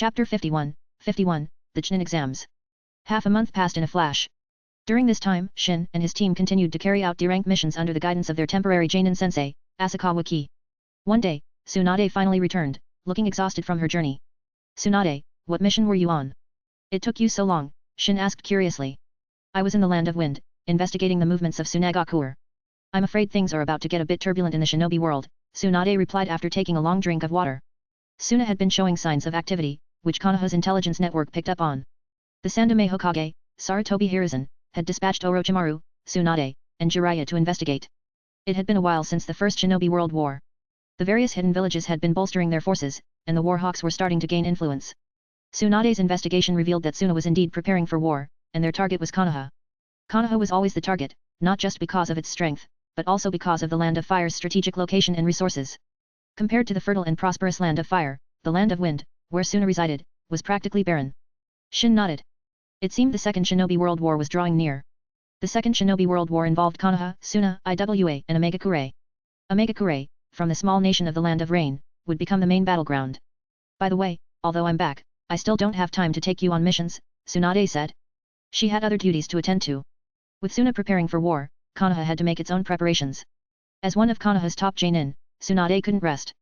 Chapter 51, The Chunin Exams. Half a month passed in a flash. During this time, Shin and his team continued to carry out D-rank missions under the guidance of their temporary Jonin sensei, Asakawa Ki. One day, Tsunade finally returned, looking exhausted from her journey. Tsunade, what mission were you on? It took you so long, Shin asked curiously. I was in the Land of Wind, investigating the movements of Tsunagakuer. I'm afraid things are about to get a bit turbulent in the shinobi world, Tsunade replied after taking a long drink of water. Suna had been showing signs of activity, which Konoha's intelligence network picked up on. The Sandaime Hokage, Sarutobi Hiruzen, had dispatched Orochimaru, Tsunade, and Jiraiya to investigate. It had been a while since the First Shinobi World War. The various hidden villages had been bolstering their forces, and the Warhawks were starting to gain influence. Tsunade's investigation revealed that Suna was indeed preparing for war, and their target was Konoha. Konoha was always the target, not just because of its strength, but also because of the Land of Fire's strategic location and resources. Compared to the fertile and prosperous Land of Fire, the Land of Wind, where Suna resided, was practically barren. Shin nodded. It seemed the Second Shinobi World War was drawing near. The Second Shinobi World War involved Konoha, Suna, Iwa, and Omegakure. Omegakure, from the small nation of the Land of Rain, would become the main battleground. By the way, although I'm back, I still don't have time to take you on missions, Tsunade said. She had other duties to attend to. With Suna preparing for war, Konoha had to make its own preparations. As one of Konoha's top Jonin, Tsunade couldn't rest.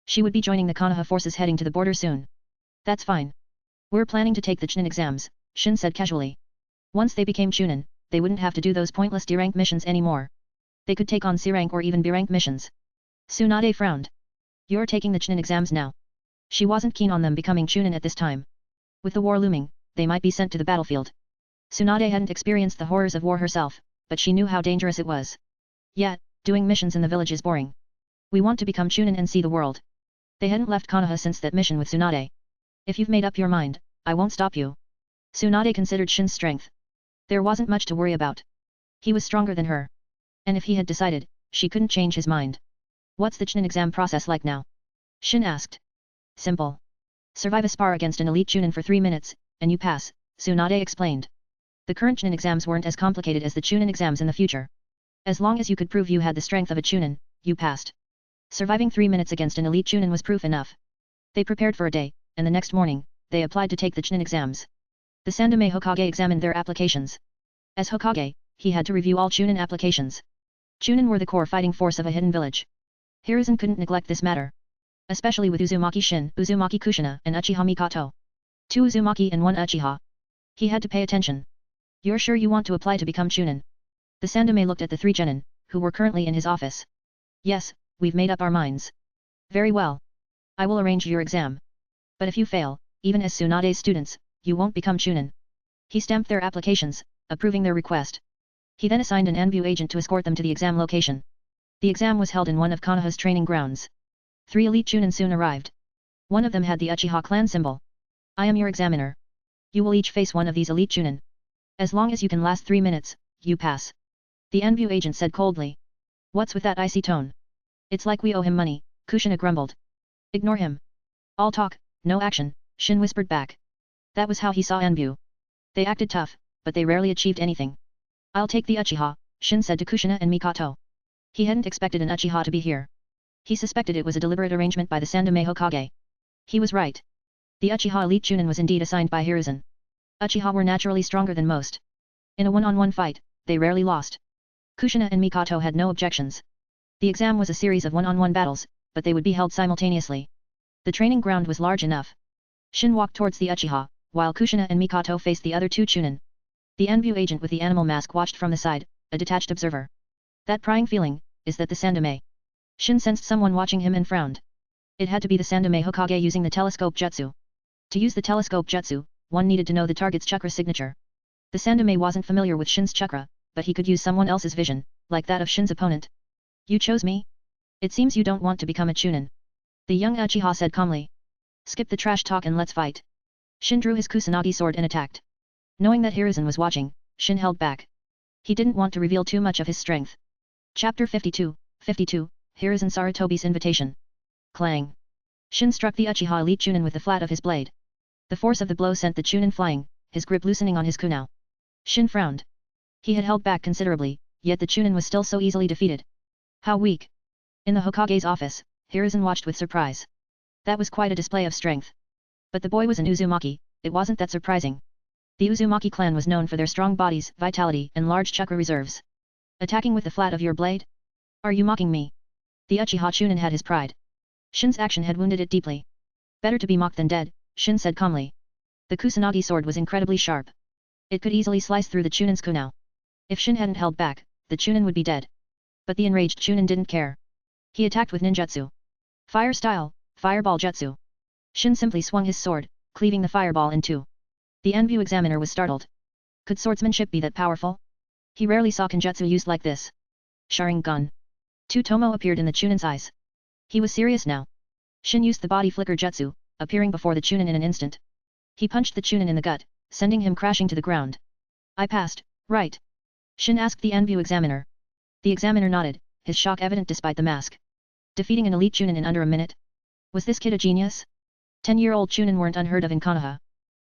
She would be joining the Konoha forces heading to the border soon. That's fine. We're planning to take the Chunin exams, Shin said casually. Once they became Chunin, they wouldn't have to do those pointless D-rank missions anymore. They could take on C-rank or even B-rank missions. Tsunade frowned. You're taking the Chunin exams now. She wasn't keen on them becoming Chunin at this time. With the war looming, they might be sent to the battlefield. Tsunade hadn't experienced the horrors of war herself, but she knew how dangerous it was. Yet, doing missions in the village is boring. We want to become Chunin and see the world. They hadn't left Konoha since that mission with Tsunade. If you've made up your mind, I won't stop you. Tsunade considered Shin's strength. There wasn't much to worry about. He was stronger than her. And if he had decided, she couldn't change his mind. What's the Chunin exam process like now? Shin asked. Simple. Survive a spar against an elite Chunin for 3 minutes, and you pass, Tsunade explained. The current Chunin exams weren't as complicated as the Chunin exams in the future. As long as you could prove you had the strength of a Chunin, you passed. Surviving 3 minutes against an elite Chunin was proof enough. They prepared for a day, and the next morning, they applied to take the Chunin exams. The Sandaime Hokage examined their applications. As Hokage, he had to review all Chunin applications. Chunin were the core fighting force of a hidden village. Hiruzen couldn't neglect this matter. Especially with Uzumaki Shin, Uzumaki Kushina, and Uchiha Mikoto. 2 Uzumaki and 1 Uchiha. He had to pay attention. You're sure you want to apply to become Chunin? The Sandaime looked at the 3 genin, who were currently in his office. Yes, we've made up our minds. Very well. I will arrange your exam. But if you fail, even as Tsunade's students, you won't become Chunin. He stamped their applications, approving their request. He then assigned an Anbu agent to escort them to the exam location. The exam was held in one of Konoha's training grounds. 3 elite Chunin soon arrived. One of them had the Uchiha clan symbol. I am your examiner. You will each face one of these elite Chunin. As long as you can last 3 minutes, you pass. The Anbu agent said coldly. What's with that icy tone? It's like we owe him money, Kushina grumbled. Ignore him. All talk, no action, Shin whispered back. That was how he saw Anbu. They acted tough, but they rarely achieved anything. I'll take the Uchiha, Shin said to Kushina and Mikoto. He hadn't expected an Uchiha to be here. He suspected it was a deliberate arrangement by the Sandaime Hokage. He was right. The Uchiha elite Chunin was indeed assigned by Hiruzen. Uchiha were naturally stronger than most. In a one-on-one fight, they rarely lost. Kushina and Mikoto had no objections. The exam was a series of one-on-one battles, but they would be held simultaneously. The training ground was large enough. Shin walked towards the Uchiha, while Kushina and Mikoto faced the other 2 Chunin. The Anbu agent with the animal mask watched from the side, a detached observer. That prying feeling, is that the Sandaime? Shin sensed someone watching him and frowned. It had to be the Sandaime Hokage using the telescope jutsu. To use the telescope jutsu, one needed to know the target's chakra signature. The Sandaime wasn't familiar with Shin's chakra, but he could use someone else's vision, like that of Shin's opponent. You chose me? It seems you don't want to become a Chunin. The young Uchiha said calmly. Skip the trash talk and let's fight. Shin drew his Kusanagi sword and attacked. Knowing that Hiruzen was watching, Shin held back. He didn't want to reveal too much of his strength. Chapter 52, Hiruzen Sarutobi's invitation. Clang. Shin struck the Uchiha elite Chunin with the flat of his blade. The force of the blow sent the Chunin flying, his grip loosening on his kunao. Shin frowned. He had held back considerably, yet the Chunin was still so easily defeated. How weak. In the Hokage's office, Hiruzen watched with surprise. That was quite a display of strength. But the boy was an Uzumaki, it wasn't that surprising. The Uzumaki clan was known for their strong bodies, vitality, and large chakra reserves. Attacking with the flat of your blade? Are you mocking me? The Uchiha Chunin had his pride. Shin's action had wounded it deeply. Better to be mocked than dead, Shin said calmly. The Kusanagi sword was incredibly sharp. It could easily slice through the Chunin's kunao. If Shin hadn't held back, the Chunin would be dead. But the enraged Chunin didn't care. He attacked with ninjutsu. Fire style, fireball jutsu. Shin simply swung his sword, cleaving the fireball in two. The Enview examiner was startled. Could swordsmanship be that powerful? He rarely saw kenjutsu used like this. Sharingan. Two Tomo appeared in the Chunin's eyes. He was serious now. Shin used the body flicker jutsu, appearing before the Chunin in an instant. He punched the Chunin in the gut, sending him crashing to the ground. I passed, right? Shin asked the Enview examiner. The examiner nodded, his shock evident despite the mask. Defeating an elite Chunin in under a minute? Was this kid a genius? 10-year-old Chunin weren't unheard of in Konoha.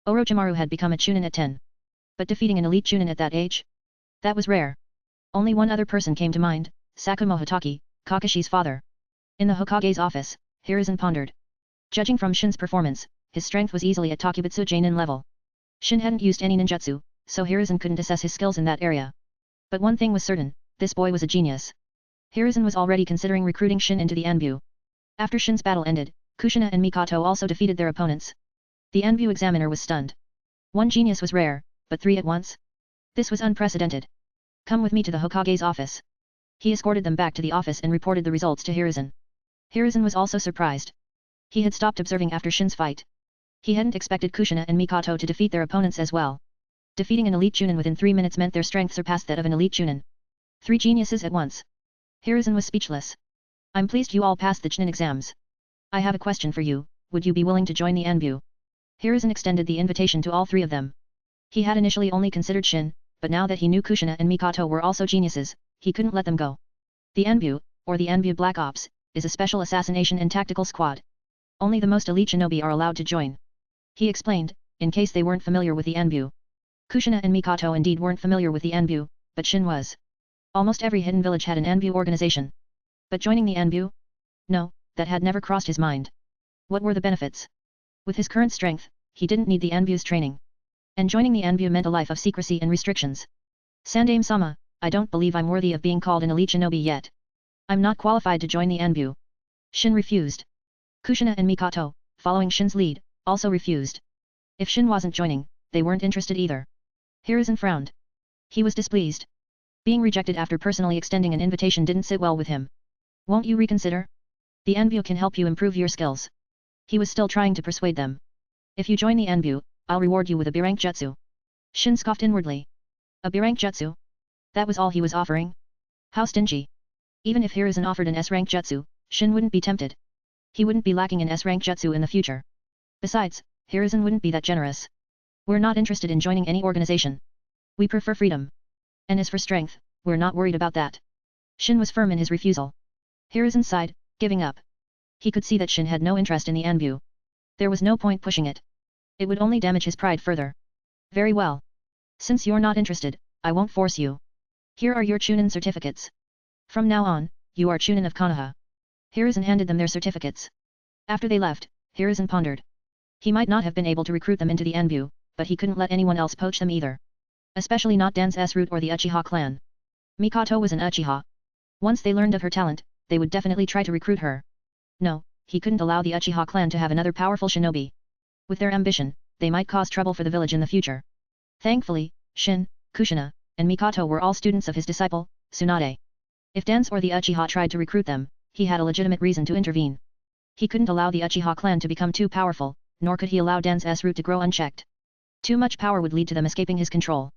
Orochimaru had become a Chunin at 10. But defeating an elite Chunin at that age? That was rare. Only one other person came to mind, Sakumo Hotaki, Kakashi's father. In the Hokage's office, Hiruzen pondered. Judging from Shin's performance, his strength was easily at Takebutsu Genin level. Shin hadn't used any ninjutsu, so Hiruzen couldn't assess his skills in that area. But one thing was certain, this boy was a genius. Hiruzen was already considering recruiting Shin into the Enview. After Shin's battle ended, Kushina and Mikoto also defeated their opponents. The Enview examiner was stunned. One genius was rare, but three at once? This was unprecedented. Come with me to the Hokage's office. He escorted them back to the office and reported the results to Hiruzen. Hiruzen was also surprised. He had stopped observing after Shin's fight. He hadn't expected Kushina and Mikoto to defeat their opponents as well. Defeating an elite Chunin within 3 minutes meant their strength surpassed that of an elite Chunin. 3 geniuses at once. Hiruzen was speechless. I'm pleased you all passed the Chunin exams. I have a question for you, would you be willing to join the Enview? Hiruzen extended the invitation to all three of them. He had initially only considered Shin, but now that he knew Kushina and Mikoto were also geniuses, he couldn't let them go. The Enview, or the Enview Black Ops, is a special assassination and tactical squad. Only the most elite shinobi are allowed to join. He explained, in case they weren't familiar with the Enview. Kushina and Mikoto indeed weren't familiar with the Enview, but Shin was. Almost every hidden village had an Enview organization. But joining the Enview? No, that had never crossed his mind. What were the benefits? With his current strength, he didn't need the Enview's training. And joining the Enview meant a life of secrecy and restrictions. Sandaime-sama, I don't believe I'm worthy of being called an elite shinobi yet. I'm not qualified to join the Enview. Shin refused. Kushina and Mikoto, following Shin's lead, also refused. If Shin wasn't joining, they weren't interested either. Hiruzen frowned. He was displeased. Being rejected after personally extending an invitation didn't sit well with him. Won't you reconsider? The Enview can help you improve your skills. He was still trying to persuade them. If you join the Enview, I'll reward you with a B-rank jutsu. Shin scoffed inwardly. A B-rank jutsu? That was all he was offering? How stingy. Even if Hiruzen offered an S-rank jutsu, Shin wouldn't be tempted. He wouldn't be lacking an S-rank jutsu in the future. Besides, Hiruzen wouldn't be that generous. We're not interested in joining any organization. We prefer freedom. And as for strength, we're not worried about that. Shin was firm in his refusal. Hiruzen sighed, giving up. He could see that Shin had no interest in the Enview. There was no point pushing it. It would only damage his pride further. Very well. Since you're not interested, I won't force you. Here are your Chunin certificates. From now on, you are Chunin of Konoha. Hiruzen handed them their certificates. After they left, Hiruzen pondered. He might not have been able to recruit them into the Enview, but he couldn't let anyone else poach them either. Especially not Dan's S-Root or the Uchiha clan. Mikoto was an Uchiha. Once they learned of her talent, they would definitely try to recruit her. No, he couldn't allow the Uchiha clan to have another powerful shinobi. With their ambition, they might cause trouble for the village in the future. Thankfully, Shin, Kushina, and Mikoto were all students of his disciple, Tsunade. If Dan's or the Uchiha tried to recruit them, he had a legitimate reason to intervene. He couldn't allow the Uchiha clan to become too powerful, nor could he allow Dan's S-Root to grow unchecked. Too much power would lead to them escaping his control.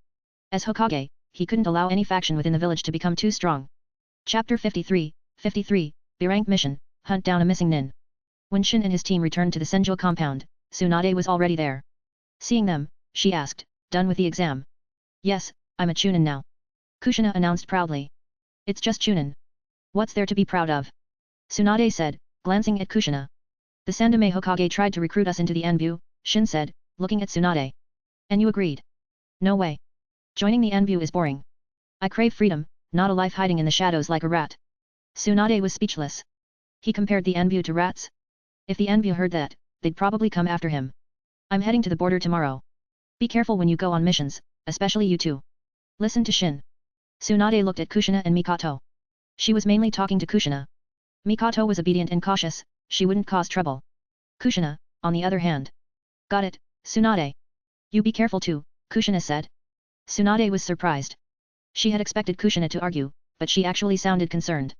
As Hokage, he couldn't allow any faction within the village to become too strong. Chapter 53, B-Rank Mission, Hunt Down a Missing Nin. When Shin and his team returned to the Senjo compound, Tsunade was already there. Seeing them, she asked, done with the exam? Yes, I'm a Chunin now. Kushina announced proudly. It's just Chunin. What's there to be proud of? Tsunade said, glancing at Kushina. The Sandaime Hokage tried to recruit us into the Enview, Shin said, looking at Tsunade. And you agreed? No way. Joining the Enview is boring. I crave freedom, not a life hiding in the shadows like a rat. Tsunade was speechless. He compared the Enview to rats. If the Enview heard that, they'd probably come after him. I'm heading to the border tomorrow. Be careful when you go on missions, especially you two. Listen to Shin. Tsunade looked at Kushina and Mikoto. She was mainly talking to Kushina. Mikoto was obedient and cautious, she wouldn't cause trouble. Kushina, on the other hand. Got it, Tsunade. You be careful too, Kushina said. Tsunade was surprised. She had expected Kushina to argue, but she actually sounded concerned.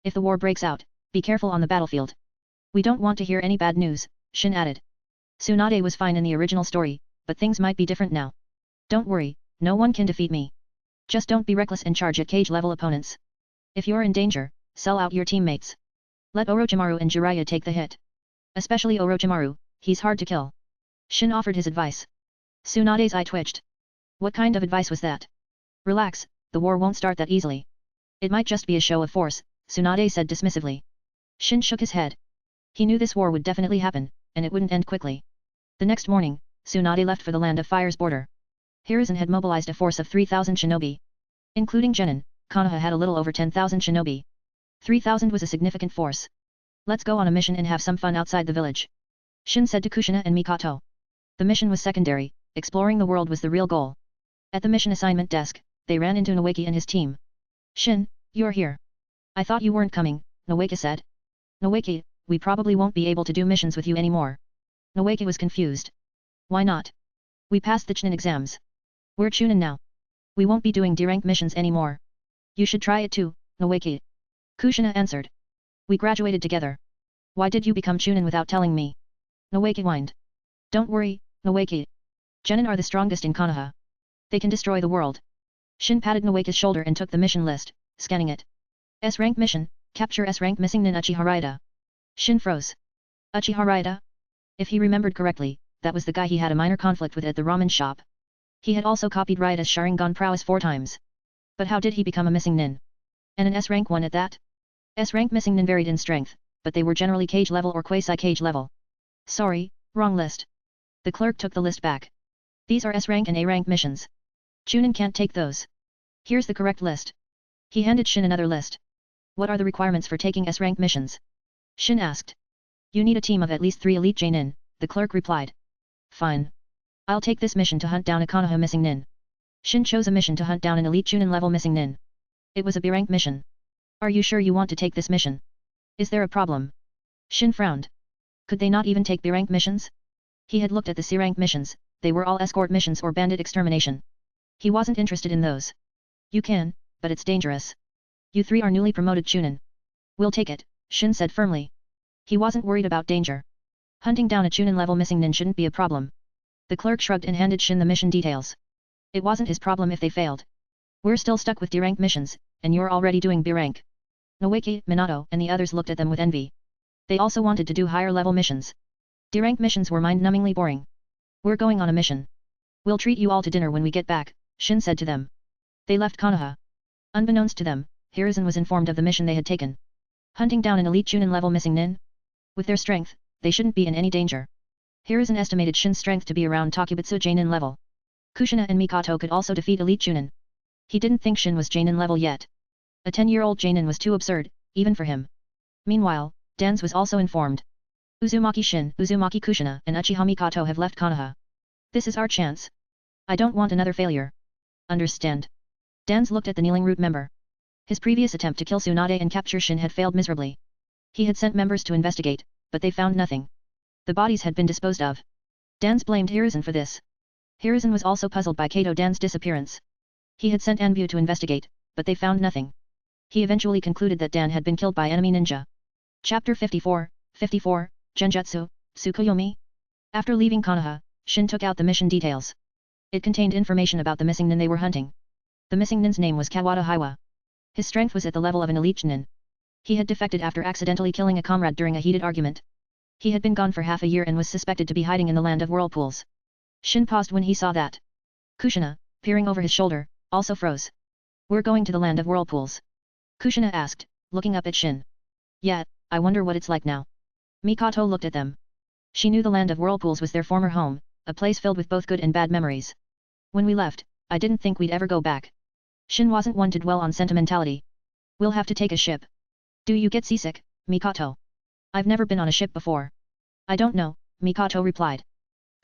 If the war breaks out, be careful on the battlefield. We don't want to hear any bad news, Shin added. Tsunade was fine in the original story, but things might be different now. Don't worry, no one can defeat me. Just don't be reckless and charge at cage-level opponents. If you're in danger, sell out your teammates. Let Orochimaru and Jiraiya take the hit. Especially Orochimaru, he's hard to kill. Shin offered his advice. Tsunade's eye twitched. What kind of advice was that? Relax, the war won't start that easily. It might just be a show of force, Tsunade said dismissively. Shin shook his head. He knew this war would definitely happen, and it wouldn't end quickly. The next morning, Tsunade left for the Land of Fire's border. Hiruzen had mobilized a force of 3,000 shinobi. Including Genin, Konoha had a little over 10,000 shinobi. 3,000 was a significant force. Let's go on a mission and have some fun outside the village. Shin said to Kushina and Mikoto. The mission was secondary, exploring the world was the real goal. At the mission assignment desk, they ran into Noeki and his team. Shin, you're here. I thought you weren't coming, Noeki said. Noeki, we probably won't be able to do missions with you anymore. Noeki was confused. Why not? We passed the Chunin exams. We're Chunin now. We won't be doing D-rank missions anymore. You should try it too, Noeki. Kushina answered. We graduated together. Why did you become Chunin without telling me? Noeki whined. Don't worry, Noeki. Genin are the strongest in Konoha. They can destroy the world. Shin patted Noeki's shoulder and took the mission list, scanning it. S-rank mission, capture S-rank missing nin Uchiha. Shin froze. Uchiha? If he remembered correctly, that was the guy he had a minor conflict with at the ramen shop. He had also copied Raida's Sharingan prowess 4 times. But how did he become a missing nin? And an S-rank one at that? S-rank missing nin varied in strength, but they were generally cage level or quasi-cage level. Sorry, wrong list. The clerk took the list back. These are S-rank and A-rank missions. Chunin can't take those. Here's the correct list. He handed Shin another list. What are the requirements for taking S-rank missions? Shin asked. You need a team of at least 3 elite J-nin, the clerk replied. Fine. I'll take this mission to hunt down a Konoha missing nin. Shin chose a mission to hunt down an elite Chunin level missing nin. It was a B-rank mission. Are you sure you want to take this mission? Is there a problem? Shin frowned. Could they not even take B-rank missions? He had looked at the C-rank missions, they were all escort missions or bandit extermination. He wasn't interested in those. You can, but it's dangerous. You 3 are newly promoted Chunin. We'll take it, Shin said firmly. He wasn't worried about danger. Hunting down a Chunin level missing nin shouldn't be a problem. The clerk shrugged and handed Shin the mission details. It wasn't his problem if they failed. We're still stuck with D-rank missions, and you're already doing B-rank. Noeki, Minato, and the others looked at them with envy. They also wanted to do higher level missions. D-rank missions were mind-numbingly boring. We're going on a mission. We'll treat you all to dinner when we get back, Shin said to them. They left Konoha. Unbeknownst to them, Hiruzen was informed of the mission they had taken. Hunting down an elite Chunin level missing nin? With their strength, they shouldn't be in any danger. Hiruzen estimated Shin's strength to be around Takubitsu J-nin level. Kushina and Mikoto could also defeat elite Chunin. He didn't think Shin was J-nin level yet. A 10-year-old J-nin was too absurd, even for him. Meanwhile, Dan's was also informed. Uzumaki Shin, Uzumaki Kushina, and Uchiha Mikoto have left Konoha. This is our chance. I don't want another failure. Understand. Dan's looked at the kneeling root member. His previous attempt to kill Tsunade and capture Shin had failed miserably. He had sent members to investigate, but they found nothing. The bodies had been disposed of. Dan's blamed Hiruzen for this. Hiruzen was also puzzled by Kato Dan's disappearance. He had sent Anbu to investigate, but they found nothing. He eventually concluded that Dan had been killed by enemy ninja. Chapter 54, Genjutsu, Tsukuyomi. After leaving Konoha, Shin took out the mission details. It contained information about the missing nin they were hunting. The missing nin's name was Kawada Hiwa. His strength was at the level of an elite nin. He had defected after accidentally killing a comrade during a heated argument. He had been gone for half a year and was suspected to be hiding in the Land of Whirlpools. Shin paused when he saw that. Kushina, peering over his shoulder, also froze. We're going to the Land of Whirlpools? Kushina asked, looking up at Shin. Yeah, I wonder what it's like now. Mikoto looked at them. She knew the Land of Whirlpools was their former home, a place filled with both good and bad memories. When we left, I didn't think we'd ever go back. Shin wasn't one to dwell on sentimentality. We'll have to take a ship. Do you get seasick, Mikoto? I've never been on a ship before. I don't know, Mikoto replied.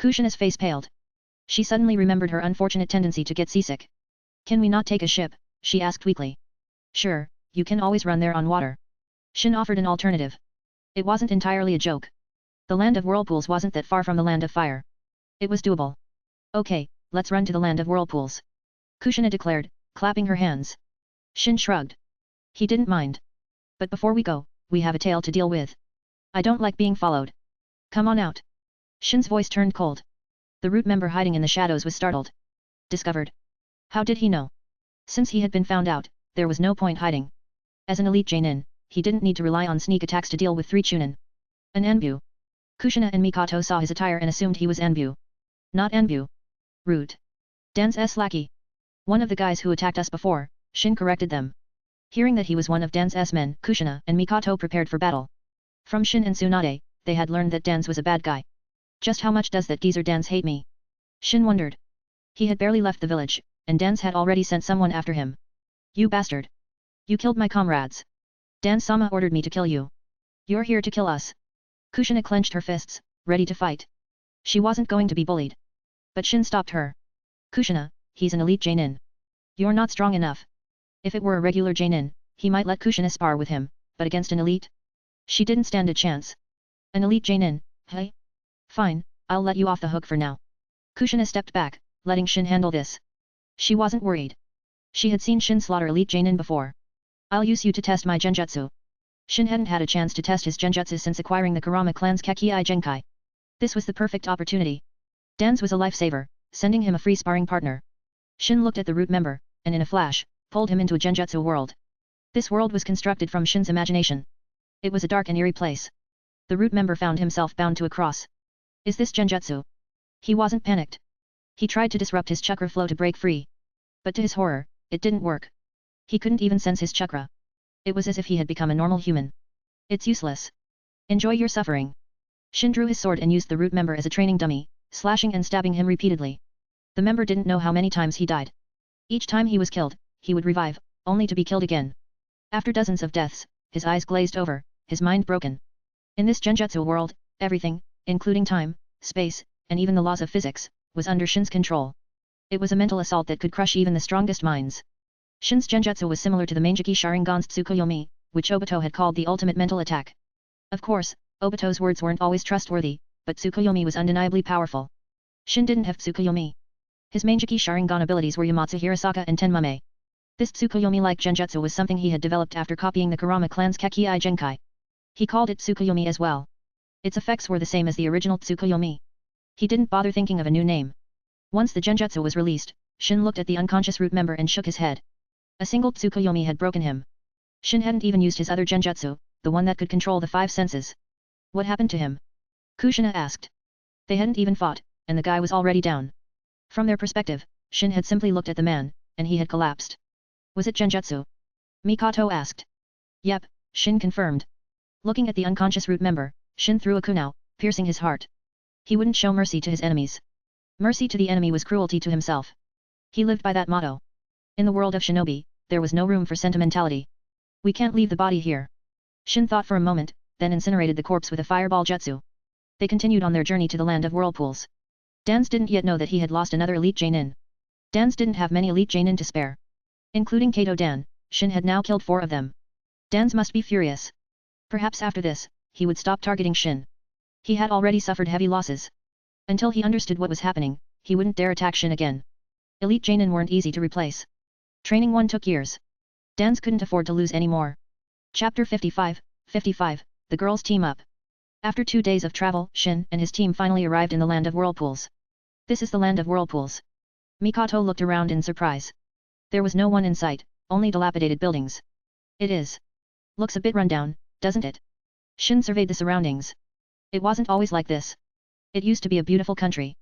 Kushina's face paled. She suddenly remembered her unfortunate tendency to get seasick. Can we not take a ship? She asked weakly. Sure, you can always run there on water. Shin offered an alternative. It wasn't entirely a joke. The Land of Whirlpools wasn't that far from the Land of Fire. It was doable. Okay, let's run to the Land of Whirlpools. Kushina declared, clapping her hands. Shin shrugged. He didn't mind. But before we go, we have a tale to deal with. I don't like being followed. Come on out. Shin's voice turned cold. The root member hiding in the shadows was startled. Discovered. How did he know? Since he had been found out, there was no point hiding. As an elite Jonin, he didn't need to rely on sneak attacks to deal with 3 Chunin. An Anbu. Kushina and Mikoto saw his attire and assumed he was Anbu. Not Anbu. Root. Dan's lackey. One of the guys who attacked us before, Shin corrected them. Hearing that he was one of Dan's men, Kushina and Mikoto prepared for battle. From Shin and Tsunade, they had learned that Dans was a bad guy. Just how much does that geezer Dans hate me? Shin wondered. He had barely left the village, and Dans had already sent someone after him. You bastard. You killed my comrades. Dan-sama ordered me to kill you. You're here to kill us. Kushina clenched her fists, ready to fight. She wasn't going to be bullied. But Shin stopped her. Kushina, he's an elite Jonin. You're not strong enough. If it were a regular Jonin, he might let Kushina spar with him, but against an elite? She didn't stand a chance. An elite Jonin, hey? Fine, I'll let you off the hook for now. Kushina stepped back, letting Shin handle this. She wasn't worried. She had seen Shin slaughter elite Jonin before. I'll use you to test my genjutsu. Shin hadn't had a chance to test his genjutsu since acquiring the Kurama clan's Kekkei Genkai. This was the perfect opportunity. Dan's was a lifesaver, sending him a free sparring partner. Shin looked at the root member, and in a flash, pulled him into a genjutsu world. This world was constructed from Shin's imagination. It was a dark and eerie place. The root member found himself bound to a cross. Is this genjutsu? He wasn't panicked. He tried to disrupt his chakra flow to break free. But to his horror, it didn't work. He couldn't even sense his chakra. It was as if he had become a normal human. It's useless. Enjoy your suffering. Shin drew his sword and used the root member as a training dummy, slashing and stabbing him repeatedly. The member didn't know how many times he died. Each time he was killed, he would revive, only to be killed again. After dozens of deaths, his eyes glazed over, his mind broken. In this genjutsu world, everything, including time, space, and even the laws of physics, was under Shin's control. It was a mental assault that could crush even the strongest minds. Shin's genjutsu was similar to the Manjiki Sharingan's Tsukuyomi, which Obito had called the ultimate mental attack. Of course, Obito's words weren't always trustworthy, but Tsukuyomi was undeniably powerful. Shin didn't have Tsukuyomi. His Manjiki Sharingan abilities were Yamatsu Hirasaka and Tenmame. This Tsukuyomi-like genjutsu was something he had developed after copying the Kurama clan's Kekkei Genkai. He called it Tsukuyomi as well. Its effects were the same as the original Tsukuyomi. He didn't bother thinking of a new name. Once the genjutsu was released, Shin looked at the unconscious root member and shook his head. A single Tsukuyomi had broken him. Shin hadn't even used his other genjutsu, the one that could control the 5 senses. What happened to him? Kushina asked. They hadn't even fought, and the guy was already down. From their perspective, Shin had simply looked at the man, and he had collapsed. Was it genjutsu? Mikoto asked. Yep, Shin confirmed. Looking at the unconscious root member, Shin threw a kunao, piercing his heart. He wouldn't show mercy to his enemies. Mercy to the enemy was cruelty to himself. He lived by that motto. In the world of shinobi, there was no room for sentimentality. We can't leave the body here. Shin thought for a moment, then incinerated the corpse with a fireball jutsu. They continued on their journey to the Land of Whirlpools. Dans didn't yet know that he had lost another elite Jonin. Dans didn't have many elite Jonin to spare. Including Kato Dan, Shin had now killed 4 of them. Dans must be furious. Perhaps after this, he would stop targeting Shin. He had already suffered heavy losses. Until he understood what was happening, he wouldn't dare attack Shin again. Elite Jonin weren't easy to replace. Training one took years. Dans couldn't afford to lose any more. Chapter 55, The girls team up. After 2 days of travel, Shin and his team finally arrived in the Land of Whirlpools. This is the Land of Whirlpools. Mikoto looked around in surprise. There was no one in sight, only dilapidated buildings. It is. Looks a bit rundown, doesn't it? Shin surveyed the surroundings. It wasn't always like this. It used to be a beautiful country.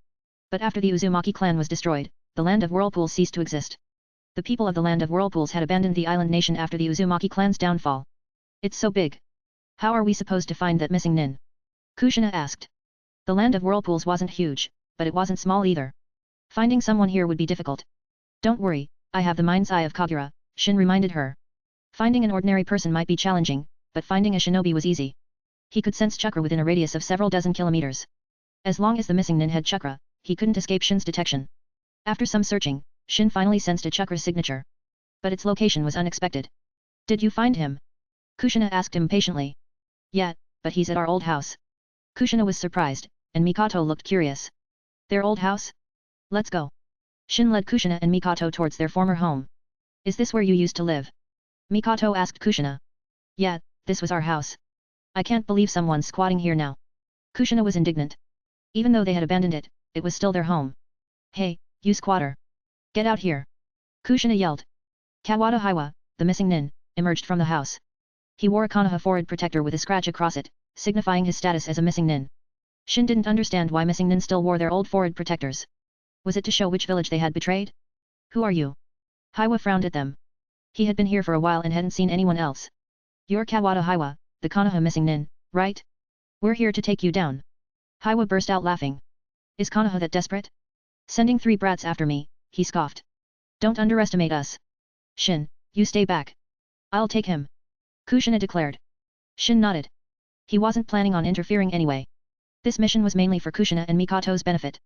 But after the Uzumaki clan was destroyed, the Land of Whirlpools ceased to exist. The people of the Land of Whirlpools had abandoned the island nation after the Uzumaki clan's downfall. It's so big. How are we supposed to find that missing nin? Kushina asked. The Land of Whirlpools wasn't huge, but it wasn't small either. Finding someone here would be difficult. Don't worry, I have the mind's eye of Kagura, Shin reminded her. Finding an ordinary person might be challenging, but finding a shinobi was easy. He could sense chakra within a radius of several dozen kilometers. As long as the missing nin had chakra, he couldn't escape Shin's detection. After some searching, Shin finally sensed a chakra signature. But its location was unexpected. Did you find him? Kushina asked impatiently. Yeah, but he's at our old house. Kushina was surprised, and Mikoto looked curious. Their old house? Let's go. Shin led Kushina and Mikoto towards their former home. Is this where you used to live? Mikoto asked Kushina. Yeah, this was our house. I can't believe someone's squatting here now. Kushina was indignant. Even though they had abandoned it, it was still their home. Hey, you squatter. Get out here. Kushina yelled. Kawada Hiwa, the missing nin, emerged from the house. He wore a Konoha forehead protector with a scratch across it, signifying his status as a missing nin. Shin didn't understand why missing nin still wore their old forehead protectors. Was it to show which village they had betrayed? Who are you? Hiwa frowned at them. He had been here for a while and hadn't seen anyone else. You're Kawada Hiwa, the Konoha missing nin, right? We're here to take you down. Hiwa burst out laughing. Is Konoha that desperate? Sending 3 brats after me, he scoffed. Don't underestimate us. Shin, you stay back. I'll take him. Kushina declared. Shin nodded. He wasn't planning on interfering anyway. This mission was mainly for Kushina and Mikoto's benefit.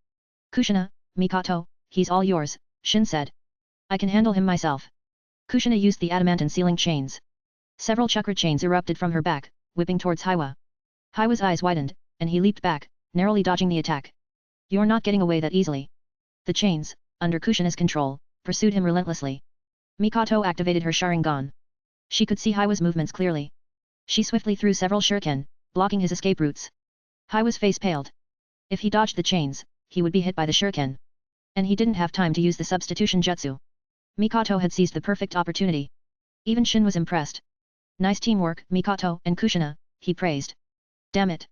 Kushina, Mikoto, he's all yours, Shin said. I can handle him myself. Kushina used the adamantine sealing chains. Several chakra chains erupted from her back, whipping towards Hiwa. Hiwa's eyes widened, and he leaped back, narrowly dodging the attack. You're not getting away that easily. The chains, under Kushina's control, pursued him relentlessly. Mikoto activated her Sharingan. She could see Hiwa's movements clearly. She swiftly threw several shuriken, blocking his escape routes. Hiwa's face paled. If he dodged the chains, he would be hit by the shuriken. And he didn't have time to use the substitution jutsu. Mikoto had seized the perfect opportunity. Even Shin was impressed. Nice teamwork, Mikoto and Kushina, he praised. Damn it.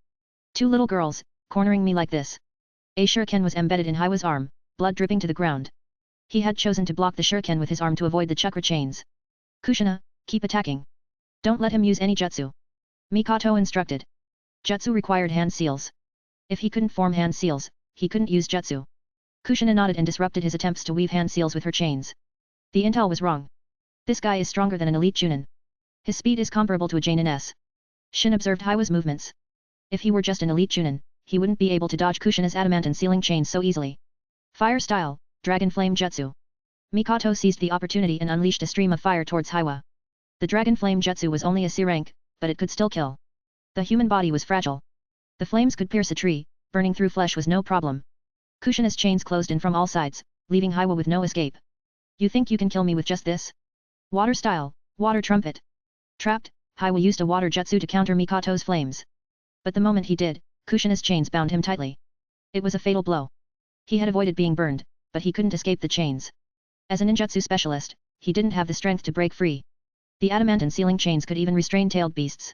2 little girls, cornering me like this. A shuriken was embedded in Hiwa's arm, blood dripping to the ground. He had chosen to block the shuriken with his arm to avoid the chakra chains. Kushina, keep attacking. Don't let him use any jutsu. Mikoto instructed. Jutsu required hand seals. If he couldn't form hand seals, he couldn't use jutsu. Kushina nodded and disrupted his attempts to weave hand seals with her chains. The intel was wrong. This guy is stronger than an elite Chunin. His speed is comparable to a Jainin-S. Shin observed Hiwa's movements. If he were just an elite Chunin, he wouldn't be able to dodge Kushina's adamantine sealing chains so easily. Fire style, Dragon Flame Jutsu. Mikoto seized the opportunity and unleashed a stream of fire towards Hiwa. The Dragon Flame Jutsu was only a C rank, but it could still kill. The human body was fragile. The flames could pierce a tree, burning through flesh was no problem. Kushina's chains closed in from all sides, leaving Hiwa with no escape. You think you can kill me with just this? Water style, Water Trumpet. Trapped, Hiwa used a water jutsu to counter Mikoto's flames. But the moment he did, Kushina's chains bound him tightly. It was a fatal blow. He had avoided being burned, but he couldn't escape the chains. As a ninjutsu specialist, he didn't have the strength to break free. The adamantine sealing chains could even restrain tailed beasts.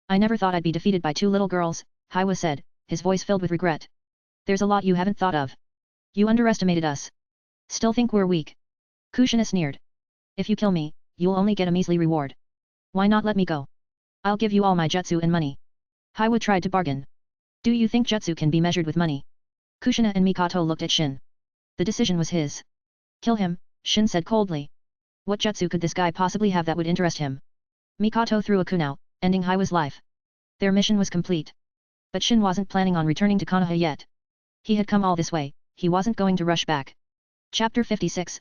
I never thought I'd be defeated by 2 little girls, Hiwa said, his voice filled with regret. There's a lot you haven't thought of. You underestimated us. Still think we're weak. Kushina sneered. If you kill me, you'll only get a measly reward. Why not let me go? I'll give you all my jutsu and money. Hiwa tried to bargain. Do you think jutsu can be measured with money? Kushina and Mikoto looked at Shin. The decision was his. Kill him, Shin said coldly. What jutsu could this guy possibly have that would interest him? Mikoto threw a kunai, ending Hiwa's life. Their mission was complete. But Shin wasn't planning on returning to Konoha yet. He had come all this way, he wasn't going to rush back. Chapter 56,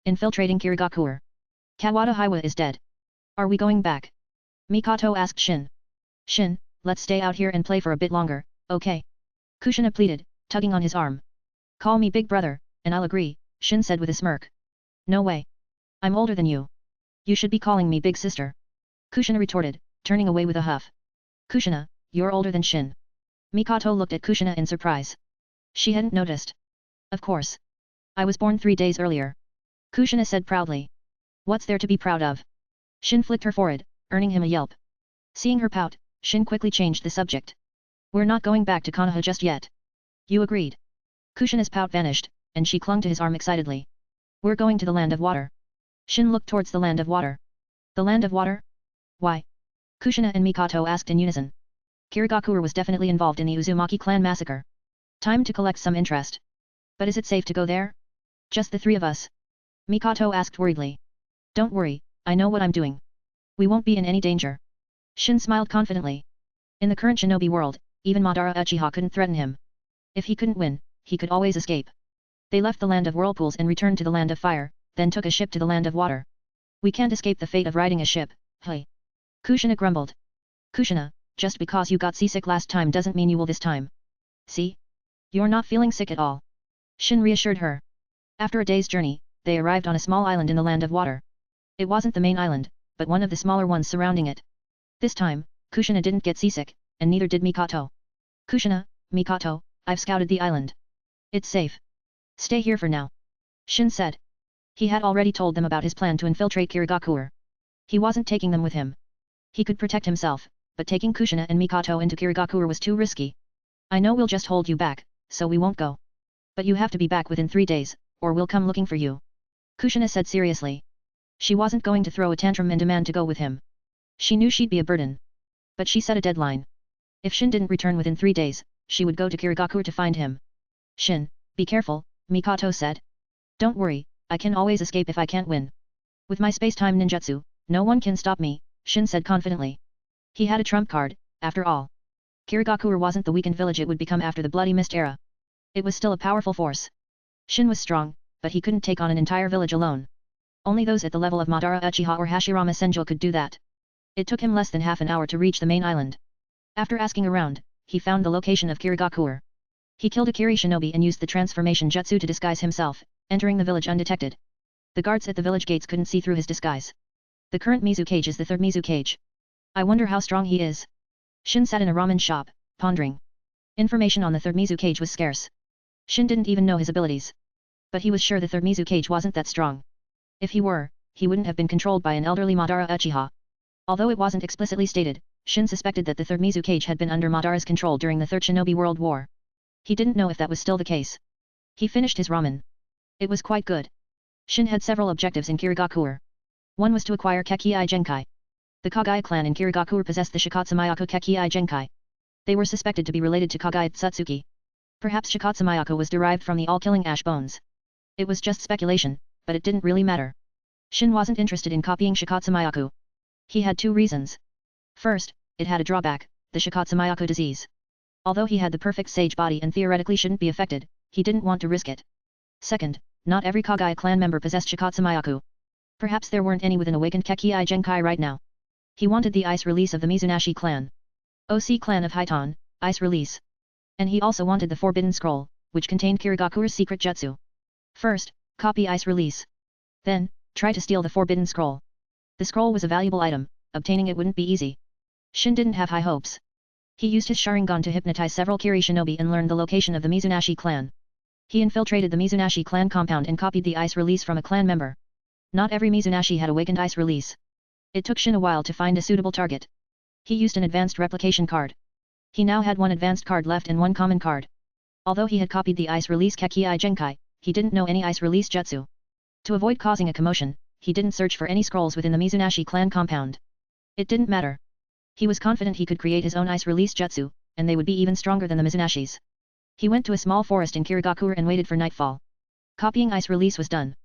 Infiltrating Kirigakure. Kawada Hiwa is dead. Are we going back? Mikoto asked Shin. Shin, let's stay out here and play for a bit longer, okay? Kushina pleaded, tugging on his arm. Call me big brother, and I'll agree, Shin said with a smirk. No way. I'm older than you. You should be calling me big sister. Kushina retorted, turning away with a huff. Kushina, you're older than Shin. Mikoto looked at Kushina in surprise. She hadn't noticed. Of course. I was born 3 days earlier. Kushina said proudly. What's there to be proud of? Shin flicked her forehead, earning him a yelp. Seeing her pout, Shin quickly changed the subject. We're not going back to Konoha just yet. You agreed. Kushina's pout vanished, and she clung to his arm excitedly. We're going to the Land of Water. Shin looked towards the Land of Water. The Land of Water? Why? Kushina and Mikoto asked in unison. Kirigakure was definitely involved in the Uzumaki Clan massacre. Time to collect some interest. But is it safe to go there? Just the 3 of us? Mikoto asked worriedly. Don't worry, I know what I'm doing. We won't be in any danger. Shin smiled confidently. In the current shinobi world, even Madara Uchiha couldn't threaten him, If he couldn't win, he could always escape. They left the Land of Whirlpools and returned to the Land of Fire, then took a ship to the Land of Water. We can't escape the fate of riding a ship, hey. Kushina grumbled. Kushina, just because you got seasick last time doesn't mean you will this time. See? You're not feeling sick at all. Shin reassured her. After a day's journey, they arrived on a small island in the Land of Water. It wasn't the main island, but one of the smaller ones surrounding it. This time, Kushina didn't get seasick, and neither did Mikoto. Kushina, Mikoto, I've scouted the island. It's safe. Stay here for now. Shin said. He had already told them about his plan to infiltrate Kirigakure. He wasn't taking them with him. He could protect himself, but taking Kushina and Mikoto into Kirigakure was too risky. I know we'll just hold you back, so we won't go. But you have to be back within 3 days, or we'll come looking for you. Kushina said seriously. She wasn't going to throw a tantrum and demand to go with him. She knew she'd be a burden. But she set a deadline. If Shin didn't return within 3 days, she would go to Kirigakure to find him. Shin, be careful, Mikoto said. Don't worry, I can always escape if I can't win. With my space-time ninjutsu, no one can stop me, Shin said confidently. He had a trump card, after all. Kirigakure wasn't the weakened village it would become after the Bloody Mist era. It was still a powerful force. Shin was strong, but he couldn't take on an entire village alone. Only those at the level of Madara Uchiha or Hashirama Senju could do that. It took him less than half an hour to reach the main island. After asking around, he found the location of Kirigakure. He killed a Kiri shinobi and used the transformation jutsu to disguise himself, entering the village undetected. The guards at the village gates couldn't see through his disguise. The current Mizu cage is the third Mizu cage. I wonder how strong he is. Shin sat in a ramen shop, pondering. Information on the third Mizu cage was scarce. Shin didn't even know his abilities. But he was sure the third Mizu cage wasn't that strong. If he were, he wouldn't have been controlled by an elderly Madara Uchiha. Although it wasn't explicitly stated, Shin suspected that the third Mizu cage had been under Madara's control during the Third Shinobi World War. He didn't know if that was still the case. He finished his ramen. It was quite good. Shin had several objectives in Kirigakure. One was to acquire Kekkei Genkai. The Kekkei clan in Kirigakure possessed the Shikatsumayako Kekkei Genkai. They were suspected to be related to Kagei Tsutsuki. Perhaps Shikatsumayako was derived from the all-killing ash bones. It was just speculation, but it didn't really matter. Shin wasn't interested in copying Shikatsumayako. He had 2 reasons. First, it had a drawback, the Shikatsumayako disease. Although he had the perfect sage body and theoretically shouldn't be affected, he didn't want to risk it. Second, not every Kagei clan member possessed Shikatsumayako. Perhaps there weren't any with an awakened Kekkei Genkai right now. He wanted the ice release of the Mizunashi clan. OC clan of Hiton, ice release. And he also wanted the Forbidden Scroll, which contained Kirigakure's secret jutsu. First, copy ice release. Then, try to steal the Forbidden Scroll. The scroll was a valuable item, obtaining it wouldn't be easy. Shin didn't have high hopes. He used his Sharingan to hypnotize several Kiri shinobi and learned the location of the Mizunashi clan. He infiltrated the Mizunashi clan compound and copied the ice release from a clan member. Not every Mizunashi had awakened ice release. It took Shin a while to find a suitable target. He used an advanced replication card. He now had 1 advanced card left and 1 common card. Although he had copied the ice release Kekkei Genkai, he didn't know any ice release jutsu. To avoid causing a commotion, he didn't search for any scrolls within the Mizunashi clan compound. It didn't matter. He was confident he could create his own ice release jutsu, and they would be even stronger than the Mizunashis. He went to a small forest in Kirigakure and waited for nightfall. Copying ice release was done.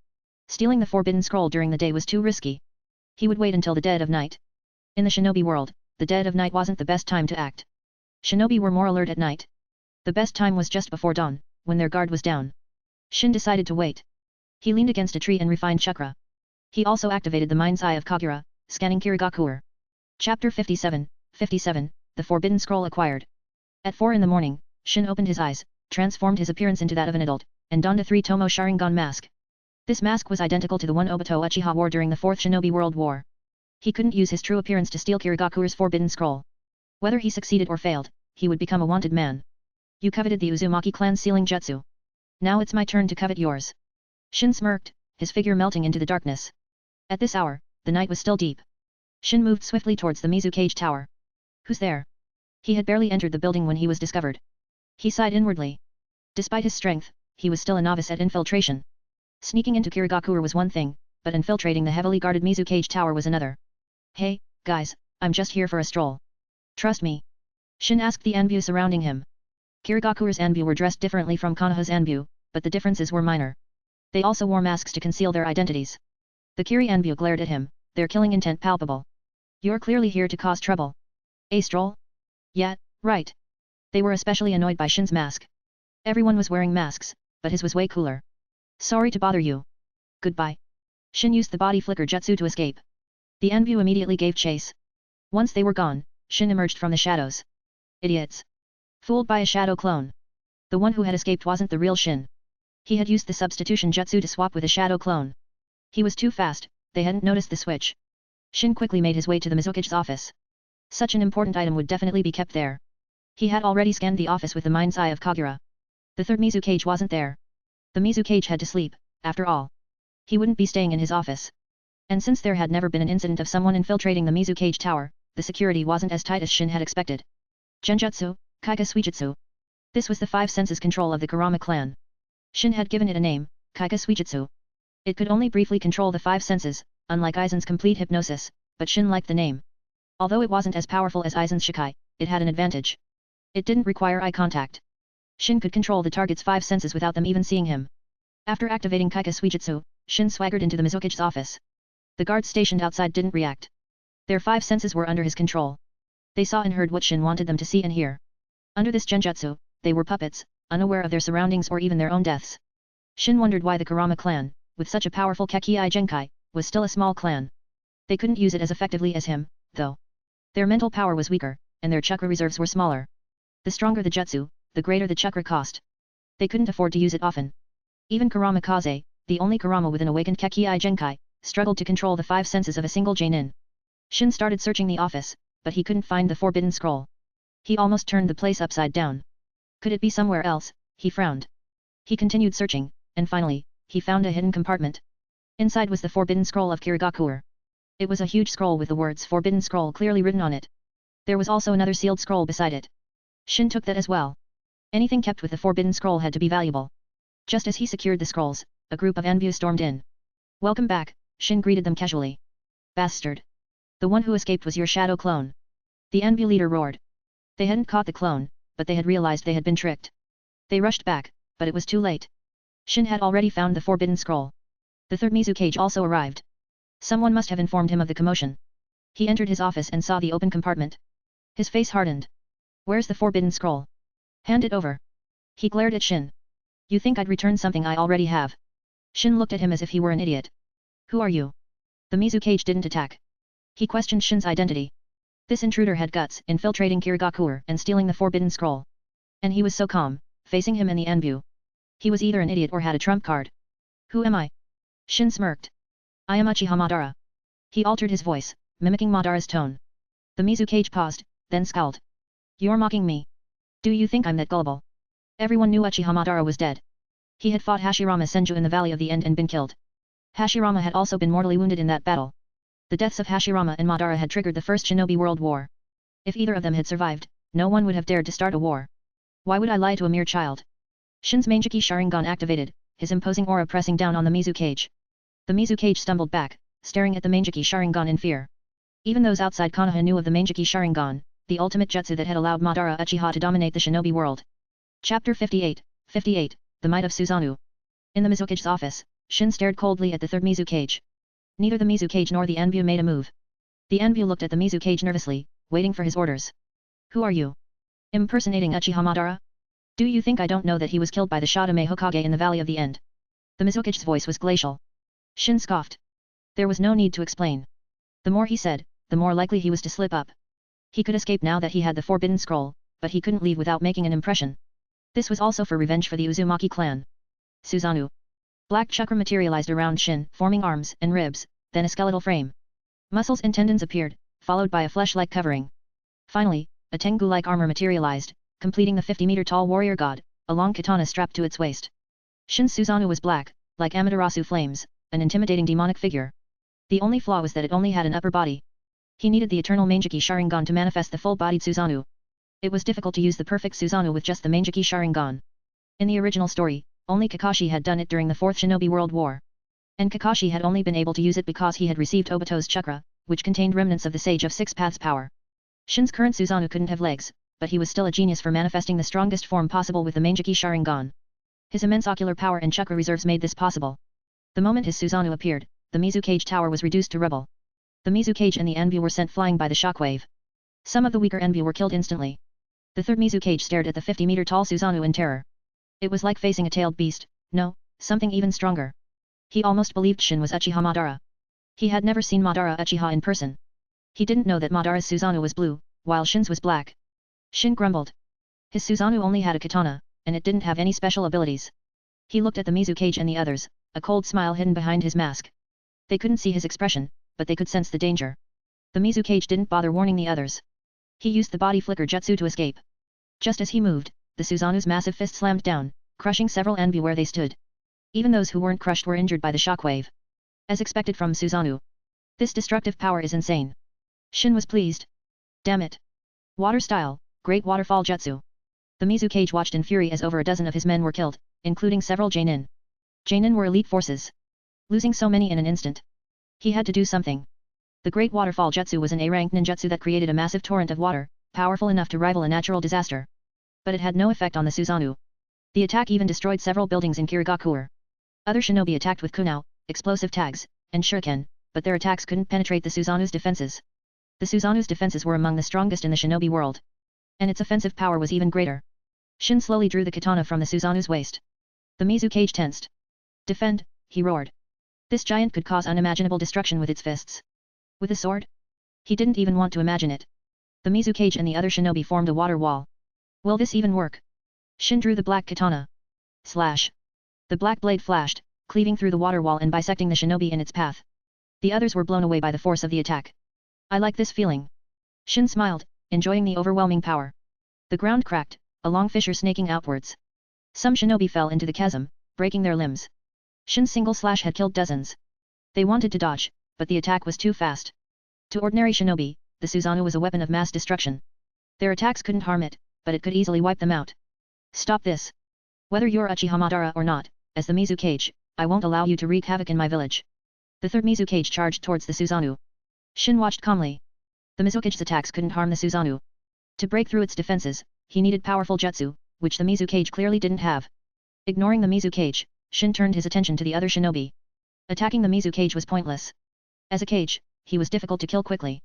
Stealing the Forbidden Scroll during the day was too risky. He would wait until the dead of night. In the shinobi world, the dead of night wasn't the best time to act. Shinobi were more alert at night. The best time was just before dawn, when their guard was down. Shin decided to wait. He leaned against a tree and refined chakra. He also activated the mind's eye of Kagura, scanning Kirigakure. Chapter 57, The Forbidden Scroll acquired. At 4 in the morning, Shin opened his eyes, transformed his appearance into that of an adult, and donned a 3-tomo Sharingan mask. This mask was identical to the one Obito Uchiha wore during the 4th Shinobi World War. He couldn't use his true appearance to steal Kirigakure's Forbidden Scroll. Whether he succeeded or failed, he would become a wanted man. You coveted the Uzumaki clan sealing jutsu. Now it's my turn to covet yours. Shin smirked, his figure melting into the darkness. At this hour, the night was still deep. Shin moved swiftly towards the Mizu cage tower. Who's there? He had barely entered the building when he was discovered. He sighed inwardly. Despite his strength, he was still a novice at infiltration. Sneaking into Kirigakure was one thing, but infiltrating the heavily guarded Mizu cage tower was another. Hey, guys, I'm just here for a stroll. Trust me. Shin asked the Anbu surrounding him. Kirigakure's Anbu were dressed differently from Konoha's Anbu, but the differences were minor. They also wore masks to conceal their identities. The Kiri Anbu glared at him, their killing intent palpable. You're clearly here to cause trouble. A stroll? Yeah, right. They were especially annoyed by Shin's mask. Everyone was wearing masks, but his was way cooler. Sorry to bother you. Goodbye. Shin used the body flicker jutsu to escape. The Envy immediately gave chase. Once they were gone, Shin emerged from the shadows. Idiots. Fooled by a shadow clone. The one who had escaped wasn't the real Shin. He had used the substitution jutsu to swap with a shadow clone. He was too fast, they hadn't noticed the switch. Shin quickly made his way to the Mizuki's office. Such an important item would definitely be kept there. He had already scanned the office with the mind's eye of Kagura. The third Mizukage wasn't there. The Mizukage had to sleep, after all. He wouldn't be staying in his office. And since there had never been an incident of someone infiltrating the Mizukage tower, the security wasn't as tight as Shin had expected. Genjutsu, Kaika Suijutsu. This was the five senses control of the Kurama clan. Shin had given it a name, Kaika Suijutsu. It could only briefly control the five senses, unlike Aizen's complete hypnosis, but Shin liked the name. Although it wasn't as powerful as Aizen's Shikai, it had an advantage. It didn't require eye contact. Shin could control the target's five senses without them even seeing him. After activating Kaika Suijutsu, Shin swaggered into the Mizuki's office. The guards stationed outside didn't react. Their five senses were under his control. They saw and heard what Shin wanted them to see and hear. Under this genjutsu, they were puppets, unaware of their surroundings or even their own deaths. Shin wondered why the Kurama clan, with such a powerful Kekkei Genkai, was still a small clan. They couldn't use it as effectively as him, though. Their mental power was weaker, and their chakra reserves were smaller. The stronger the jutsu, the greater the chakra cost. They couldn't afford to use it often. Even Kurama Kaze, the only Kurama with an awakened Kekkei Genkai, struggled to control the five senses of a single Genin. Shin started searching the office, but he couldn't find the forbidden scroll. He almost turned the place upside down. Could it be somewhere else? He frowned. He continued searching, and finally, he found a hidden compartment. Inside was the forbidden scroll of Kirigakuer. It was a huge scroll with the words Forbidden Scroll clearly written on it. There was also another sealed scroll beside it. Shin took that as well. Anything kept with the forbidden scroll had to be valuable. Just as he secured the scrolls, a group of Envyu stormed in. Welcome back, Shin greeted them casually. Bastard. The one who escaped was your shadow clone. The Envyu leader roared. They hadn't caught the clone, but they had realized they had been tricked. They rushed back, but it was too late. Shin had already found the forbidden scroll. The third Mizukage also arrived. Someone must have informed him of the commotion. He entered his office and saw the open compartment. His face hardened. Where's the forbidden scroll? Hand it over. He glared at Shin. You think I'd return something I already have? Shin looked at him as if he were an idiot. Who are you? The Mizukage didn't attack. He questioned Shin's identity. This intruder had guts, infiltrating Kirigakuer and stealing the forbidden scroll. And he was so calm, facing him and the Envyu. He was either an idiot or had a trump card. Who am I? Shin smirked. I am Uchiha Madara. He altered his voice, mimicking Madara's tone. The Mizukage paused, then scowled. You're mocking me. Do you think I'm that gullible? Everyone knew Uchiha Madara was dead. He had fought Hashirama Senju in the Valley of the End and been killed. Hashirama had also been mortally wounded in that battle. The deaths of Hashirama and Madara had triggered the First Shinobi World War. If either of them had survived, no one would have dared to start a war. Why would I lie to a mere child? Shin's Manjiki Sharingan activated, his imposing aura pressing down on the Mizukage. The Mizukage stumbled back, staring at the Manjiki Sharingan in fear. Even those outside Konoha knew of the Manjiki Sharingan, the ultimate jutsu that had allowed Madara Uchiha to dominate the shinobi world. Chapter 58, The Might of Susanoo. In the Mizukage's office, Shin stared coldly at the third Mizukage. Neither the Mizukage nor the Envyu made a move. The Envyu looked at the Mizukage nervously, waiting for his orders. Who are you? Impersonating Uchiha Madara? Do you think I don't know that he was killed by the Shadame Hokage in the Valley of the End? The Mizukage's voice was glacial. Shin scoffed. There was no need to explain. The more he said, the more likely he was to slip up. He could escape now that he had the forbidden scroll, but he couldn't leave without making an impression. This was also for revenge for the Uzumaki clan. Susanoo. Black chakra materialized around Shin, forming arms and ribs, then a skeletal frame. Muscles and tendons appeared, followed by a flesh-like covering. Finally, a Tengu-like armor materialized, completing the 50-meter-tall warrior god, a long katana strapped to its waist. Shin's Susanoo was black, like Amaterasu flames, an intimidating demonic figure. The only flaw was that it only had an upper body. He needed the eternal Manjiki Sharingan to manifest the full-bodied Susanoo. It was difficult to use the perfect Susanoo with just the Manjiki Sharingan. In the original story, only Kakashi had done it during the Fourth Shinobi World War. And Kakashi had only been able to use it because he had received Obito's chakra, which contained remnants of the Sage of Six Paths power. Shin's current Susanoo couldn't have legs, but he was still a genius for manifesting the strongest form possible with the Manjiki Sharingan. His immense ocular power and chakra reserves made this possible. The moment his Susanoo appeared, the Mizukage tower was reduced to rubble. The Mizukage and the Envyu were sent flying by the shockwave. Some of the weaker Envyu were killed instantly. The third Mizukage stared at the 50-meter-tall Susanoo in terror. It was like facing a tailed beast, no, something even stronger. He almost believed Shin was Uchiha Madara. He had never seen Madara Uchiha in person. He didn't know that Madara's Susanoo was blue, while Shin's was black. Shin grumbled. His Susanoo only had a katana, and it didn't have any special abilities. He looked at the Mizukage and the others, a cold smile hidden behind his mask. They couldn't see his expression, but they could sense the danger. The Mizukage didn't bother warning the others. He used the body flicker jutsu to escape. Just as he moved, the Susanoo's massive fist slammed down, crushing several Enby where they stood. Even those who weren't crushed were injured by the shockwave. As expected from Susanoo. This destructive power is insane. Shin was pleased. Damn it. Water style, great waterfall jutsu. The Mizukage watched in fury as over a dozen of his men were killed, including several Jonin. Jonin were elite forces. Losing so many in an instant. He had to do something. The Great Waterfall Jutsu was an A-rank ninjutsu that created a massive torrent of water, powerful enough to rival a natural disaster. But it had no effect on the Susanoo. The attack even destroyed several buildings in Kirigakure. Other shinobi attacked with kunao, explosive tags, and shuriken, but their attacks couldn't penetrate the Susanoo's defenses. The Susanoo's defenses were among the strongest in the shinobi world. And its offensive power was even greater. Shin slowly drew the katana from the Susanoo's waist. The Mizukage tensed. Defend, he roared. This giant could cause unimaginable destruction with its fists. With a sword? He didn't even want to imagine it. The Mizukage and the other shinobi formed a water wall. Will this even work? Shin drew the black katana. Slash. The black blade flashed, cleaving through the water wall and bisecting the shinobi in its path. The others were blown away by the force of the attack. I like this feeling. Shin smiled, enjoying the overwhelming power. The ground cracked, a long fissure snaking outwards. Some shinobi fell into the chasm, breaking their limbs. Shin's single slash had killed dozens. They wanted to dodge, but the attack was too fast. To ordinary shinobi, the Susanoo was a weapon of mass destruction. Their attacks couldn't harm it, but it could easily wipe them out. Stop this. Whether you're Uchiha Madara or not, as the Mizukage, I won't allow you to wreak havoc in my village. The third Mizukage charged towards the Susanoo. Shin watched calmly. The Mizukage's attacks couldn't harm the Susanoo. To break through its defenses, he needed powerful jutsu, which the Mizukage clearly didn't have. Ignoring the Mizukage, Shin turned his attention to the other shinobi. Attacking the Mizukage was pointless. As a kage, he was difficult to kill quickly.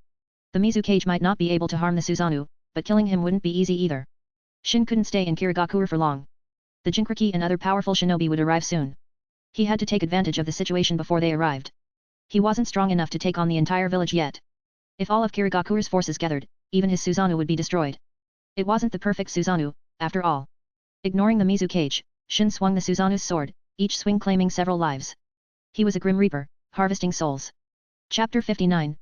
The Mizukage might not be able to harm the Susanoo, but killing him wouldn't be easy either. Shin couldn't stay in Kirigakure for long. The Jinkriki and other powerful shinobi would arrive soon. He had to take advantage of the situation before they arrived. He wasn't strong enough to take on the entire village yet. If all of Kirigakure's forces gathered, even his Susanoo would be destroyed. It wasn't the perfect Susanoo, after all. Ignoring the Mizukage, Shin swung the Susanoo's sword, each swing claiming several lives. He was a Grim Reaper, harvesting souls. Chapter 59,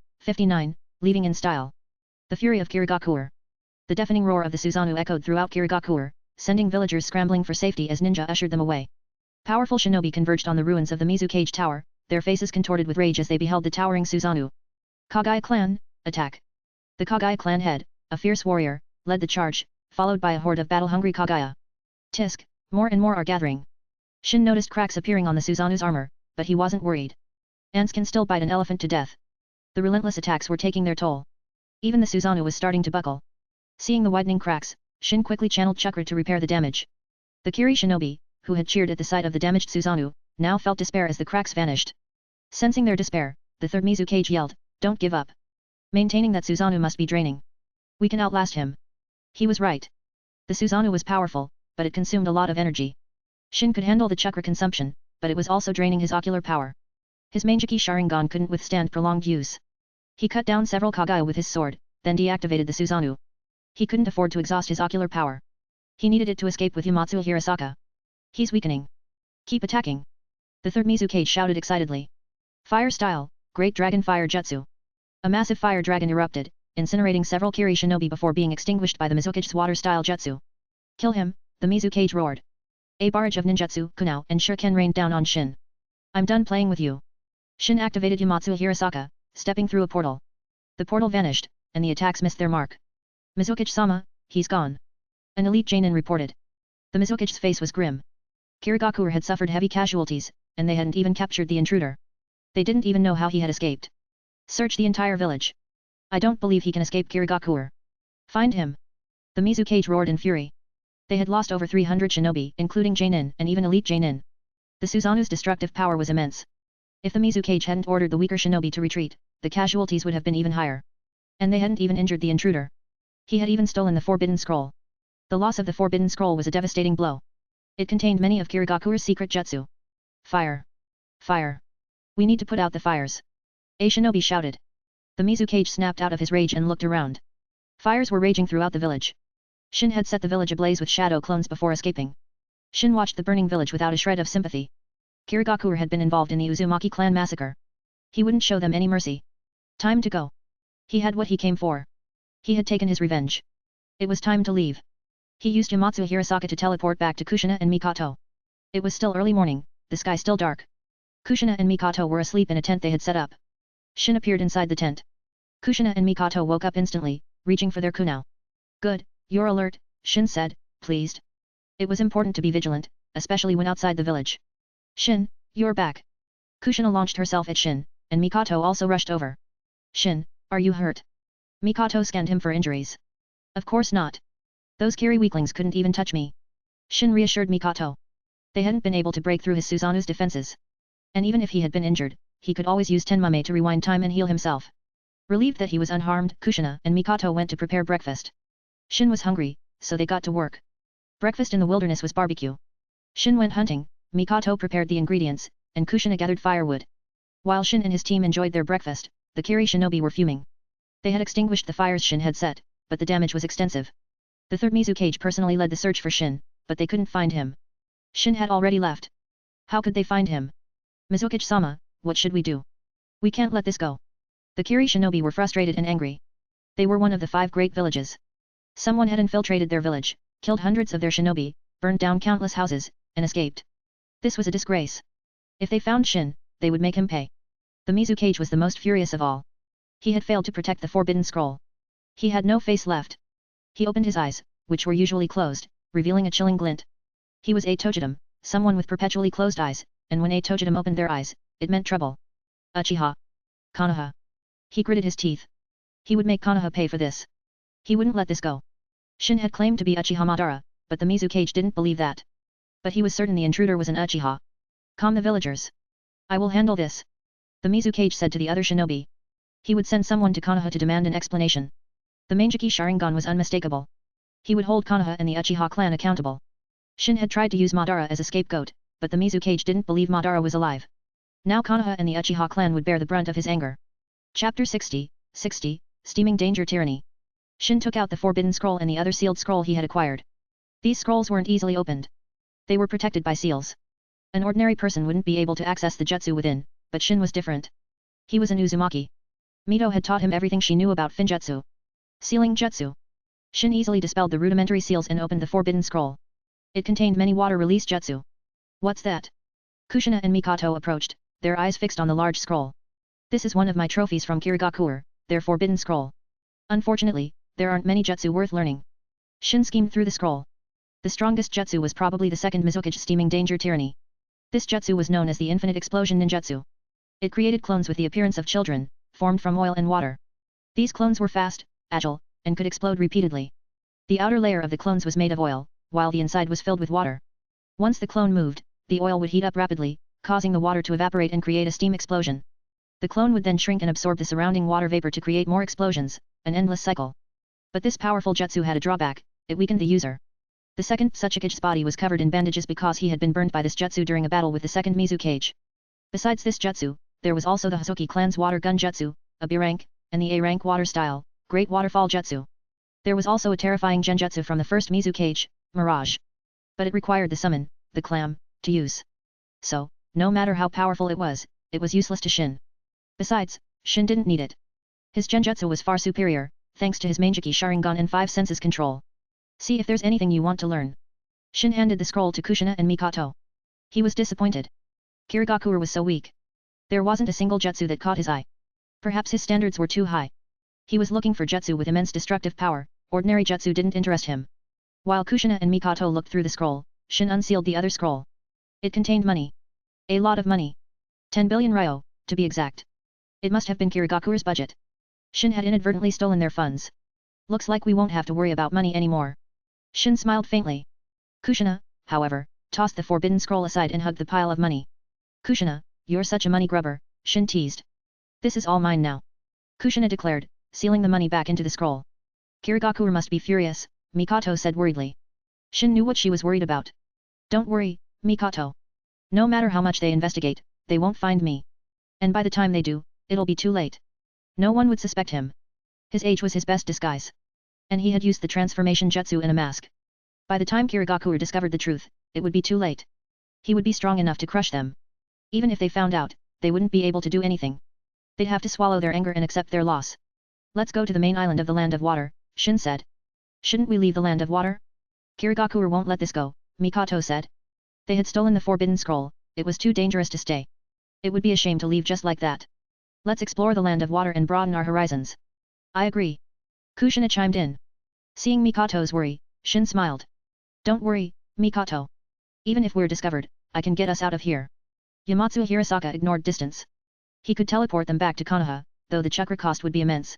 Leaving in Style. The Fury of Kirigakure. The deafening roar of the Susanoo echoed throughout Kirigakure, sending villagers scrambling for safety as ninja ushered them away. Powerful shinobi converged on the ruins of the Mizukage Tower, their faces contorted with rage as they beheld the towering Susanoo. Kekkei Clan, attack. The Kekkei Clan head, a fierce warrior, led the charge, followed by a horde of battle-hungry Kagaya. Tisk, more and more are gathering. Shin noticed cracks appearing on the Susanoo's armor, but he wasn't worried. Ants can still bite an elephant to death. The relentless attacks were taking their toll. Even the Susanoo was starting to buckle. Seeing the widening cracks, Shin quickly channeled chakra to repair the damage. The Kiri shinobi, who had cheered at the sight of the damaged Susanoo, now felt despair as the cracks vanished. Sensing their despair, the third Mizukage yelled, "Don't give up. Maintaining that Susanoo must be draining. We can outlast him." He was right. The Susanoo was powerful, but it consumed a lot of energy. Shin could handle the chakra consumption, but it was also draining his ocular power. His Manjiki Sharingan couldn't withstand prolonged use. He cut down several Kagaya with his sword, then deactivated the Susanoo. He couldn't afford to exhaust his ocular power. He needed it to escape with Yamatsu Hirasaka. He's weakening. Keep attacking. The third Mizukage shouted excitedly. Fire style, Great Dragon Fire Jutsu. A massive fire dragon erupted, incinerating several Kiri shinobi before being extinguished by the Mizukage's water style jutsu. Kill him, the Mizukage roared. A barrage of ninjutsu, kunao and shuriken rained down on Shin. I'm done playing with you. Shin activated Yamatsu Hirasaka, stepping through a portal. The portal vanished, and the attacks missed their mark. Mizukage-sama, he's gone. An elite Jonin reported. The Mizukage's face was grim. Kirigakure had suffered heavy casualties, and they hadn't even captured the intruder. They didn't even know how he had escaped. Search the entire village. I don't believe he can escape Kirigakure. Find him. The Mizukage roared in fury. They had lost over 300 shinobi, including Jonin and even elite Jonin. The Susanoo's destructive power was immense. If the Mizukage hadn't ordered the weaker shinobi to retreat, the casualties would have been even higher. And they hadn't even injured the intruder. He had even stolen the Forbidden Scroll. The loss of the Forbidden Scroll was a devastating blow. It contained many of Kirigakuru's secret jutsu. Fire! Fire! We need to put out the fires! A shinobi shouted. The Mizukage snapped out of his rage and looked around. Fires were raging throughout the village. Shin had set the village ablaze with shadow clones before escaping. Shin watched the burning village without a shred of sympathy. Kirigakure had been involved in the Uzumaki clan massacre. He wouldn't show them any mercy. Time to go. He had what he came for. He had taken his revenge. It was time to leave. He used Yamatsu Hirasaka to teleport back to Kushina and Mikoto. It was still early morning, the sky still dark. Kushina and Mikoto were asleep in a tent they had set up. Shin appeared inside the tent. Kushina and Mikoto woke up instantly, reaching for their kunao. Good, you're alert, Shin said, pleased. It was important to be vigilant, especially when outside the village. Shin, you're back. Kushina launched herself at Shin, and Mikoto also rushed over. Shin, are you hurt? Mikoto scanned him for injuries. Of course not. Those Kiri weaklings couldn't even touch me. Shin reassured Mikoto. They hadn't been able to break through his Suzanu's defenses. And even if he had been injured, he could always use Tenmame to rewind time and heal himself. Relieved that he was unharmed, Kushina and Mikoto went to prepare breakfast. Shin was hungry, so they got to work. Breakfast in the wilderness was barbecue. Shin went hunting, Mikoto prepared the ingredients, and Kushina gathered firewood. While Shin and his team enjoyed their breakfast, the Kiri shinobi were fuming. They had extinguished the fires Shin had set, but the damage was extensive. The third Mizukage personally led the search for Shin, but they couldn't find him. Shin had already left. How could they find him? Mizukage-sama, what should we do? We can't let this go. The Kiri shinobi were frustrated and angry. They were one of the 5 great villages. Someone had infiltrated their village, killed hundreds of their shinobi, burned down countless houses, and escaped. This was a disgrace. If they found Shin, they would make him pay. The Mizukage was the most furious of all. He had failed to protect the forbidden scroll. He had no face left. He opened his eyes, which were usually closed, revealing a chilling glint. He was a Tojidam, someone with perpetually closed eyes, and when a Tojidam opened their eyes, it meant trouble. Uchiha. Konoha. He gritted his teeth. He would make Konoha pay for this. He wouldn't let this go. Shin had claimed to be Uchiha Madara, but the Mizukage didn't believe that. But he was certain the intruder was an Uchiha. Calm the villagers. I will handle this. The Mizukage said to the other shinobi. He would send someone to Konoha to demand an explanation. The Mangeki Sharingan was unmistakable. He would hold Konoha and the Uchiha clan accountable. Shin had tried to use Madara as a scapegoat, but the Mizukage didn't believe Madara was alive. Now Konoha and the Uchiha clan would bear the brunt of his anger. Chapter 60, Steaming Danger Tyranny. Shin took out the forbidden scroll and the other sealed scroll he had acquired. These scrolls weren't easily opened. They were protected by seals. An ordinary person wouldn't be able to access the jutsu within, but Shin was different. He was an Uzumaki. Mito had taught him everything she knew about Finjutsu. Sealing jutsu. Shin easily dispelled the rudimentary seals and opened the forbidden scroll. It contained many water-release jutsu. What's that? Kushina and Mikoto approached, their eyes fixed on the large scroll. This is one of my trophies from Kirigakure, their forbidden scroll. Unfortunately, there aren't many jutsu worth learning. Shin schemed through the scroll. The strongest jutsu was probably the second Mizukage Steaming Danger Tyranny. This jutsu was known as the Infinite Explosion Ninjutsu. It created clones with the appearance of children, formed from oil and water. These clones were fast, agile, and could explode repeatedly. The outer layer of the clones was made of oil, while the inside was filled with water. Once the clone moved, the oil would heat up rapidly, causing the water to evaporate and create a steam explosion. The clone would then shrink and absorb the surrounding water vapor to create more explosions, an endless cycle. But this powerful jutsu had a drawback, it weakened the user. The second Tsuchikage's body was covered in bandages because he had been burned by this jutsu during a battle with the second Mizukage. Besides this jutsu, there was also the Hosoki clan's water gun jutsu, a B rank, and the A rank water style, Great Waterfall Jutsu. There was also a terrifying genjutsu from the first Mizukage, Mirage. But it required the summon, the clam, to use. So, no matter how powerful it was useless to Shin. Besides, Shin didn't need it. His genjutsu was far superior, thanks to his Mangeki Sharingan and 5 senses control. See if there's anything you want to learn. Shin handed the scroll to Kushina and Mikoto. He was disappointed. Kirigakure was so weak. There wasn't a single jutsu that caught his eye. Perhaps his standards were too high. He was looking for jutsu with immense destructive power, ordinary jutsu didn't interest him. While Kushina and Mikoto looked through the scroll, Shin unsealed the other scroll. It contained money. A lot of money. 10 billion ryo, to be exact. It must have been Kirigakure's budget. Shin had inadvertently stolen their funds. Looks like we won't have to worry about money anymore. Shin smiled faintly. Kushina, however, tossed the forbidden scroll aside and hugged the pile of money. Kushina, you're such a money grubber, Shin teased. This is all mine now. Kushina declared, sealing the money back into the scroll. Kirigakure must be furious, Mikoto said worriedly. Shin knew what she was worried about. Don't worry, Mikoto. No matter how much they investigate, they won't find me. And by the time they do, it'll be too late. No one would suspect him. His age was his best disguise. And he had used the transformation jutsu in a mask. By the time Kirigakure discovered the truth, it would be too late. He would be strong enough to crush them. Even if they found out, they wouldn't be able to do anything. They'd have to swallow their anger and accept their loss. Let's go to the main island of the Land of Water, Shin said. Shouldn't we leave the Land of Water? Kirigakure won't let this go, Mikoto said. They had stolen the Forbidden Scroll, it was too dangerous to stay. It would be a shame to leave just like that. Let's explore the Land of Water and broaden our horizons. I agree. Kushina chimed in. Seeing Mikoto's worry, Shin smiled. Don't worry, Mikoto. Even if we're discovered, I can get us out of here. Yamatsu Hirasaka ignored distance. He could teleport them back to Konoha, though the chakra cost would be immense.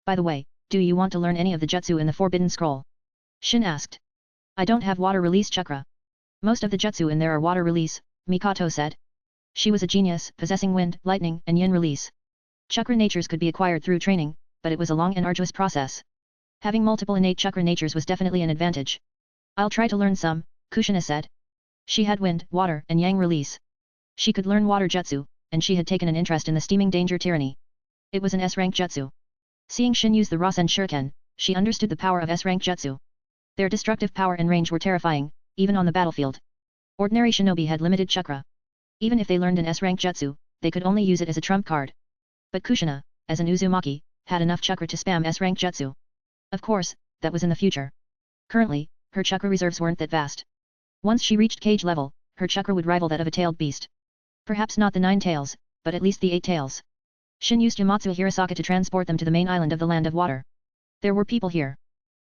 By the way, do you want to learn any of the jutsu in the Forbidden Scroll? Shin asked. I don't have water release chakra. Most of the jutsu in there are water release, Mikoto said. She was a genius, possessing wind, lightning, and yin release. Chakra natures could be acquired through training, but it was a long and arduous process. Having multiple innate chakra natures was definitely an advantage. I'll try to learn some, Kushina said. She had wind, water, and yang release. She could learn water jutsu, and she had taken an interest in the steaming danger tyranny. It was an S-rank jutsu. Seeing Shin use the Rasen Shuriken, she understood the power of S-rank jutsu. Their destructive power and range were terrifying, even on the battlefield. Ordinary shinobi had limited chakra. Even if they learned an S-rank jutsu, they could only use it as a trump card. But Kushina, as an Uzumaki, had enough chakra to spam S-rank jutsu. Of course, that was in the future. Currently, her chakra reserves weren't that vast. Once she reached cage level, her chakra would rival that of a tailed beast. Perhaps not the 9 tails, but at least the 8 tails. Shin used Yamatsu Hirasaka to transport them to the main island of the Land of Water. There were people here.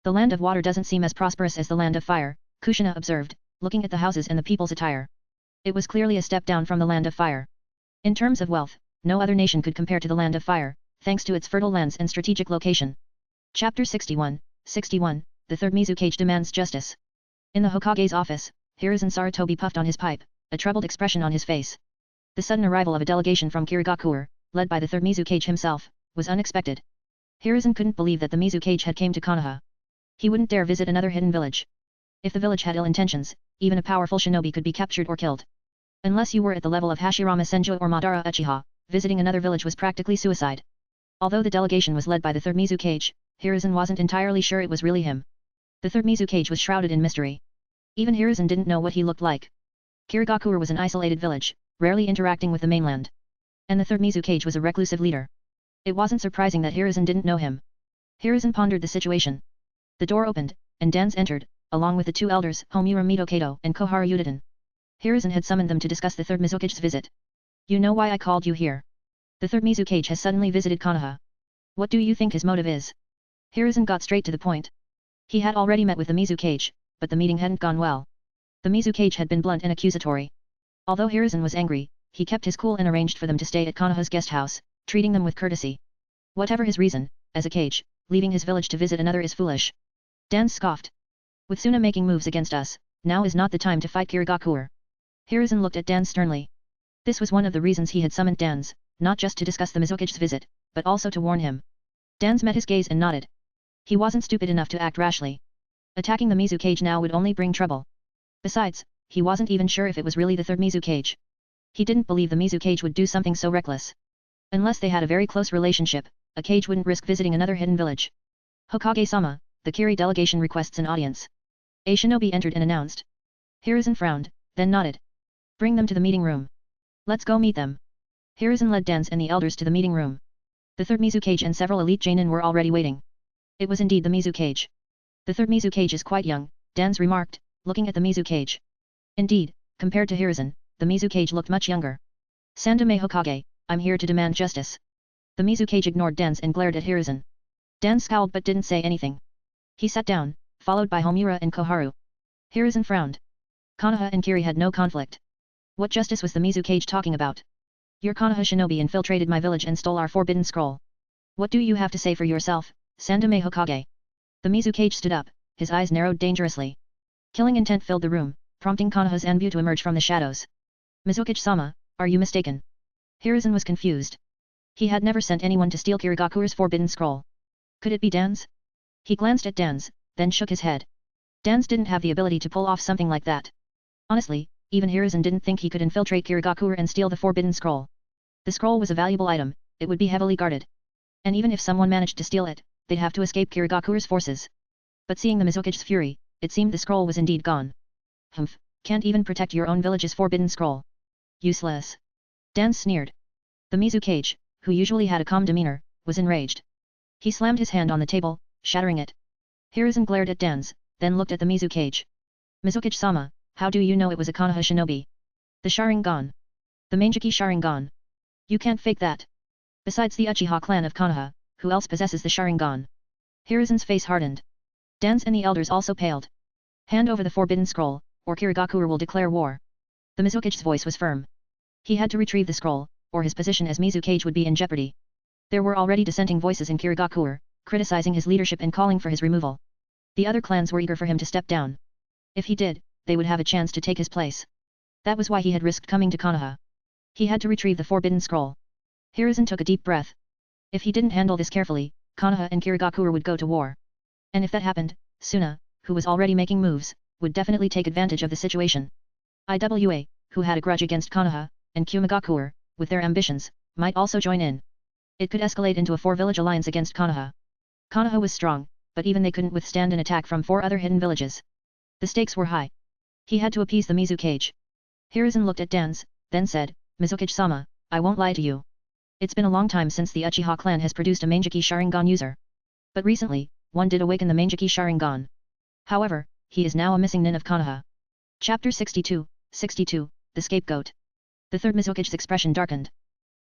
The Land of Water doesn't seem as prosperous as the Land of Fire, Kushina observed, looking at the houses and the people's attire. It was clearly a step down from the Land of Fire. In terms of wealth, no other nation could compare to the Land of Fire, thanks to its fertile lands and strategic location. Chapter 61, The Third Mizukage Demands Justice. In the Hokage's office, Hiruzen Sarutobi puffed on his pipe, a troubled expression on his face. The sudden arrival of a delegation from Kirigakure, led by the third Mizukage himself, was unexpected. Hiruzen couldn't believe that the Mizukage had came to Konoha. He wouldn't dare visit another hidden village. If the village had ill intentions, even a powerful shinobi could be captured or killed. Unless you were at the level of Hashirama Senju or Madara Uchiha, visiting another village was practically suicide. Although the delegation was led by the third Mizukage, Hiruzen wasn't entirely sure it was really him. The third Mizukage was shrouded in mystery. Even Hiruzen didn't know what he looked like. Kirigakure was an isolated village, rarely interacting with the mainland. And the third Mizukage was a reclusive leader. It wasn't surprising that Hiruzen didn't know him. Hiruzen pondered the situation. The door opened, and Dans entered, along with the 2 elders, Homura Mitokato and Koharu Yudiden. Hiruzen had summoned them to discuss the third Mizukage's visit. You know why I called you here? The third Mizukage has suddenly visited Konoha. What do you think his motive is? Hiruzen got straight to the point. He had already met with the Mizukage, but the meeting hadn't gone well. The Mizukage had been blunt and accusatory. Although Hiruzen was angry, he kept his cool and arranged for them to stay at Konoha's guest house, treating them with courtesy. Whatever his reason, as a Kage, leaving his village to visit another is foolish. Dan scoffed. With Suna making moves against us, now is not the time to fight Kirigakure. Hiruzen looked at Dan sternly. This was one of the reasons he had summoned Dans, not just to discuss the Mizukage's visit, but also to warn him. Dans met his gaze and nodded. He wasn't stupid enough to act rashly. Attacking the Mizukage now would only bring trouble. Besides, he wasn't even sure if it was really the third Mizukage. He didn't believe the Mizukage would do something so reckless. Unless they had a very close relationship, a Kage wouldn't risk visiting another hidden village. Hokage-sama, the Kiri delegation requests an audience. A shinobi entered and announced. Hiruzen frowned, then nodded. Bring them to the meeting room. Let's go meet them. Hiruzen led Dans and the elders to the meeting room. The third Mizukage and several elite Genin were already waiting. It was indeed the Mizukage. The third Mizukage is quite young, Dans remarked, looking at the Mizukage. Indeed, compared to Hiruzen, the Mizukage looked much younger. Sandame Hokage, I'm here to demand justice. The Mizukage ignored Dans and glared at Hiruzen. Dans scowled but didn't say anything. He sat down, followed by Homura and Koharu. Hiruzen frowned. Konoha and Kiri had no conflict. What justice was the Mizukage talking about? Your Konoha shinobi infiltrated my village and stole our forbidden scroll. What do you have to say for yourself, Sandame Hokage? The Mizukage stood up, his eyes narrowed dangerously. Killing intent filled the room, prompting Konoha's Anbu to emerge from the shadows. Mizukage-sama, are you mistaken? Hiruzen was confused. He had never sent anyone to steal Kirigakure's forbidden scroll. Could it be Dans? He glanced at Dans, then shook his head. Dans didn't have the ability to pull off something like that. Honestly, even Hiruzen didn't think he could infiltrate Kirigakure and steal the forbidden scroll. The scroll was a valuable item, it would be heavily guarded. And even if someone managed to steal it, they'd have to escape Kirigakure's forces. But seeing the Mizuki's fury, it seemed the scroll was indeed gone. Humph, can't even protect your own village's forbidden scroll. Useless. Dan sneered. The Mizukage, who usually had a calm demeanor, was enraged. He slammed his hand on the table, shattering it. Hiruzen glared at Dan's, then looked at the Mizukage. Mizukage-sama, how do you know it was a Konoha shinobi? The Sharingan. The Mangeki Sharingan. You can't fake that. Besides the Uchiha clan of Konoha, who else possesses the Sharingan? Hiruzen's face hardened. Dan's and the elders also paled. Hand over the forbidden scroll, or Kirigakure will declare war. The Mizukage's voice was firm. He had to retrieve the scroll, or his position as Mizukage would be in jeopardy. There were already dissenting voices in Kirigakure, criticizing his leadership and calling for his removal. The other clans were eager for him to step down. If he did, they would have a chance to take his place. That was why he had risked coming to Konoha. He had to retrieve the forbidden scroll. Hiruzen took a deep breath. If he didn't handle this carefully, Konoha and Kirigakure would go to war. And if that happened, Suna, who was already making moves, would definitely take advantage of the situation. Iwa, who had a grudge against Konoha, and Kumigakure, with their ambitions, might also join in. It could escalate into a four-village alliance against Konoha. Konoha was strong, but even they couldn't withstand an attack from 4 other hidden villages. The stakes were high. He had to appease the Mizukage. Hiruzen looked at Dan's, then said, Mizukage-sama, I won't lie to you. It's been a long time since the Uchiha clan has produced a Mangeki Sharingan user. But recently, one did awaken the Mangeki Sharingan. However, he is now a missing nin of Konoha. Chapter 62, The Scapegoat. The third Mizukage's expression darkened.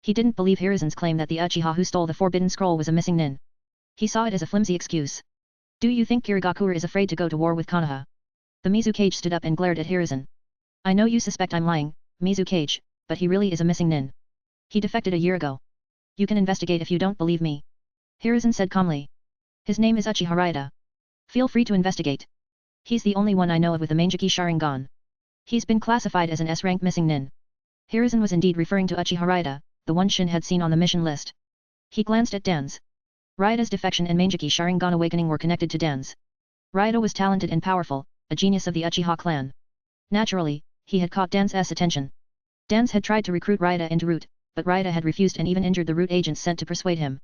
He didn't believe Hiruzen's claim that the Uchiha who stole the forbidden scroll was a missing nin. He saw it as a flimsy excuse. Do you think Kirigakure is afraid to go to war with Konoha? The Mizukage stood up and glared at Hiruzen. I know you suspect I'm lying, Mizukage, but he really is a missing nin. He defected a year ago. You can investigate if you don't believe me. Hiruzen said calmly. His name is Uchiha Raida. Feel free to investigate. He's the only one I know of with a Mangeki Sharingan. He's been classified as an S-rank missing nin. Hiruzen was indeed referring to Uchiha Raida, the one Shin had seen on the mission list. He glanced at Dan's. Raida's defection and Mangeki Sharingan awakening were connected to Dan's. Raida was talented and powerful, a genius of the Uchiha clan. Naturally, he had caught Dan's attention. Dan's had tried to recruit Raida into Root, but Raida had refused and even injured the Root agents sent to persuade him.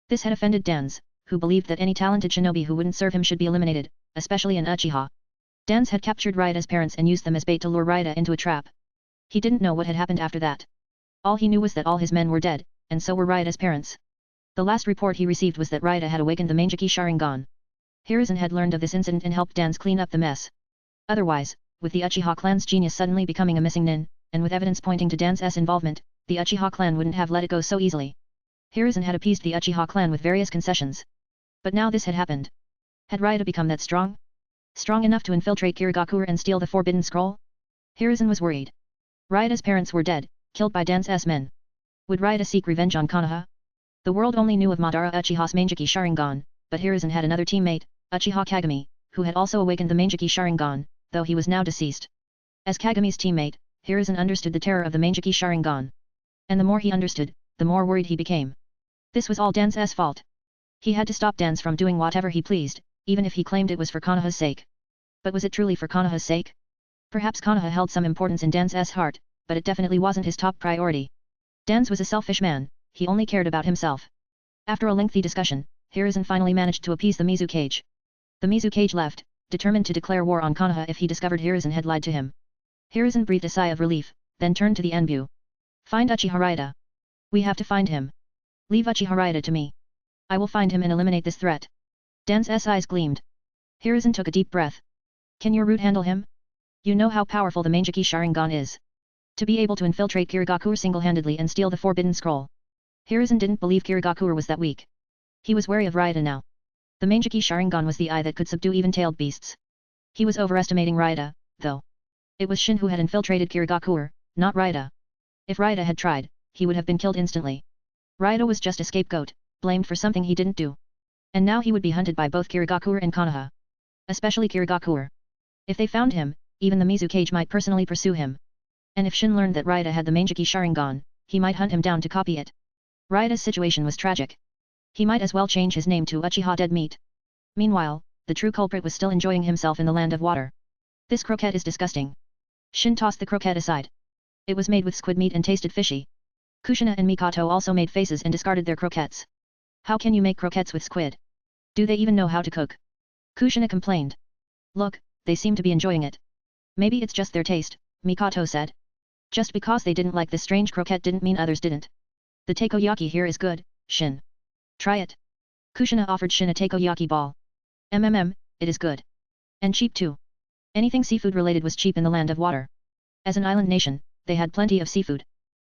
This had offended Dan's, who believed that any talented shinobi who wouldn't serve him should be eliminated, especially an Uchiha. Dan's had captured Raida's parents and used them as bait to lure Raida into a trap. He didn't know what had happened after that. All he knew was that all his men were dead, and so were Raida's parents. The last report he received was that Raida had awakened the Mangeki Sharingan. Hiruzen had learned of this incident and helped Dan's clean up the mess. Otherwise, with the Uchiha clan's genius suddenly becoming a missing nin, and with evidence pointing to Dan's involvement, the Uchiha clan wouldn't have let it go so easily. Hiruzen had appeased the Uchiha clan with various concessions. But now this had happened. Had Raida become that strong? Strong enough to infiltrate Kirigakure and steal the forbidden scroll? Hiruzen was worried. Raida's parents were dead, killed by Dan's men. Would Raida seek revenge on Konoha? The world only knew of Madara Uchiha's Mangeki Sharingan, but Hiruzen had another teammate, Uchiha Kagami, who had also awakened the Mangeki Sharingan, though he was now deceased. As Kagami's teammate, Hiruzen understood the terror of the Mangeki Sharingan. And the more he understood, the more worried he became. This was all Dan's fault. He had to stop Dan from doing whatever he pleased, even if he claimed it was for Konoha's sake. But was it truly for Konoha's sake? Perhaps Konoha held some importance in Dan's heart, but it definitely wasn't his top priority. Dan was a selfish man, he only cared about himself. After a lengthy discussion, Hiruzen finally managed to appease the Mizukage. The Mizukage left, determined to declare war on Konoha if he discovered Hiruzen had lied to him. Hiruzen breathed a sigh of relief, then turned to the Enbu. Find Uchiha Raida. We have to find him. Leave Uchiha Raida to me. I will find him and eliminate this threat. Dan's eyes gleamed. Hiruzen took a deep breath. Can your Root handle him? You know how powerful the Mangeki Sharingan is. To be able to infiltrate Kirigakure single-handedly and steal the forbidden scroll. Hiruzen didn't believe Kirigakure was that weak. He was wary of Raida now. The Mangeki Sharingan was the eye that could subdue even tailed beasts. He was overestimating Raida, though. It was Shin who had infiltrated Kirigakure, not Raida. If Raida had tried, he would have been killed instantly. Raida was just a scapegoat, blamed for something he didn't do. And now he would be hunted by both Kirigakure and Konoha. Especially Kirigakure. If they found him, even the Mizukage might personally pursue him. And if Shin learned that Raida had the Mangeki Sharingan, he might hunt him down to copy it. Raida's situation was tragic. He might as well change his name to Uchiha Dead Meat. Meanwhile, the true culprit was still enjoying himself in the Land of Water. This croquette is disgusting. Shin tossed the croquette aside. It was made with squid meat and tasted fishy. Kushina and Mikoto also made faces and discarded their croquettes. How can you make croquettes with squid? Do they even know how to cook? Kushina complained. Look, they seem to be enjoying it. Maybe it's just their taste, Mikoto said. Just because they didn't like this strange croquette didn't mean others didn't. The takoyaki here is good, Shin. Try it. Kushina offered Shin a takoyaki ball. It is good. And cheap too. Anything seafood related was cheap in the Land of Water. As an island nation, they had plenty of seafood.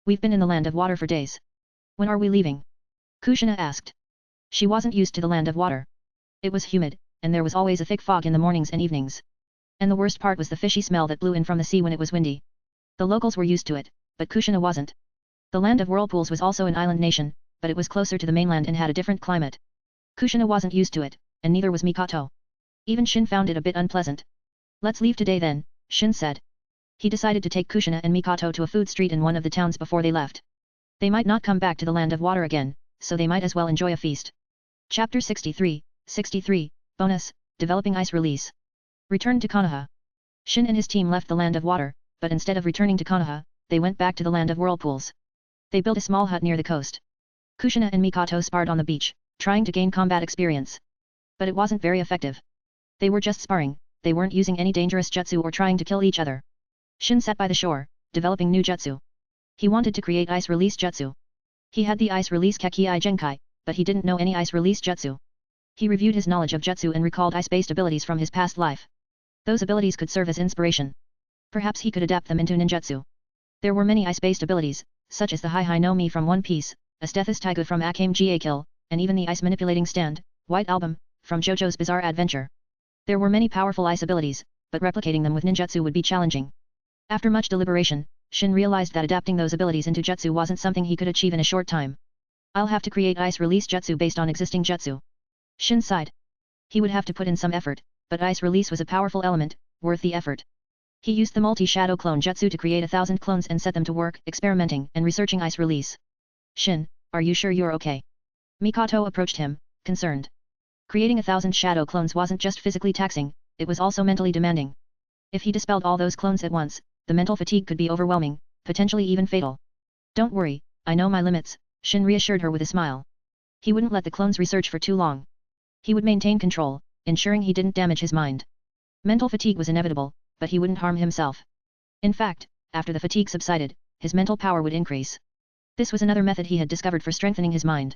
We've been in the Land of Water for days. When are we leaving? Kushina asked. She wasn't used to the Land of Water. It was humid, and there was always a thick fog in the mornings and evenings. And the worst part was the fishy smell that blew in from the sea when it was windy. The locals were used to it, but Kushina wasn't. The Land of Whirlpools was also an island nation, but it was closer to the mainland and had a different climate. Kushina wasn't used to it, and neither was Mikoto. Even Shin found it a bit unpleasant. Let's leave today then, Shin said. He decided to take Kushina and Mikoto to a food street in one of the towns before they left. They might not come back to the Land of Water again, so they might as well enjoy a feast. Chapter 63, Bonus, Developing Ice Release. Return to Konoha. Shin and his team left the Land of Water, but instead of returning to Konoha, they went back to the Land of Whirlpools. They built a small hut near the coast. Kushina and Mikoto sparred on the beach, trying to gain combat experience. But it wasn't very effective. They were just sparring, they weren't using any dangerous jutsu or trying to kill each other. Shin sat by the shore, developing new jutsu. He wanted to create ice release jutsu. He had the ice release Kekkei Genkai, but he didn't know any ice release jutsu. He reviewed his knowledge of jutsu and recalled ice-based abilities from his past life. Those abilities could serve as inspiration. Perhaps he could adapt them into ninjutsu. There were many ice-based abilities, such as the Hi no Mi from One Piece, a Stethus Taiga from Akame ga Kill, and even the ice manipulating stand, White Album, from JoJo's Bizarre Adventure. There were many powerful ice abilities, but replicating them with ninjutsu would be challenging. After much deliberation, Shin realized that adapting those abilities into jutsu wasn't something he could achieve in a short time. I'll have to create ice release jutsu based on existing jutsu. Shin sighed. He would have to put in some effort, but ice release was a powerful element, worth the effort. He used the multi-shadow clone jutsu to create 1,000 clones and set them to work, experimenting and researching ice release. Shin, are you sure you're okay? Mikoto approached him, concerned. Creating 1,000 shadow clones wasn't just physically taxing, it was also mentally demanding. If he dispelled all those clones at once, the mental fatigue could be overwhelming, potentially even fatal. Don't worry, I know my limits, Shin reassured her with a smile. He wouldn't let the clones research for too long. He would maintain control, ensuring he didn't damage his mind. Mental fatigue was inevitable, but he wouldn't harm himself. In fact, after the fatigue subsided, his mental power would increase. This was another method he had discovered for strengthening his mind.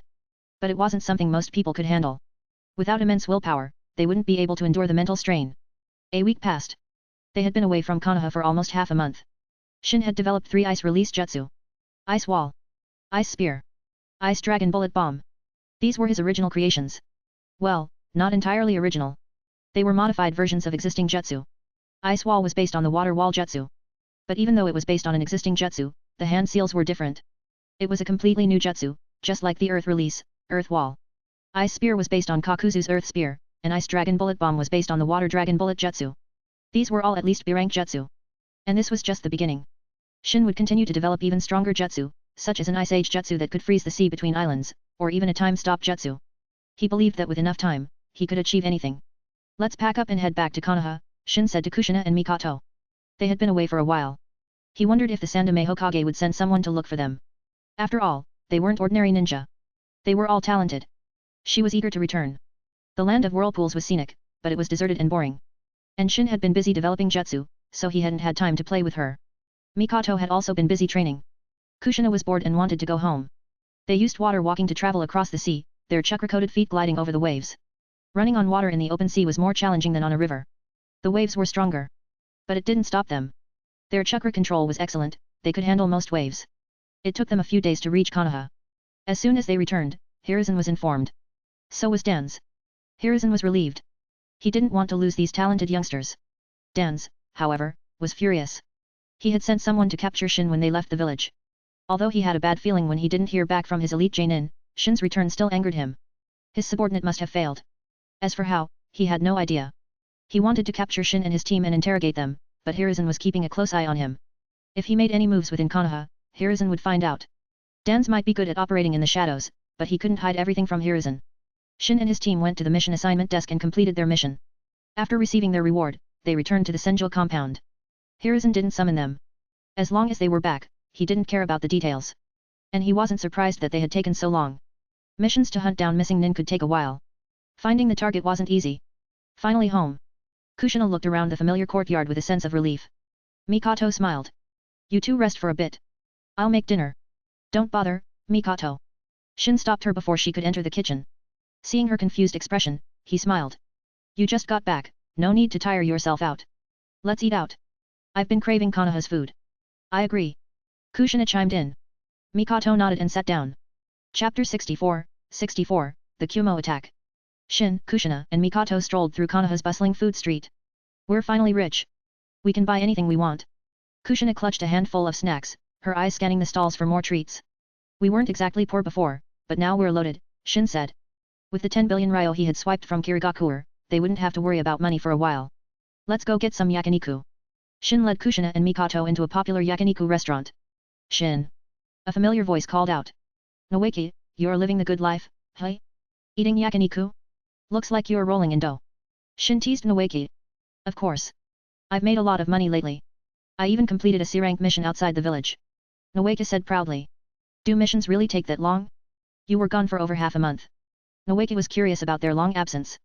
But it wasn't something most people could handle. Without immense willpower, they wouldn't be able to endure the mental strain. A week passed. They had been away from Konoha for almost half a month. Shin had developed 3 ice release jutsu. Ice Wall. Ice Spear. Ice Dragon Bullet Bomb. These were his original creations. Well, not entirely original. They were modified versions of existing jutsu. Ice Wall was based on the Water Wall jutsu. But even though it was based on an existing jutsu, the hand seals were different. It was a completely new jutsu, just like the Earth Release, Earth Wall. Ice Spear was based on Kakuzu's Earth Spear, and Ice Dragon Bullet Bomb was based on the Water Dragon Bullet jutsu. These were all at least B-rank jutsu. And this was just the beginning. Shin would continue to develop even stronger jutsu, such as an Ice Age jutsu that could freeze the sea between islands, or even a time-stop jutsu. He believed that with enough time, he could achieve anything. Let's pack up and head back to Konoha, Shin said to Kushina and Mikoto. They had been away for a while. He wondered if the Sandaime Hokage would send someone to look for them. After all, they weren't ordinary ninja. They were all talented. She was eager to return. The Land of Whirlpools was scenic, but it was deserted and boring. And Shin had been busy developing jutsu, so he hadn't had time to play with her. Mikoto had also been busy training. Kushina was bored and wanted to go home. They used water walking to travel across the sea, their chakra-coated feet gliding over the waves. Running on water in the open sea was more challenging than on a river. The waves were stronger. But it didn't stop them. Their chakra control was excellent, they could handle most waves. It took them a few days to reach Konoha. As soon as they returned, Hiruzen was informed. So was Dan's. Hiruzen was relieved. He didn't want to lose these talented youngsters. Dan's, however, was furious. He had sent someone to capture Shin when they left the village. Although he had a bad feeling when he didn't hear back from his elite Jainin, Shin's return still angered him. His subordinate must have failed. As for how, he had no idea. He wanted to capture Shin and his team and interrogate them, but Hiruzen was keeping a close eye on him. If he made any moves within Konoha, Hiruzen would find out. Dan's might be good at operating in the shadows, but he couldn't hide everything from Hiruzen. Shin and his team went to the mission assignment desk and completed their mission. After receiving their reward, they returned to the Senjo compound. Hiruzen didn't summon them. As long as they were back, he didn't care about the details. And he wasn't surprised that they had taken so long. Missions to hunt down missing nin could take a while. Finding the target wasn't easy. Finally home. Kushina looked around the familiar courtyard with a sense of relief. Mikoto smiled. You two rest for a bit. I'll make dinner. Don't bother, Mikoto. Shin stopped her before she could enter the kitchen. Seeing her confused expression, he smiled. You just got back, no need to tire yourself out. Let's eat out. I've been craving Konoha's food. I agree. Kushina chimed in. Mikoto nodded and sat down. Chapter 64, The Kumo Attack. Shin, Kushina, and Mikoto strolled through Konoha's bustling food street. We're finally rich. We can buy anything we want. Kushina clutched a handful of snacks, her eyes scanning the stalls for more treats. We weren't exactly poor before, but now we're loaded, Shin said. With the 10 billion ryo he had swiped from Kirigakuer, they wouldn't have to worry about money for a while. Let's go get some yakiniku. Shin led Kushina and Mikoto into a popular yakiniku restaurant. Shin. A familiar voice called out. Noeki, you're living the good life, hey? Eating yakiniku? Looks like you're rolling in dough. Shin teased Noeki. Of course. I've made a lot of money lately. I even completed a C-rank mission outside the village. Noeki said proudly. Do missions really take that long? You were gone for over half a month. Noeki was curious about their long absence.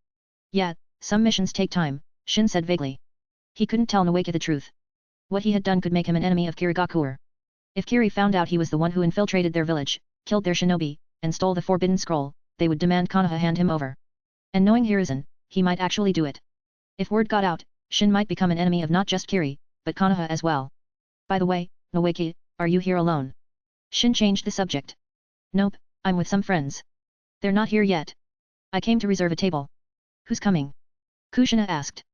Yeah, some missions take time, Shin said vaguely. He couldn't tell Noeki the truth. What he had done could make him an enemy of Kirigakuer. If Kiri found out he was the one who infiltrated their village, killed their shinobi, and stole the forbidden scroll, they would demand Konoha hand him over. And knowing Hiruzen, he might actually do it. If word got out, Shin might become an enemy of not just Kiri, but Konoha as well. By the way, Noeki, are you here alone? Shin changed the subject. Nope, I'm with some friends. They're not here yet. I came to reserve a table. Who's coming? Kushina asked.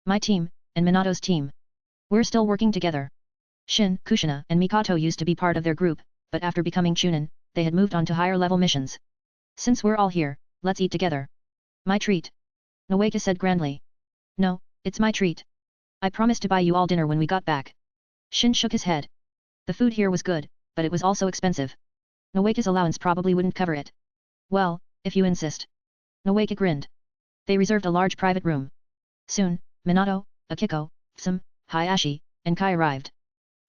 My team, and Minato's team. We're still working together. Shin, Kushina, and Mikoto used to be part of their group, but after becoming Chunin, they had moved on to higher level missions. Since we're all here, let's eat together. My treat. Noeki said grandly. No, it's my treat. I promised to buy you all dinner when we got back. Shin shook his head. The food here was good, but it was also expensive. Noeki's allowance probably wouldn't cover it. Well, if you insist. Noeki grinned. They reserved a large private room. Soon, Minato, Akiko, Tsum, Hayashi, and Kai arrived.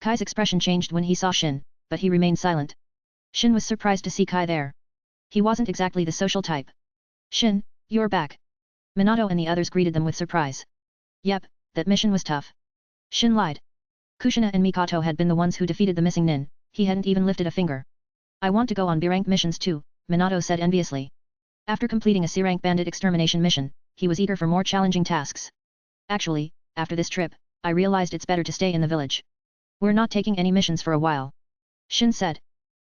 Kai's expression changed when he saw Shin, but he remained silent. Shin was surprised to see Kai there. He wasn't exactly the social type. Shin, you're back. Minato and the others greeted them with surprise. Yep, that mission was tough. Shin lied. Kushina and Mikoto had been the ones who defeated the missing nin, he hadn't even lifted a finger. I want to go on B-rank missions too, Minato said enviously. After completing a C-rank bandit extermination mission, he was eager for more challenging tasks. Actually, after this trip, I realized it's better to stay in the village. We're not taking any missions for a while. Shin said.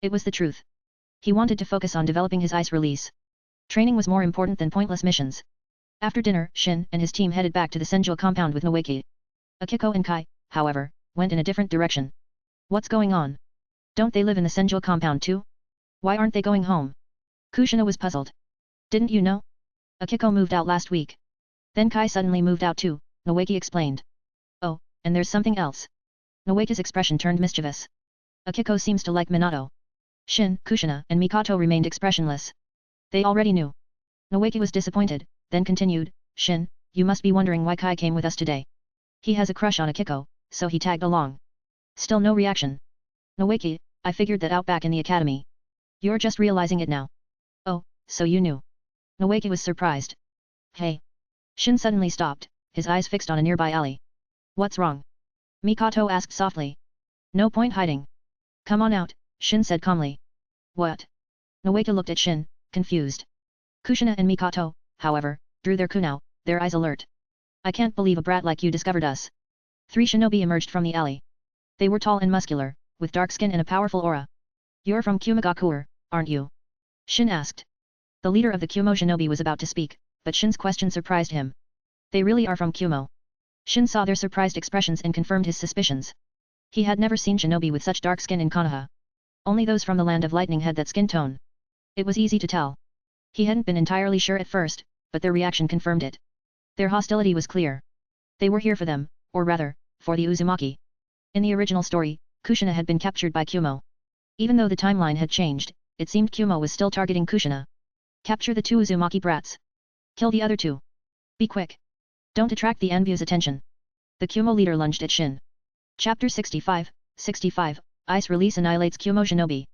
It was the truth. He wanted to focus on developing his ice release. Training was more important than pointless missions. After dinner, Shin and his team headed back to the Senjo compound with Noeki. Akiko and Kai, however, went in a different direction. What's going on? Don't they live in the Senjo compound too? Why aren't they going home? Kushina was puzzled. Didn't you know? Akiko moved out last week. Then Kai suddenly moved out too, Noeki explained. Oh, and there's something else. Noeki's expression turned mischievous. Akiko seems to like Minato. Shin, Kushina, and Mikoto remained expressionless. They already knew. Noeki was disappointed, then continued, Shin, you must be wondering why Kai came with us today. He has a crush on Akiko, so he tagged along. Still no reaction. Noeki, I figured that out back in the academy. You're just realizing it now. Oh, so you knew. Noeki was surprised. Hey. Shin suddenly stopped, his eyes fixed on a nearby alley. What's wrong? Mikoto asked softly. No point hiding. Come on out, Shin said calmly. What? Noeki looked at Shin, confused. Kushina and Mikoto, however, drew their kunao, their eyes alert. I can't believe a brat like you discovered us. 3 shinobi emerged from the alley. They were tall and muscular, with dark skin and a powerful aura. You're from Kumigakuer, aren't you? Shin asked. The leader of the Kumo shinobi was about to speak, but Shin's question surprised him. They really are from Kumo. Shin saw their surprised expressions and confirmed his suspicions. He had never seen shinobi with such dark skin in Konoha. Only those from the Land of Lightning had that skin tone. It was easy to tell. He hadn't been entirely sure at first, but their reaction confirmed it. Their hostility was clear. They were here for them, or rather, for the Uzumaki. In the original story, Kushina had been captured by Kumo. Even though the timeline had changed, it seemed Kumo was still targeting Kushina. Capture the 2 Uzumaki brats. Kill the other 2. Be quick. Don't attract the envious attention. The Kumo leader lunged at Shin. Chapter 65, 65, Ice Release Annihilates Kumo Shinobi.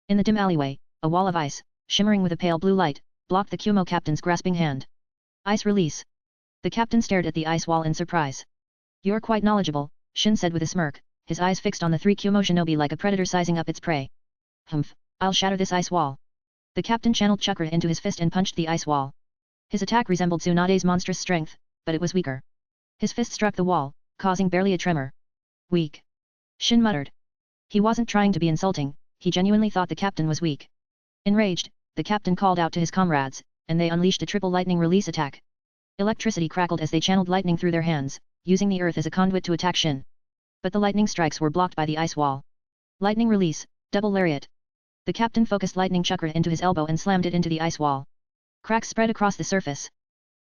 In the dim alleyway, a wall of ice, shimmering with a pale blue light, blocked the Kumo captain's grasping hand. Ice release. The captain stared at the ice wall in surprise. You're quite knowledgeable, Shin said with a smirk, his eyes fixed on the three Kumo Shinobi like a predator sizing up its prey. Humph, I'll shatter this ice wall. The captain channeled chakra into his fist and punched the ice wall. His attack resembled Tsunade's monstrous strength, but it was weaker. His fist struck the wall, causing barely a tremor. Weak. Shin muttered. He wasn't trying to be insulting, he genuinely thought the captain was weak. Enraged, the captain called out to his comrades, and they unleashed a triple lightning release attack. Electricity crackled as they channeled lightning through their hands, using the earth as a conduit to attack Shin. But the lightning strikes were blocked by the ice wall. Lightning release, double lariat. The captain focused lightning chakra into his elbow and slammed it into the ice wall. Cracks spread across the surface.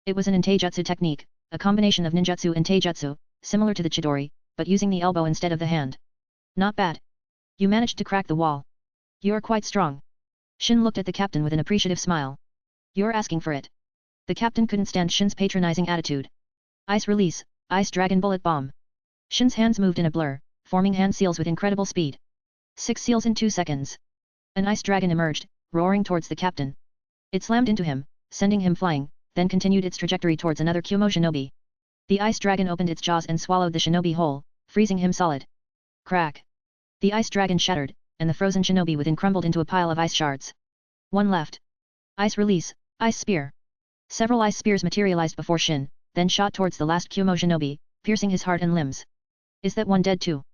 It was an taijutsu technique, a combination of ninjutsu and taijutsu, similar to the chidori, but using the elbow instead of the hand. Not bad. You managed to crack the wall. You're quite strong. Shin looked at the captain with an appreciative smile. You're asking for it. The captain couldn't stand Shin's patronizing attitude. Ice release, ice dragon bullet bomb. Shin's hands moved in a blur, forming hand seals with incredible speed. 6 seals in 2 seconds. An ice dragon emerged, roaring towards the captain. It slammed into him, sending him flying, then continued its trajectory towards another Kumo shinobi. The ice dragon opened its jaws and swallowed the shinobi whole, freezing him solid. Crack. The ice dragon shattered, and the frozen shinobi within crumbled into a pile of ice shards. One left. Ice release, ice spear. Several ice spears materialized before Shin, then shot towards the last Kumo shinobi, piercing his heart and limbs. Is that one dead too?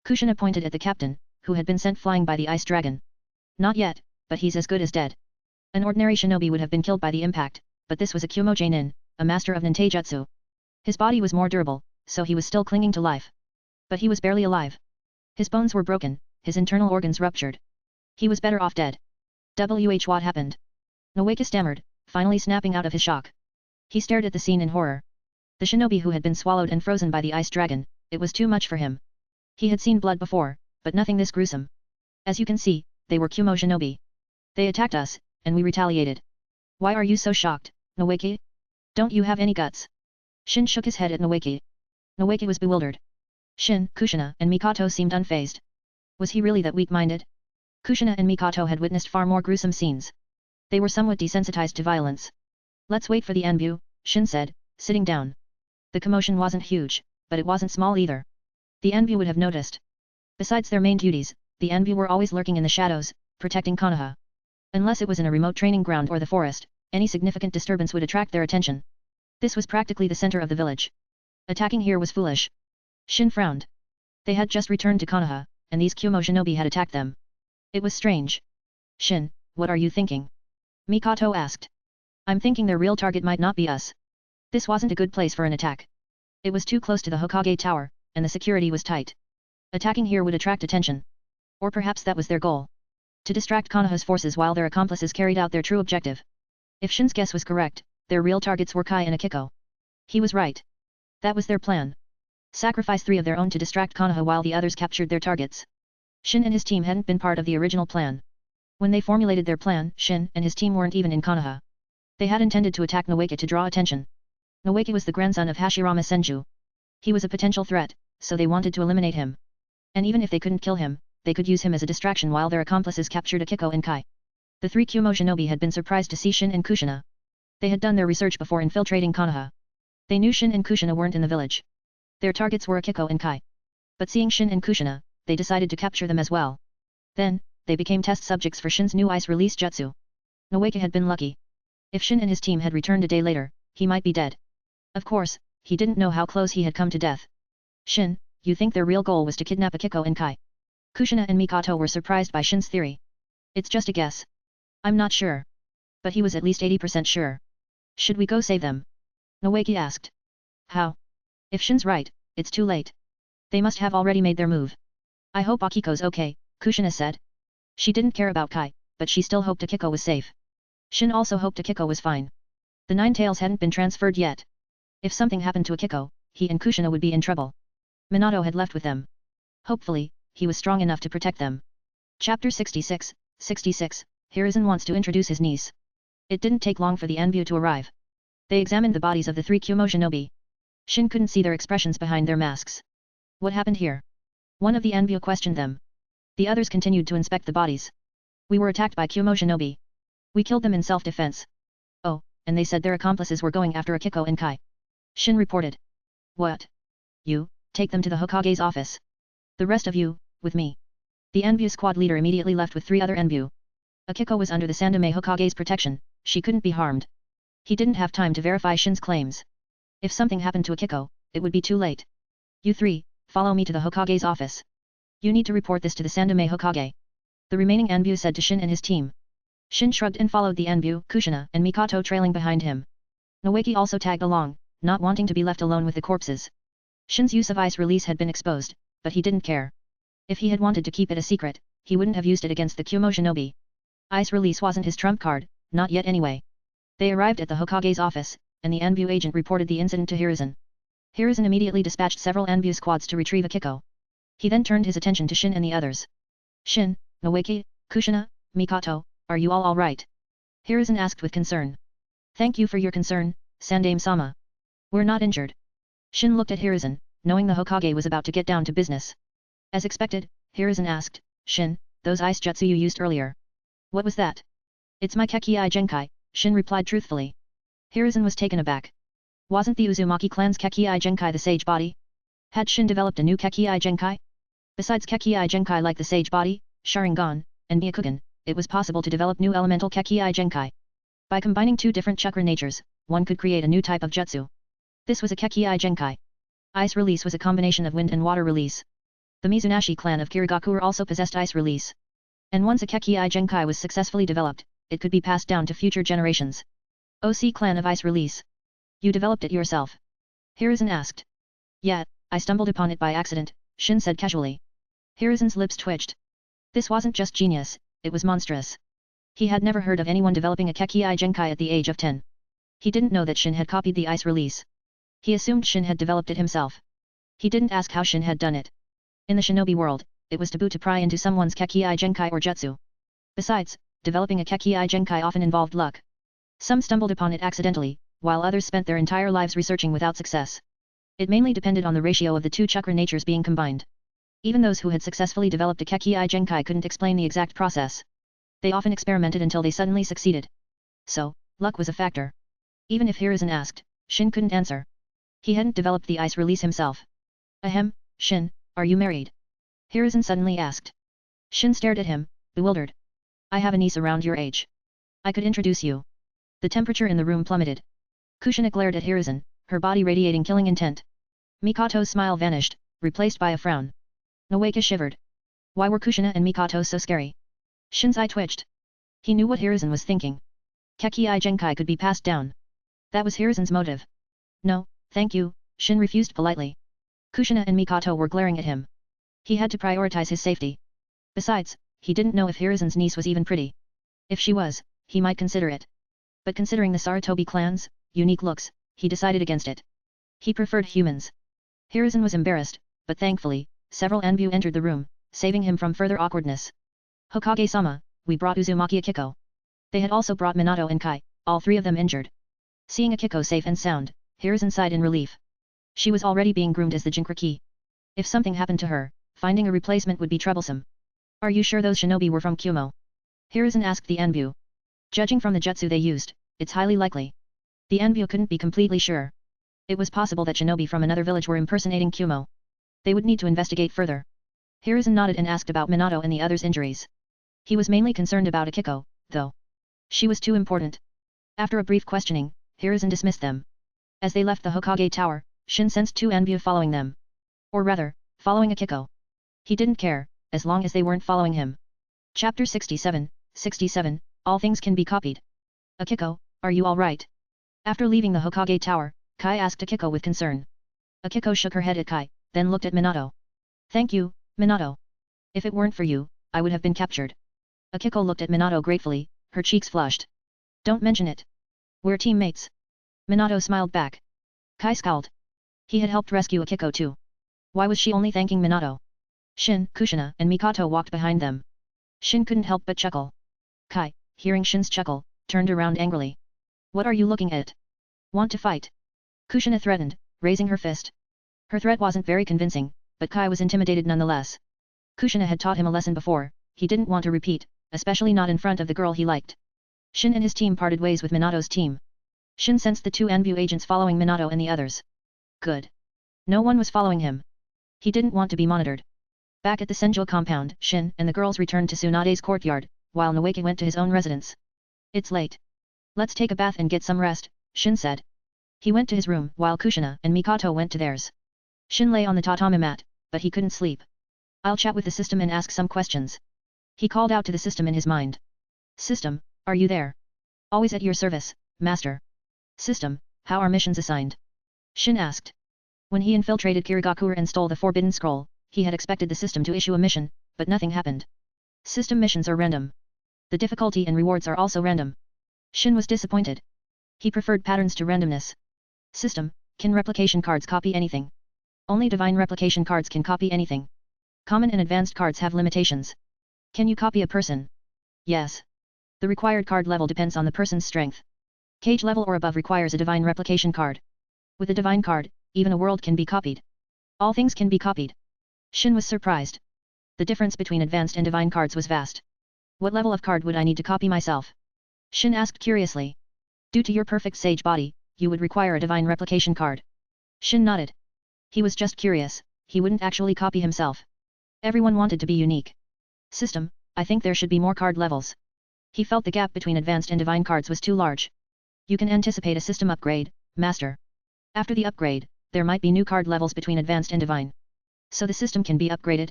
Kushina pointed at the captain, who had been sent flying by the ice dragon. Not yet, but he's as good as dead. An ordinary shinobi would have been killed by the impact, but this was a Kumo Jainin, a master of nintaijutsu. His body was more durable, so he was still clinging to life. But he was barely alive. His bones were broken, his internal organs ruptured. He was better off dead. What happened? Noeke stammered, finally snapping out of his shock. He stared at the scene in horror. The shinobi who had been swallowed and frozen by the ice dragon, it was too much for him. He had seen blood before, but nothing this gruesome. As you can see, they were Kumo shinobi. They attacked us, and we retaliated. Why are you so shocked, Noeke? Don't you have any guts? Shin shook his head at Noeke. Noeke was bewildered. Shin, Kushina, and Mikoto seemed unfazed. Was he really that weak-minded? Kushina and Mikoto had witnessed far more gruesome scenes. They were somewhat desensitized to violence. Let's wait for the Anbu, Shin said, sitting down. The commotion wasn't huge, but it wasn't small either. The Anbu would have noticed. Besides their main duties, the Anbu were always lurking in the shadows, protecting Konoha. Unless it was in a remote training ground or the forest, any significant disturbance would attract their attention. This was practically the center of the village. Attacking here was foolish. Shin frowned. They had just returned to Konoha, and these Kumo shinobi had attacked them. It was strange. Shin, what are you thinking? Mikoto asked. I'm thinking their real target might not be us. This wasn't a good place for an attack. It was too close to the Hokage Tower, and the security was tight. Attacking here would attract attention. Or perhaps that was their goal. To distract Konoha's forces while their accomplices carried out their true objective. If Shin's guess was correct, their real targets were Kai and Akiko. He was right. That was their plan. Sacrifice 3 of their own to distract Konoha while the others captured their targets. Shin and his team hadn't been part of the original plan. When they formulated their plan, Shin and his team weren't even in Konoha. They had intended to attack Noeke to draw attention. Noeke was the grandson of Hashirama Senju. He was a potential threat, so they wanted to eliminate him. And even if they couldn't kill him, they could use him as a distraction while their accomplices captured Akiko and Kai. The 3 Kumo shinobi had been surprised to see Shin and Kushina. They had done their research before infiltrating Konoha. They knew Shin and Kushina weren't in the village. Their targets were Akiko and Kai. But seeing Shin and Kushina, they decided to capture them as well. Then, they became test subjects for Shin's new ice release jutsu. Noeke had been lucky. If Shin and his team had returned a day later, he might be dead. Of course, he didn't know how close he had come to death. Shin, you think their real goal was to kidnap Akiko and Kai? Kushina and Mikoto were surprised by Shin's theory. It's just a guess. I'm not sure. But he was at least 80% sure. Should we go save them? Noeke asked. How? If Shin's right, it's too late. They must have already made their move. I hope Akiko's okay, Kushina said. She didn't care about Kai, but she still hoped Akiko was safe. Shin also hoped Akiko was fine. The 9 tails hadn't been transferred yet. If something happened to Akiko, he and Kushina would be in trouble. Minato had left with them. Hopefully, he was strong enough to protect them. Chapter 66, 66, Hiruzen wants to introduce his niece. It didn't take long for the Anbu to arrive. They examined the bodies of the 3 Kumo shinobi. Shin couldn't see their expressions behind their masks. What happened here? One of the Enbu questioned them. The others continued to inspect the bodies. We were attacked by Kumo shinobi. We killed them in self-defense. Oh, and they said their accomplices were going after Akiko and Kai. Shin reported. What? You, take them to the Hokage's office. The rest of you, with me. The Enbu squad leader immediately left with 3 other Enbu. Akiko was under the Sandaime Hokage's protection, she couldn't be harmed. He didn't have time to verify Shin's claims. If something happened to Akiko, it would be too late. You 3, follow me to the Hokage's office. You need to report this to the Sandaime Hokage. The remaining Enbu said to Shin and his team. Shin shrugged and followed the Enbu, Kushina and Mikoto trailing behind him. Noeki also tagged along, not wanting to be left alone with the corpses. Shin's use of ice release had been exposed, but he didn't care. If he had wanted to keep it a secret, he wouldn't have used it against the Kumo shinobi. Ice release wasn't his trump card, not yet anyway. They arrived at the Hokage's office, and the Enbu agent reported the incident to Hiruzen. Hiruzen immediately dispatched several Enbu squads to retrieve Akiko. He then turned his attention to Shin and the others. Shin, Noeki, Kushina, Mikoto, are you all alright? Hiruzen asked with concern. Thank you for your concern, Sandaime-sama. We're not injured. Shin looked at Hiruzen, knowing the Hokage was about to get down to business. As expected, Hiruzen asked, Shin, those ice jutsu you used earlier. What was that? It's my Kekkei Genkai, Shin replied truthfully. Hiruzen was taken aback. Wasn't the Uzumaki clan's Kekkei Genkai the sage body? Had Shin developed a new Kekkei Genkai? Besides Kekkei Genkai like the sage body, Sharingan, and Byakugan, it was possible to develop new elemental Kekkei Genkai. By combining 2 different chakra natures, one could create a new type of jutsu. This was a Kekkei Genkai. Ice release was a combination of wind and water release. The Mizunashi clan of Kirigakure also possessed ice release. And once a Kekkei Genkai was successfully developed, it could be passed down to future generations. OC clan of ice release. You developed it yourself? Hiruzen asked. Yeah, I stumbled upon it by accident, Shin said casually. Hiruzen's lips twitched. This wasn't just genius, it was monstrous. He had never heard of anyone developing a Kekkei Genkai at the age of 10. He didn't know that Shin had copied the ice release. He assumed Shin had developed it himself. He didn't ask how Shin had done it. In the shinobi world, it was taboo to pry into someone's Kekkei Genkai or jutsu. Besides, developing a Kekkei Genkai often involved luck. Some stumbled upon it accidentally, while others spent their entire lives researching without success. It mainly depended on the ratio of the 2 chakra natures being combined. Even those who had successfully developed a Kekkei Genkai couldn't explain the exact process. They often experimented until they suddenly succeeded. So, luck was a factor. Even if Hiruzen asked, Shin couldn't answer. He hadn't developed the ice release himself. Ahem, Shin, are you married? Hiruzen suddenly asked. Shin stared at him, bewildered. I have a niece around your age. I could introduce you. The temperature in the room plummeted. Kushina glared at Hiruzen, her body radiating killing intent. Mikoto's smile vanished, replaced by a frown. Noeki shivered. Why were Kushina and Mikoto so scary? Shin's eye twitched. He knew what Hiruzen was thinking. Kekkei Genkai could be passed down. That was Hiruzen's motive. No, thank you, Shin refused politely. Kushina and Mikoto were glaring at him. He had to prioritize his safety. Besides, he didn't know if Hiruzen's niece was even pretty. If she was, he might consider it. But considering the Sarutobi clan's unique looks, he decided against it. He preferred humans. Hiruzen was embarrassed, but thankfully, several Enbu entered the room, saving him from further awkwardness. Hokage-sama, we brought Uzumaki Akiko. They had also brought Minato and Kai, all 3 of them injured. Seeing Akiko safe and sound, Hiruzen sighed in relief. She was already being groomed as the Jinchuriki. If something happened to her, finding a replacement would be troublesome. Are you sure those shinobi were from Kumo? Hiruzen asked the Enbu. Judging from the jutsu they used, it's highly likely. The Enbu couldn't be completely sure. It was possible that shinobi from another village were impersonating Kumo. They would need to investigate further. Hiruzen nodded and asked about Minato and the others' injuries. He was mainly concerned about Akiko, though. She was too important. After a brief questioning, Hiruzen dismissed them. As they left the Hokage tower, Shin sensed 2 Enbu following them. Or rather, following Akiko. He didn't care, as long as they weren't following him. Chapter 67, All Things Can Be Copied. Akiko, are you alright? After leaving the Hokage tower, Kai asked Akiko with concern. Akiko shook her head at Kai, then looked at Minato. Thank you, Minato. If it weren't for you, I would have been captured. Akiko looked at Minato gratefully, her cheeks flushed. Don't mention it. We're teammates. Minato smiled back. Kai scowled. He had helped rescue Akiko too. Why was she only thanking Minato? Shin, Kushina and Mikoto walked behind them. Shin couldn't help but chuckle. Kai, hearing Shin's chuckle, turned around angrily. What are you looking at? Want to fight? Kushina threatened, raising her fist. Her threat wasn't very convincing, but Kai was intimidated nonetheless. Kushina had taught him a lesson before, he didn't want to repeat, especially not in front of the girl he liked. Shin and his team parted ways with Minato's team. Shin sensed the two Envu agents following Minato and the others. Good. No one was following him. He didn't want to be monitored. Back at the Senjo compound, Shin and the girls returned to Tsunade's courtyard, while Nawaki went to his own residence. It's late. Let's take a bath and get some rest, Shin said. He went to his room, while Kushina and Mikoto went to theirs. Shin lay on the tatami mat, but he couldn't sleep. I'll chat with the system and ask some questions. He called out to the system in his mind. System, are you there? Always at your service, master. System, how are missions assigned? Shin asked. When he infiltrated Kirigakure and stole the Forbidden Scroll, he had expected the system to issue a mission, but nothing happened. System missions are random. The difficulty and rewards are also random. Shin was disappointed. He preferred patterns to randomness. System, can replication cards copy anything? Only divine replication cards can copy anything. Common and advanced cards have limitations. Can you copy a person? Yes. The required card level depends on the person's strength. Cage level or above requires a divine replication card. With a divine card, even a world can be copied. All things can be copied. Shin was surprised. The difference between advanced and divine cards was vast. What level of card would I need to copy myself? Shin asked curiously. Due to your perfect sage body, you would require a divine replication card. Shin nodded. He was just curious, he wouldn't actually copy himself. Everyone wanted to be unique. System, I think there should be more card levels. He felt the gap between advanced and divine cards was too large. You can anticipate a system upgrade, master. After the upgrade, there might be new card levels between advanced and divine. So the system can be upgraded?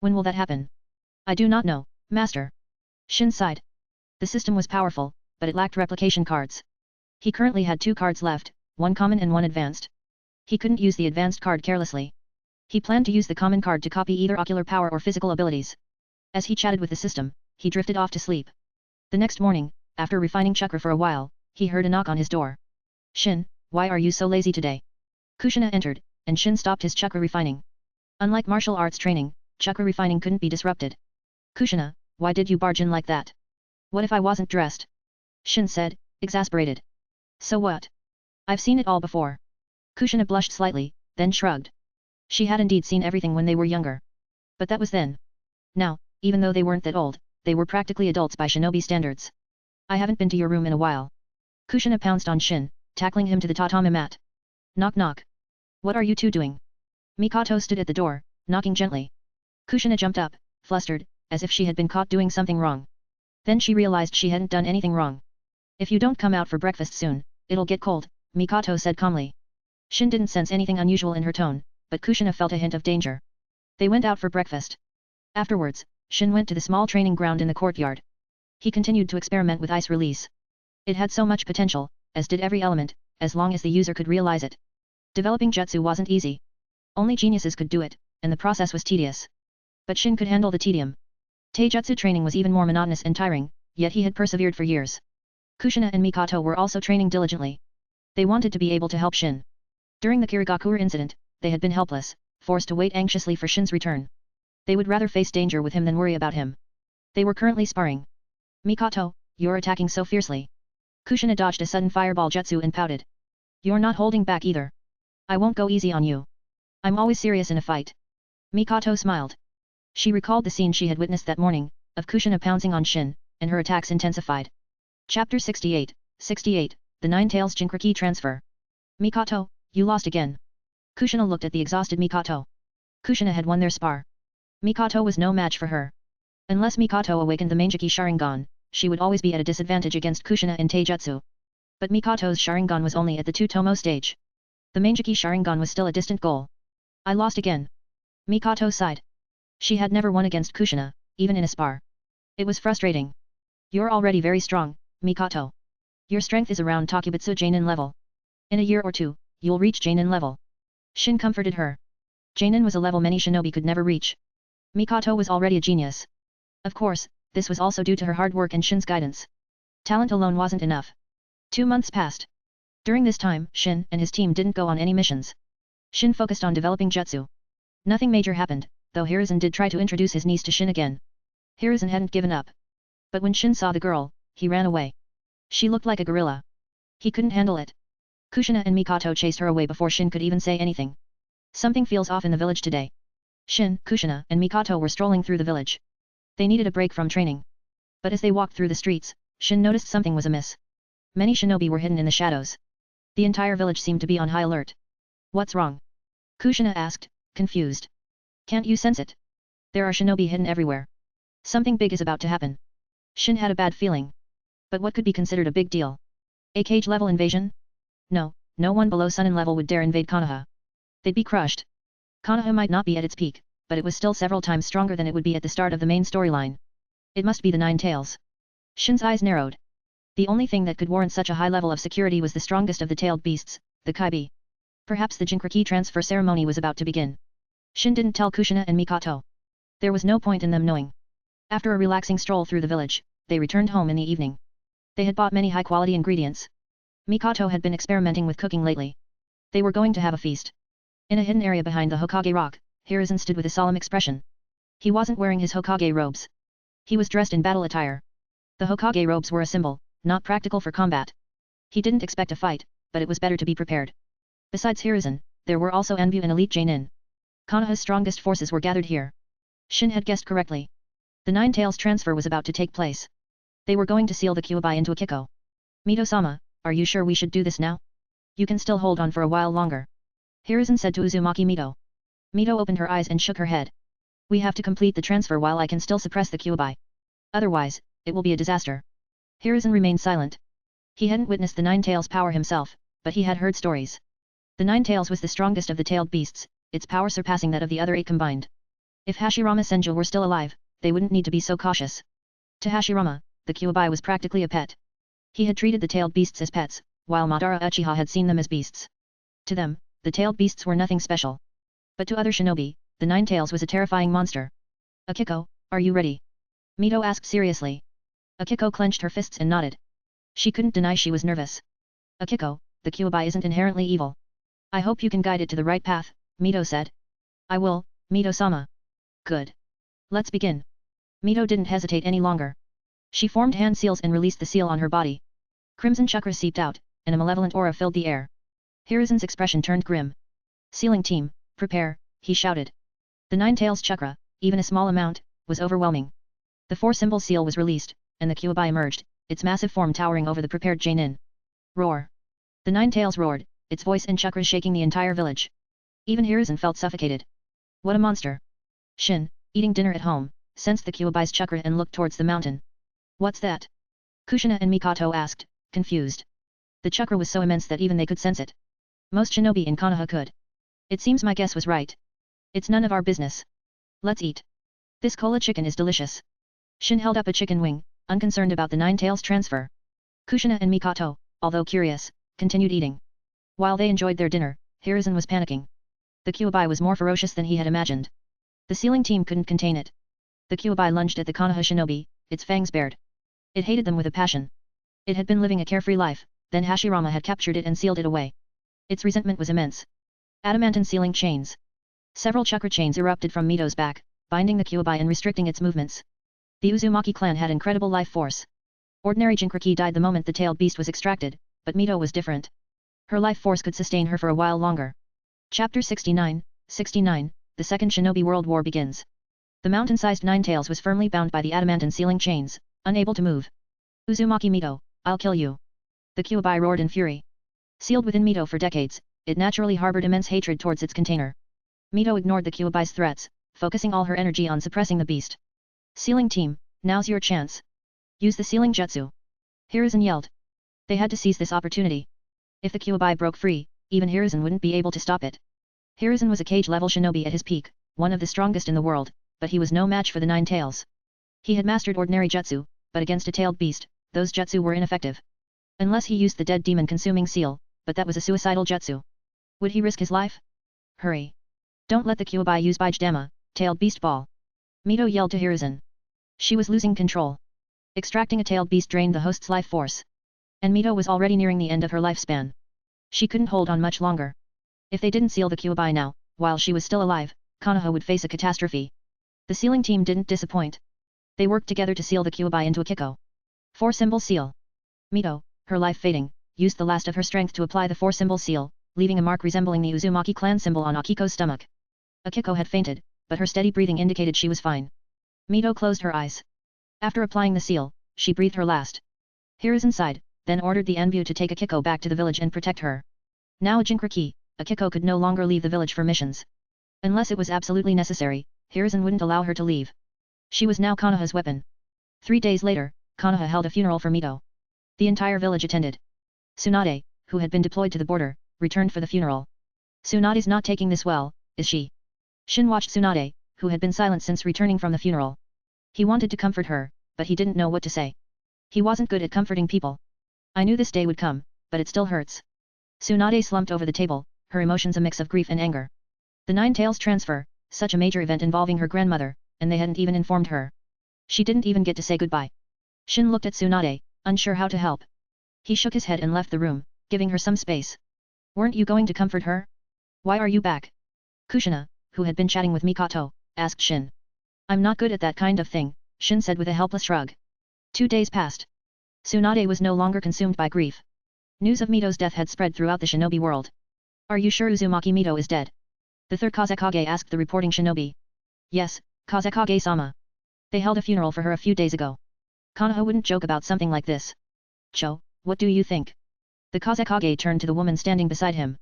When will that happen? I do not know, master. Shin sighed. The system was powerful, but it lacked replication cards. He currently had 2 cards left, one common and one advanced. He couldn't use the advanced card carelessly. He planned to use the common card to copy either ocular power or physical abilities. As he chatted with the system, he drifted off to sleep. The next morning, after refining chakra for a while, he heard a knock on his door. Shin, why are you so lazy today? Kushina entered, and Shin stopped his chakra refining. Unlike martial arts training, chakra refining couldn't be disrupted. Kushina, why did you barge in like that? What if I wasn't dressed? Shin said, exasperated. So what? I've seen it all before. Kushina blushed slightly, then shrugged. She had indeed seen everything when they were younger. But that was then. Now, even though they weren't that old, they were practically adults by shinobi standards. I haven't been to your room in a while. Kushina pounced on Shin, tackling him to the tatami mat. Knock knock. What are you two doing? Mikoto stood at the door, knocking gently. Kushina jumped up, flustered, as if she had been caught doing something wrong. Then she realized she hadn't done anything wrong. If you don't come out for breakfast soon, it'll get cold, Mikoto said calmly. Shin didn't sense anything unusual in her tone, but Kushina felt a hint of danger. They went out for breakfast. Afterwards, Shin went to the small training ground in the courtyard. He continued to experiment with ice release. It had so much potential, as did every element, as long as the user could realize it. Developing jutsu wasn't easy. Only geniuses could do it, and the process was tedious. But Shin could handle the tedium. Taijutsu training was even more monotonous and tiring, yet he had persevered for years. Kushina and Mikoto were also training diligently. They wanted to be able to help Shin. During the Kirigakure incident, they had been helpless, forced to wait anxiously for Shin's return. They would rather face danger with him than worry about him. They were currently sparring. Mikoto, you're attacking so fiercely. Kushina dodged a sudden fireball jutsu and pouted. You're not holding back either. I won't go easy on you. I'm always serious in a fight. Mikoto smiled. She recalled the scene she had witnessed that morning, of Kushina pouncing on Shin, and her attacks intensified. Chapter 68, 68, The Nine Tails Jinchuriki Transfer. Mikoto, you lost again. Kushina looked at the exhausted Mikoto. Kushina had won their spar. Mikoto was no match for her. Unless Mikoto awakened the Manjiki Sharingan, she would always be at a disadvantage against Kushina in Taijutsu. But Mikoto's Sharingan was only at the 2-tomo stage. The Manjiki Sharingan was still a distant goal. I lost again. Mikoto sighed. She had never won against Kushina, even in a spar. It was frustrating. You're already very strong, Mikoto. Your strength is around Takebutsu Jainin level. In a year or two, you'll reach Jainin level. Shin comforted her. Jainin was a level many shinobi could never reach. Mikoto was already a genius. Of course, this was also due to her hard work and Shin's guidance. Talent alone wasn't enough. 2 months passed. During this time, Shin and his team didn't go on any missions. Shin focused on developing jutsu. Nothing major happened, though Hiruzen did try to introduce his niece to Shin again. Hiruzen hadn't given up. But when Shin saw the girl, he ran away. She looked like a gorilla. He couldn't handle it. Kushina and Mikoto chased her away before Shin could even say anything. Something feels off in the village today. Shin, Kushina, and Mikoto were strolling through the village. They needed a break from training. But as they walked through the streets, Shin noticed something was amiss. Many shinobi were hidden in the shadows. The entire village seemed to be on high alert. What's wrong? Kushina asked, confused. Can't you sense it? There are shinobi hidden everywhere. Something big is about to happen. Shin had a bad feeling. But what could be considered a big deal? A cage-level invasion? No, no one below Sunin level would dare invade Konoha. They'd be crushed. Konoha might not be at its peak, but it was still several times stronger than it would be at the start of the main storyline. It must be the Nine Tails. Shin's eyes narrowed. The only thing that could warrant such a high level of security was the strongest of the tailed beasts, the Kaibi. Perhaps the Jinchuriki transfer ceremony was about to begin. Shin didn't tell Kushina and Mikoto. There was no point in them knowing. After a relaxing stroll through the village, they returned home in the evening. They had bought many high-quality ingredients. Mikoto had been experimenting with cooking lately. They were going to have a feast. In a hidden area behind the Hokage rock, Hiruzen stood with a solemn expression. He wasn't wearing his Hokage robes. He was dressed in battle attire. The Hokage robes were a symbol, not practical for combat. He didn't expect a fight, but it was better to be prepared. Besides Hiruzen, there were also Envu and elite Jainin. Konoha's strongest forces were gathered here. Shin had guessed correctly. The Nine Tails transfer was about to take place. They were going to seal the Kyuubi into a Kikko. Mito-sama, are you sure we should do this now? You can still hold on for a while longer. Hiruzen said to Uzumaki Mito. Mito opened her eyes and shook her head. We have to complete the transfer while I can still suppress the Kyuubi. Otherwise, it will be a disaster. Hiruzen remained silent. He hadn't witnessed the Nine Tails' power himself, but he had heard stories. The Nine Tails was the strongest of the tailed beasts, its power surpassing that of the other 8 combined. If Hashirama Senju were still alive, they wouldn't need to be so cautious. To Hashirama, the Kyuubi was practically a pet. He had treated the tailed beasts as pets, while Madara Uchiha had seen them as beasts. To them, the tailed beasts were nothing special. But to other shinobi, the Nine Tails was a terrifying monster. Akiko, are you ready? Mito asked seriously. Akiko clenched her fists and nodded. She couldn't deny she was nervous. Akiko, the Kyuubi isn't inherently evil. I hope you can guide it to the right path, Mito said. I will, Mito-sama. Good. Let's begin. Mito didn't hesitate any longer. She formed hand seals and released the seal on her body. Crimson chakra seeped out, and a malevolent aura filled the air. Hiruzen's expression turned grim. Sealing team, prepare, he shouted. The Nine Tails chakra, even a small amount, was overwhelming. The 4-symbol seal was released, and the Kyuubi emerged, its massive form towering over the prepared Jainin. Roar. The Nine Tails roared, its voice and chakras shaking the entire village. Even Hiruzen felt suffocated. What a monster. Shin, eating dinner at home, sensed the Kyuubi's chakra and looked towards the mountain. What's that? Kushina and Mikoto asked, confused. The chakra was so immense that even they could sense it. Most shinobi in Konoha could. It seems my guess was right. It's none of our business. Let's eat. This cola chicken is delicious. Shin held up a chicken wing, unconcerned about the Nine Tails transfer. Kushina and Mikoto, although curious, continued eating. While they enjoyed their dinner, Hiruzen was panicking. The Kyuubi was more ferocious than he had imagined. The sealing team couldn't contain it. The Kyuubi lunged at the Konoha shinobi, its fangs bared. It hated them with a passion. It had been living a carefree life, then Hashirama had captured it and sealed it away. Its resentment was immense. Adamantine sealing chains. Several chakra chains erupted from Mito's back, binding the Kyuubi and restricting its movements. The Uzumaki clan had incredible life force. Ordinary Jinchuriki died the moment the tailed beast was extracted, but Mito was different. Her life force could sustain her for a while longer. Chapter 69, The Second Shinobi World War begins. The mountain-sized Nine Tails was firmly bound by the adamantine sealing chains, unable to move. Uzumaki Mito, I'll kill you. The Kyuubi roared in fury. Sealed within Mito for decades, it naturally harbored immense hatred towards its container. Mito ignored the Kyuubi's threats, focusing all her energy on suppressing the beast. Sealing team, now's your chance. Use the sealing jutsu. Hiruzen yelled. They had to seize this opportunity. If the Kyuubi broke free, even Hiruzen wouldn't be able to stop it. Hiruzen was a cage-level shinobi at his peak, one of the strongest in the world, but he was no match for the Nine Tails. He had mastered ordinary jutsu, but against a tailed beast, those jutsu were ineffective. Unless he used the dead demon-consuming seal, but that was a suicidal jutsu. Would he risk his life? Hurry. Don't let the Kyuubi use Baijidama, tailed beast ball. Mito yelled to Hiruzen. She was losing control. Extracting a tailed beast drained the host's life force. And Mito was already nearing the end of her lifespan. She couldn't hold on much longer. If they didn't seal the Kyuubi now, while she was still alive, Konoha would face a catastrophe. The sealing team didn't disappoint. They worked together to seal the Kyuubi into a Kikko. 4-symbol seal. Mito, her life fading, used the last of her strength to apply the 4-symbol seal, leaving a mark resembling the Uzumaki clan symbol on Akiko's stomach. Akiko had fainted, but her steady breathing indicated she was fine. Mito closed her eyes. After applying the seal, she breathed her last. Hiruzen sighed, then ordered the envu to take Akiko back to the village and protect her. Now a Jinkriki, Akiko could no longer leave the village for missions. Unless it was absolutely necessary, Hiruzen wouldn't allow her to leave. She was now Konoha's weapon. 3 days later, Konoha held a funeral for Mito. The entire village attended. Tsunade, who had been deployed to the border, returned for the funeral. Tsunade's not taking this well, is she? Shin watched Tsunade, who had been silent since returning from the funeral. He wanted to comfort her, but he didn't know what to say. He wasn't good at comforting people. I knew this day would come, but it still hurts. Tsunade slumped over the table, her emotions a mix of grief and anger. The Nine Tails transfer, such a major event involving her grandmother, and they hadn't even informed her. She didn't even get to say goodbye. Shin looked at Tsunade, unsure how to help. He shook his head and left the room, giving her some space. Weren't you going to comfort her? Why are you back? Kushina, who had been chatting with Mikoto, asked Shin. I'm not good at that kind of thing, Shin said with a helpless shrug. 2 days passed. Tsunade was no longer consumed by grief. News of Mito's death had spread throughout the shinobi world. Are you sure Uzumaki Mito is dead? The third Kazekage asked the reporting shinobi. Yes, Kazekage-sama. They held a funeral for her a few days ago. Konoha wouldn't joke about something like this. Cho, what do you think? The Kazekage turned to the woman standing beside him.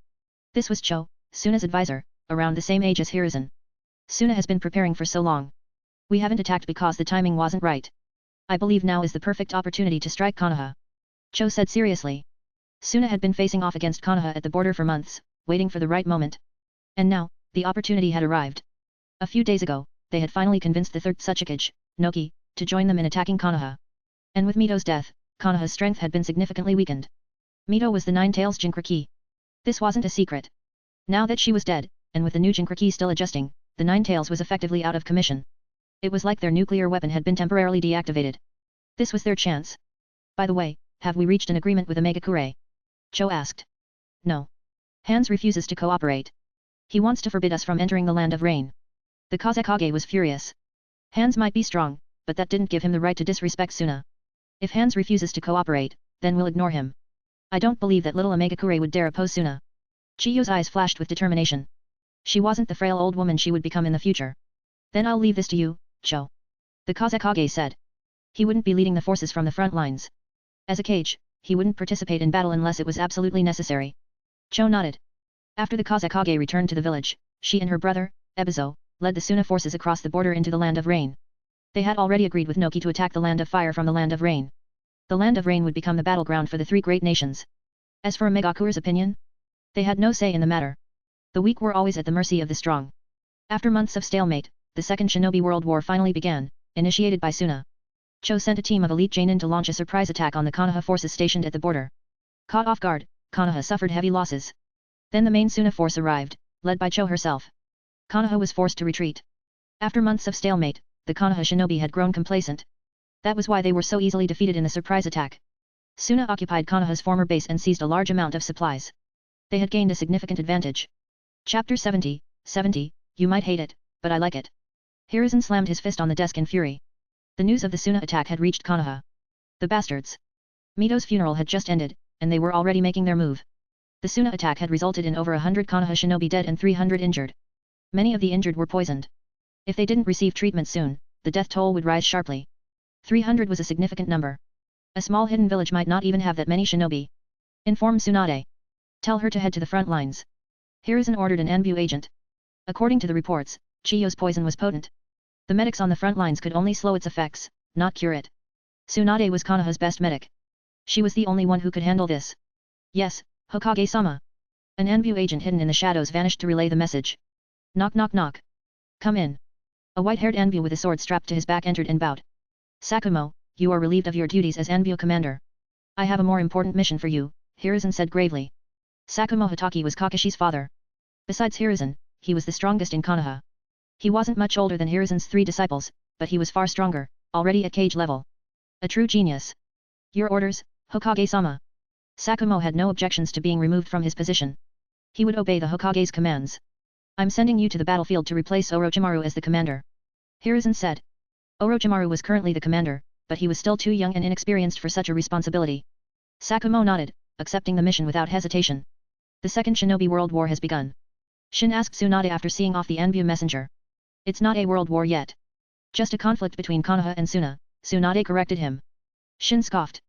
This was Cho, Suna's advisor, around the same age as Hiruzen. Suna has been preparing for so long. We haven't attacked because the timing wasn't right. I believe now is the perfect opportunity to strike Konoha. Cho said seriously. Suna had been facing off against Konoha at the border for months, waiting for the right moment. And now, the opportunity had arrived. A few days ago, they had finally convinced the third Tsuchikage, Noki, to join them in attacking Konoha. And with Mito's death, Konoha's strength had been significantly weakened. Mito was the Nine Tails Jinkriki. This wasn't a secret. Now that she was dead, and with the new Jinkriki still adjusting, the Nine Tails was effectively out of commission. It was like their nuclear weapon had been temporarily deactivated. This was their chance. By the way, have we reached an agreement with Omegakure? Cho asked. No. Hans refuses to cooperate. He wants to forbid us from entering the Land of Rain. The Kazekage was furious. Hans might be strong, but that didn't give him the right to disrespect Suna. If Hans refuses to cooperate, then we'll ignore him. I don't believe that little Omegakure would dare oppose Suna. Chiyo's eyes flashed with determination. She wasn't the frail old woman she would become in the future. Then I'll leave this to you, Cho. The Kazekage said. He wouldn't be leading the forces from the front lines. As a Kage, he wouldn't participate in battle unless it was absolutely necessary. Cho nodded. After the Kazekage returned to the village, she and her brother, Ebizo, led the Suna forces across the border into the Land of Rain. They had already agreed with Noki to attack the Land of Fire from the Land of Rain. The Land of Rain would become the battleground for the three great nations. As for Omegakure's opinion, they had no say in the matter. The weak were always at the mercy of the strong. After months of stalemate, the Second Shinobi World War finally began, initiated by Suna. Cho sent a team of elite Jainin to launch a surprise attack on the Konoha forces stationed at the border. Caught off guard, Konoha suffered heavy losses. Then the main Suna force arrived, led by Cho herself. Konoha was forced to retreat. After months of stalemate, the Konoha shinobi had grown complacent. That was why they were so easily defeated in the surprise attack. Suna occupied Konoha's former base and seized a large amount of supplies. They had gained a significant advantage. Chapter 70, you might hate it, but I like it. Hiruzen slammed his fist on the desk in fury. The news of the Suna attack had reached Konoha. The bastards. Mito's funeral had just ended, and they were already making their move. The Suna attack had resulted in over 100 Konoha shinobi dead and 300 injured. Many of the injured were poisoned. If they didn't receive treatment soon, the death toll would rise sharply. 300 was a significant number. A small hidden village might not even have that many shinobi. Inform Tsunade. Tell her to head to the front lines. Hiruzen ordered an Anbu agent. According to the reports, Chiyo's poison was potent. The medics on the front lines could only slow its effects, not cure it. Tsunade was Konoha's best medic. She was the only one who could handle this. Yes, Hokage-sama. An Anbu agent hidden in the shadows vanished to relay the message. Knock knock knock. Come in. A white-haired Anbu with a sword strapped to his back entered and bowed. Sakumo, you are relieved of your duties as Anbu commander. I have a more important mission for you, Hiruzen said gravely. Sakumo Hatake was Kakashi's father. Besides Hiruzen, he was the strongest in Konoha. He wasn't much older than Hiruzen's 3 disciples, but he was far stronger, already at Kage level. A true genius. Your orders, Hokage-sama. Sakumo had no objections to being removed from his position. He would obey the Hokage's commands. I'm sending you to the battlefield to replace Orochimaru as the commander. Hiruzen said. Orochimaru was currently the commander, but he was still too young and inexperienced for such a responsibility. Sakumo nodded, accepting the mission without hesitation. The Second Shinobi World War has begun. Shin asked Tsunade after seeing off the Anbu messenger. It's not a world war yet. Just a conflict between Konoha and Suna, Tsunade corrected him. Shin scoffed.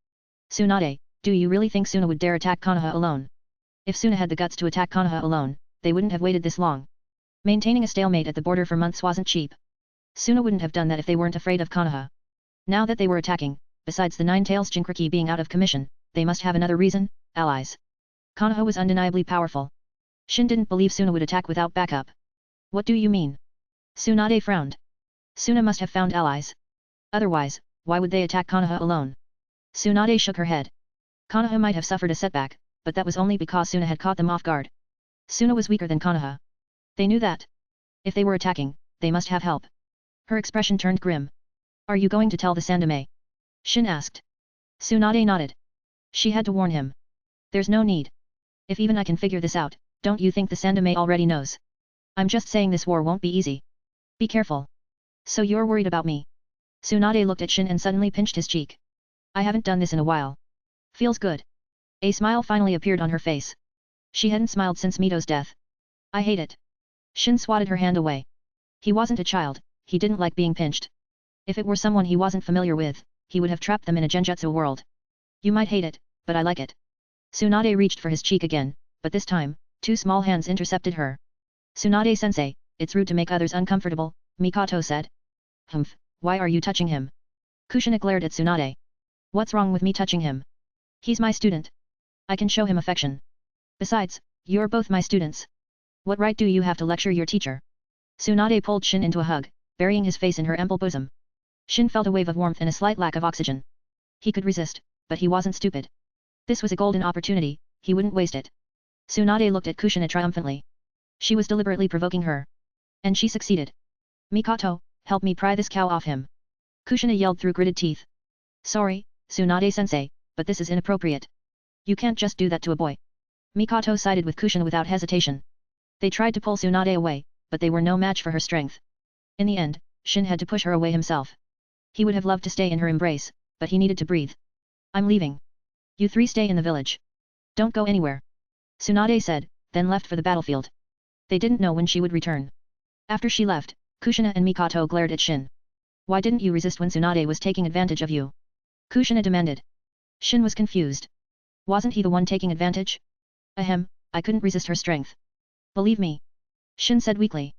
Tsunade, do you really think Suna would dare attack Konoha alone? If Suna had the guts to attack Konoha alone, they wouldn't have waited this long. Maintaining a stalemate at the border for months wasn't cheap. Suna wouldn't have done that if they weren't afraid of Konoha. Now that they were attacking, besides the Nine-Tails Jinchuriki being out of commission, they must have another reason, allies. Konoha was undeniably powerful. Shin didn't believe Suna would attack without backup. What do you mean? Tsunade frowned. Suna must have found allies. Otherwise, why would they attack Konoha alone? Tsunade shook her head. Konoha might have suffered a setback, but that was only because Suna had caught them off guard. Suna was weaker than Konoha. They knew that. If they were attacking, they must have help. Her expression turned grim. Are you going to tell the Sandaime? Shin asked. Tsunade nodded. She had to warn him. There's no need. If even I can figure this out, don't you think the Sandaime already knows? I'm just saying this war won't be easy. Be careful. So you're worried about me? Tsunade looked at Shin and suddenly pinched his cheek. I haven't done this in a while. Feels good. A smile finally appeared on her face. She hadn't smiled since Mito's death. I hate it. Shin swatted her hand away. He wasn't a child, he didn't like being pinched. If it were someone he wasn't familiar with, he would have trapped them in a genjutsu world. You might hate it, but I like it. Tsunade reached for his cheek again, but this time, two small hands intercepted her. Tsunade-sensei, it's rude to make others uncomfortable, Mikoto said. Humph, why are you touching him? Kushina glared at Tsunade. What's wrong with me touching him? He's my student. I can show him affection. Besides, you're both my students. What right do you have to lecture your teacher? Tsunade pulled Shin into a hug, burying his face in her ample bosom. Shin felt a wave of warmth and a slight lack of oxygen. He could resist, but he wasn't stupid. This was a golden opportunity, he wouldn't waste it. Tsunade looked at Kushina triumphantly. She was deliberately provoking her. And she succeeded. Mikoto, help me pry this cow off him. Kushina yelled through gritted teeth. Sorry, Tsunade-sensei, but this is inappropriate. You can't just do that to a boy. Mikoto sided with Kushina without hesitation. They tried to pull Tsunade away, but they were no match for her strength. In the end, Shin had to push her away himself. He would have loved to stay in her embrace, but he needed to breathe. I'm leaving. You three stay in the village. Don't go anywhere. Tsunade said, then left for the battlefield. They didn't know when she would return. After she left, Kushina and Mikoto glared at Shin. Why didn't you resist when Tsunade was taking advantage of you? Kushina demanded. Shin was confused. Wasn't he the one taking advantage? Ahem, I couldn't resist her strength. Believe me. Shin said weakly.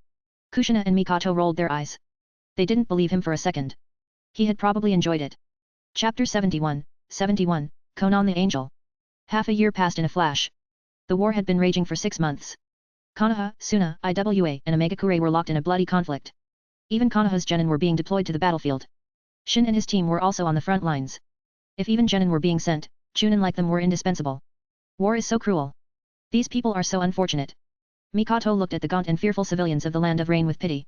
Kushina and Mikoto rolled their eyes. They didn't believe him for a second. He had probably enjoyed it. Chapter 71, Conan the Angel. Half a year passed in a flash. The war had been raging for 6 months. Konoha, Suna, Iwa, and Omegakure were locked in a bloody conflict. Even Konoha's genin were being deployed to the battlefield. Shin and his team were also on the front lines. If even genin were being sent, chunin like them were indispensable. War is so cruel. These people are so unfortunate. Mikoto looked at the gaunt and fearful civilians of the Land of Rain with pity.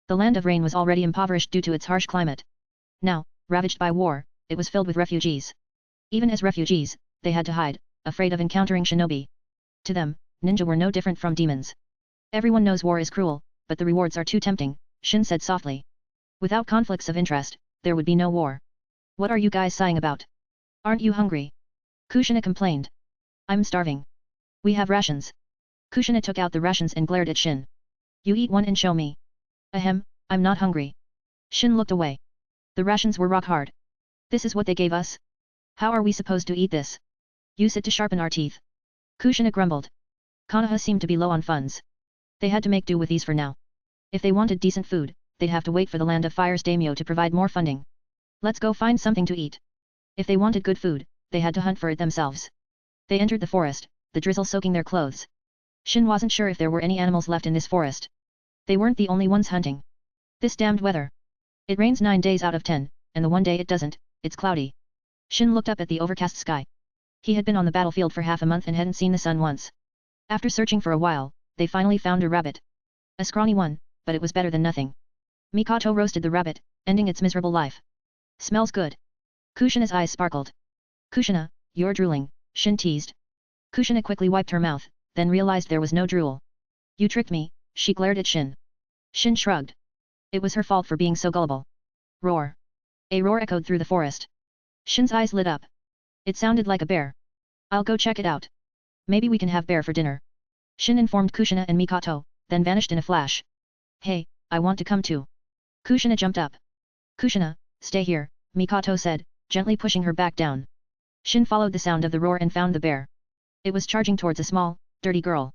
The Land of Rain was already impoverished due to its harsh climate. Now, ravaged by war, it was filled with refugees. Even as refugees, they had to hide, afraid of encountering shinobi. To them, ninja were no different from demons. Everyone knows war is cruel, but the rewards are too tempting, Shin said softly. Without conflicts of interest, there would be no war. What are you guys sighing about? Aren't you hungry? Kushina complained. I'm starving. We have rations. Kushina took out the rations and glared at Shin. You eat one and show me. Ahem, I'm not hungry. Shin looked away. The rations were rock hard. This is what they gave us? How are we supposed to eat this? Use it to sharpen our teeth. Kushina grumbled. Konoha seemed to be low on funds. They had to make do with these for now. If they wanted decent food, they'd have to wait for the Land of Fire's daimyo to provide more funding. Let's go find something to eat. If they wanted good food, they had to hunt for it themselves. They entered the forest, the drizzle soaking their clothes. Shin wasn't sure if there were any animals left in this forest. They weren't the only ones hunting. This damned weather. It rains 9 days out of 10, and the one day it doesn't, it's cloudy. Shin looked up at the overcast sky. He had been on the battlefield for half a month and hadn't seen the sun once. After searching for a while, they finally found a rabbit. A scrawny one, but it was better than nothing. Mikoto roasted the rabbit, ending its miserable life. Smells good. Kushina's eyes sparkled. Kushina, you're drooling, Shin teased. Kushina quickly wiped her mouth, then realized there was no drool. You tricked me, she glared at Shin. Shin shrugged. It was her fault for being so gullible. Roar. A roar echoed through the forest. Shin's eyes lit up. It sounded like a bear. I'll go check it out. Maybe we can have bear for dinner. Shin informed Kushina and Mikoto, then vanished in a flash. Hey, I want to come too. Kushina jumped up. Kushina, stay here, Mikoto said, gently pushing her back down. Shin followed the sound of the roar and found the bear. It was charging towards a small, dirty girl.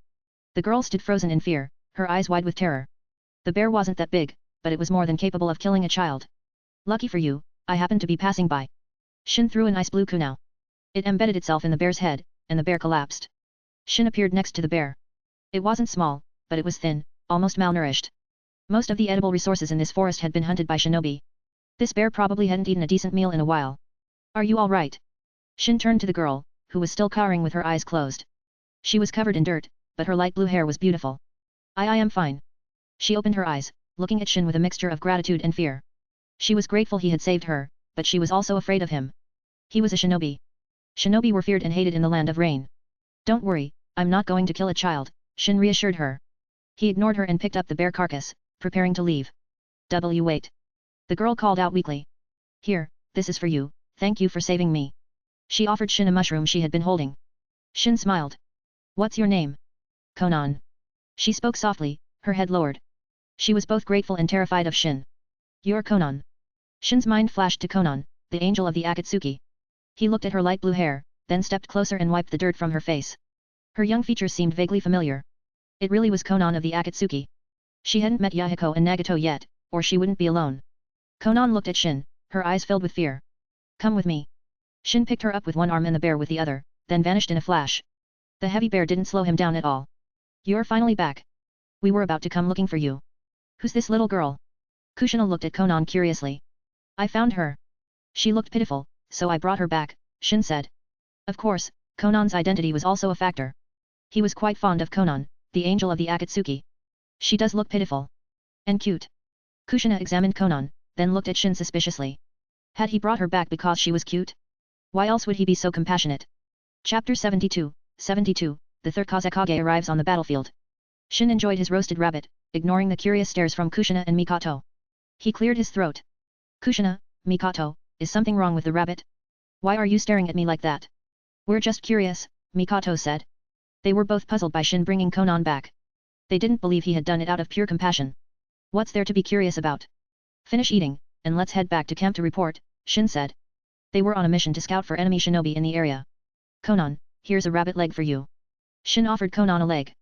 The girl stood frozen in fear, her eyes wide with terror. The bear wasn't that big, but it was more than capable of killing a child. Lucky for you, I happened to be passing by. Shin threw an ice blue kunai. It embedded itself in the bear's head, and the bear collapsed. Shin appeared next to the bear. It wasn't small, but it was thin, almost malnourished. Most of the edible resources in this forest had been hunted by shinobi. This bear probably hadn't eaten a decent meal in a while. Are you all right? Shin turned to the girl, who was still cowering with her eyes closed. She was covered in dirt, but her light blue hair was beautiful. I am fine. She opened her eyes, looking at Shin with a mixture of gratitude and fear. She was grateful he had saved her, but she was also afraid of him. He was a shinobi. Shinobi were feared and hated in the Land of Rain. Don't worry, I'm not going to kill a child, Shin reassured her. He ignored her and picked up the bear carcass, preparing to leave. Wait. The girl called out weakly. Here, this is for you, thank you for saving me. She offered Shin a mushroom she had been holding. Shin smiled. What's your name? Conan. She spoke softly, her head lowered. She was both grateful and terrified of Shin. You're Conan. Shin's mind flashed to Conan, the angel of the Akatsuki. He looked at her light blue hair, then stepped closer and wiped the dirt from her face. Her young features seemed vaguely familiar. It really was Conan of the Akatsuki. She hadn't met Yahiko and Nagato yet, or she wouldn't be alone. Conan looked at Shin, her eyes filled with fear. Come with me. Shin picked her up with one arm and the bear with the other, then vanished in a flash. The heavy bear didn't slow him down at all. You're finally back. We were about to come looking for you. Who's this little girl? Kushina looked at Conan curiously. I found her. She looked pitiful, so I brought her back, Shin said. Of course, Conan's identity was also a factor. He was quite fond of Conan, the angel of the Akatsuki. She does look pitiful. And cute. Kushina examined Conan, then looked at Shin suspiciously. Had he brought her back because she was cute? Why else would he be so compassionate? Chapter 72, the third Kazekage arrives on the battlefield. Shin enjoyed his roasted rabbit, ignoring the curious stares from Kushina and Mikoto. He cleared his throat. Kushina, Mikoto, is something wrong with the rabbit? Why are you staring at me like that? We're just curious, Mikoto said. They were both puzzled by Shin bringing Conan back. They didn't believe he had done it out of pure compassion. What's there to be curious about? Finish eating, and let's head back to camp to report, Shin said. They were on a mission to scout for enemy shinobi in the area. Conan, here's a rabbit leg for you. Shin offered Conan a leg.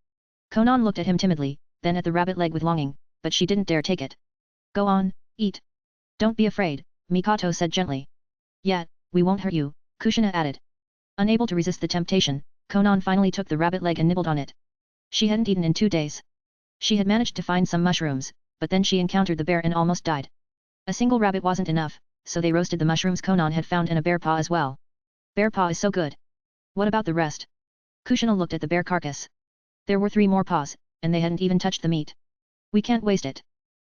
Conan looked at him timidly, then at the rabbit leg with longing, but she didn't dare take it. Go on, eat. Don't be afraid, Mikoto said gently. Yeah, we won't hurt you, Kushina added. Unable to resist the temptation, Conan finally took the rabbit leg and nibbled on it. She hadn't eaten in 2 days. She had managed to find some mushrooms, but then she encountered the bear and almost died. A single rabbit wasn't enough, so they roasted the mushrooms Conan had found in a bear paw as well. Bear paw is so good. What about the rest? Kushina looked at the bear carcass. There were 3 more paws, and they hadn't even touched the meat. We can't waste it.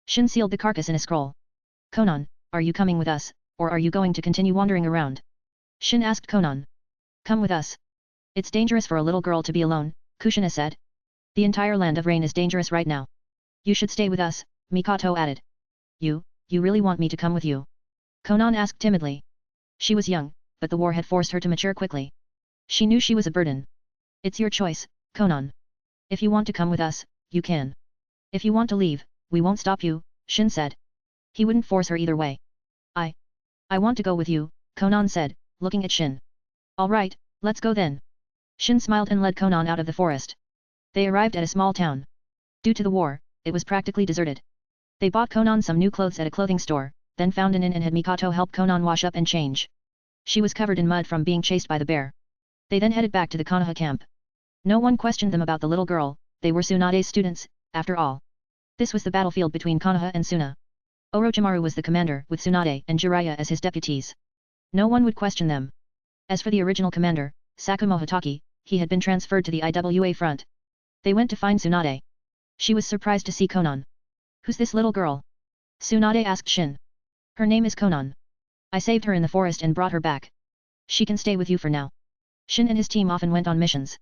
Shin sealed the carcass in a scroll. Conan, are you coming with us, or are you going to continue wandering around? Shin asked Conan. Come with us. It's dangerous for a little girl to be alone, Kushina said. The entire Land of Rain is dangerous right now. You should stay with us, Mikoto added. You really want me to come with you? Conan asked timidly. She was young, but the war had forced her to mature quickly. She knew she was a burden. It's your choice, Conan. If you want to come with us, you can. If you want to leave, we won't stop you, Shin said. He wouldn't force her either way. I want to go with you, Conan said, looking at Shin. All right, let's go then. Shin smiled and led Conan out of the forest. They arrived at a small town. Due to the war, it was practically deserted. They bought Conan some new clothes at a clothing store, then found an inn and had Mikoto help Conan wash up and change. She was covered in mud from being chased by the bear. They then headed back to the Konoha camp. No one questioned them about the little girl, they were Tsunade's students, after all. This was the battlefield between Konoha and Suna. Orochimaru was the commander with Tsunade and Jiraiya as his deputies. No one would question them. As for the original commander, Sakumo Hatake, he had been transferred to the IWA front. They went to find Tsunade. She was surprised to see Conan. Who's this little girl? Tsunade asked Shin. Her name is Conan. I saved her in the forest and brought her back. She can stay with you for now. Shin and his team often went on missions.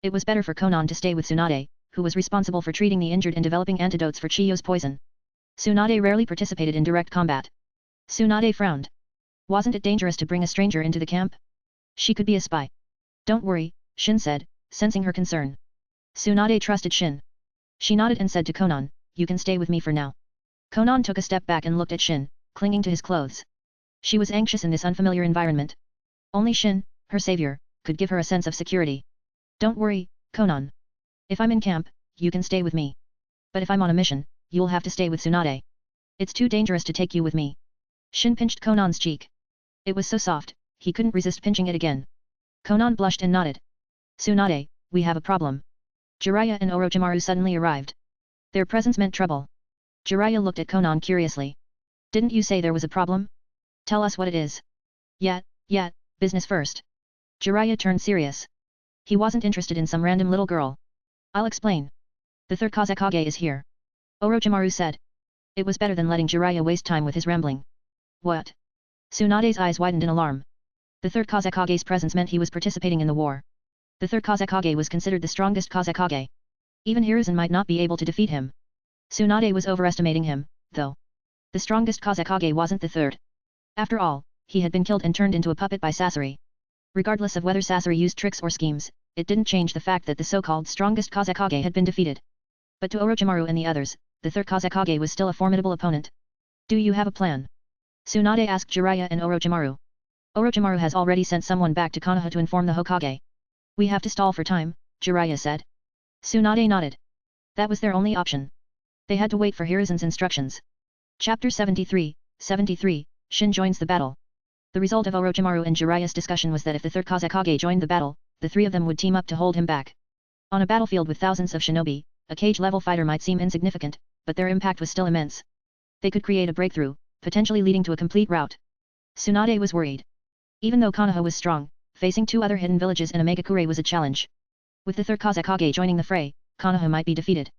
It was better for Conan to stay with Tsunade, who was responsible for treating the injured and developing antidotes for Chiyo's poison. Tsunade rarely participated in direct combat. Tsunade frowned. Wasn't it dangerous to bring a stranger into the camp? She could be a spy. Don't worry, Shin said, sensing her concern. Tsunade trusted Shin. She nodded and said to Conan, you can stay with me for now. Konan took a step back and looked at Shin, clinging to his clothes. She was anxious in this unfamiliar environment. Only Shin, her savior, could give her a sense of security. Don't worry, Konan. If I'm in camp, you can stay with me. But if I'm on a mission, you'll have to stay with Tsunade. It's too dangerous to take you with me. Shin pinched Konan's cheek. It was so soft, he couldn't resist pinching it again. Konan blushed and nodded. Tsunade, we have a problem. Jiraiya and Orochimaru suddenly arrived. Their presence meant trouble. Jiraiya looked at Konan curiously. Didn't you say there was a problem? Tell us what it is. Yeah, business first. Jiraiya turned serious. He wasn't interested in some random little girl. I'll explain. The third Kazekage is here. Orochimaru said. It was better than letting Jiraiya waste time with his rambling. What? Tsunade's eyes widened in alarm. The third Kazekage's presence meant he was participating in the war. The third Kazekage was considered the strongest Kazekage. Even Hiruzen might not be able to defeat him. Tsunade was overestimating him, though. The strongest Kazekage wasn't the third. After all, he had been killed and turned into a puppet by Sasori. Regardless of whether Sasori used tricks or schemes, it didn't change the fact that the so-called strongest Kazekage had been defeated. But to Orochimaru and the others, the third Kazekage was still a formidable opponent. Do you have a plan? Tsunade asked Jiraiya and Orochimaru. Orochimaru has already sent someone back to Konoha to inform the Hokage. We have to stall for time, Jiraiya said. Tsunade nodded. That was their only option. They had to wait for Hiruzen's instructions. Chapter 73, Shin joins the battle. The result of Orochimaru and Jiraiya's discussion was that if the third Kazekage joined the battle, the three of them would team up to hold him back. On a battlefield with thousands of shinobi, a cage-level fighter might seem insignificant, but their impact was still immense. They could create a breakthrough, potentially leading to a complete rout. Tsunade was worried. Even though Konoha was strong, facing two other hidden villages and a Megakure was a challenge. With the third Kazekage joining the fray, Konoha might be defeated.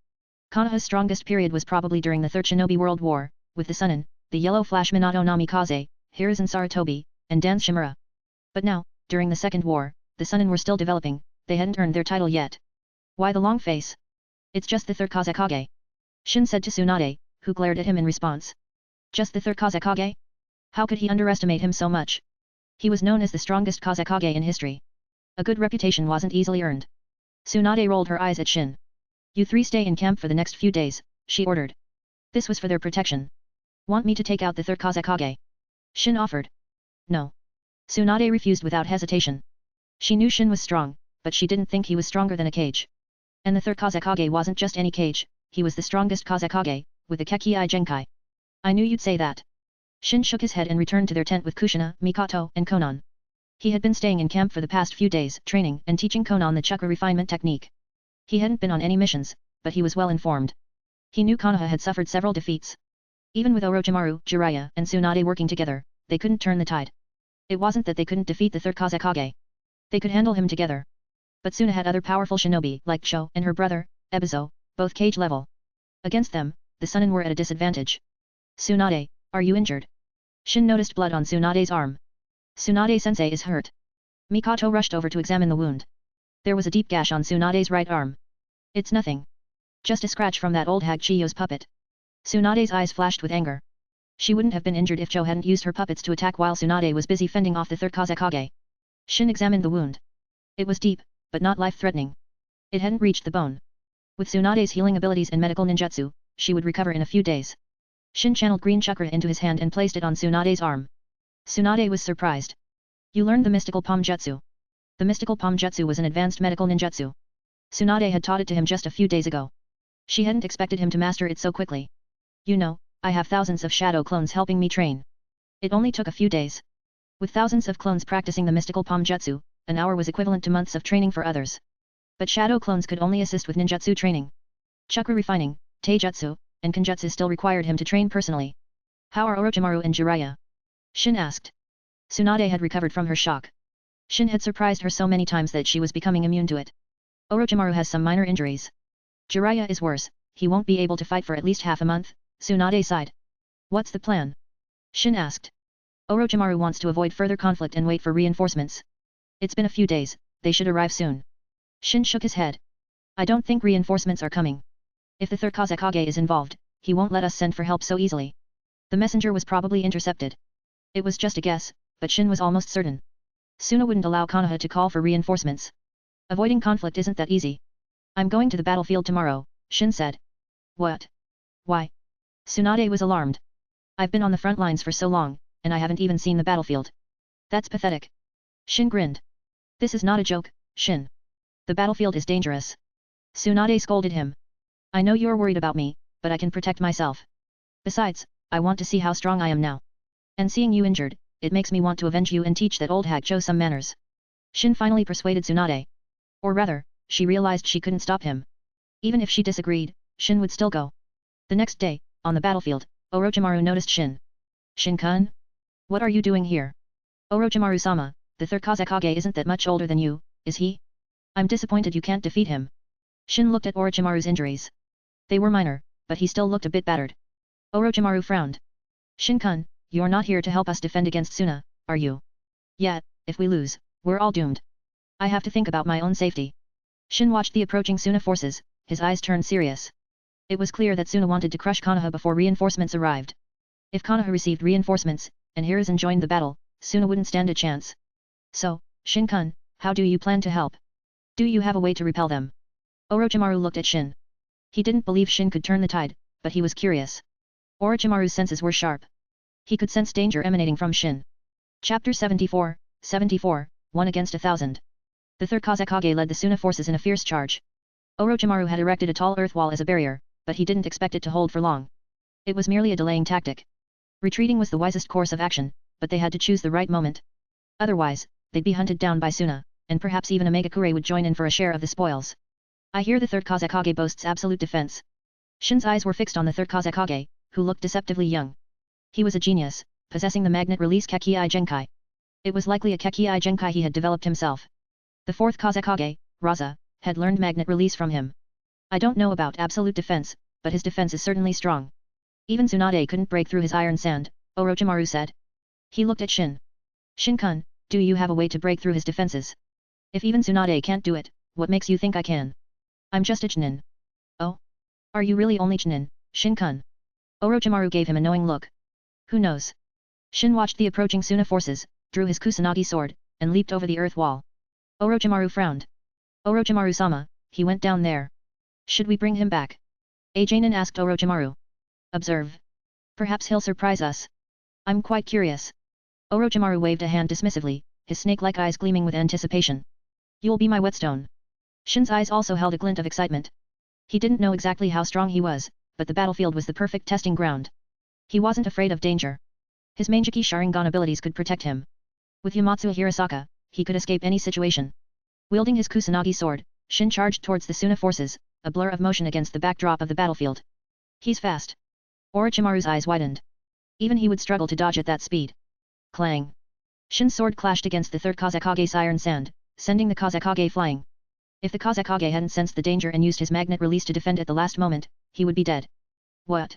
Konoha's strongest period was probably during the Third Shinobi World War, with the Sunin, the Yellow Flash Minato Namikaze, Hiruzen Sarutobi, and Dance Shimura. But now, during the Second War, the Sunin were still developing, they hadn't earned their title yet. Why the long face? It's just the third Kazekage. Shin said to Tsunade, who glared at him in response. Just the third Kazekage? How could he underestimate him so much? He was known as the strongest Kazekage in history. A good reputation wasn't easily earned. Tsunade rolled her eyes at Shin. You three stay in camp for the next few days, she ordered. This was for their protection. Want me to take out the third Kazekage? Shin offered. No. Tsunade refused without hesitation. She knew Shin was strong, but she didn't think he was stronger than a cage. And the third Kazekage wasn't just any cage, he was the strongest Kazekage, with the Kekkei Genkai. I knew you'd say that. Shin shook his head and returned to their tent with Kushina, Mikoto, and Konan. He had been staying in camp for the past few days, training and teaching Konan the chakra refinement technique. He hadn't been on any missions, but he was well informed. He knew Konoha had suffered several defeats. Even with Orochimaru, Jiraiya, and Tsunade working together, they couldn't turn the tide. It wasn't that they couldn't defeat the third Kazekage. They could handle him together. But Tsuna had other powerful shinobi like Cho and her brother, Ebizo, both cage level. Against them, the Sunin were at a disadvantage. Tsunade, are you injured? Shin noticed blood on Tsunade's arm. Tsunade-sensei is hurt. Mikoto rushed over to examine the wound. There was a deep gash on Tsunade's right arm. It's nothing. Just a scratch from that old hag Chiyo's puppet. Tsunade's eyes flashed with anger. She wouldn't have been injured if Cho hadn't used her puppets to attack while Tsunade was busy fending off the third Kazekage. Shin examined the wound. It was deep, but not life-threatening. It hadn't reached the bone. With Tsunade's healing abilities and medical ninjutsu, she would recover in a few days. Shin channeled green chakra into his hand and placed it on Tsunade's arm. Tsunade was surprised. You learned the mystical palm jutsu. The mystical palm jutsu was an advanced medical ninjutsu. Tsunade had taught it to him just a few days ago. She hadn't expected him to master it so quickly. You know, I have thousands of shadow clones helping me train. It only took a few days. With thousands of clones practicing the mystical palm jutsu, an hour was equivalent to months of training for others. But shadow clones could only assist with ninjutsu training. Chakra refining, taijutsu, and kenjutsu still required him to train personally. How are Orochimaru and Jiraiya? Shin asked. Tsunade had recovered from her shock. Shin had surprised her so many times that she was becoming immune to it. Orochimaru has some minor injuries. Jiraiya is worse, he won't be able to fight for at least half a month, Tsunade sighed. What's the plan? Shin asked. Orochimaru wants to avoid further conflict and wait for reinforcements. It's been a few days, they should arrive soon. Shin shook his head. I don't think reinforcements are coming. If the third Kazekage is involved, he won't let us send for help so easily. The messenger was probably intercepted. It was just a guess, but Shin was almost certain. Suna wouldn't allow Konoha to call for reinforcements. Avoiding conflict isn't that easy. I'm going to the battlefield tomorrow, Shin said. What? Why? Tsunade was alarmed. I've been on the front lines for so long, and I haven't even seen the battlefield. That's pathetic. Shin grinned. This is not a joke, Shin. The battlefield is dangerous. Tsunade scolded him. I know you're worried about me, but I can protect myself. Besides, I want to see how strong I am now. And seeing you injured, it makes me want to avenge you and teach that old hag Cho some manners. Shin finally persuaded Tsunade. Or rather, she realized she couldn't stop him. Even if she disagreed, Shin would still go. The next day, on the battlefield, Orochimaru noticed Shin. Shin-kun? What are you doing here? Orochimaru-sama, the third Kazekage isn't that much older than you, is he? I'm disappointed you can't defeat him. Shin looked at Orochimaru's injuries. They were minor, but he still looked a bit battered. Orochimaru frowned. Shin-kun, you're not here to help us defend against Suna, are you? Yet, if we lose, we're all doomed. I have to think about my own safety. Shin watched the approaching Suna forces, his eyes turned serious. It was clear that Suna wanted to crush Konoha before reinforcements arrived. If Konoha received reinforcements, and Hiruzen joined the battle, Suna wouldn't stand a chance. So, Shin-kun, how do you plan to help? Do you have a way to repel them? Orochimaru looked at Shin. He didn't believe Shin could turn the tide, but he was curious. Orochimaru's senses were sharp. He could sense danger emanating from Shin. Chapter 74, 1 against 1,000. The third Kazekage led the Suna forces in a fierce charge. Orochimaru had erected a tall earth wall as a barrier, but he didn't expect it to hold for long. It was merely a delaying tactic. Retreating was the wisest course of action, but they had to choose the right moment. Otherwise, they'd be hunted down by Suna, and perhaps even a Megakure would join in for a share of the spoils. I hear the third Kazekage boasts absolute defense. Shin's eyes were fixed on the third Kazekage, who looked deceptively young. He was a genius, possessing the magnet release Kekkei Genkai. It was likely a Kekkei Genkai he had developed himself. The fourth Kazekage, Raza, had learned magnet release from him. I don't know about absolute defense, but his defense is certainly strong. Even Tsunade couldn't break through his iron sand, Orochimaru said. He looked at Shin. Shin-kun, do you have a way to break through his defenses? If even Tsunade can't do it, what makes you think I can? I'm just a Chunin. Oh? Are you really only Chunin, Shin-kun? Orochimaru gave him a knowing look. Who knows? Shin watched the approaching Suna forces, drew his Kusanagi sword, and leaped over the earth wall. Orochimaru frowned. Orochimaru-sama, he went down there. Should we bring him back? Ajanin asked Orochimaru. Observe. Perhaps he'll surprise us. I'm quite curious. Orochimaru waved a hand dismissively, his snake-like eyes gleaming with anticipation. You'll be my whetstone. Shin's eyes also held a glint of excitement. He didn't know exactly how strong he was, but the battlefield was the perfect testing ground. He wasn't afraid of danger. His Mangeki Sharingan abilities could protect him. With Yamatsu Hirasaka, he could escape any situation. Wielding his Kusanagi sword, Shin charged towards the Suna forces, a blur of motion against the backdrop of the battlefield. He's fast. Orochimaru's eyes widened. Even he would struggle to dodge at that speed. Clang. Shin's sword clashed against the third Kazekage's iron sand, sending the Kazekage flying. If the Kazekage hadn't sensed the danger and used his magnet release to defend at the last moment, he would be dead. What?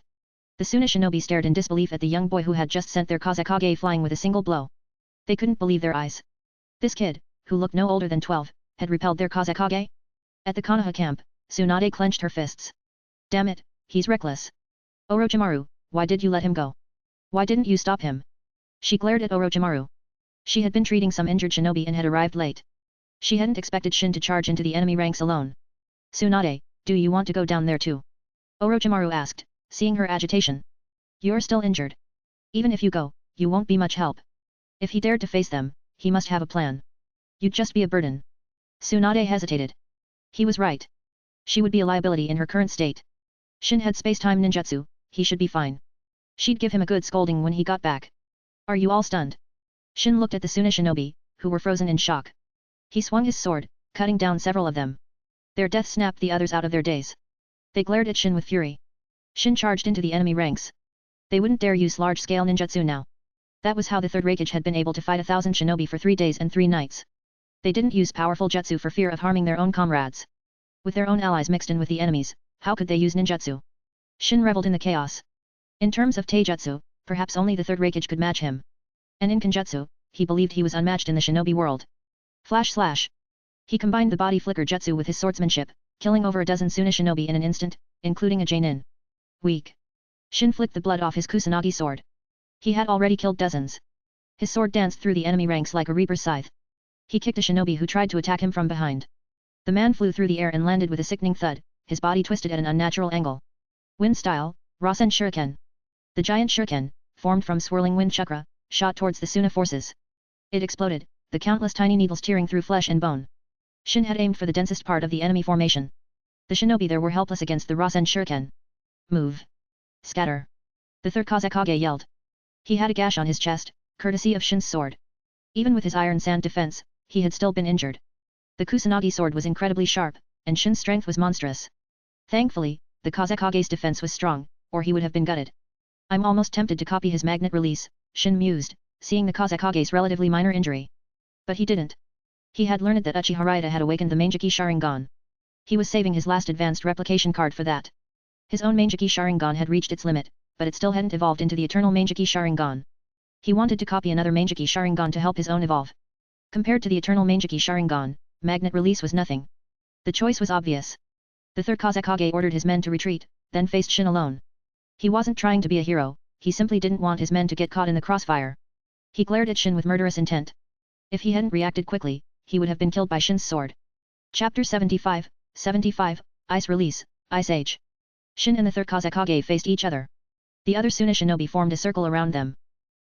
The Suna shinobi stared in disbelief at the young boy who had just sent their Kazekage flying with a single blow. They couldn't believe their eyes. This kid, who looked no older than 12, had repelled their Kazekage? At the Konoha camp, Tsunade clenched her fists. Damn it, he's reckless. Orochimaru, why did you let him go? Why didn't you stop him? She glared at Orochimaru. She had been treating some injured shinobi and had arrived late. She hadn't expected Shin to charge into the enemy ranks alone. Tsunade, do you want to go down there too? Orochimaru asked, seeing her agitation. You're still injured. Even if you go, you won't be much help. If he dared to face them, he must have a plan. You'd just be a burden. Tsunade hesitated. He was right. She would be a liability in her current state. Shin had space-time ninjutsu, he should be fine. She'd give him a good scolding when he got back. Are you all stunned? Shin looked at the Suna shinobi, who were frozen in shock. He swung his sword, cutting down several of them. Their death snapped the others out of their daze. They glared at Shin with fury. Shin charged into the enemy ranks. They wouldn't dare use large-scale ninjutsu now. That was how the third Raikage had been able to fight 1,000 shinobi for 3 days and 3 nights. They didn't use powerful jutsu for fear of harming their own comrades. With their own allies mixed in with the enemies, how could they use ninjutsu? Shin reveled in the chaos. In terms of taijutsu, perhaps only the third Raikage could match him. And in kenjutsu, he believed he was unmatched in the shinobi world. Flash slash. He combined the body flicker jutsu with his swordsmanship, killing over a dozen Suna shinobi in an instant, including a Jainin. Weak. Shin flicked the blood off his Kusanagi sword. He had already killed dozens. His sword danced through the enemy ranks like a reaper's scythe. He kicked a shinobi who tried to attack him from behind. The man flew through the air and landed with a sickening thud, his body twisted at an unnatural angle. Wind style, Rasen Shuriken. The giant shuriken, formed from swirling wind chakra, shot towards the Suna forces. It exploded, the countless tiny needles tearing through flesh and bone. Shin had aimed for the densest part of the enemy formation. The shinobi there were helpless against the Rasen shuriken. Move. Scatter. The third Kazekage yelled. He had a gash on his chest, courtesy of Shin's sword. Even with his iron sand defense, he had still been injured. The Kusanagi sword was incredibly sharp, and Shin's strength was monstrous. Thankfully, the Kazekage's defense was strong, or he would have been gutted. I'm almost tempted to copy his magnet release, Shin mused, seeing the Kazekage's relatively minor injury. But he didn't. He had learned that Uchiha had awakened the Mangeki Sharingan. He was saving his last advanced replication card for that. His own Mangeki Sharingan had reached its limit, but it still hadn't evolved into the eternal Mangeki Sharingan. He wanted to copy another Mangeki Sharingan to help his own evolve. Compared to the eternal Mangeki Sharingan, magnet release was nothing. The choice was obvious. The third Kazekage ordered his men to retreat, then faced Shin alone. He wasn't trying to be a hero, he simply didn't want his men to get caught in the crossfire. He glared at Shin with murderous intent. If he hadn't reacted quickly, he would have been killed by Shin's sword. Chapter 75, Ice Release, Ice Age. Shin and the third Kazekage faced each other. The other Suna shinobi formed a circle around them.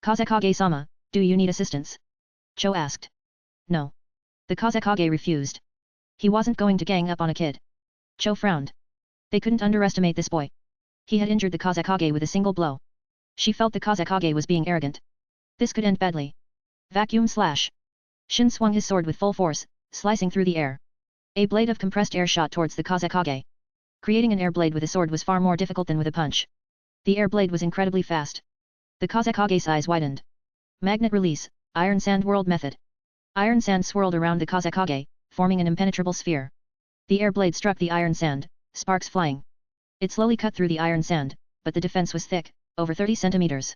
Kazekage-sama, do you need assistance? Cho asked. No. The Kazekage refused. He wasn't going to gang up on a kid. Cho frowned. They couldn't underestimate this boy. He had injured the Kazekage with a single blow. She felt the Kazekage was being arrogant. This could end badly. Vacuum slash. Shin swung his sword with full force, slicing through the air. A blade of compressed air shot towards the Kazekage. Creating an air blade with a sword was far more difficult than with a punch. The air blade was incredibly fast. The Kazekage's eyes widened. Magnet release, Iron Sand World method. Iron sand swirled around the Kazekage, forming an impenetrable sphere. The air blade struck the iron sand, sparks flying. It slowly cut through the iron sand, but the defense was thick, over 30 centimeters.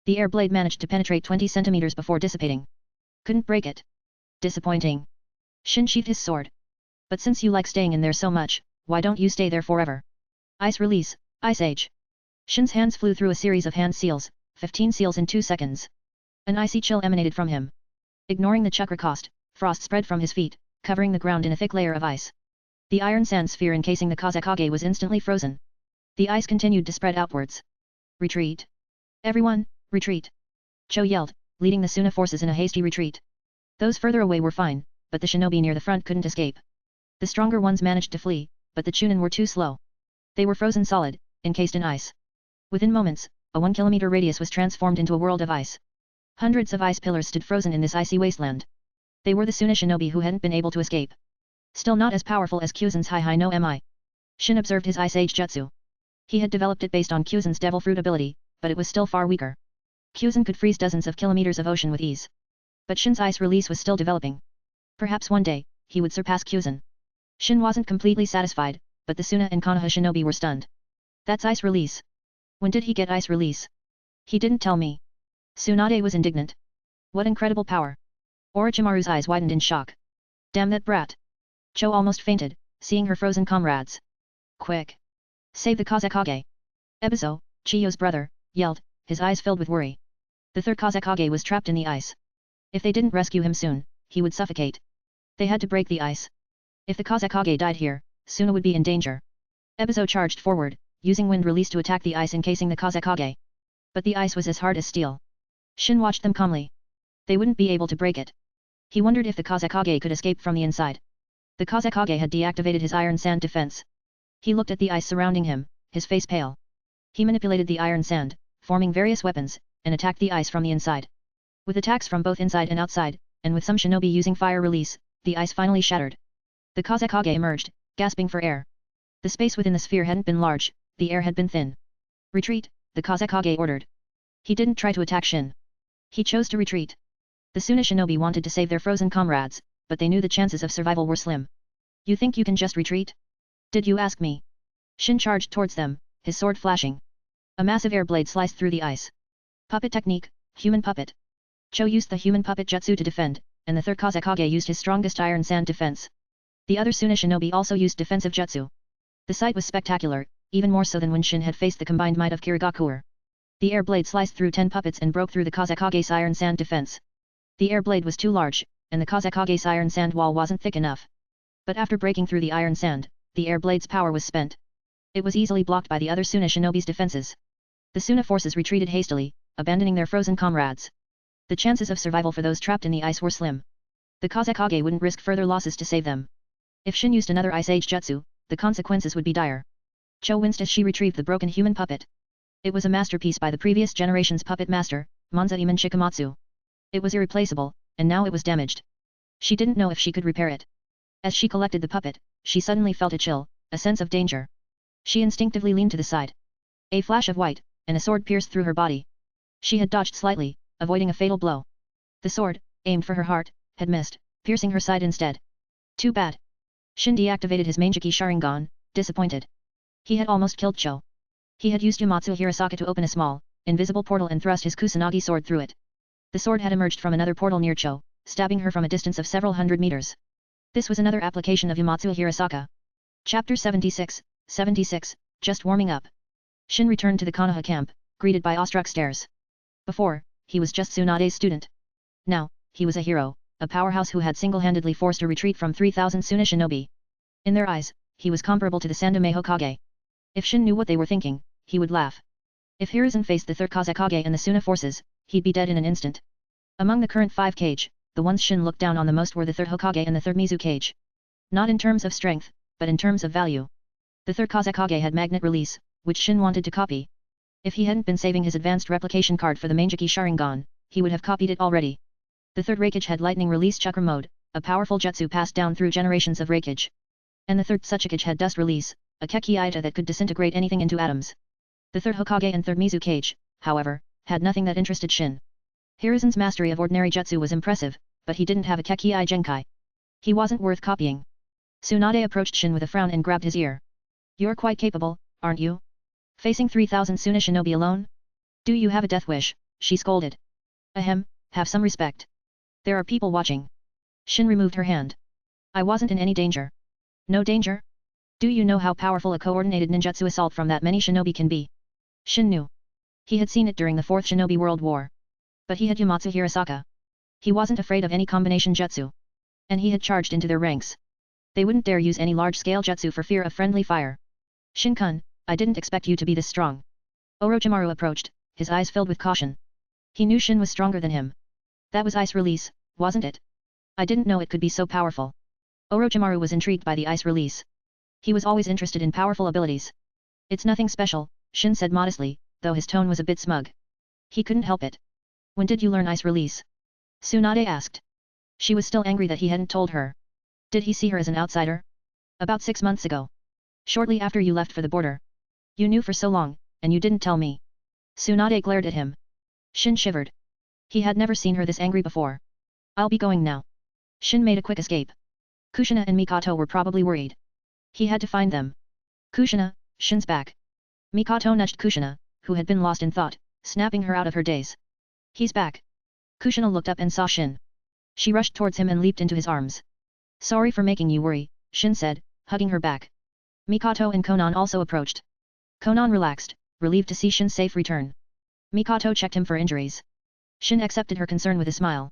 The air blade managed to penetrate 20 centimeters before dissipating. Couldn't break it. Disappointing. Shin sheathed his sword. But since you like staying in there so much, why don't you stay there forever? Ice release, Ice Age. Shin's hands flew through a series of hand seals, 15 seals in 2 seconds. An icy chill emanated from him. Ignoring the chakra cost, frost spread from his feet, covering the ground in a thick layer of ice. The iron sand sphere encasing the Kazekage was instantly frozen. The ice continued to spread outwards. Retreat. Everyone, retreat. Cho yelled, leading the Suna forces in a hasty retreat. Those further away were fine, but the shinobi near the front couldn't escape. The stronger ones managed to flee, but the Chunin were too slow. They were frozen solid, encased in ice. Within moments, a 1 kilometer radius was transformed into a world of ice. Hundreds of ice pillars stood frozen in this icy wasteland. They were the Suna shinobi who hadn't been able to escape. Still not as powerful as Kyuzen's Hi no Mi. Shin observed his Ice Age jutsu. He had developed it based on Kyuzen's Devil Fruit ability, but it was still far weaker. Kyuzen could freeze dozens of kilometers of ocean with ease. But Shin's ice release was still developing. Perhaps one day, he would surpass Kyuzen. Shin wasn't completely satisfied, but the Suna and Konoha shinobi were stunned. That's ice release. When did he get ice release? He didn't tell me. Tsunade was indignant. What incredible power. Orochimaru's eyes widened in shock. Damn that brat. Cho almost fainted, seeing her frozen comrades. Quick. Save the Kazekage. Ebizo, Chiyo's brother, yelled, his eyes filled with worry. The third Kazekage was trapped in the ice. If they didn't rescue him soon, he would suffocate. They had to break the ice. If the Kazekage died here, Suna would be in danger. Ebizo charged forward, using wind release to attack the ice encasing the Kazekage. But the ice was as hard as steel. Shin watched them calmly. They wouldn't be able to break it. He wondered if the Kazekage could escape from the inside. The Kazekage had deactivated his iron sand defense. He looked at the ice surrounding him, his face pale. He manipulated the iron sand, forming various weapons, and attacked the ice from the inside. With attacks from both inside and outside, and with some shinobi using fire release, the ice finally shattered. The Kazekage emerged, gasping for air. The space within the sphere hadn't been large, the air had been thin. Retreat, the Kazekage ordered. He didn't try to attack Shin. He chose to retreat. The Suna shinobi wanted to save their frozen comrades, but they knew the chances of survival were slim. You think you can just retreat? Did you ask me? Shin charged towards them, his sword flashing. A massive air blade sliced through the ice. Puppet technique, human puppet. Cho used the human puppet jutsu to defend, and the third Kazekage used his strongest iron sand defense. The other Suna shinobi also used defensive jutsu. The sight was spectacular, even more so than when Shin had faced the combined might of Kirigakuer. The air blade sliced through 10 puppets and broke through the Kazekage's iron sand defense. The air blade was too large, and the Kazekage's iron sand wall wasn't thick enough. But after breaking through the iron sand, the air blade's power was spent. It was easily blocked by the other Suna shinobi's defenses. The Suna forces retreated hastily, abandoning their frozen comrades. The chances of survival for those trapped in the ice were slim. The Kazekage wouldn't risk further losses to save them. If Shin used another Ice Age jutsu, the consequences would be dire. Cho winced as she retrieved the broken human puppet. It was a masterpiece by the previous generation's puppet master, Monzaemon Shikamatsu. It was irreplaceable, and now it was damaged. She didn't know if she could repair it. As she collected the puppet, she suddenly felt a chill, a sense of danger. She instinctively leaned to the side. A flash of white, and a sword pierced through her body. She had dodged slightly, avoiding a fatal blow. The sword, aimed for her heart, had missed, piercing her side instead. Too bad. Shin deactivated his Mangeki Sharingan, disappointed. He had almost killed Cho. He had used Yamatsu Hirasaka to open a small, invisible portal and thrust his Kusanagi sword through it. The sword had emerged from another portal near Cho, stabbing her from a distance of several hundred meters. This was another application of Yamatsu Hirasaka. Chapter 76, just warming up. Shin returned to the Konoha camp, greeted by awestruck stares. Before, he was just Tsunade's student. Now, he was a hero, a powerhouse who had single-handedly forced a retreat from 3,000 Suna shinobi. In their eyes, he was comparable to the Sandaime Hokage. If Shin knew what they were thinking, he would laugh. If Hiruzen faced the third Kazekage and the Suna forces, he'd be dead in an instant. Among the current 5 Kage, the ones Shin looked down on the most were the third Hokage and the third Mizu Kage. Not in terms of strength, but in terms of value. The third Kazekage had magnet release, which Shin wanted to copy. If he hadn't been saving his advanced replication card for the Mangeki Sharingan, he would have copied it already. The third Reikage had lightning release chakra mode, a powerful jutsu passed down through generations of Reikage. And the third Tsuchikage had dust release, a Kekkei Ita that could disintegrate anything into atoms. The third Hokage and third Mizu Kage, however, had nothing that interested Shin. Hiruzen's mastery of ordinary jutsu was impressive, but he didn't have a Kekkei Genkai. He wasn't worth copying. Tsunade approached Shin with a frown and grabbed his ear. You're quite capable, aren't you? Facing 3,000 Suna shinobi alone? Do you have a death wish? She scolded. Ahem, have some respect. There are people watching. Shin removed her hand. I wasn't in any danger. No danger? Do you know how powerful a coordinated ninjutsu assault from that many shinobi can be? Shin knew. He had seen it during the 4th Shinobi World War. But he had Yamatsu Hirasaka. He wasn't afraid of any combination jutsu. And he had charged into their ranks. They wouldn't dare use any large-scale jutsu for fear of friendly fire. Shin-kun, I didn't expect you to be this strong. Orochimaru approached, his eyes filled with caution. He knew Shin was stronger than him. That was ice release, wasn't it? I didn't know it could be so powerful. Orochimaru was intrigued by the ice release. He was always interested in powerful abilities. It's nothing special, Shin said modestly, though his tone was a bit smug. He couldn't help it. When did you learn ice release? Tsunade asked. She was still angry that he hadn't told her. Did he see her as an outsider? About 6 months ago. Shortly after you left for the border. You knew for so long, and you didn't tell me. Tsunade glared at him. Shin shivered. He had never seen her this angry before. I'll be going now. Shin made a quick escape. Kushina and Mikoto were probably worried. He had to find them. Kushina, Shin's back. Mikoto nudged Kushina, who had been lost in thought, snapping her out of her daze. He's back. Kushina looked up and saw Shin. She rushed towards him and leaped into his arms. Sorry for making you worry, Shin said, hugging her back. Mikoto and Konan also approached. Konan relaxed, relieved to see Shin's safe return. Mikoto checked him for injuries. Shin accepted her concern with a smile.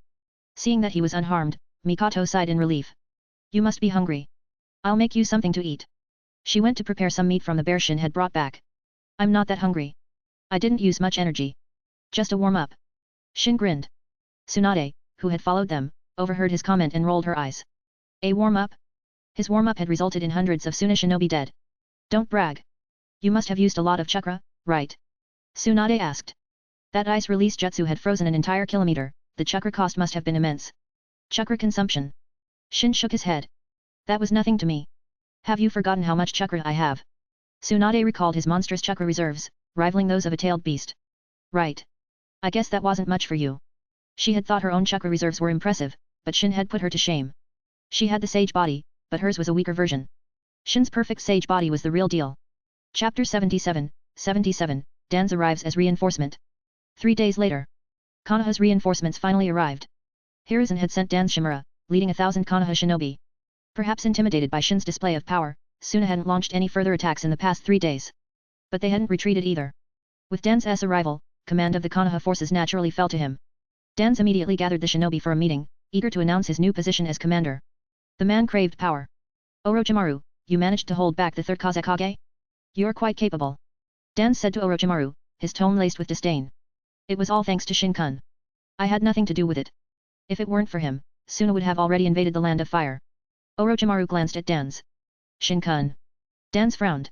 Seeing that he was unharmed, Mikoto sighed in relief. You must be hungry. I'll make you something to eat. She went to prepare some meat from the bear Shin had brought back. I'm not that hungry. I didn't use much energy. Just a warm-up. Shin grinned. Tsunade, who had followed them, overheard his comment and rolled her eyes. A warm-up? His warm-up had resulted in hundreds of Suna shinobi dead. Don't brag. You must have used a lot of chakra, right? Tsunade asked. That ice release jutsu had frozen an entire kilometer, the chakra cost must have been immense. Chakra consumption. Shin shook his head. That was nothing to me. Have you forgotten how much chakra I have? Tsunade recalled his monstrous chakra reserves, rivaling those of a tailed beast. Right. I guess that wasn't much for you. She had thought her own chakra reserves were impressive, but Shin had put her to shame. She had the sage body, but hers was a weaker version. Shin's perfect sage body was the real deal. Chapter 77, Dan's arrives as reinforcement. 3 days later. Konoha's reinforcements finally arrived. Hiruzen had sent Dan's Shimura, leading 1,000 Konoha shinobi. Perhaps intimidated by Shin's display of power, Suna hadn't launched any further attacks in the past 3 days. But they hadn't retreated either. With Dan's arrival, command of the Konoha forces naturally fell to him. Dan's immediately gathered the shinobi for a meeting, eager to announce his new position as commander. The man craved power. Orochimaru, you managed to hold back the third Kazekage? You're quite capable. Dan said to Orochimaru, his tone laced with disdain. It was all thanks to Shin-kun. I had nothing to do with it. If it weren't for him, Suna would have already invaded the Land of Fire. Orochimaru glanced at Dan's. Shin-kun. Dan's frowned.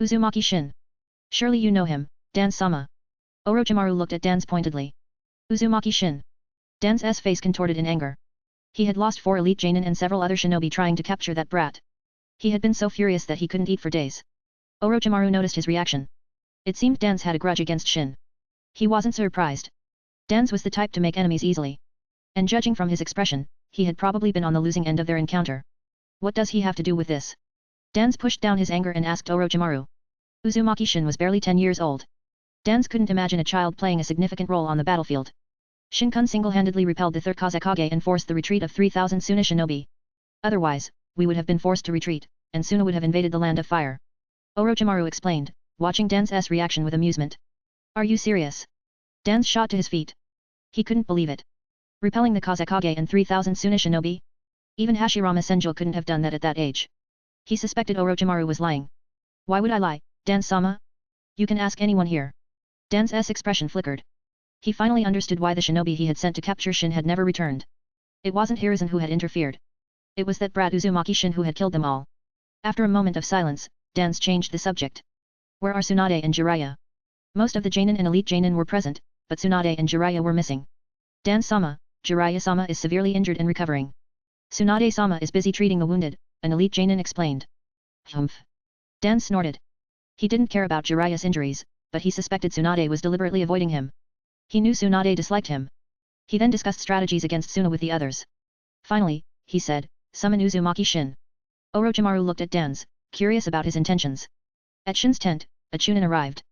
Uzumaki Shin. Surely you know him, Dan-sama. Orochimaru looked at Dan's pointedly. Uzumaki Shin. Dan's face contorted in anger. He had lost 4 elite genin and several other shinobi trying to capture that brat. He had been so furious that he couldn't eat for days. Orochimaru noticed his reaction. It seemed Dan's had a grudge against Shin. He wasn't surprised. Dan's was the type to make enemies easily. And judging from his expression, he had probably been on the losing end of their encounter. What does he have to do with this? Dan's pushed down his anger and asked Orochimaru. Uzumaki Shin was barely 10 years old. Dan's couldn't imagine a child playing a significant role on the battlefield. Shin-kun single-handedly repelled the third Kazekage and forced the retreat of 3,000 Suna shinobi. Otherwise, we would have been forced to retreat, and Suna would have invaded the Land of Fire. Orochimaru explained, watching Dan's reaction with amusement. Are you serious? Dan shot to his feet. He couldn't believe it. Repelling the Kazekage and 3,000 Suna shinobi? Even Hashirama Senju couldn't have done that at that age. He suspected Orochimaru was lying. Why would I lie, Dan-sama? You can ask anyone here. Dan's expression flickered. He finally understood why the shinobi he had sent to capture Shin had never returned. It wasn't Hiruzen who had interfered. It was that brat Uzumaki Shin who had killed them all. After a moment of silence, Dan's changed the subject. Where are Tsunade and Jiraiya? Most of the Genin and elite Genin were present, but Tsunade and Jiraiya were missing. Dan-sama, Jiraiya-sama is severely injured and recovering. Tsunade-sama is busy treating the wounded, an elite Genin explained. Humph. Dan snorted. He didn't care about Jiraiya's injuries, but he suspected Tsunade was deliberately avoiding him. He knew Tsunade disliked him. He then discussed strategies against Suna with the others. Finally, he said, summon Uzumaki Shin. Orochimaru looked at Dan's, curious about his intentions. At Shin's tent, a Chunin arrived.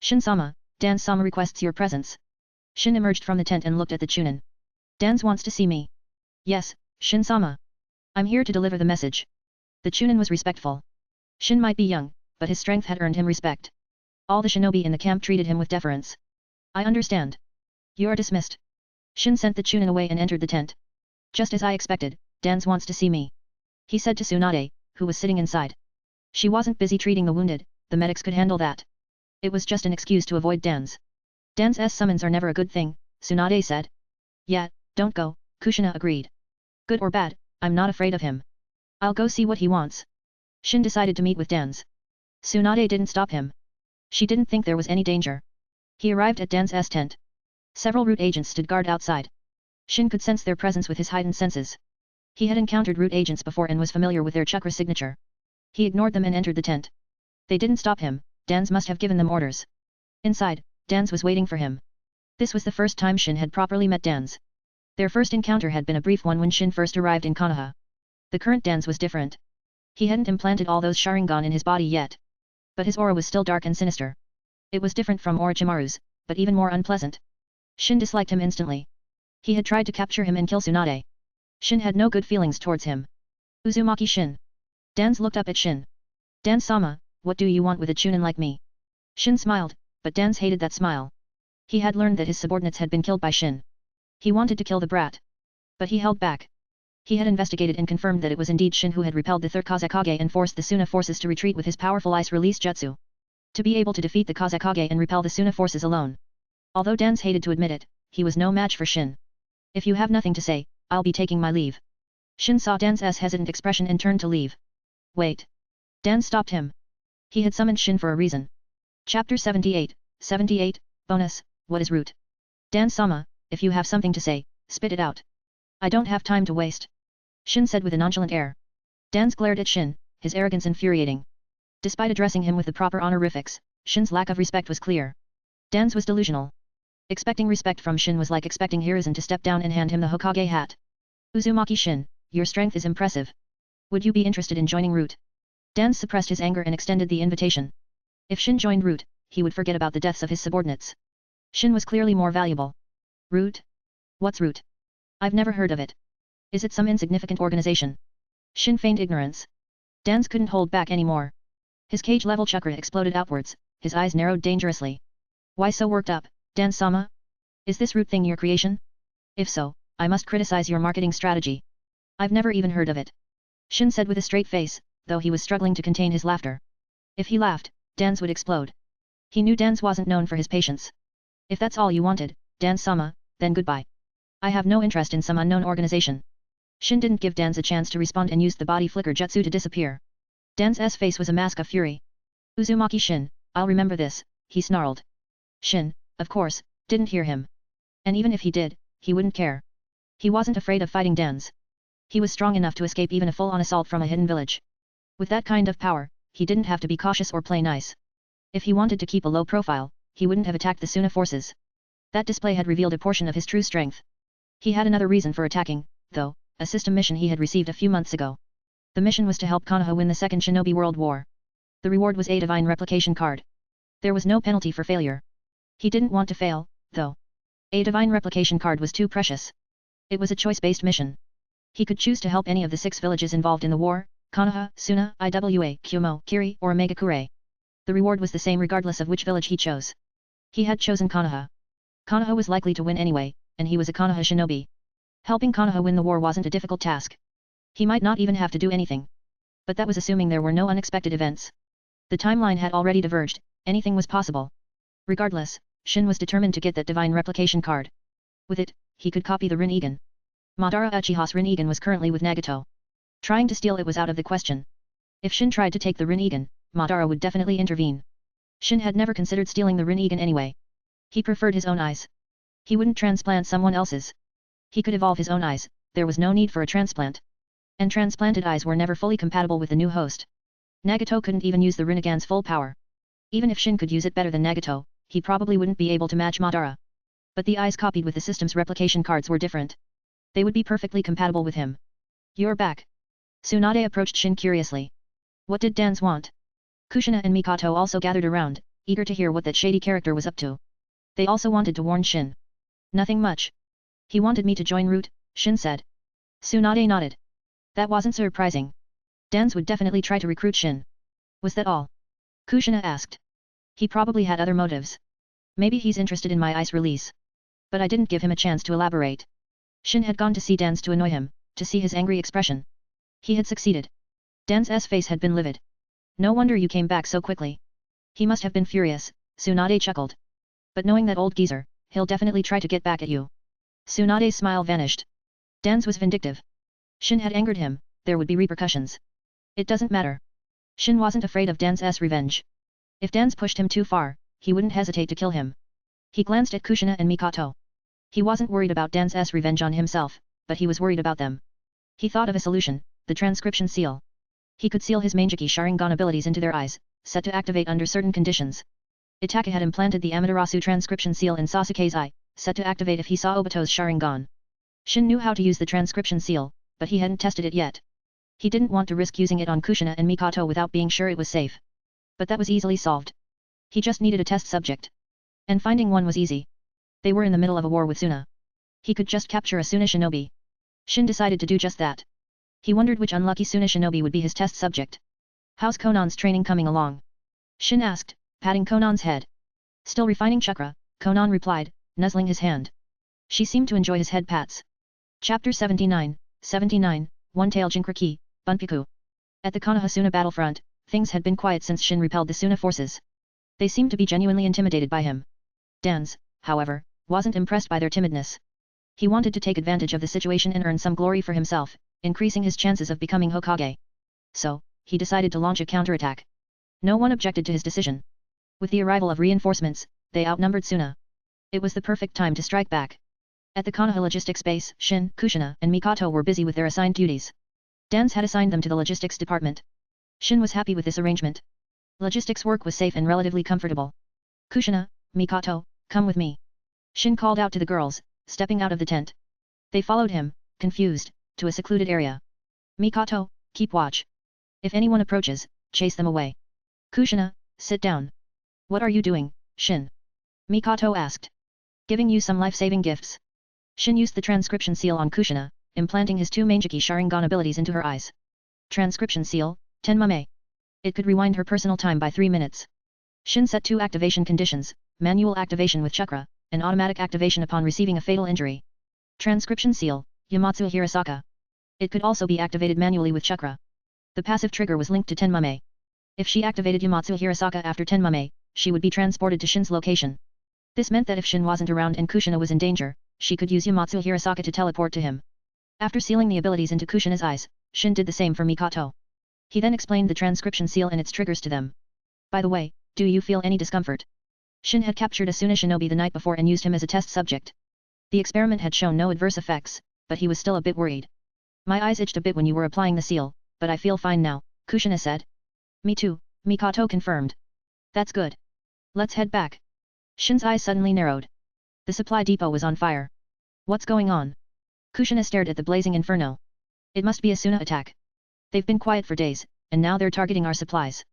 Shin-sama, Dan-sama requests your presence. Shin emerged from the tent and looked at the Chunin. Dan's wants to see me. Yes, Shin-sama. I'm here to deliver the message. The Chunin was respectful. Shin might be young, but his strength had earned him respect. All the shinobi in the camp treated him with deference. I understand. You are dismissed. Shin sent the Chunin away and entered the tent. Just as I expected, Dan's wants to see me. He said to Tsunade, who was sitting inside. She wasn't busy treating the wounded, the medics could handle that. It was just an excuse to avoid Dan's. Dan's summons are never a good thing, Tsunade said. Yeah, don't go, Kushina agreed. Good or bad, I'm not afraid of him. I'll go see what he wants. Shin decided to meet with Dan's. Tsunade didn't stop him. She didn't think there was any danger. He arrived at Dan's tent. Several root agents stood guard outside. Shin could sense their presence with his heightened senses. He had encountered root agents before and was familiar with their chakra signature. He ignored them and entered the tent. They didn't stop him, Dan's must have given them orders. Inside, Dan's was waiting for him. This was the first time Shin had properly met Dan's. Their first encounter had been a brief one when Shin first arrived in Konoha. The current Dan's was different. He hadn't implanted all those Sharingan in his body yet. But his aura was still dark and sinister. It was different from Orochimaru's, but even more unpleasant. Shin disliked him instantly. He had tried to capture him and kill Tsunade. Shin had no good feelings towards him. Uzumaki Shin. Dan's looked up at Shin. Dan-sama, what do you want with a Chunin like me? Shin smiled, but Dan's hated that smile. He had learned that his subordinates had been killed by Shin. He wanted to kill the brat. But he held back. He had investigated and confirmed that it was indeed Shin who had repelled the third Kazekage and forced the Suna forces to retreat with his powerful ice release jutsu. To be able to defeat the Kazekage and repel the Suna forces alone. Although Dan's hated to admit it, he was no match for Shin. If you have nothing to say, I'll be taking my leave. Shin saw Dan's hesitant expression and turned to leave. Wait. Dan stopped him. He had summoned Shin for a reason. Chapter 78, 78, Bonus, What is root? Dan-sama, if you have something to say, spit it out. I don't have time to waste. Shin said with a nonchalant air. Dan's glared at Shin, his arrogance infuriating. Despite addressing him with the proper honorifics, Shin's lack of respect was clear. Dan's was delusional. Expecting respect from Shin was like expecting Hiruzen to step down and hand him the Hokage hat. Uzumaki Shin, your strength is impressive. Would you be interested in joining Root? Dan suppressed his anger and extended the invitation. If Shin joined Root, he would forget about the deaths of his subordinates. Shin was clearly more valuable. Root? What's Root? I've never heard of it. Is it some insignificant organization? Shin feigned ignorance. Dan's couldn't hold back anymore. His cage-level chakra exploded outwards, his eyes narrowed dangerously. Why so worked up, Dan-sama? Is this Root thing your creation? If so, I must criticize your marketing strategy. I've never even heard of it. Shin said with a straight face, though he was struggling to contain his laughter. If he laughed, Dan's would explode. He knew Dan's wasn't known for his patience. If that's all you wanted, Dan-sama, then goodbye. I have no interest in some unknown organization. Shin didn't give Dan's a chance to respond and used the body flicker jutsu to disappear. Dan's face was a mask of fury. Uzumaki Shin, I'll remember this, he snarled. Shin, of course, didn't hear him. And even if he did, he wouldn't care. He wasn't afraid of fighting Dan's. He was strong enough to escape even a full-on assault from a hidden village. With that kind of power, he didn't have to be cautious or play nice. If he wanted to keep a low profile, he wouldn't have attacked the Suna forces. That display had revealed a portion of his true strength. He had another reason for attacking, though, a system mission he had received a few months ago. The mission was to help Konoha win the Second Shinobi World War. The reward was a divine replication card. There was no penalty for failure. He didn't want to fail, though. A divine replication card was too precious. It was a choice-based mission. He could choose to help any of the 6 villages involved in the war, Konoha, Suna, Iwa, Kyumo, Kiri, or Megakure. The reward was the same regardless of which village he chose. He had chosen Konoha. Konoha was likely to win anyway, and he was a Konoha shinobi. Helping Konoha win the war wasn't a difficult task. He might not even have to do anything. But that was assuming there were no unexpected events. The timeline had already diverged, anything was possible. Regardless, Shin was determined to get that divine replication card. With it, he could copy the Rinnegan. Madara Uchiha's Rinnegan was currently with Nagato. Trying to steal it was out of the question. If Shin tried to take the Rinnegan, Madara would definitely intervene. Shin had never considered stealing the Rinnegan anyway. He preferred his own eyes. He wouldn't transplant someone else's. He could evolve his own eyes, there was no need for a transplant. And transplanted eyes were never fully compatible with the new host. Nagato couldn't even use the Rinnegan's full power. Even if Shin could use it better than Nagato, he probably wouldn't be able to match Madara. But the eyes copied with the system's replication cards were different. They would be perfectly compatible with him. You're back. Tsunade approached Shin curiously. What did Dan's want? Kushina and Mikoto also gathered around, eager to hear what that shady character was up to. They also wanted to warn Shin. Nothing much. He wanted me to join Root, Shin said. Tsunade nodded. That wasn't surprising. Dan's would definitely try to recruit Shin. Was that all? Kushina asked. He probably had other motives. Maybe he's interested in my ice release. But I didn't give him a chance to elaborate. Shin had gone to see Dan's to annoy him, to see his angry expression. He had succeeded. Dan's face had been livid. No wonder you came back so quickly. He must have been furious, Tsunade chuckled. But knowing that old geezer, he'll definitely try to get back at you. Tsunade's smile vanished. Dan's was vindictive. Shin had angered him, there would be repercussions. It doesn't matter. Shin wasn't afraid of Dan's revenge. If Dan's pushed him too far, he wouldn't hesitate to kill him. He glanced at Kushina and Mikoto. He wasn't worried about Dan's revenge on himself, but he was worried about them. He thought of a solution, the transcription seal. He could seal his Mangeki Sharingan abilities into their eyes, set to activate under certain conditions. Itake had implanted the Amaterasu transcription seal in Sasuke's eye, set to activate if he saw Obito's Sharingan. Shin knew how to use the transcription seal, but he hadn't tested it yet. He didn't want to risk using it on Kushina and Mikoto without being sure it was safe. But that was easily solved. He just needed a test subject. And finding one was easy. They were in the middle of a war with Suna. He could just capture a Suna shinobi. Shin decided to do just that. He wondered which unlucky Suna shinobi would be his test subject. How's Konan's training coming along? Shin asked, patting Konan's head. Still refining chakra, Konan replied, nuzzling his hand. She seemed to enjoy his head pats. Chapter 79, One-Tail Jinkraki, Bunpyaku. At the Konoha-Suna battlefront, things had been quiet since Shin repelled the Suna forces. They seemed to be genuinely intimidated by him. Dan's, however, wasn't impressed by their timidness. He wanted to take advantage of the situation and earn some glory for himself, increasing his chances of becoming Hokage. So, he decided to launch a counterattack. No one objected to his decision. With the arrival of reinforcements, they outnumbered Suna. It was the perfect time to strike back. At the Konoha logistics base, Shin, Kushina, and Mikoto were busy with their assigned duties. Dan's had assigned them to the logistics department. Shin was happy with this arrangement. Logistics work was safe and relatively comfortable. Kushina, Mikoto, come with me. Shin called out to the girls, stepping out of the tent. They followed him, confused, to a secluded area. Mikoto, keep watch. If anyone approaches, chase them away. Kushina, sit down. What are you doing, Shin? Mikoto asked. Giving you some life-saving gifts. Shin used the transcription seal on Kushina, implanting his 2 Mangeki Sharingan abilities into her eyes. Transcription seal, Tenmame. It could rewind her personal time by 3 minutes. Shin set 2 activation conditions, manual activation with chakra, and automatic activation upon receiving a fatal injury. Transcription seal, Yamatsu Hirasaka. It could also be activated manually with chakra. The passive trigger was linked to Tenmame. If she activated Yamatsu Hirasaka after Tenmame, she would be transported to Shin's location. This meant that if Shin wasn't around and Kushina was in danger, she could use Yamatsu Hirasaka to teleport to him. After sealing the abilities into Kushina's eyes, Shin did the same for Mikoto. He then explained the transcription seal and its triggers to them. By the way, do you feel any discomfort? Shin had captured Asuna Shinobi the night before and used him as a test subject. The experiment had shown no adverse effects, but he was still a bit worried. My eyes itched a bit when you were applying the seal, but I feel fine now, Kushina said. Me too, Mikoto confirmed. That's good. Let's head back. Shin's eyes suddenly narrowed. The supply depot was on fire. What's going on? Kushina stared at the blazing inferno. It must be a Asuna attack. They've been quiet for days, and now they're targeting our supplies.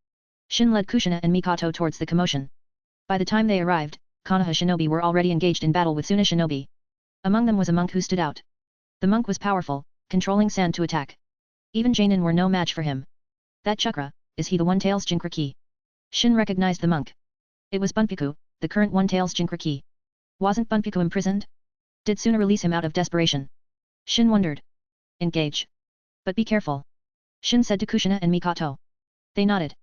Shin led Kushina and Mikoto towards the commotion. By the time they arrived, Konoha shinobi were already engaged in battle with Suna shinobi. Among them was a monk who stood out. The monk was powerful, controlling sand to attack. Even Jainin were no match for him. That chakra, is he the One-Tails Jinchuriki? Shin recognized the monk. It was Bunpiku, the current One-Tails Jinchuriki. Wasn't Bunpiku imprisoned? Did Suna release him out of desperation? Shin wondered. Engage. But be careful. Shin said to Kushina and Mikoto. They nodded.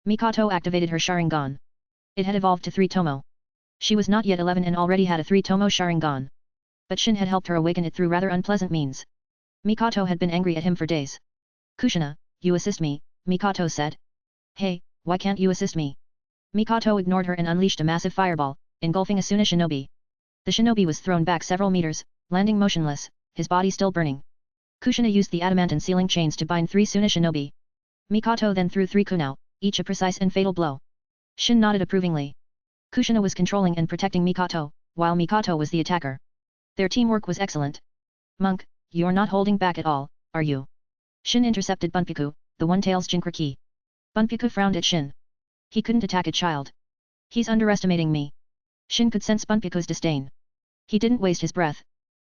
Mikoto activated her Sharingan. It had evolved to 3 Tomo. She was not yet 11 and already had a 3 Tomo Sharingan. But Shin had helped her awaken it through rather unpleasant means. Mikoto had been angry at him for days. Kushina, you assist me, Mikoto said. Hey, why can't you assist me? Mikoto ignored her and unleashed a massive fireball, engulfing Asuna shinobi. The shinobi was thrown back several meters, landing motionless, his body still burning. Kushina used the adamantine sealing chains to bind 3 Suna shinobi. Mikoto then threw 3 kunao, each a precise and fatal blow. Shin nodded approvingly. Kushina was controlling and protecting Mikoto, while Mikoto was the attacker. Their teamwork was excellent. Monk, you're not holding back at all, are you? Shin intercepted Bunpiku, the One-Tails Jinchuriki. Bunpiku frowned at Shin. He couldn't attack a child. He's underestimating me. Shin could sense Bunpiku's disdain. He didn't waste his breath.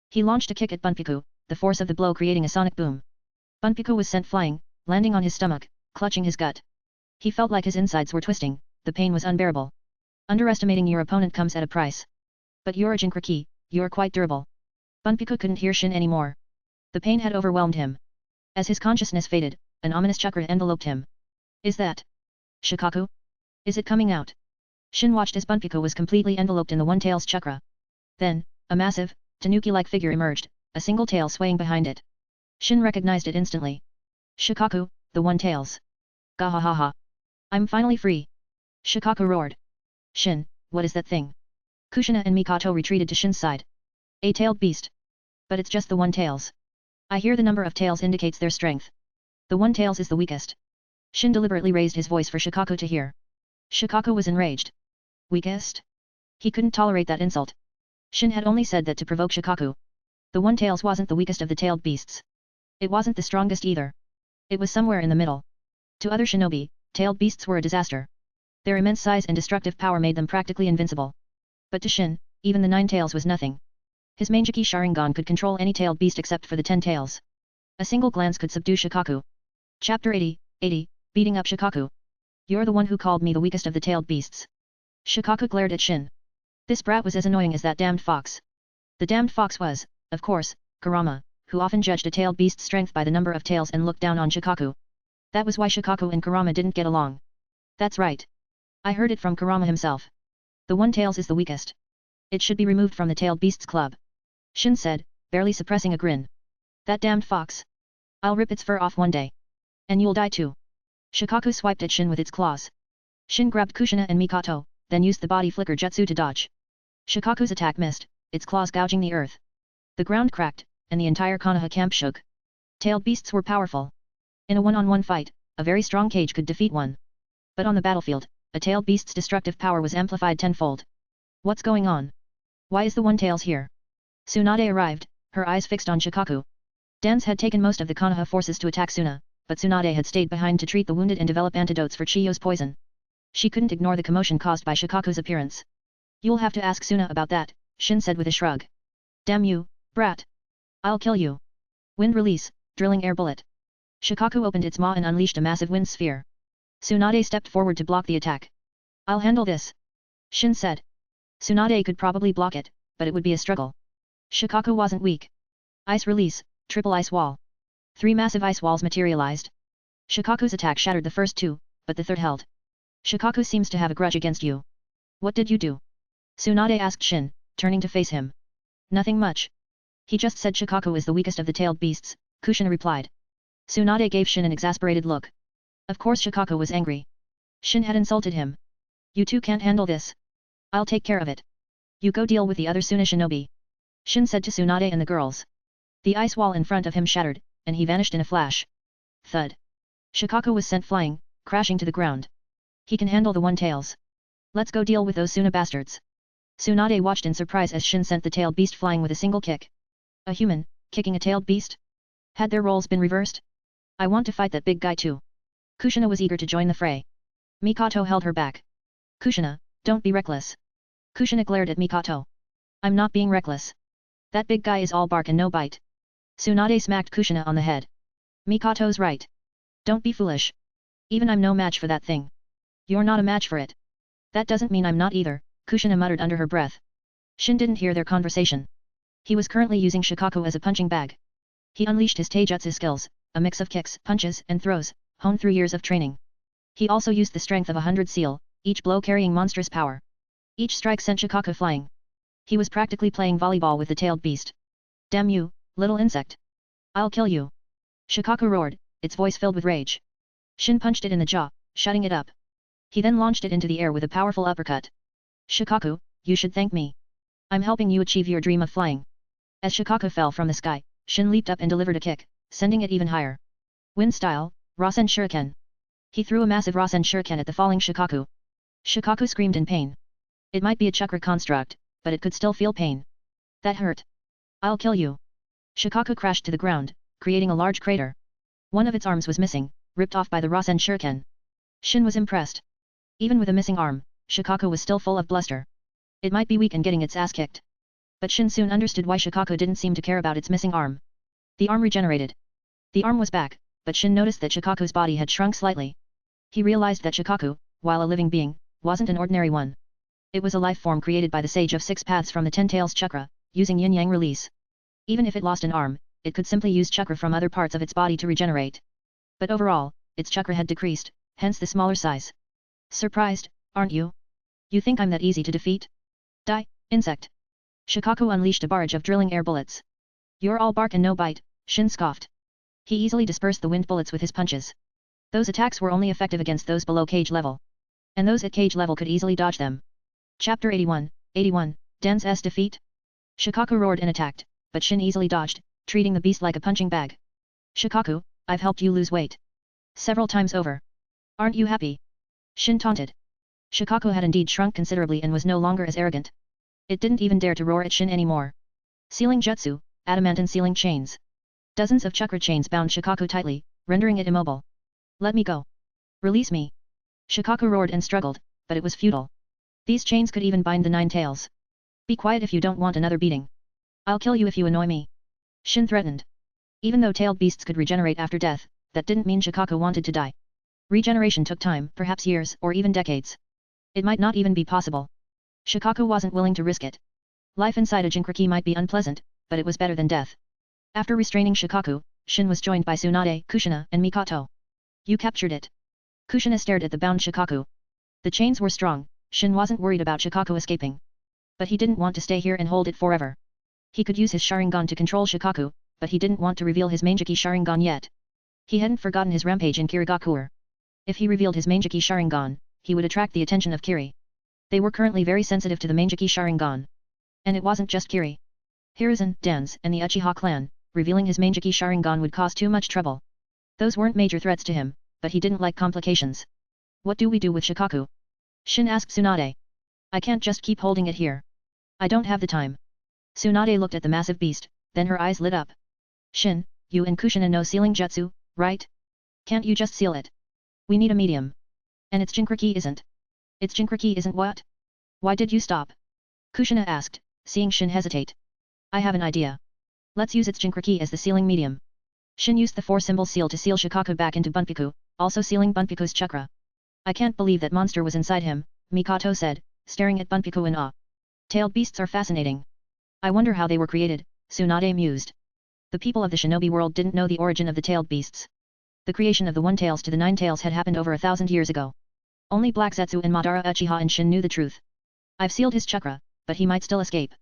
He launched a kick at Bunpiku, the force of the blow creating a sonic boom. Bunpiku was sent flying, landing on his stomach, clutching his gut. He felt like his insides were twisting, the pain was unbearable. Underestimating your opponent comes at a price. But you're a Jinchuriki, you're quite durable. Bunpiku couldn't hear Shin anymore. The pain had overwhelmed him. As his consciousness faded, an ominous chakra enveloped him. Is that Shikaku? Is it coming out? Shin watched as Bunpiku was completely enveloped in the One-Tails chakra. Then, a massive, tanuki-like figure emerged, a single tail swaying behind it. Shin recognized it instantly. Shikaku, the One-Tails. Gahahaha. I'm finally free. Shikaku roared. Shin, what is that thing? Kushina and Mikoto retreated to Shin's side. A tailed beast. But it's just the One-Tails. I hear the number of tails indicates their strength. The One-Tails is the weakest. Shin deliberately raised his voice for Shikaku to hear. Shikaku was enraged. Weakest? He couldn't tolerate that insult. Shin had only said that to provoke Shikaku. The One-Tails wasn't the weakest of the tailed beasts. It wasn't the strongest either. It was somewhere in the middle. To other shinobi, tailed beasts were a disaster. Their immense size and destructive power made them practically invincible. But to Shin, even the 9 tails was nothing. His Mangeki Sharingan could control any tailed beast except for the 10 tails. A single glance could subdue Shikaku. Chapter 80, Beating up Shikaku. You're the one who called me the weakest of the tailed beasts. Shikaku glared at Shin. This brat was as annoying as that damned fox. The damned fox was, of course, Kurama, who often judged a tailed beast's strength by the number of tails and looked down on Shikaku. That was why Shikaku and Kurama didn't get along. That's right. I heard it from Kurama himself. The One-Tails is the weakest. It should be removed from the tailed beasts club. Shin said, barely suppressing a grin. That damned fox. I'll rip its fur off one day. And you'll die too. Shikaku swiped at Shin with its claws. Shin grabbed Kushina and Mikoto, then used the body flicker jutsu to dodge. Shikaku's attack missed, its claws gouging the earth. The ground cracked, and the entire Konoha camp shook. Tailed beasts were powerful. In a one-on-one fight, a very strong cage could defeat one. But on the battlefield, a tailed beast's destructive power was amplified tenfold. What's going on? Why is the One-Tails here? Tsunade arrived, her eyes fixed on Shikaku. Dans had taken most of the Konoha forces to attack Suna, but Tsunade had stayed behind to treat the wounded and develop antidotes for Chiyo's poison. She couldn't ignore the commotion caused by Shikaku's appearance. You'll have to ask Suna about that, Shin said with a shrug. Damn you, brat. I'll kill you. Wind release, drilling air bullet. Shikaku opened its maw and unleashed a massive wind sphere. Tsunade stepped forward to block the attack. I'll handle this. Shin said. Tsunade could probably block it, but it would be a struggle. Shikaku wasn't weak. Ice release, triple ice wall. 3 massive ice walls materialized. Shikaku's attack shattered the first 2, but the third held. Shikaku seems to have a grudge against you. What did you do? Tsunade asked Shin, turning to face him. Nothing much. He just said Shikaku is the weakest of the tailed beasts, Kushina replied. Tsunade gave Shin an exasperated look. Of course Shikaku was angry. Shin had insulted him. You two can't handle this. I'll take care of it. You go deal with the other Suna shinobi. Shin said to Tsunade and the girls. The ice wall in front of him shattered, and he vanished in a flash. Thud. Shikaku was sent flying, crashing to the ground. He can handle the one-tails. Let's go deal with those Suna bastards. Tsunade watched in surprise as Shin sent the tailed beast flying with a single kick. A human, kicking a tailed beast? Had their roles been reversed? I want to fight that big guy too. Kushina was eager to join the fray. Mikoto held her back. Kushina, don't be reckless. Kushina glared at Mikoto. I'm not being reckless. That big guy is all bark and no bite. Tsunade smacked Kushina on the head. Mikoto's right. Don't be foolish. Even I'm no match for that thing. You're not a match for it. That doesn't mean I'm not either, Kushina muttered under her breath. Shin didn't hear their conversation. He was currently using Shikaku as a punching bag. He unleashed his taijutsu skills, a mix of kicks, punches, and throws, honed through years of training. He also used the strength of 100 seal, each blow carrying monstrous power. Each strike sent Shikaku flying. He was practically playing volleyball with the tailed beast. Damn you, little insect. I'll kill you. Shikaku roared, its voice filled with rage. Shin punched it in the jaw, shutting it up. He then launched it into the air with a powerful uppercut. Shikaku, you should thank me. I'm helping you achieve your dream of flying. As Shikaku fell from the sky, Shin leaped up and delivered a kick, sending it even higher. Wind style, Rasen Shuriken. He threw a massive Rasen Shuriken at the falling Shikaku. Shikaku screamed in pain. It might be a chakra construct, but it could still feel pain. That hurt. I'll kill you. Shikaku crashed to the ground, creating a large crater. One of its arms was missing, ripped off by the Rasen Shuriken. Shin was impressed. Even with a missing arm, Shikaku was still full of bluster. It might be weak and getting its ass kicked. But Shin soon understood why Shikaku didn't seem to care about its missing arm. The arm regenerated. The arm was back, but Shin noticed that Shikaku's body had shrunk slightly. He realized that Shikaku, while a living being, wasn't an ordinary one. It was a life form created by the Sage of Six Paths from the Ten Tails Chakra, using yin-yang release. Even if it lost an arm, it could simply use chakra from other parts of its body to regenerate. But overall, its chakra had decreased, hence the smaller size. Surprised, aren't you? You think I'm that easy to defeat? Die, insect. Shikaku unleashed a barrage of drilling air bullets. You're all bark and no bite, Shin scoffed. He easily dispersed the wind bullets with his punches. Those attacks were only effective against those below cage level. And those at cage level could easily dodge them. Chapter 81, Den's S defeat? Shikaku roared and attacked, but Shin easily dodged, treating the beast like a punching bag. Shikaku, I've helped you lose weight. Several times over. Aren't you happy? Shin taunted. Shikaku had indeed shrunk considerably and was no longer as arrogant. It didn't even dare to roar at Shin anymore. Sealing jutsu, adamantine sealing chains. Dozens of chakra chains bound Shikaku tightly, rendering it immobile. Let me go. Release me. Shikaku roared and struggled, but it was futile. These chains could even bind the nine tails. Be quiet if you don't want another beating. I'll kill you if you annoy me. Shin threatened. Even though tailed beasts could regenerate after death, that didn't mean Shikaku wanted to die. Regeneration took time, perhaps years or even decades. It might not even be possible. Shikaku wasn't willing to risk it. Life inside a Jinchuriki might be unpleasant, but it was better than death. After restraining Shikaku, Shin was joined by Tsunade, Kushina, and Mikoto. You captured it. Kushina stared at the bound Shikaku. The chains were strong, Shin wasn't worried about Shikaku escaping. But he didn't want to stay here and hold it forever. He could use his Sharingan to control Shikaku, but he didn't want to reveal his Manjiki Sharingan yet. He hadn't forgotten his rampage in Kirigakuer. If he revealed his Manjiki Sharingan, he would attract the attention of Kiri. They were currently very sensitive to the Manjiki Sharingan. And it wasn't just Kiri. Hiruzen, Dans, and the Uchiha clan, revealing his Manjiki Sharingan would cause too much trouble. Those weren't major threats to him, but he didn't like complications. What do we do with Shikaku? Shin asked Tsunade. I can't just keep holding it here. I don't have the time. Tsunade looked at the massive beast, then her eyes lit up. Shin, you and Kushina know sealing jutsu, right? Can't you just seal it? We need a medium. And its Jinchuriki isn't. Its Jinchuriki isn't what? Why did you stop? Kushina asked, seeing Shin hesitate. I have an idea. Let's use its Jinchuriki as the sealing medium. Shin used the four-symbol seal to seal Shikaku back into Bunpiku, also sealing Bunpiku's chakra. I can't believe that monster was inside him, Mikoto said, staring at Bunpiku in awe. Tailed beasts are fascinating. I wonder how they were created, Tsunade mused. The people of the shinobi world didn't know the origin of the tailed beasts. The creation of the one tails to the nine tails had happened over 1,000 years ago. Only Black Zetsu and Madara Uchiha and Shin knew the truth. I've sealed his chakra, but he might still escape.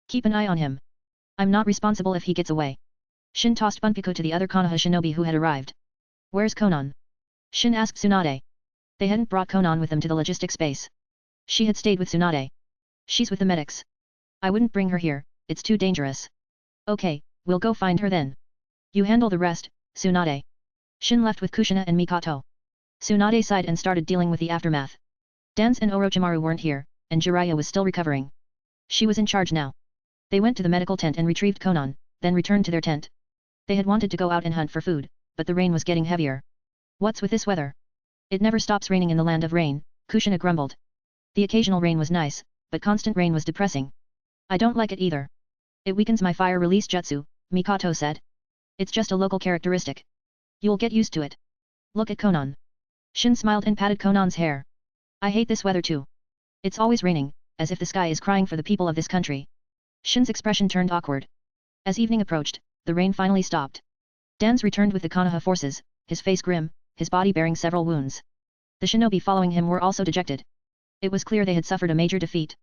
Keep an eye on him. I'm not responsible if he gets away. Shin tossed Bunpiko to the other Konoha shinobi who had arrived. Where's Konan? Shin asked Tsunade. They hadn't brought Konan with them to the logistics base. She had stayed with Tsunade. She's with the medics. I wouldn't bring her here, it's too dangerous. Okay, we'll go find her then. You handle the rest, Tsunade. Shin left with Kushina and Mikoto. Tsunade sighed and started dealing with the aftermath. Dance and Orochimaru weren't here, and Jiraiya was still recovering. She was in charge now. They went to the medical tent and retrieved Konan, then returned to their tent. They had wanted to go out and hunt for food, but the rain was getting heavier. What's with this weather? It never stops raining in the land of rain, Kushina grumbled. The occasional rain was nice, but constant rain was depressing. I don't like it either. It weakens my fire release jutsu, Mikoto said. It's just a local characteristic. You'll get used to it. Look at Konan. Shin smiled and patted Konan's hair. I hate this weather too. It's always raining, as if the sky is crying for the people of this country. Shin's expression turned awkward. As evening approached, the rain finally stopped. Dan's returned with the Konoha forces, his face grim, his body bearing several wounds. The shinobi following him were also dejected. It was clear they had suffered a major defeat.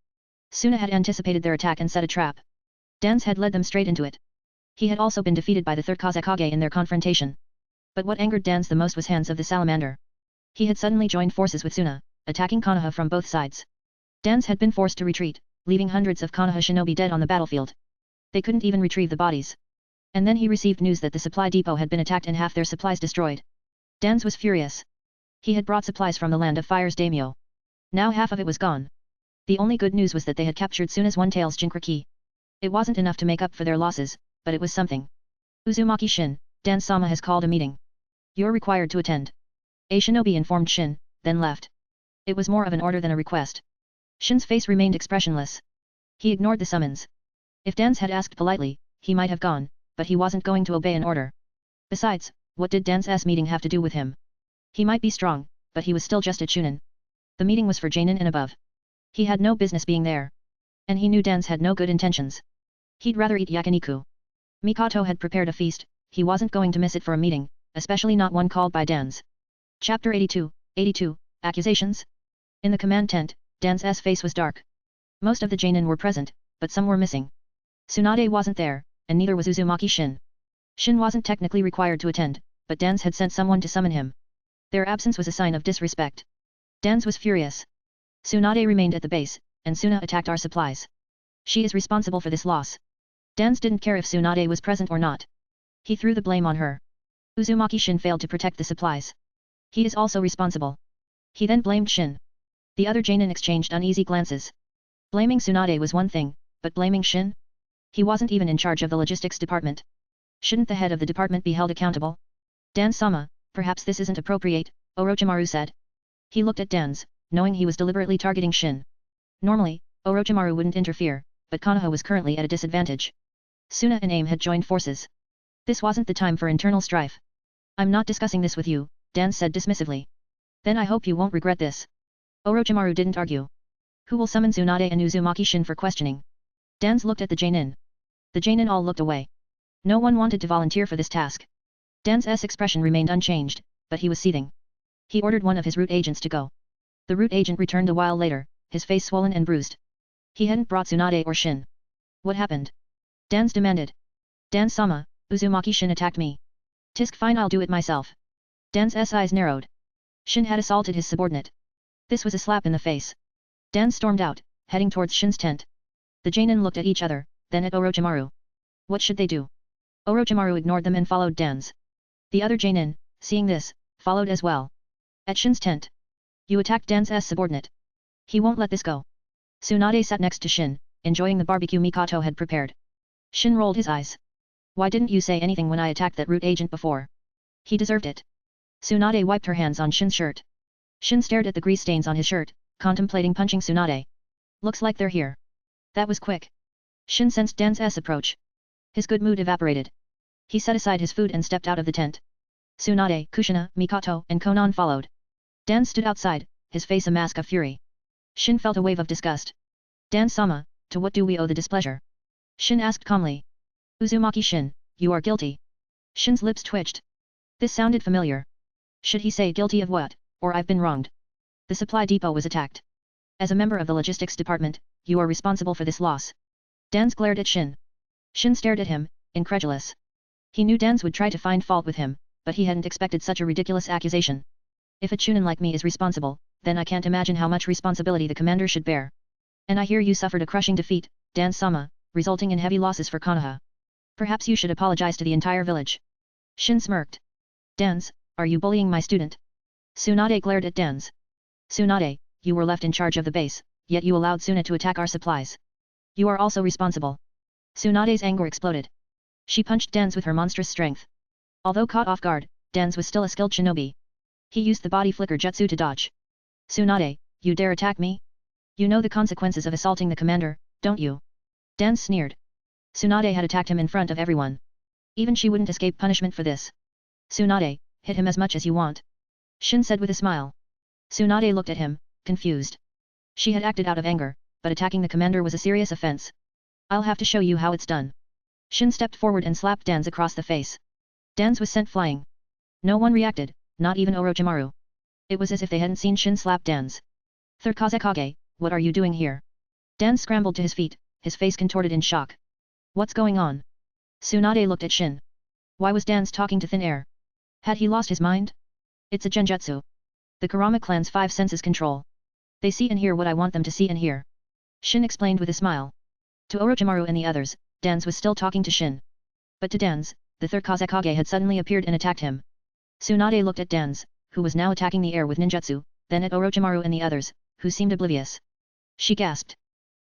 Suna had anticipated their attack and set a trap. Dan's had led them straight into it. He had also been defeated by the third Kazekage in their confrontation. But what angered Dan's the most was Hands of the Salamander. He had suddenly joined forces with Suna, attacking Konoha from both sides. Dan's had been forced to retreat, leaving hundreds of Konoha shinobi dead on the battlefield. They couldn't even retrieve the bodies. And then he received news that the supply depot had been attacked and half their supplies destroyed. Dan's was furious. He had brought supplies from the Land of Fire's daimyo. Now half of it was gone. The only good news was that they had captured Suna's one-tails Jinkra key. It wasn't enough to make up for their losses, but it was something. Uzumaki Shin, Dan-sama has called a meeting. You're required to attend. A shinobi informed Shin, then left. It was more of an order than a request. Shin's face remained expressionless. He ignored the summons. If Dan's had asked politely, he might have gone, but he wasn't going to obey an order. Besides, what did Dan's meeting have to do with him? He might be strong, but he was still just a chunin. The meeting was for Jainin and above. He had no business being there. And he knew Dan's had no good intentions. He'd rather eat yakiniku. Mikoto had prepared a feast, he wasn't going to miss it for a meeting, especially not one called by Dan's. Chapter 82, Accusations? In the command tent, Dan's face was dark. Most of the Jainin were present, but some were missing. Tsunade wasn't there, and neither was Uzumaki Shin. Shin wasn't technically required to attend, but Dan's had sent someone to summon him. Their absence was a sign of disrespect. Dan's was furious. Tsunade remained at the base, and Suna attacked our supplies. She is responsible for this loss. Dan's didn't care if Tsunade was present or not. He threw the blame on her. Uzumaki Shin failed to protect the supplies. He is also responsible. He then blamed Shin. The other Jainin exchanged uneasy glances. Blaming Tsunade was one thing, but blaming Shin? He wasn't even in charge of the logistics department. Shouldn't the head of the department be held accountable? Dan-sama, perhaps this isn't appropriate, Orochimaru said. He looked at Dan's, knowing he was deliberately targeting Shin. Normally, Orochimaru wouldn't interfere, but Konoha was currently at a disadvantage. Suna and AIM had joined forces. This wasn't the time for internal strife. I'm not discussing this with you, Dan said dismissively. Then I hope you won't regret this. Orochimaru didn't argue. Who will summon Tsunade and Uzumaki Shin for questioning? Dan's looked at the Jainin. The Jainin all looked away. No one wanted to volunteer for this task. Dan's expression remained unchanged, but he was seething. He ordered one of his root agents to go. The root agent returned a while later, his face swollen and bruised. He hadn't brought Tsunade or Shin. What happened? Dan's demanded. Dan-sama, Uzumaki Shin attacked me. Tisk fine, I'll do it myself. Dan's eyes narrowed. Shin had assaulted his subordinate. This was a slap in the face. Dan stormed out, heading towards Shin's tent. The Jainin looked at each other, then at Orochimaru. What should they do? Orochimaru ignored them and followed Dan's. The other Jainin, seeing this, followed as well. At Shin's tent. You attacked Dan's subordinate. He won't let this go. Tsunade sat next to Shin, enjoying the barbecue Mikoto had prepared. Shin rolled his eyes. Why didn't you say anything when I attacked that root agent before? He deserved it. Tsunade wiped her hands on Shin's shirt. Shin stared at the grease stains on his shirt, contemplating punching Tsunade. Looks like they're here. That was quick. Shin sensed Dan's approach. His good mood evaporated. He set aside his food and stepped out of the tent. Tsunade, Kushina, Mikoto, and Konan followed. Dan stood outside, his face a mask of fury. Shin felt a wave of disgust. Dan-sama, to what do we owe the displeasure? Shin asked calmly. Uzumaki Shin, you are guilty. Shin's lips twitched. This sounded familiar. Should he say guilty of what, or I've been wronged? The supply depot was attacked. As a member of the logistics department, you are responsible for this loss. Dan's glared at Shin. Shin stared at him, incredulous. He knew Dan's would try to find fault with him, but he hadn't expected such a ridiculous accusation. If a Chunin like me is responsible, then I can't imagine how much responsibility the commander should bear. And I hear you suffered a crushing defeat, Dan-sama, resulting in heavy losses for Konoha. Perhaps you should apologize to the entire village. Shin smirked. Dans, are you bullying my student? Tsunade glared at Dans. Tsunade, you were left in charge of the base, yet you allowed Suna to attack our supplies. You are also responsible. Tsunade's anger exploded. She punched Dans with her monstrous strength. Although caught off guard, Dans was still a skilled shinobi. He used the body flicker jutsu to dodge. Tsunade, you dare attack me? You know the consequences of assaulting the commander, don't you? Dans sneered. Tsunade had attacked him in front of everyone. Even she wouldn't escape punishment for this. Tsunade, hit him as much as you want. Shin said with a smile. Tsunade looked at him, confused. She had acted out of anger, but attacking the commander was a serious offense. I'll have to show you how it's done. Shin stepped forward and slapped Dans across the face. Dans was sent flying. No one reacted, not even Orochimaru. It was as if they hadn't seen Shin slap Dans. Third Kazekage, what are you doing here? Dans scrambled to his feet, his face contorted in shock. What's going on? Tsunade looked at Shin. Why was Dans talking to thin air? Had he lost his mind? It's a genjutsu. The Kurama clan's 5 senses control. They see and hear what I want them to see and hear. Shin explained with a smile. To Orochimaru and the others, Dans was still talking to Shin. But to Dans, the third Kazekage had suddenly appeared and attacked him. Tsunade looked at Dans, who was now attacking the air with ninjutsu, then at Orochimaru and the others, who seemed oblivious. She gasped.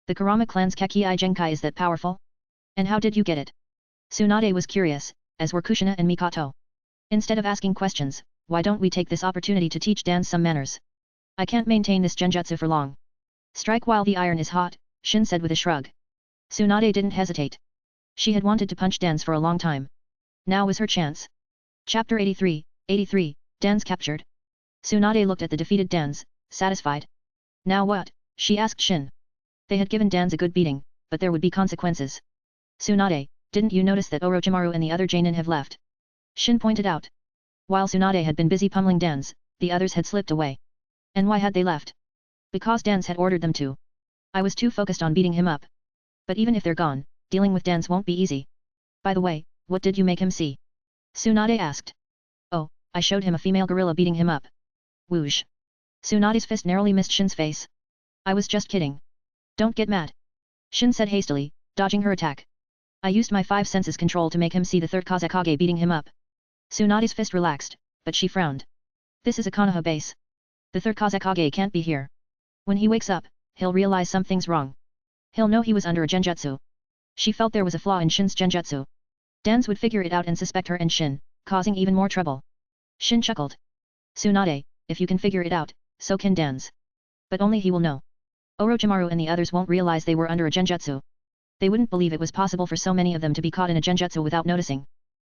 The Kurama clan's Kekkei Genkai is that powerful? And how did you get it? Tsunade was curious, as were Kushina and Mikoto. Instead of asking questions, why don't we take this opportunity to teach Dans some manners? I can't maintain this genjutsu for long. Strike while the iron is hot, Shin said with a shrug. Tsunade didn't hesitate. She had wanted to punch Dans for a long time. Now was her chance. Chapter 83, Dans captured. Tsunade looked at the defeated Dans, satisfied. Now what? She asked Shin. They had given Dans a good beating, but there would be consequences. Tsunade, didn't you notice that Orochimaru and the other Jonin have left? Shin pointed out. While Tsunade had been busy pummeling Dans, the others had slipped away. And why had they left? Because Dans had ordered them to. I was too focused on beating him up. But even if they're gone, dealing with Dans won't be easy. By the way, what did you make him see? Tsunade asked. Oh, I showed him a female gorilla beating him up. Whoosh. Tsunade's fist narrowly missed Shin's face. I was just kidding. Don't get mad. Shin said hastily, dodging her attack. I used my 5 senses control to make him see the third Kazekage beating him up. Tsunade's fist relaxed, but she frowned. This is a Konoha base. The third Kazekage can't be here. When he wakes up, he'll realize something's wrong. He'll know he was under a genjutsu. She felt there was a flaw in Shin's genjutsu. Dans would figure it out and suspect her and Shin, causing even more trouble. Shin chuckled. Tsunade, if you can figure it out, so can Dans. But only he will know. Orochimaru and the others won't realize they were under a genjutsu. They wouldn't believe it was possible for so many of them to be caught in a genjutsu without noticing.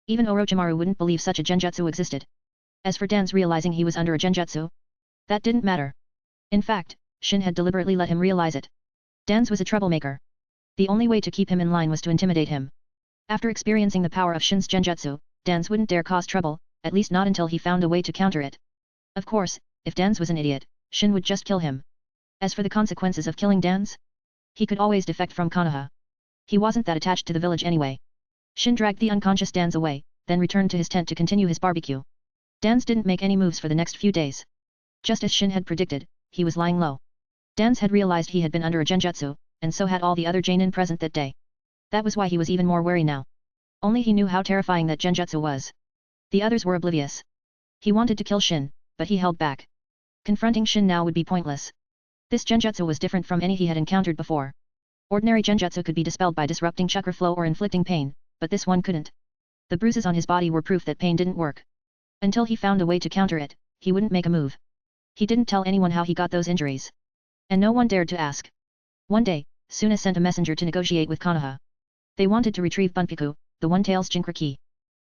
Even Orochimaru wouldn't believe such a genjutsu existed. As for Dans realizing he was under a genjutsu, that didn't matter. In fact, Shin had deliberately let him realize it. Dans was a troublemaker. The only way to keep him in line was to intimidate him. After experiencing the power of Shin's genjutsu, Dans wouldn't dare cause trouble, at least not until he found a way to counter it. Of course, if Dans was an idiot, Shin would just kill him. As for the consequences of killing Dans, he could always defect from Konoha. He wasn't that attached to the village anyway. Shin dragged the unconscious Dans away, then returned to his tent to continue his barbecue. Dans didn't make any moves for the next few days. Just as Shin had predicted, he was lying low. Dans had realized he had been under a genjutsu, and so had all the other Jonin present that day. That was why he was even more wary now. Only he knew how terrifying that genjutsu was. The others were oblivious. He wanted to kill Shin, but he held back. Confronting Shin now would be pointless. This genjutsu was different from any he had encountered before. Ordinary genjutsu could be dispelled by disrupting chakra flow or inflicting pain, but this one couldn't. The bruises on his body were proof that pain didn't work. Until he found a way to counter it, he wouldn't make a move. He didn't tell anyone how he got those injuries. And no one dared to ask. One day, Suna sent a messenger to negotiate with Konoha. They wanted to retrieve Bunpyaku, the One-Tail's Jinchuriki.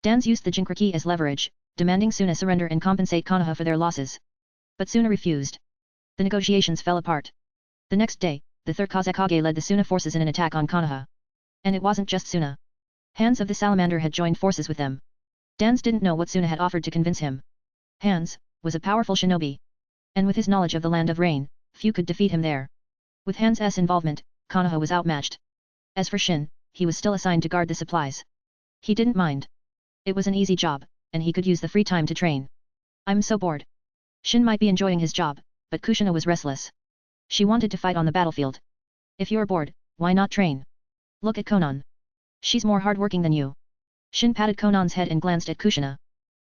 Dans used the Jinchuriki as leverage, demanding Suna surrender and compensate Konoha for their losses. But Suna refused. The negotiations fell apart. The next day, the third Kazekage led the Suna forces in an attack on Konoha. And it wasn't just Suna. Hans of the Salamander had joined forces with them. Dans didn't know what Suna had offered to convince him. Hans was a powerful shinobi. And with his knowledge of the Land of Rain, few could defeat him there. With Han's involvement, Konoha was outmatched. As for Shin, he was still assigned to guard the supplies. He didn't mind. It was an easy job, and he could use the free time to train. I'm so bored. Shin might be enjoying his job, but Kushina was restless. She wanted to fight on the battlefield. If you're bored, why not train? Look at Konan. She's more hardworking than you. Shin patted Konan's head and glanced at Kushina.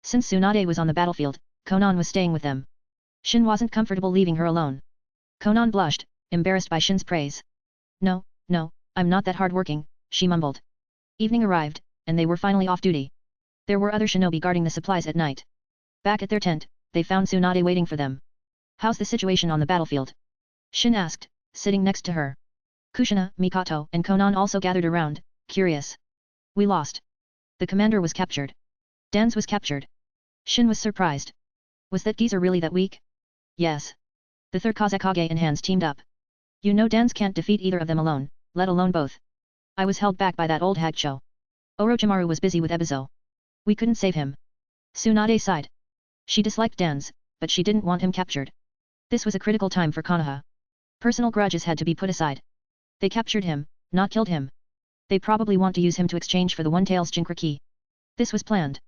Since Tsunade was on the battlefield, Konan was staying with them. Shin wasn't comfortable leaving her alone. Konan blushed, embarrassed by Shin's praise. No, I'm not that hardworking, she mumbled. Evening arrived, and they were finally off duty. There were other shinobi guarding the supplies at night. Back at their tent, they found Tsunade waiting for them. How's the situation on the battlefield? Shin asked, sitting next to her. Kushina, Mikoto, and Konan also gathered around, curious. We lost. The commander was captured. Dan's was captured. Shin was surprised. Was that geezer really that weak? Yes. The third Kazekage and Hans teamed up. You know Dan's can't defeat either of them alone, let alone both. I was held back by that old hagcho. Orochimaru was busy with Ebizo. We couldn't save him. Tsunade sighed. She disliked Dan's, but she didn't want him captured. This was a critical time for Konoha. Personal grudges had to be put aside. They captured him, not killed him. They probably want to use him to exchange for the One-Tails Jinchuriki. This was planned.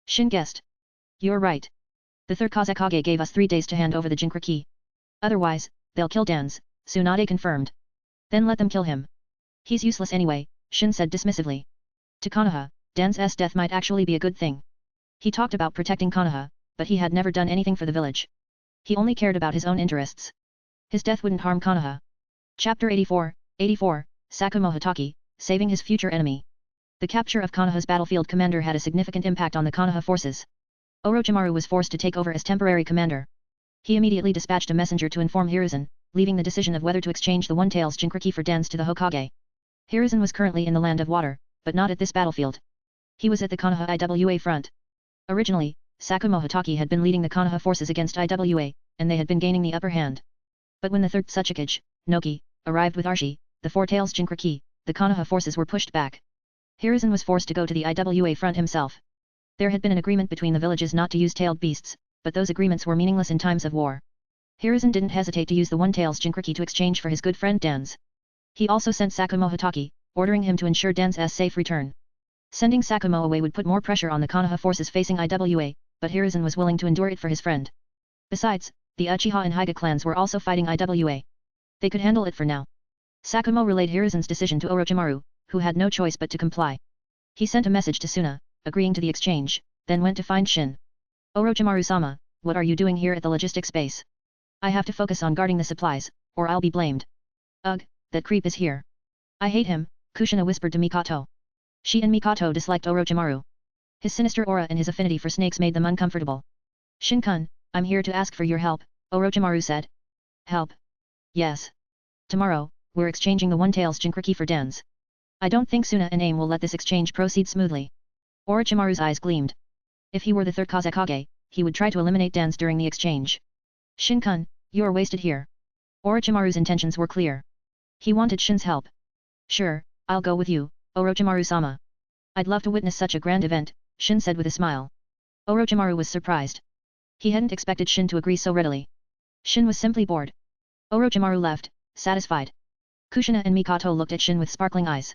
Shin guessed. You're right. The third Kazekage gave us 3 days to hand over the Jinchuriki. Otherwise, they'll kill Dan's, Tsunade confirmed. Then let them kill him. He's useless anyway, Shin said dismissively. To Konoha, Dan's death might actually be a good thing. He talked about protecting Konoha, but he had never done anything for the village. He only cared about his own interests. His death wouldn't harm Konoha. Chapter 84, Sakumo Hatake, saving his future enemy. The capture of Konoha's battlefield commander had a significant impact on the Konoha forces. Orochimaru was forced to take over as temporary commander. He immediately dispatched a messenger to inform Hiruzen, leaving the decision of whether to exchange the One-Tails Jinchuriki for Dan's to the Hokage. Hiruzen was currently in the Land of Water, but not at this battlefield. He was at the Konoha IWA front. Originally, Sakumo Hatake had been leading the Konoha forces against IWA, and they had been gaining the upper hand. But when the third Tsuchikage, Noki, arrived with Arshi, the Four-Tails Jinchuriki, the Konoha forces were pushed back. Hiruzen was forced to go to the IWA front himself. There had been an agreement between the villages not to use tailed beasts, but those agreements were meaningless in times of war. Hiruzen didn't hesitate to use the One-Tails Jinchuriki to exchange for his good friend Dan's. He also sent Sakumo Hatake, ordering him to ensure Dan's safe return. Sending Sakumo away would put more pressure on the Konoha forces facing IWA, but Hiruzen was willing to endure it for his friend. Besides, the Uchiha and Hyuga clans were also fighting IWA. They could handle it for now. Sakumo relayed Hiruzen's decision to Orochimaru, who had no choice but to comply. He sent a message to Suna, agreeing to the exchange, then went to find Shin. Orochimaru-sama, what are you doing here at the logistics base? I have to focus on guarding the supplies, or I'll be blamed. Ugh, that creep is here. I hate him, Kushina whispered to Mikoto. She and Mikoto disliked Orochimaru. His sinister aura and his affinity for snakes made them uncomfortable. Shin-kun, I'm here to ask for your help, Orochimaru said. Help? Yes. Tomorrow, we're exchanging the One-Tails Jinchuriki for Dan's. I don't think Suna and Aim will let this exchange proceed smoothly. Orochimaru's eyes gleamed. If he were the third Kazekage, he would try to eliminate Dan's during the exchange. Shin-kun, you're wasted here. Orochimaru's intentions were clear. He wanted Shin's help. Sure, I'll go with you, Orochimaru-sama. I'd love to witness such a grand event, Shin said with a smile. Orochimaru was surprised. He hadn't expected Shin to agree so readily. Shin was simply bored. Orochimaru left, satisfied. Kushina and Mikoto looked at Shin with sparkling eyes.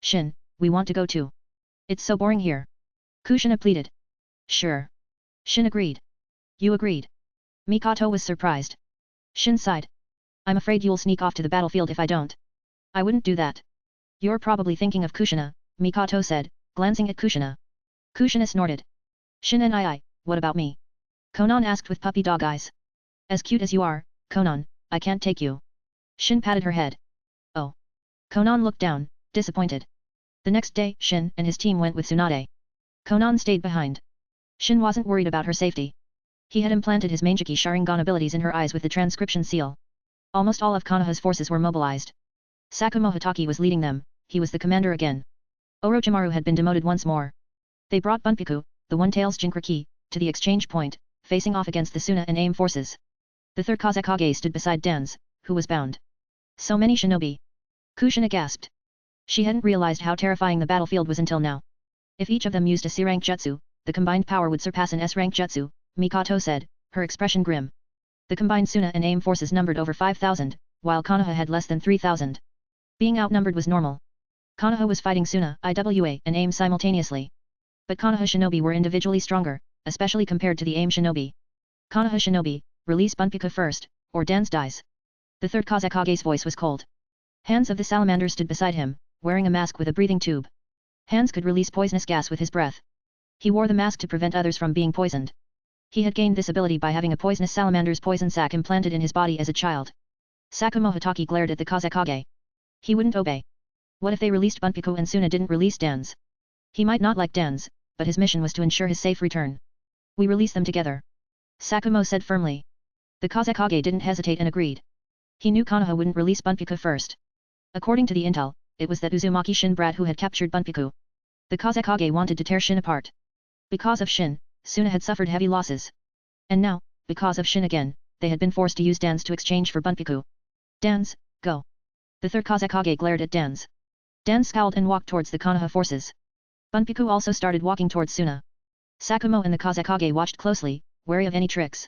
Shin, we want to go too. It's so boring here. Kushina pleaded. Sure. Shin agreed. You agreed. Mikoto was surprised. Shin sighed. I'm afraid you'll sneak off to the battlefield if I don't. I wouldn't do that. You're probably thinking of Kushina, Mikoto said, glancing at Kushina. Kushina snorted. Shin and I, what about me? Konan asked with puppy dog eyes. As cute as you are, Konan, I can't take you. Shin patted her head. Oh. Konan looked down, disappointed. The next day, Shin and his team went with Tsunade. Konan stayed behind. Shin wasn't worried about her safety. He had implanted his Mangeki Sharingan abilities in her eyes with the transcription seal. Almost all of Konoha's forces were mobilized. Sakumo Hatake was leading them, he was the commander again. Orochimaru had been demoted once more. They brought Bunpiku, the One-Tails Jinchuriki, to the exchange point, facing off against the Suna and Aim forces. The third Kazekage stood beside Dan's, who was bound. So many shinobi. Kushina gasped. She hadn't realized how terrifying the battlefield was until now. If each of them used a C-rank jutsu, the combined power would surpass an S-rank jutsu, Mikoto said, her expression grim. The combined Suna and Aim forces numbered over 5,000, while Konoha had less than 3,000. Being outnumbered was normal. Konoha was fighting Suna, Iwa, and AIM simultaneously. But Konoha shinobi were individually stronger, especially compared to the AIM shinobi. Konoha shinobi, release Bunpyuka first, or Dans dies. The third Kazekage's voice was cold. Hands of the salamander stood beside him, wearing a mask with a breathing tube. Hands could release poisonous gas with his breath. He wore the mask to prevent others from being poisoned. He had gained this ability by having a poisonous salamander's poison sac implanted in his body as a child. Sakumo Hatake glared at the Kazekage. He wouldn't obey. What if they released Bunpyuka and Suna didn't release Dans? He might not like Dans, but his mission was to ensure his safe return. We release them together. Sakumo said firmly. The Kazekage didn't hesitate and agreed. He knew Konoha wouldn't release Bunpyuka first. According to the intel, it was that Uzumaki Shin brat who had captured Bunpyuka. The Kazekage wanted to tear Shin apart. Because of Shin, Suna had suffered heavy losses. And now, because of Shin again, they had been forced to use Dans to exchange for Bunpyuka. Dans, go. The third Kazekage glared at Dans. Dans scowled and walked towards the Konoha forces. Bunpyuka also started walking towards Suna. Sakumo and the Kazekage watched closely, wary of any tricks.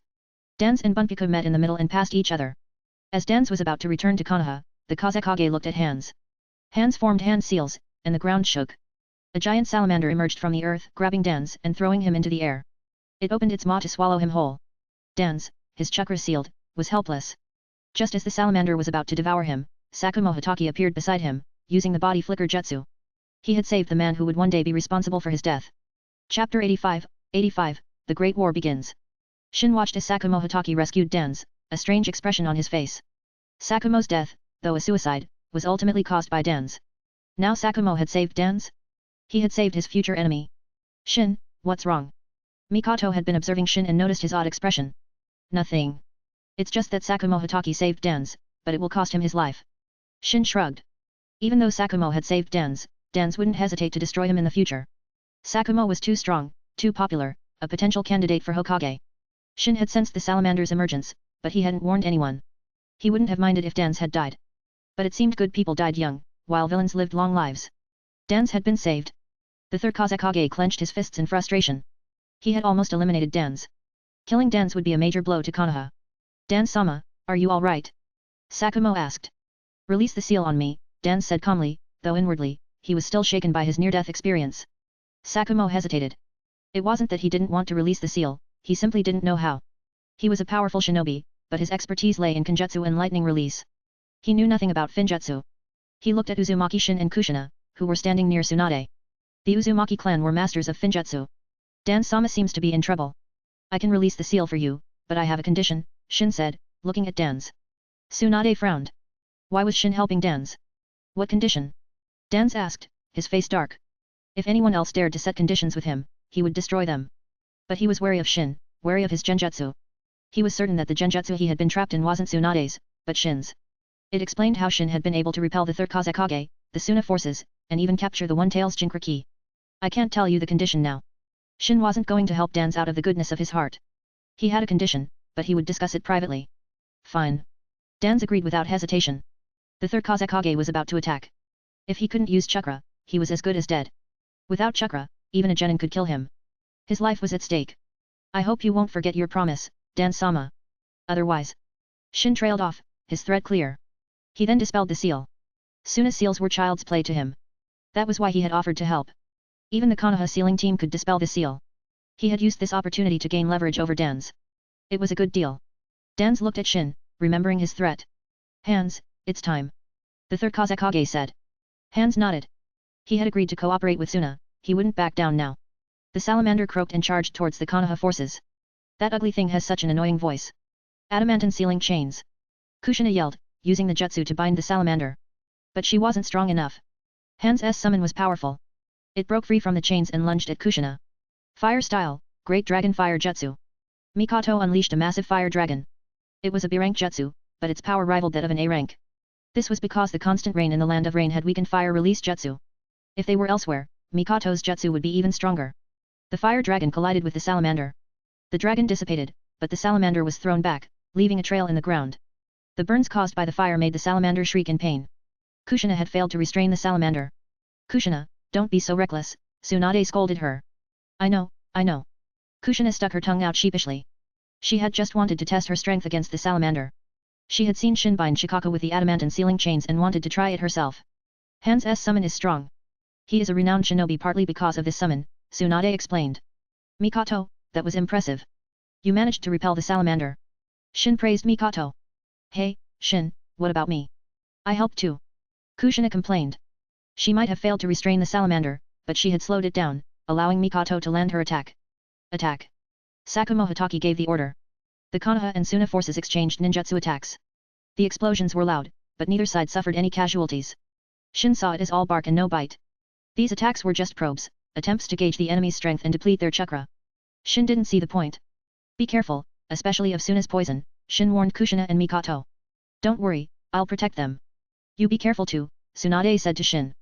Dans and Bunpyuka met in the middle and passed each other. As Dans was about to return to Konoha, the Kazekage looked at Hands. Hands formed hand seals, and the ground shook. A giant salamander emerged from the earth, grabbing Dans and throwing him into the air. It opened its maw to swallow him whole. Dans, his chakra sealed, was helpless. Just as the salamander was about to devour him, Sakumo Hatake appeared beside him, using the body flicker jutsu. He had saved the man who would one day be responsible for his death. Chapter 85, The Great War Begins. Shin watched as Sakumo Hatake rescued Dans, a strange expression on his face. Sakumo's death, though a suicide, was ultimately caused by Dans. Now Sakumo had saved Dans? He had saved his future enemy. Shin, what's wrong? Mikoto had been observing Shin and noticed his odd expression. Nothing. It's just that Sakumo Hatake saved Dans, but it will cost him his life. Shin shrugged. Even though Sakumo had saved Dans, Dans wouldn't hesitate to destroy him in the future. Sakumo was too strong, too popular, a potential candidate for Hokage. Shin had sensed the salamander's emergence, but he hadn't warned anyone. He wouldn't have minded if Dans had died. But it seemed good people died young, while villains lived long lives. Dans had been saved. The third Kazekage clenched his fists in frustration. He had almost eliminated Dans. Killing Dans would be a major blow to Konoha. Dans-sama, are you alright? Sakumo asked. Release the seal on me, Dans said calmly, though inwardly, he was still shaken by his near-death experience. Sakumo hesitated. It wasn't that he didn't want to release the seal, he simply didn't know how. He was a powerful shinobi, but his expertise lay in Kenjutsu and lightning release. He knew nothing about Finjutsu. He looked at Uzumaki Shin and Kushina, who were standing near Tsunade. The Uzumaki clan were masters of Finjutsu. Dan-sama seems to be in trouble. I can release the seal for you, but I have a condition, Shin said, looking at Dans. Tsunade frowned. Why was Shin helping Dans? What condition? Dans asked, his face dark. If anyone else dared to set conditions with him, he would destroy them. But he was wary of Shin, wary of his genjutsu. He was certain that the genjutsu he had been trapped in wasn't Tsunade's, but Shin's. It explained how Shin had been able to repel the third Kazekage, the Suna forces, and even capture the One-Tails Jinchuriki. I can't tell you the condition now. Shin wasn't going to help Dans out of the goodness of his heart. He had a condition, but he would discuss it privately. Fine. Dans agreed without hesitation. The third Kazekage was about to attack. If he couldn't use chakra, he was as good as dead. Without chakra, even a genin could kill him. His life was at stake. I hope you won't forget your promise, Dan-sama. Otherwise. Shin trailed off, his threat clear. He then dispelled the seal. Suna's seals were child's play to him. That was why he had offered to help. Even the Konoha sealing team could dispel the seal. He had used this opportunity to gain leverage over Dans. It was a good deal. Dans looked at Shin, remembering his threat. Hands, it's time. The third Kazekage said. Hands nodded. He had agreed to cooperate with Suna, he wouldn't back down now. The salamander croaked and charged towards the Konoha forces. That ugly thing has such an annoying voice. Adamantine sealing chains. Kushina yelled, using the jutsu to bind the salamander. But she wasn't strong enough. Hands' summon was powerful. It broke free from the chains and lunged at Kushina. Fire style, Great Dragon Fire Jutsu. Mikoto unleashed a massive fire dragon. It was a B-rank jutsu, but its power rivaled that of an A-rank. This was because the constant rain in the Land of Rain had weakened fire release jutsu. If they were elsewhere, Mikoto's jutsu would be even stronger. The fire dragon collided with the salamander. The dragon dissipated, but the salamander was thrown back, leaving a trail in the ground. The burns caused by the fire made the salamander shriek in pain. Kushina had failed to restrain the salamander. Kushina, don't be so reckless, Tsunade scolded her. I know. Kushina stuck her tongue out sheepishly. She had just wanted to test her strength against the salamander. She had seen Shin bind Shikako with the adamantine sealing chains and wanted to try it herself. Hans' summon is strong. He is a renowned shinobi partly because of this summon, Tsunade explained. Mikoto, that was impressive. You managed to repel the salamander. Shin praised Mikoto. Hey, Shin, what about me? I helped too. Kushina complained. She might have failed to restrain the salamander, but she had slowed it down, allowing Mikoto to land her attack. Attack. Sakumo Hatake gave the order. The Konoha and Suna forces exchanged ninjutsu attacks. The explosions were loud, but neither side suffered any casualties. Shin saw it as all bark and no bite. These attacks were just probes, attempts to gauge the enemy's strength and deplete their chakra. Shin didn't see the point. Be careful, especially of Suna's poison, Shin warned Kushina and Mikoto. Don't worry, I'll protect them. You be careful too, Tsunade said to Shin.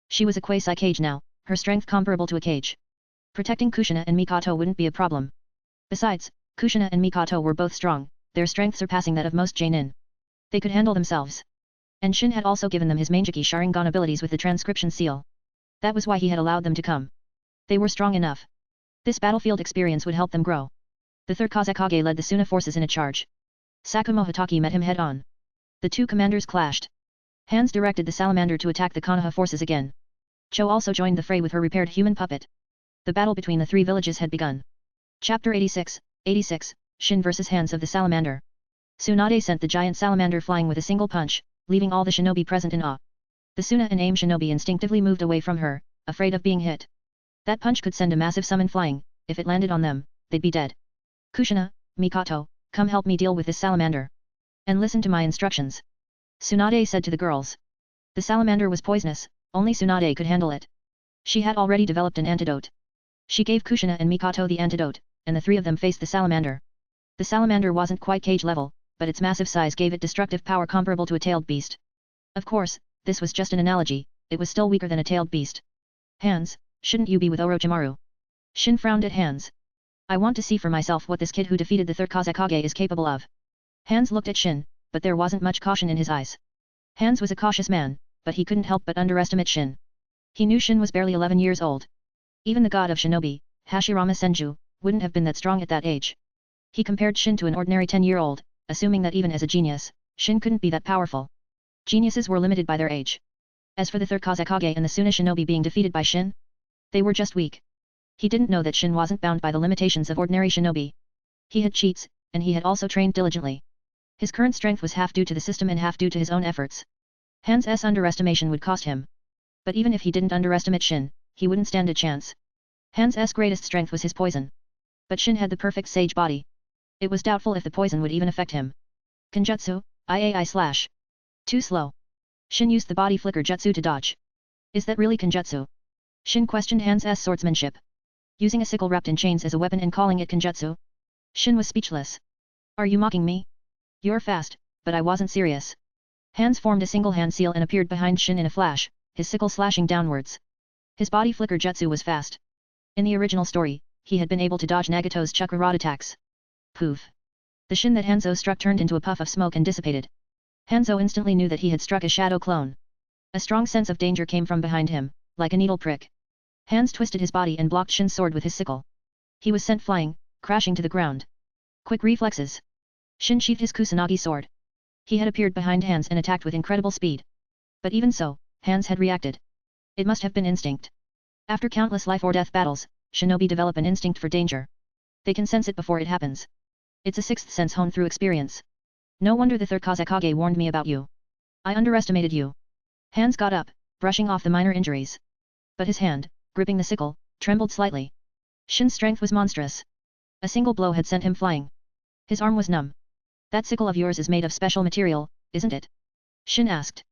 She was a quasi-cage now, her strength comparable to a cage. Protecting Kushina and Mikoto wouldn't be a problem. Besides, Kushina and Mikoto were both strong, their strength surpassing that of most Jonin. They could handle themselves. And Shin had also given them his Mangeki Sharingan abilities with the transcription seal. That was why he had allowed them to come. They were strong enough. This battlefield experience would help them grow. The third Kazekage led the Suna forces in a charge. Sakumo Hatake met him head-on. The two commanders clashed. Hans directed the salamander to attack the Konoha forces again. Cho also joined the fray with her repaired human puppet. The battle between the three villages had begun. Chapter 86, Shin vs Hans of the Salamander. Tsunade sent the giant salamander flying with a single punch, leaving all the shinobi present in awe. The Suna and AIM shinobi instinctively moved away from her, afraid of being hit. That punch could send a massive summon flying, if it landed on them, they'd be dead. Kushina, Mikoto, come help me deal with this salamander. And listen to my instructions. Tsunade said to the girls. The salamander was poisonous, only Tsunade could handle it. She had already developed an antidote. She gave Kushina and Mikoto the antidote, and the three of them faced the salamander. The salamander wasn't quite cage level, but its massive size gave it destructive power comparable to a tailed beast. Of course, this was just an analogy, it was still weaker than a tailed beast. Hans, shouldn't you be with Orochimaru? Shin frowned at Hans. I want to see for myself what this kid who defeated the third Kazekage is capable of. Hans looked at Shin, but there wasn't much caution in his eyes. Hans was a cautious man, but he couldn't help but underestimate Shin. He knew Shin was barely 11 years old. Even the god of shinobi, Hashirama Senju, wouldn't have been that strong at that age. He compared Shin to an ordinary 10-year-old, assuming that even as a genius, Shin couldn't be that powerful. Geniuses were limited by their age. As for the third Kazekage and the Suna shinobi being defeated by Shin, they were just weak. He didn't know that Shin wasn't bound by the limitations of ordinary shinobi. He had cheats, and he had also trained diligently. His current strength was half due to the system and half due to his own efforts. Hans' underestimation would cost him. But even if he didn't underestimate Shin, he wouldn't stand a chance. Hans' greatest strength was his poison. But Shin had the perfect sage body. It was doubtful if the poison would even affect him. Kenjutsu, IAI/. Too slow. Shin used the body flicker jutsu to dodge. Is that really Kenjutsu? Shin questioned Hans' swordsmanship. Using a sickle wrapped in chains as a weapon and calling it Kenjutsu? Shin was speechless. Are you mocking me? You're fast, but I wasn't serious. Hans formed a single hand seal and appeared behind Shin in a flash, his sickle slashing downwards. His body flicker jutsu was fast. In the original story, he had been able to dodge Nagato's chakra rod attacks. Poof. The Shin that Hanzo struck turned into a puff of smoke and dissipated. Hanzo instantly knew that he had struck a shadow clone. A strong sense of danger came from behind him, like a needle prick. Hans twisted his body and blocked Shin's sword with his sickle. He was sent flying, crashing to the ground. Quick reflexes. Shin sheathed his Kusanagi sword. He had appeared behind Hans and attacked with incredible speed. But even so, Hans had reacted. It must have been instinct. After countless life-or-death battles, shinobi develop an instinct for danger. They can sense it before it happens. It's a sixth sense honed through experience. No wonder the third Kazekage warned me about you. I underestimated you. Hans got up, brushing off the minor injuries. But his hand, gripping the sickle, trembled slightly. Shin's strength was monstrous. A single blow had sent him flying. His arm was numb. That sickle of yours is made of special material, isn't it? Shin asked.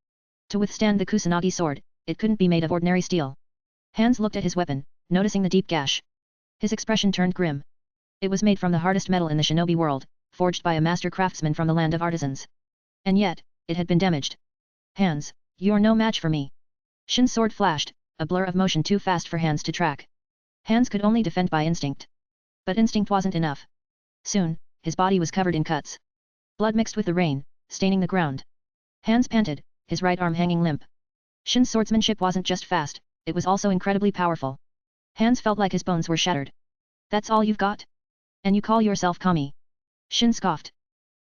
To withstand the Kusanagi sword, it couldn't be made of ordinary steel. Hans looked at his weapon, noticing the deep gash. His expression turned grim. It was made from the hardest metal in the shinobi world, forged by a master craftsman from the land of artisans. And yet, it had been damaged. Hans, you're no match for me. Shin's sword flashed, a blur of motion too fast for Hans to track. Hans could only defend by instinct. But instinct wasn't enough. Soon, his body was covered in cuts. Blood mixed with the rain, staining the ground. Hans panted, his right arm hanging limp. Shin's swordsmanship wasn't just fast, it was also incredibly powerful. Hans felt like his bones were shattered. That's all you've got? And you call yourself Kami? Shin scoffed.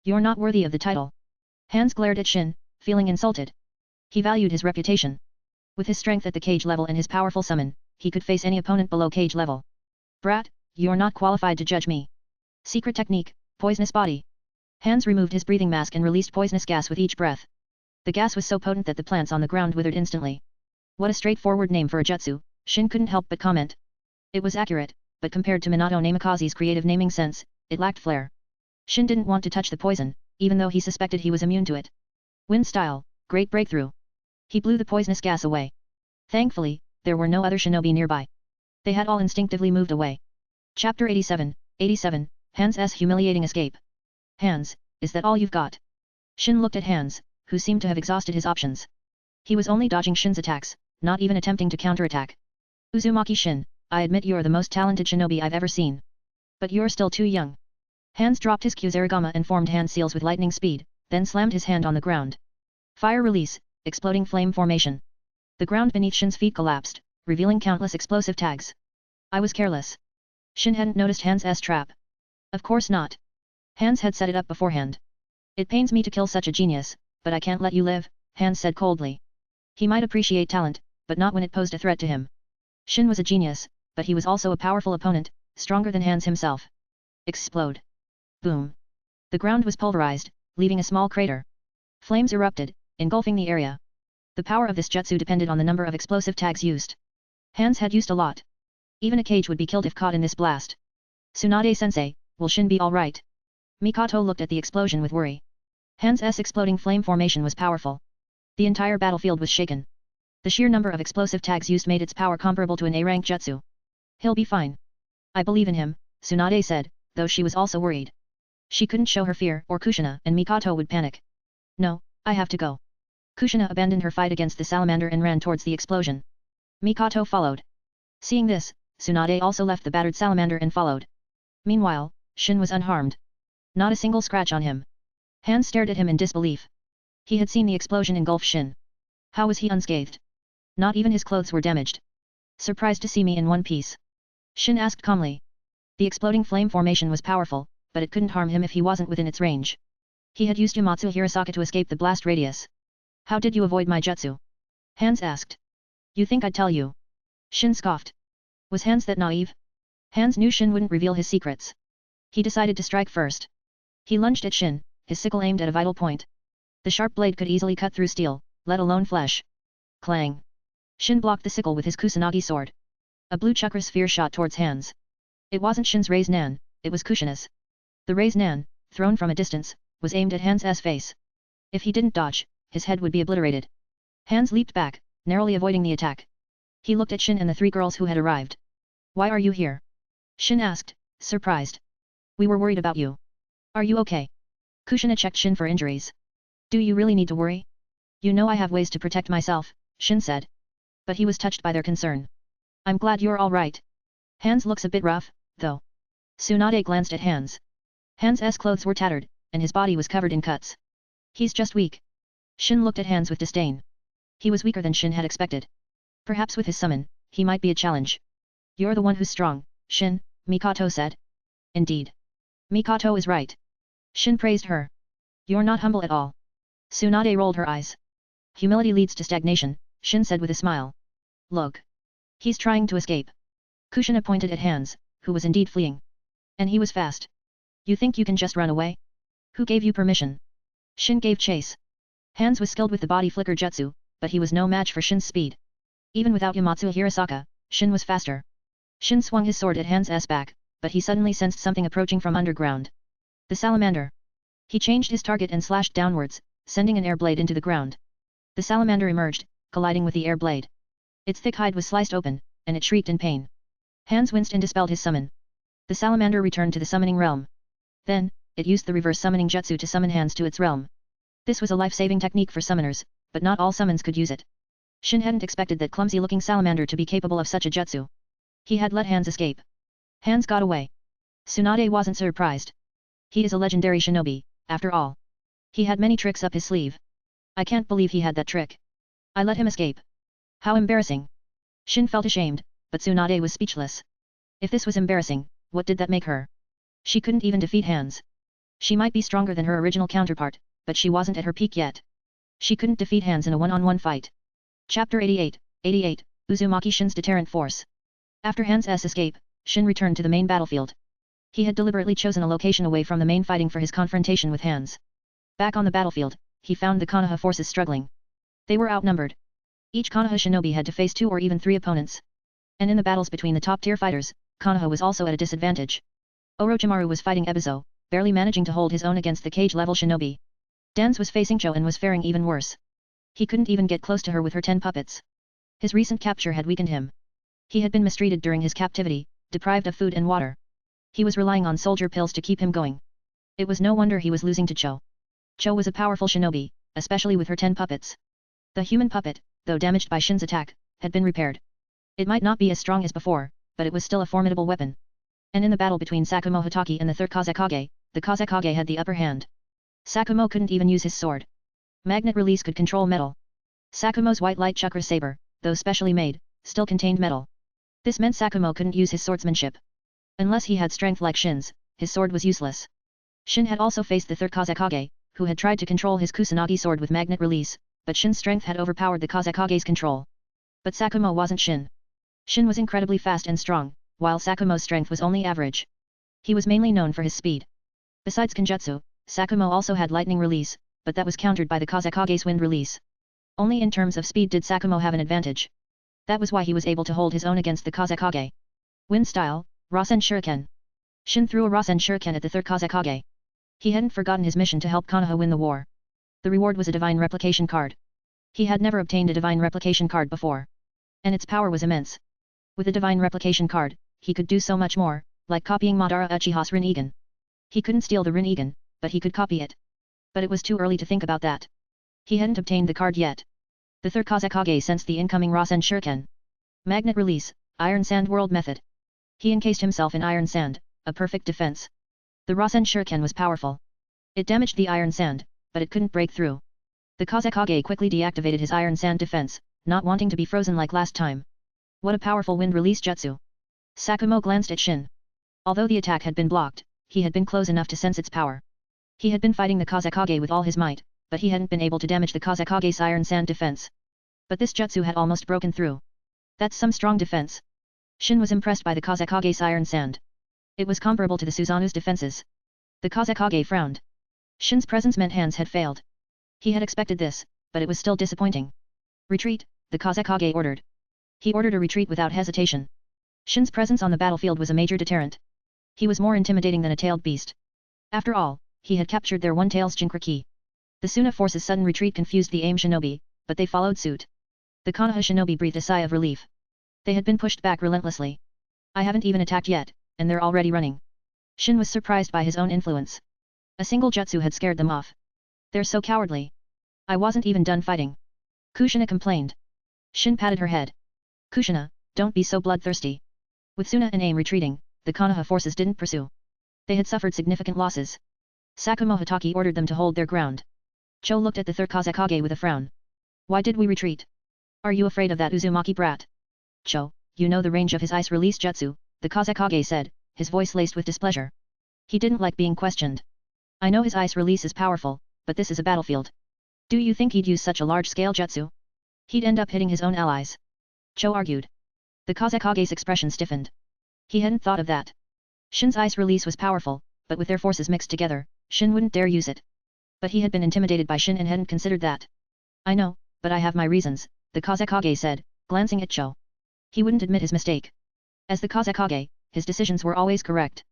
You're not worthy of the title. Hans glared at Shin, feeling insulted. He valued his reputation. With his strength at the cage level and his powerful summon, he could face any opponent below cage level. Brat, you're not qualified to judge me. Secret technique, poisonous body. Hans removed his breathing mask and released poisonous gas with each breath. The gas was so potent that the plants on the ground withered instantly. What a straightforward name for a jutsu, Shin couldn't help but comment. It was accurate, but compared to Minato Namikaze's creative naming sense, it lacked flair. Shin didn't want to touch the poison, even though he suspected he was immune to it. Wind style, great breakthrough. He blew the poisonous gas away. Thankfully, there were no other shinobi nearby. They had all instinctively moved away. Chapter 87, 87, Hans' humiliating escape. Hans, is that all you've got? Shin looked at Hans, who seemed to have exhausted his options. He was only dodging Shin's attacks, not even attempting to counterattack. Uzumaki Shin, I admit you're the most talented shinobi I've ever seen. But you're still too young. Hans dropped his Kyuzarigama and formed hand seals with lightning speed, then slammed his hand on the ground. Fire release, exploding flame formation. The ground beneath Shin's feet collapsed, revealing countless explosive tags. I was careless. Shin hadn't noticed Hans' trap. Of course not. Hans had set it up beforehand. It pains me to kill such a genius, but I can't let you live, Hans said coldly. He might appreciate talent, but not when it posed a threat to him. Shin was a genius, but he was also a powerful opponent, stronger than Hans himself. Explode. Boom. The ground was pulverized, leaving a small crater. Flames erupted, engulfing the area. The power of this jutsu depended on the number of explosive tags used. Hans had used a lot. Even a cage would be killed if caught in this blast. Tsunade-sensei, will Shin be alright? Mikoto looked at the explosion with worry. Hans' exploding flame formation was powerful. The entire battlefield was shaken. The sheer number of explosive tags used made its power comparable to an A-rank jutsu. He'll be fine. I believe in him, Tsunade said, though she was also worried. She couldn't show her fear or Kushina and Mikoto would panic. No, I have to go. Kushina abandoned her fight against the salamander and ran towards the explosion. Mikoto followed. Seeing this, Tsunade also left the battered salamander and followed. Meanwhile, Shin was unharmed. Not a single scratch on him. Hans stared at him in disbelief. He had seen the explosion engulf Shin. How was he unscathed? Not even his clothes were damaged. Surprised to see me in one piece? Shin asked calmly. The exploding flame formation was powerful, but it couldn't harm him if he wasn't within its range. He had used Yamatsu Hirasaka to escape the blast radius. How did you avoid my jutsu? Hans asked. You think I'd tell you? Shin scoffed. Was Hans that naive? Hans knew Shin wouldn't reveal his secrets. He decided to strike first. He lunged at Shin, his sickle aimed at a vital point. The sharp blade could easily cut through steel, let alone flesh. Clang. Shin blocked the sickle with his Kusanagi sword. A blue chakra sphere shot towards Hans. It wasn't Shin's Raise Nan, it was Kushina's. The Raise Nan, thrown from a distance, was aimed at Hans' face. If he didn't dodge, his head would be obliterated. Hans leaped back, narrowly avoiding the attack. He looked at Shin and the three girls who had arrived. Why are you here? Shin asked, surprised. We were worried about you. Are you okay? Kushina checked Shin for injuries. Do you really need to worry? You know I have ways to protect myself, Shin said. But he was touched by their concern. I'm glad you're all right. Hans looks a bit rough, though. Tsunade glanced at Hans. Hans' clothes were tattered, and his body was covered in cuts. He's just weak. Shin looked at Hans with disdain. He was weaker than Shin had expected. Perhaps with his summon, he might be a challenge. You're the one who's strong, Shin, Mikoto said. Indeed. Mikoto is right. Shin praised her. You're not humble at all. Tsunade rolled her eyes. Humility leads to stagnation, Shin said with a smile. Look. He's trying to escape. Kushina pointed at Hans, who was indeed fleeing. And he was fast. You think you can just run away? Who gave you permission? Shin gave chase. Hans was skilled with the body flicker jutsu, but he was no match for Shin's speed. Even without Yamatsu Hirasaka, Shin was faster. Shin swung his sword at Hans' back, but he suddenly sensed something approaching from underground. The salamander. He changed his target and slashed downwards, sending an air blade into the ground. The salamander emerged, colliding with the air blade. Its thick hide was sliced open, and it shrieked in pain. Hans winced and dispelled his summon. The salamander returned to the summoning realm. Then, it used the reverse summoning jutsu to summon Hans to its realm. This was a life-saving technique for summoners, but not all summons could use it. Shin hadn't expected that clumsy-looking salamander to be capable of such a jutsu. He had let Hans escape. Hans got away. Tsunade wasn't surprised. He is a legendary shinobi, after all. He had many tricks up his sleeve. I can't believe he had that trick. I let him escape. How embarrassing. Shin felt ashamed, but Tsunade was speechless. If this was embarrassing, what did that make her? She couldn't even defeat Hans. She might be stronger than her original counterpart, but she wasn't at her peak yet. She couldn't defeat Hands in a one-on-one fight. Chapter 88, 88, Uzumaki Shin's Deterrent Force. After Han's escape, Shin returned to the main battlefield. He had deliberately chosen a location away from the main fighting for his confrontation with Hands. Back on the battlefield, he found the Konoha forces struggling. They were outnumbered. Each Konoha shinobi had to face 2 or even 3 opponents. And in the battles between the top-tier fighters, Konoha was also at a disadvantage. Orochimaru was fighting Ebizo, barely managing to hold his own against the cage-level shinobi. Dan's was facing Cho and was faring even worse. He couldn't even get close to her with her 10 puppets. His recent capture had weakened him. He had been mistreated during his captivity, deprived of food and water. He was relying on soldier pills to keep him going. It was no wonder he was losing to Cho. Cho was a powerful shinobi, especially with her 10 puppets. The human puppet, though damaged by Shin's attack, had been repaired. It might not be as strong as before, but it was still a formidable weapon. And in the battle between Sakumo Hatake and the third Kazekage, the Kazekage had the upper hand. Sakumo couldn't even use his sword. Magnet release could control metal. Sakumo's white light chakra saber, though specially made, still contained metal. This meant Sakumo couldn't use his swordsmanship. Unless he had strength like Shin's, his sword was useless. Shin had also faced the third Kazekage, who had tried to control his Kusanagi sword with magnet release, but Shin's strength had overpowered the Kazekage's control. But Sakumo wasn't Shin. Shin was incredibly fast and strong, while Sakumo's strength was only average. He was mainly known for his speed. Besides Kenjutsu, Sakumo also had lightning release, but that was countered by the Kazekage's wind release. Only in terms of speed did Sakumo have an advantage. That was why he was able to hold his own against the Kazekage. Wind style, Rasen Shuriken. Shin threw a Rasen Shuriken at the third Kazekage. He hadn't forgotten his mission to help Konoha win the war. The reward was a divine replication card. He had never obtained a divine replication card before. And its power was immense. With a divine replication card, he could do so much more, like copying Madara Uchiha's Rinnegan. He couldn't steal the Rinnegan, but he could copy it. But it was too early to think about that. He hadn't obtained the card yet. The third Kazekage sensed the incoming Rasen Shuriken. Magnet release, Iron Sand World method. He encased himself in iron sand, a perfect defense. The Rasen Shuriken was powerful. It damaged the iron sand, but it couldn't break through. The Kazekage quickly deactivated his iron sand defense, not wanting to be frozen like last time. What a powerful wind release jutsu. Sakumo glanced at Shin. Although the attack had been blocked, he had been close enough to sense its power. He had been fighting the Kazekage with all his might, but he hadn't been able to damage the Kazekage's iron sand defense. But this jutsu had almost broken through. That's some strong defense. Shin was impressed by the Kazekage's iron sand. It was comparable to the Suzanu's defenses. The Kazekage frowned. Shin's presence meant Hands had failed. He had expected this, but it was still disappointing. Retreat, the Kazekage ordered. He ordered a retreat without hesitation. Shin's presence on the battlefield was a major deterrent. He was more intimidating than a tailed beast. After all, he had captured their one-tails Jinchuriki. The Suna force's sudden retreat confused the AIM shinobi, but they followed suit. The Konoha shinobi breathed a sigh of relief. They had been pushed back relentlessly. I haven't even attacked yet, and they're already running. Shin was surprised by his own influence. A single jutsu had scared them off. They're so cowardly. I wasn't even done fighting. Kushina complained. Shin patted her head. Kushina, don't be so bloodthirsty. With Suna and AIM retreating, the Konoha forces didn't pursue. They had suffered significant losses. Sakumo Hatake ordered them to hold their ground. Cho looked at the third Kazekage with a frown. Why did we retreat? Are you afraid of that Uzumaki brat? Cho, you know the range of his ice release jutsu, the Kazekage said, his voice laced with displeasure. He didn't like being questioned. I know his ice release is powerful, but this is a battlefield. Do you think he'd use such a large-scale jutsu? He'd end up hitting his own allies. Cho argued. The Kazekage's expression stiffened. He hadn't thought of that. Shin's ice release was powerful, but with their forces mixed together, Shin wouldn't dare use it. But he had been intimidated by Shin and hadn't considered that. I know, but I have my reasons, the Kazekage said, glancing at Cho. He wouldn't admit his mistake. As the Kazekage, his decisions were always correct.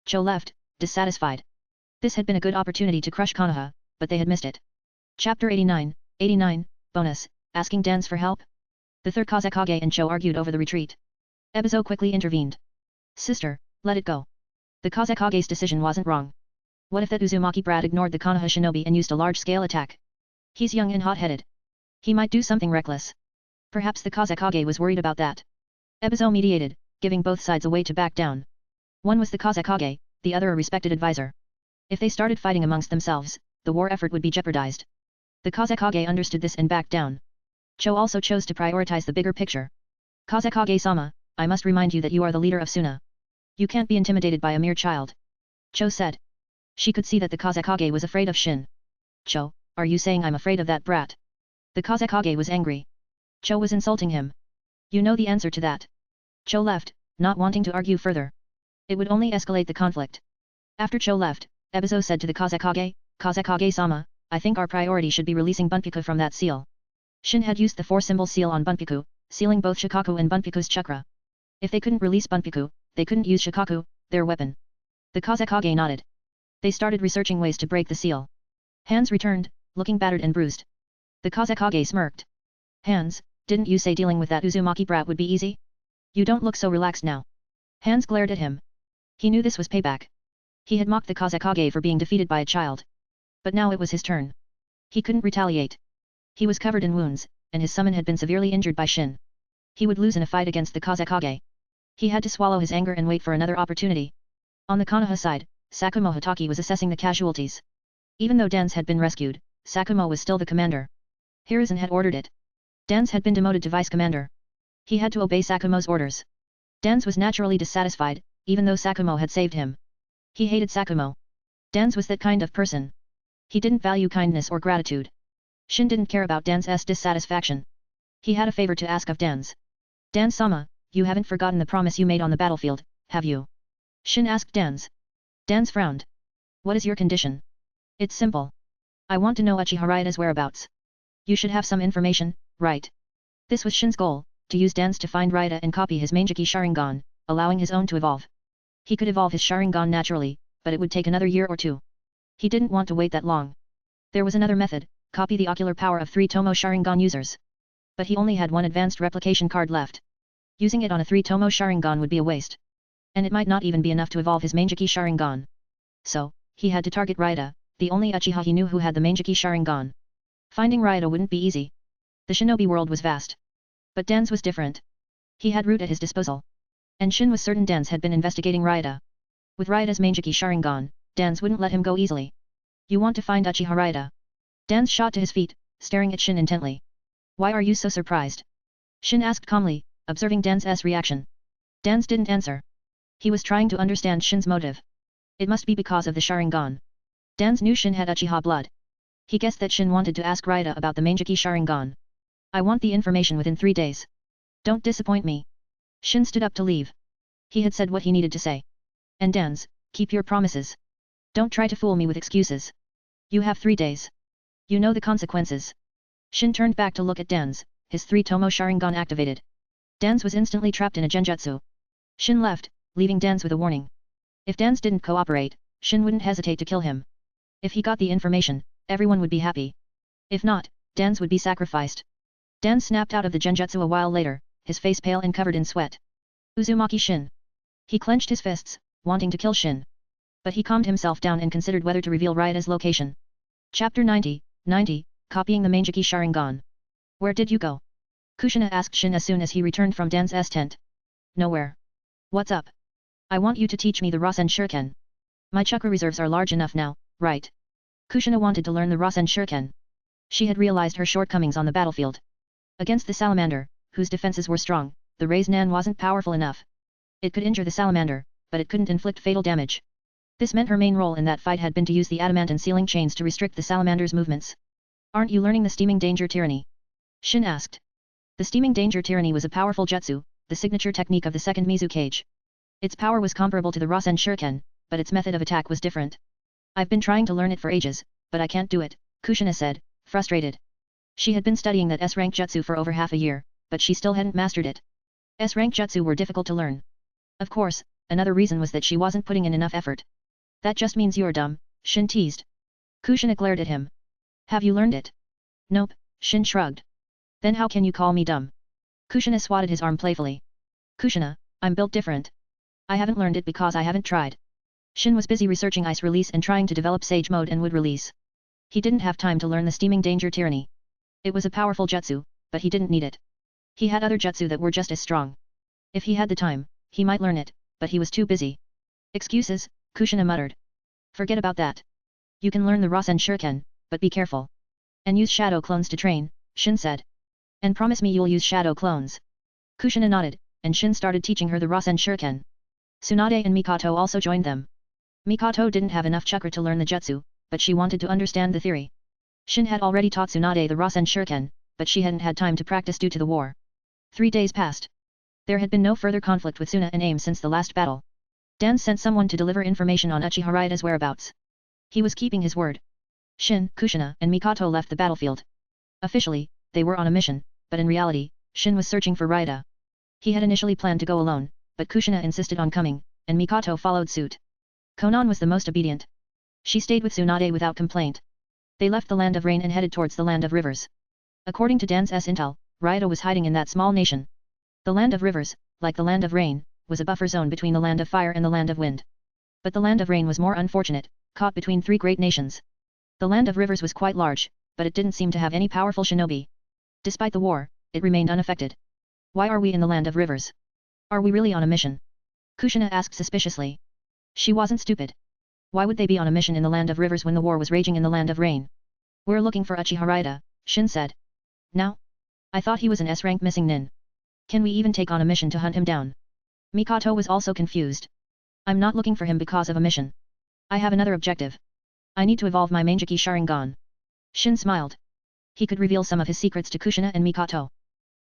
Cho left, dissatisfied. This had been a good opportunity to crush Konoha, but they had missed it. Chapter 89, 89, Bonus, Asking Dance for Help? The third Kazekage and Cho argued over the retreat. Ebizo quickly intervened. Sister, let it go. The Kazekage's decision wasn't wrong. What if that Uzumaki brat ignored the Konoha shinobi and used a large-scale attack? He's young and hot-headed. He might do something reckless. Perhaps the Kazekage was worried about that. Ebizo mediated, giving both sides a way to back down. One was the Kazekage, the other a respected advisor. If they started fighting amongst themselves, the war effort would be jeopardized. The Kazekage understood this and backed down. Cho also chose to prioritize the bigger picture. Kazekage-sama, I must remind you that you are the leader of Suna. You can't be intimidated by a mere child. Cho said. She could see that the Kazekage was afraid of Shin. Cho, are you saying I'm afraid of that brat? The Kazekage was angry. Cho was insulting him. You know the answer to that. Cho left, not wanting to argue further. It would only escalate the conflict. After Cho left, Ebizo said to the Kazekage, Kazekage-sama, I think our priority should be releasing Bunpyaku from that seal. Shin had used the 4-symbol seal on Bunpyaku, sealing both Shikaku and Bunpyaku's chakra. If they couldn't release Bunpyaku, they couldn't use Shikaku, their weapon. The Kazekage nodded. They started researching ways to break the seal. Hands returned, looking battered and bruised. The Kazekage smirked. Hands, didn't you say dealing with that Uzumaki brat would be easy? You don't look so relaxed now. Hands glared at him. He knew this was payback. He had mocked the Kazekage for being defeated by a child. But now it was his turn. He couldn't retaliate. He was covered in wounds, and his summon had been severely injured by Shin. He would lose in a fight against the Kazekage. He had to swallow his anger and wait for another opportunity. On the Konoha side, Sakumo Hitaki was assessing the casualties. Even though Dan's had been rescued, Sakumo was still the commander. Hiruzen had ordered it. Dan's had been demoted to vice commander. He had to obey Sakumo's orders. Dan's was naturally dissatisfied, even though Sakumo had saved him. He hated Sakumo. Dan's was that kind of person. He didn't value kindness or gratitude. Shin didn't care about Dan's dissatisfaction. He had a favor to ask of Dan's. Dan-sama, you haven't forgotten the promise you made on the battlefield, have you? Shin asked Dan's. Dan's frowned. What is your condition? It's simple. I want to know Uchiha-Raida's whereabouts. You should have some information, right? This was Shin's goal, to use Dan's to find Raida and copy his Mangeki Sharingan, allowing his own to evolve. He could evolve his Sharingan naturally, but it would take another year or two. He didn't want to wait that long. There was another method, copy the ocular power of 3 Tomo Sharingan users. But he only had one advanced replication card left. Using it on a 3 Tomo Sharingan would be a waste. And it might not even be enough to evolve his Mangeki Sharingan. So, he had to target Raida, the only Uchiha he knew who had the Mangeki Sharingan. Finding Raida wouldn't be easy. The shinobi world was vast. But Dan's was different. He had root at his disposal. And Shin was certain Dan's had been investigating Raida. With Raida's Mangeki Sharingan, Dan's wouldn't let him go easily. You want to find Uchiha Raida? Dan's shot to his feet, staring at Shin intently. Why are you so surprised? Shin asked calmly, observing Dan's reaction. Dan's didn't answer. He was trying to understand Shin's motive. It must be because of the Sharingan. Dan's knew Shin had Uchiha blood. He guessed that Shin wanted to ask Raida about the Mangeki Sharingan. I want the information within 3 days. Don't disappoint me. Shin stood up to leave. He had said what he needed to say. And Dan's, keep your promises. Don't try to fool me with excuses. You have 3 days. You know the consequences. Shin turned back to look at Dan's, his 3 Tomo Sharingan activated. Dan's was instantly trapped in a genjutsu. Shin left, leaving Dan's with a warning. If Dan's didn't cooperate, Shin wouldn't hesitate to kill him. If he got the information, everyone would be happy. If not, Dan's would be sacrificed. Dan snapped out of the genjutsu a while later, his face pale and covered in sweat. Uzumaki Shin. He clenched his fists, wanting to kill Shin. But he calmed himself down and considered whether to reveal Raida's location. Chapter 90, Copying the Mangeki Sharingan. Where did you go? Kushina asked Shin as soon as he returned from Dan's tent. Nowhere. What's up? I want you to teach me the Rasen Shuriken. My chakra reserves are large enough now, right? Kushina wanted to learn the Rasen Shuriken. She had realized her shortcomings on the battlefield. Against the salamander, whose defenses were strong, the Raise Nan wasn't powerful enough. It could injure the salamander, but it couldn't inflict fatal damage. This meant her main role in that fight had been to use the adamantine sealing chains to restrict the salamander's movements. Aren't you learning the Steaming Danger Tyranny? Shin asked. The Steaming Danger Tyranny was a powerful jutsu, the signature technique of the second Mizukage. Its power was comparable to the Rasen Shuriken, but its method of attack was different. I've been trying to learn it for ages, but I can't do it, Kushina said, frustrated. She had been studying that S-rank jutsu for over half a year, but she still hadn't mastered it. S-rank jutsu were difficult to learn. Of course, another reason was that she wasn't putting in enough effort. That just means you're dumb, Shin teased. Kushina glared at him. Have you learned it? Nope, Shin shrugged. Then how can you call me dumb? Kushina swatted his arm playfully. Kushina, I'm built different. I haven't learned it because I haven't tried. Shin was busy researching ice release and trying to develop sage mode and wood release. He didn't have time to learn the Steaming Danger Tyranny. It was a powerful jutsu, but he didn't need it. He had other jutsu that were just as strong. If he had the time, he might learn it, but he was too busy. Excuses, Kushina muttered. Forget about that. You can learn the Rasen Shuriken, but be careful. And use shadow clones to train, Shin said. And promise me you'll use shadow clones. Kushina nodded, and Shin started teaching her the Rasen Shuriken. Tsunade and Mikoto also joined them. Mikoto didn't have enough chakra to learn the jutsu, but she wanted to understand the theory. Shin had already taught Tsunade the Rasen Shuriken, but she hadn't had time to practice due to the war. 3 days passed. There had been no further conflict with Suna and AIM since the last battle. Dan sent someone to deliver information on Uchiha Raida's whereabouts. He was keeping his word. Shin, Kushina, and Mikoto left the battlefield. Officially, they were on a mission, but in reality, Shin was searching for Raida. He had initially planned to go alone, but Kushina insisted on coming, and Mikoto followed suit. Konan was the most obedient. She stayed with Tsunade without complaint. They left the Land of Rain and headed towards the Land of Rivers. According to Dan's intel, Raida was hiding in that small nation. The Land of Rivers, like the Land of Rain, was a buffer zone between the Land of Fire and the Land of Wind. But the Land of Rain was more unfortunate, caught between 3 great nations. The Land of Rivers was quite large, but it didn't seem to have any powerful shinobi. Despite the war, it remained unaffected. Why are we in the Land of Rivers? Are we really on a mission? Kushina asked suspiciously. She wasn't stupid. Why would they be on a mission in the Land of Rivers when the war was raging in the Land of Rain? We're looking for Uchiha Raida, Shin said. Now? I thought he was an S-rank missing nin. Can we even take on a mission to hunt him down? Mikoto was also confused. I'm not looking for him because of a mission. I have another objective. I need to evolve my Manjiki Sharingan. Shin smiled. He could reveal some of his secrets to Kushina and Mikoto.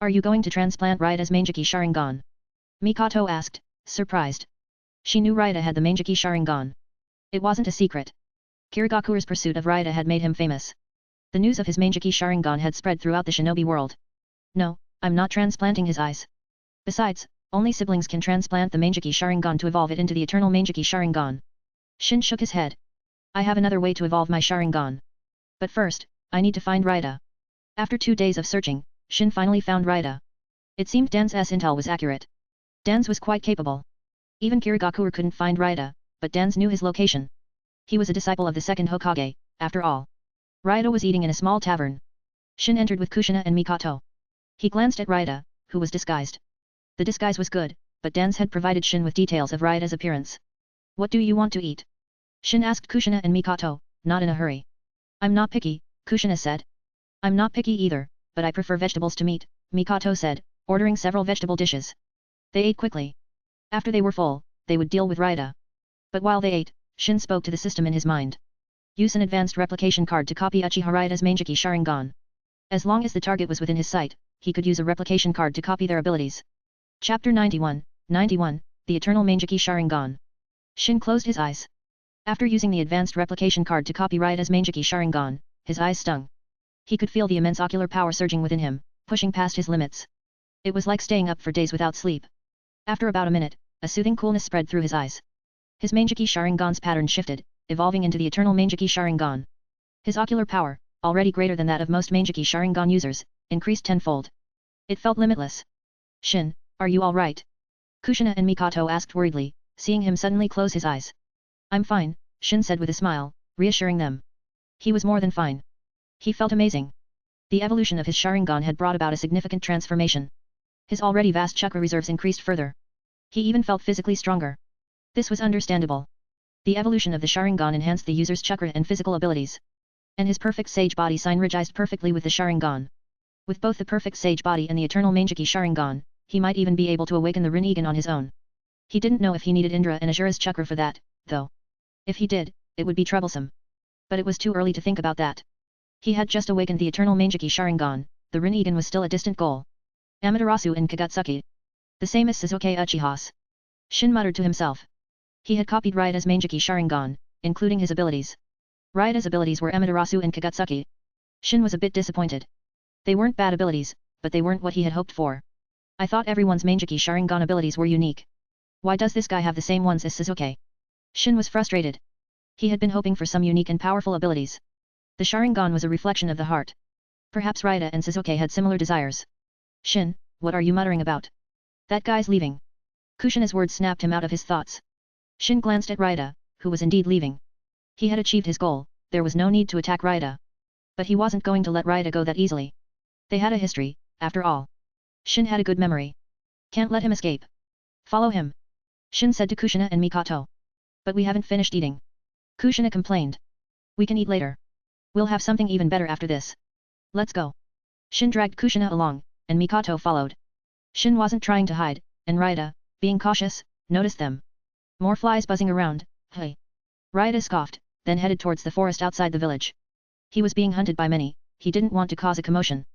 Are you going to transplant Raida's Manjiki Sharingan? Mikoto asked, surprised. She knew Raida had the Manjiki Sharingan. It wasn't a secret. Kirigakuru's pursuit of Raida had made him famous. The news of his Manjiki Sharingan had spread throughout the shinobi world. No, I'm not transplanting his eyes. Besides, only siblings can transplant the Manjiki Sharingan to evolve it into the eternal Manjiki Sharingan. Shin shook his head. I have another way to evolve my Sharingan. But first, I need to find Raida. After 2 days of searching, Shin finally found Raida. It seemed Dan's intel was accurate. Dan's was quite capable. Even Kirigakure couldn't find Raida, but Dan's knew his location. He was a disciple of the second Hokage, after all. Raida was eating in a small tavern. Shin entered with Kushina and Mikoto. He glanced at Raida, who was disguised. The disguise was good, but Dan's had provided Shin with details of Raida's appearance. What do you want to eat? Shin asked Kushina and Mikoto, not in a hurry. I'm not picky, Kushina said. I'm not picky either, but I prefer vegetables to meat, Mikoto said, ordering several vegetable dishes. They ate quickly. After they were full, they would deal with Raida. But while they ate, Shin spoke to the system in his mind. Use an advanced replication card to copy Uchiha Raida's Manjiki Sharingan. As long as the target was within his sight, he could use a replication card to copy their abilities. Chapter 91, The Eternal Manjiki Sharingan. Shin closed his eyes. After using the advanced replication card to copy Raida's Manjiki Sharingan, his eyes stung. He could feel the immense ocular power surging within him, pushing past his limits. It was like staying up for days without sleep. After about a minute, a soothing coolness spread through his eyes. His Manjiki Sharingan's pattern shifted, evolving into the Eternal Manjiki Sharingan. His ocular power, already greater than that of most Manjiki Sharingan users, increased tenfold. It felt limitless. Shin, are you all right? Kushina and Mikoto asked worriedly, seeing him suddenly close his eyes. I'm fine, Shin said with a smile, reassuring them. He was more than fine. He felt amazing. The evolution of his Sharingan had brought about a significant transformation. His already vast chakra reserves increased further. He even felt physically stronger. This was understandable. The evolution of the Sharingan enhanced the user's chakra and physical abilities. And his perfect sage body synergized perfectly with the Sharingan. With both the perfect sage body and the eternal Manjiki Sharingan, he might even be able to awaken the Rinnegan on his own. He didn't know if he needed Indra and Ashura's chakra for that, though. If he did, it would be troublesome. But it was too early to think about that. He had just awakened the eternal Manjiki Sharingan, the Rinnegan was still a distant goal. Amaterasu and Kagutsuki. The same as Sasuke Uchiha's. Shin muttered to himself. He had copied Raida's Manjiki Sharingan, including his abilities. Raida's abilities were Amaterasu and Kagutsuki. Shin was a bit disappointed. They weren't bad abilities, but they weren't what he had hoped for. I thought everyone's Manjiki Sharingan abilities were unique. Why does this guy have the same ones as Sasuke? Shin was frustrated. He had been hoping for some unique and powerful abilities. The Sharingan was a reflection of the heart. Perhaps Raida and Sasuke had similar desires. Shin, what are you muttering about? That guy's leaving. Kushina's words snapped him out of his thoughts. Shin glanced at Raida, who was indeed leaving. He had achieved his goal, there was no need to attack Raida. But he wasn't going to let Raida go that easily. They had a history, after all. Shin had a good memory. Can't let him escape. Follow him. Shin said to Kushina and Mikoto. But we haven't finished eating. Kushina complained. We can eat later. We'll have something even better after this. Let's go. Shin dragged Kushina along, and Mikoto followed. Shin wasn't trying to hide, and Raida, being cautious, noticed them. More flies buzzing around, hey. Raida scoffed, then headed towards the forest outside the village. He was being hunted by many, he didn't want to cause a commotion.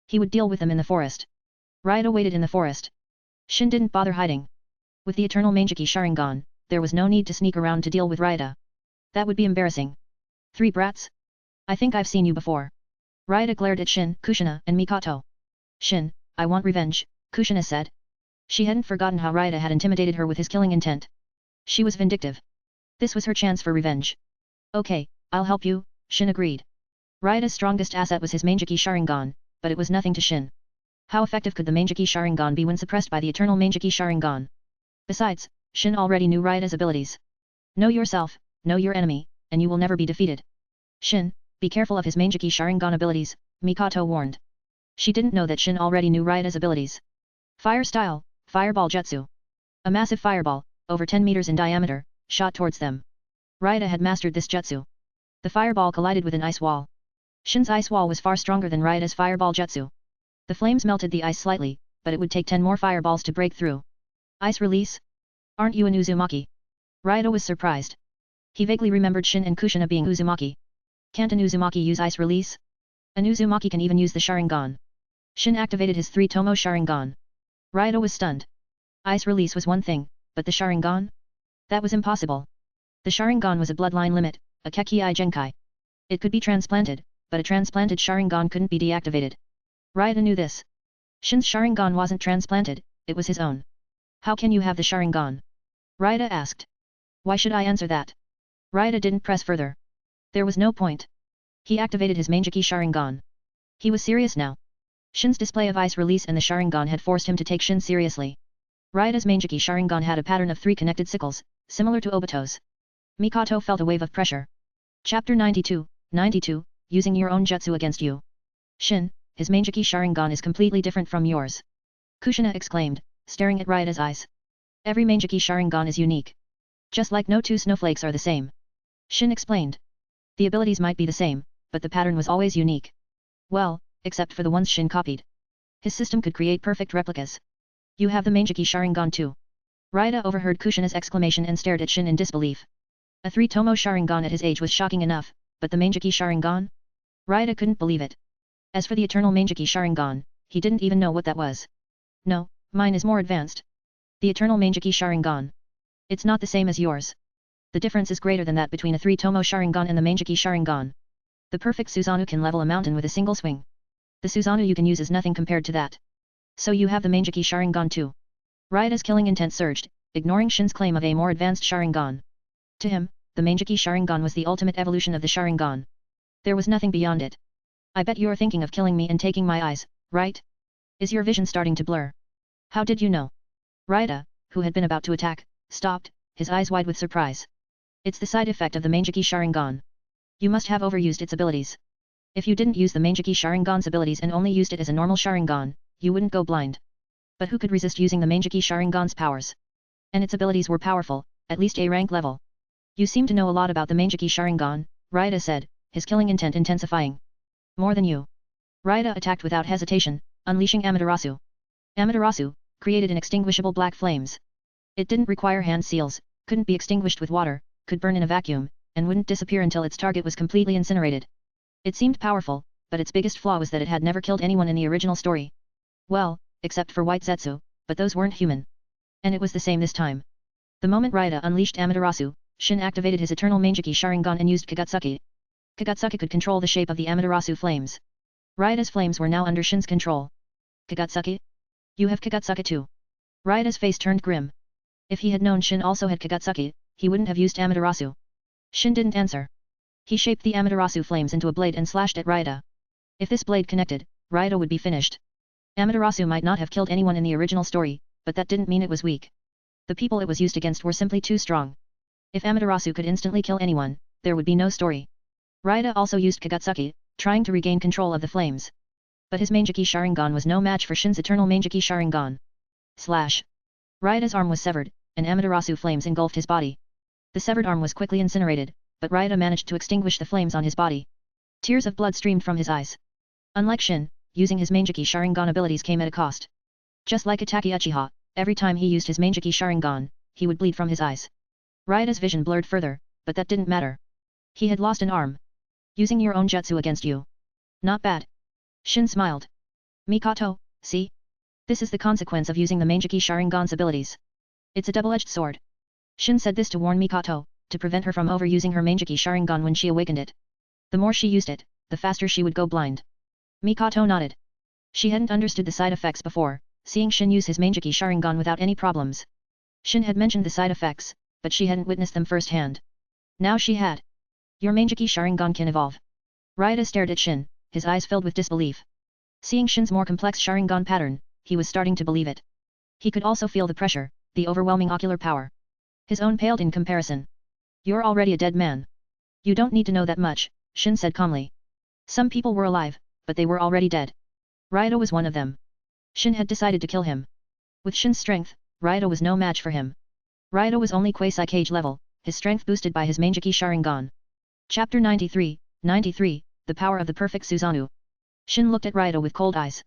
He would deal with them in the forest. Raida waited in the forest. Shin didn't bother hiding. With the eternal Mangeki Sharingan, there was no need to sneak around to deal with Raida. That would be embarrassing. 3 brats? I think I've seen you before. Raida glared at Shin, Kushina, and Mikoto. Shin, I want revenge, Kushina said. She hadn't forgotten how Raida had intimidated her with his killing intent. She was vindictive. This was her chance for revenge. Okay, I'll help you, Shin agreed. Raida's strongest asset was his Mangeki Sharingan, but it was nothing to Shin. How effective could the Mangeki Sharingan be when suppressed by the eternal Mangeki Sharingan? Besides, Shin already knew Raida's abilities. Know yourself, know your enemy, and you will never be defeated. Shin, be careful of his Mangeki Sharingan abilities, Mikoto warned. She didn't know that Shin already knew Raida's abilities. Fire style, fireball jutsu. A massive fireball, over 10 meters in diameter, shot towards them. Raida had mastered this jutsu. The fireball collided with an ice wall. Shin's ice wall was far stronger than Raida's fireball jutsu. The flames melted the ice slightly, but it would take 10 more fireballs to break through. Ice release? Aren't you an Uzumaki? Raida was surprised. He vaguely remembered Shin and Kushina being Uzumaki. Can't an Uzumaki use ice release? An Uzumaki can even use the Sharingan. Shin activated his 3 Tomo Sharingan. Raida was stunned. Ice release was one thing, but the Sharingan? That was impossible. The Sharingan was a bloodline limit, a Kekkei Genkai. It could be transplanted, but a transplanted Sharingan couldn't be deactivated. Raida knew this. Shin's Sharingan wasn't transplanted, it was his own. How can you have the Sharingan? Raida asked. Why should I answer that? Raida didn't press further. There was no point. He activated his Mangeki Sharingan. He was serious now. Shin's display of ice release and the Sharingan had forced him to take Shin seriously. Raida's Mangeki Sharingan had a pattern of 3 connected sickles, similar to Obito's. Mikoto felt a wave of pressure. Chapter 92, using your own jutsu against you. Shin, his Mangeki Sharingan is completely different from yours. Kushina exclaimed, staring at Raida's eyes. Every Mangeki Sharingan is unique. Just like no 2 snowflakes are the same. Shin explained. The abilities might be the same, but the pattern was always unique. Well, except for the ones Shin copied. His system could create perfect replicas. You have the Mangeki Sharingan too. Raida overheard Kushina's exclamation and stared at Shin in disbelief. A 3 Tomo Sharingan at his age was shocking enough, but the Mangeki Sharingan? Raida couldn't believe it. As for the eternal Mangeki Sharingan, he didn't even know what that was. No, mine is more advanced. The eternal Mangeki Sharingan. It's not the same as yours. The difference is greater than that between a 3 Tomo Sharingan and the Mangeki Sharingan. The perfect Susanoo can level a mountain with a single swing. The Susanoo you can use is nothing compared to that. So you have the Mangeki Sharingan too. Raida's killing intent surged, ignoring Shin's claim of a more advanced Sharingan. To him, the Mangeki Sharingan was the ultimate evolution of the Sharingan. There was nothing beyond it. I bet you're thinking of killing me and taking my eyes, right? Is your vision starting to blur? How did you know? Raida, who had been about to attack, stopped, his eyes wide with surprise. It's the side effect of the Mangeki Sharingan. You must have overused its abilities. If you didn't use the Mangeki Sharingan's abilities and only used it as a normal Sharingan, you wouldn't go blind. But who could resist using the Mangeki Sharingan's powers? And its abilities were powerful, at least A rank level. You seem to know a lot about the Mangeki Sharingan, Raida said, his killing intent intensifying. More than you. Raida attacked without hesitation, unleashing Amaterasu. Amaterasu, created inextinguishable black flames. It didn't require hand seals, couldn't be extinguished with water, could burn in a vacuum, and wouldn't disappear until its target was completely incinerated. It seemed powerful, but its biggest flaw was that it had never killed anyone in the original story. Well, except for White Zetsu, but those weren't human. And it was the same this time. The moment Raida unleashed Amaterasu, Shin activated his eternal Mangeki Sharingan and used Kagutsuki. Kagutsuki could control the shape of the Amaterasu flames. Raida's flames were now under Shin's control. Kagutsuki? You have Kagutsuki too. Raida's face turned grim. If he had known Shin also had Kagutsuki, he wouldn't have used Amaterasu. Shin didn't answer. He shaped the Amaterasu flames into a blade and slashed at Raida. If this blade connected, Raida would be finished. Amaterasu might not have killed anyone in the original story, but that didn't mean it was weak. The people it was used against were simply too strong. If Amaterasu could instantly kill anyone, there would be no story. Raida also used Kagutsuki, trying to regain control of the flames. But his Mangeki Sharingan was no match for Shin's eternal Mangeki Sharingan. Slash. Raida's arm was severed, and Amaterasu flames engulfed his body. The severed arm was quickly incinerated, but Raida managed to extinguish the flames on his body. Tears of blood streamed from his eyes. Unlike Shin, using his Mangeki Sharingan abilities came at a cost. Just like Itachi Uchiha, every time he used his Mangeki Sharingan, he would bleed from his eyes. Raida's vision blurred further, but that didn't matter. He had lost an arm. Using your own jutsu against you. Not bad. Shin smiled. Mikoto, see? This is the consequence of using the Manjiki Sharingan's abilities. It's a double-edged sword. Shin said this to warn Mikoto, to prevent her from overusing her Manjiki Sharingan when she awakened it. The more she used it, the faster she would go blind. Mikoto nodded. She hadn't understood the side effects before, seeing Shin use his Manjiki Sharingan without any problems. Shin had mentioned the side effects, but she hadn't witnessed them firsthand. Now she had. Your Manjiki Sharingan can evolve. Raida stared at Shin, his eyes filled with disbelief. Seeing Shin's more complex Sharingan pattern, he was starting to believe it. He could also feel the pressure, the overwhelming ocular power. His own paled in comparison. You're already a dead man. You don't need to know that much, Shin said calmly. Some people were alive, but they were already dead. Raida was one of them. Shin had decided to kill him. With Shin's strength, Raida was no match for him. Raida was only Quasi-Cage level, his strength boosted by his Manjiki Sharingan. Chapter 93, The Power of the Perfect Susanoo. Shin looked at Raida with cold eyes.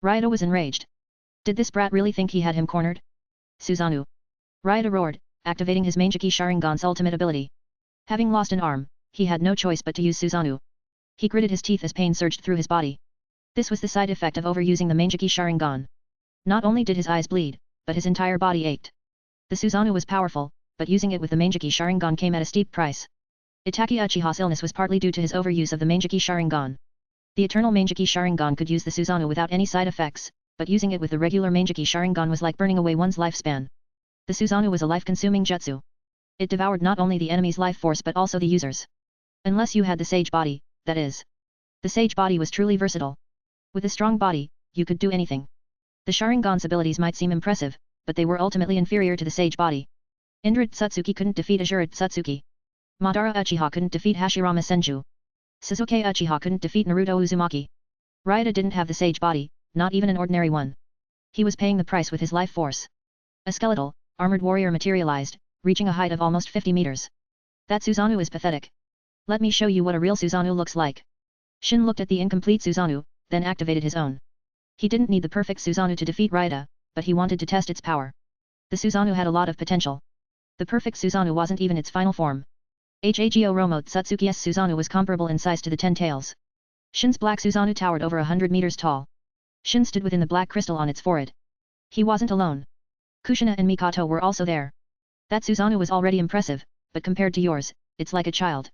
Raida was enraged. Did this brat really think he had him cornered? Susanoo. Raida roared, activating his Manjiki Sharingan's ultimate ability. Having lost an arm, he had no choice but to use Susanoo. He gritted his teeth as pain surged through his body. This was the side effect of overusing the Manjiki Sharingan. Not only did his eyes bleed, but his entire body ached. The Susanoo was powerful, but using it with the Manjiki Sharingan came at a steep price. Itaki Uchiha's illness was partly due to his overuse of the Manjiki Sharingan. The eternal Manjiki Sharingan could use the Susanoo without any side effects, but using it with the regular Manjiki Sharingan was like burning away one's lifespan. The Susanoo was a life-consuming jutsu. It devoured not only the enemy's life force but also the user's. Unless you had the Sage Body, that is. The Sage Body was truly versatile. With a strong body, you could do anything. The Sharingan's abilities might seem impressive, but they were ultimately inferior to the Sage Body. Indra Tsutsuki couldn't defeat Ajura Tsutsuki. Madara Uchiha couldn't defeat Hashirama Senju. Sasuke Uchiha couldn't defeat Naruto Uzumaki. Raida didn't have the Sage Body, not even an ordinary one. He was paying the price with his life force. A skeletal, armored warrior materialized, reaching a height of almost 50 meters. That Susanoo is pathetic. Let me show you what a real Susanoo looks like. Shin looked at the incomplete Susanoo, then activated his own. He didn't need the perfect Susanoo to defeat Raida, but he wanted to test its power. The Susanoo had a lot of potential. The perfect Susanoo wasn't even its final form. Hago Romo Tsutsuki's Susanoo was comparable in size to the 10 tails. Shin's black Susanoo towered over 100 meters tall. Shin stood within the black crystal on its forehead. He wasn't alone. Kushina and Mikoto were also there. That Susanoo was already impressive, but compared to yours, it's like a child.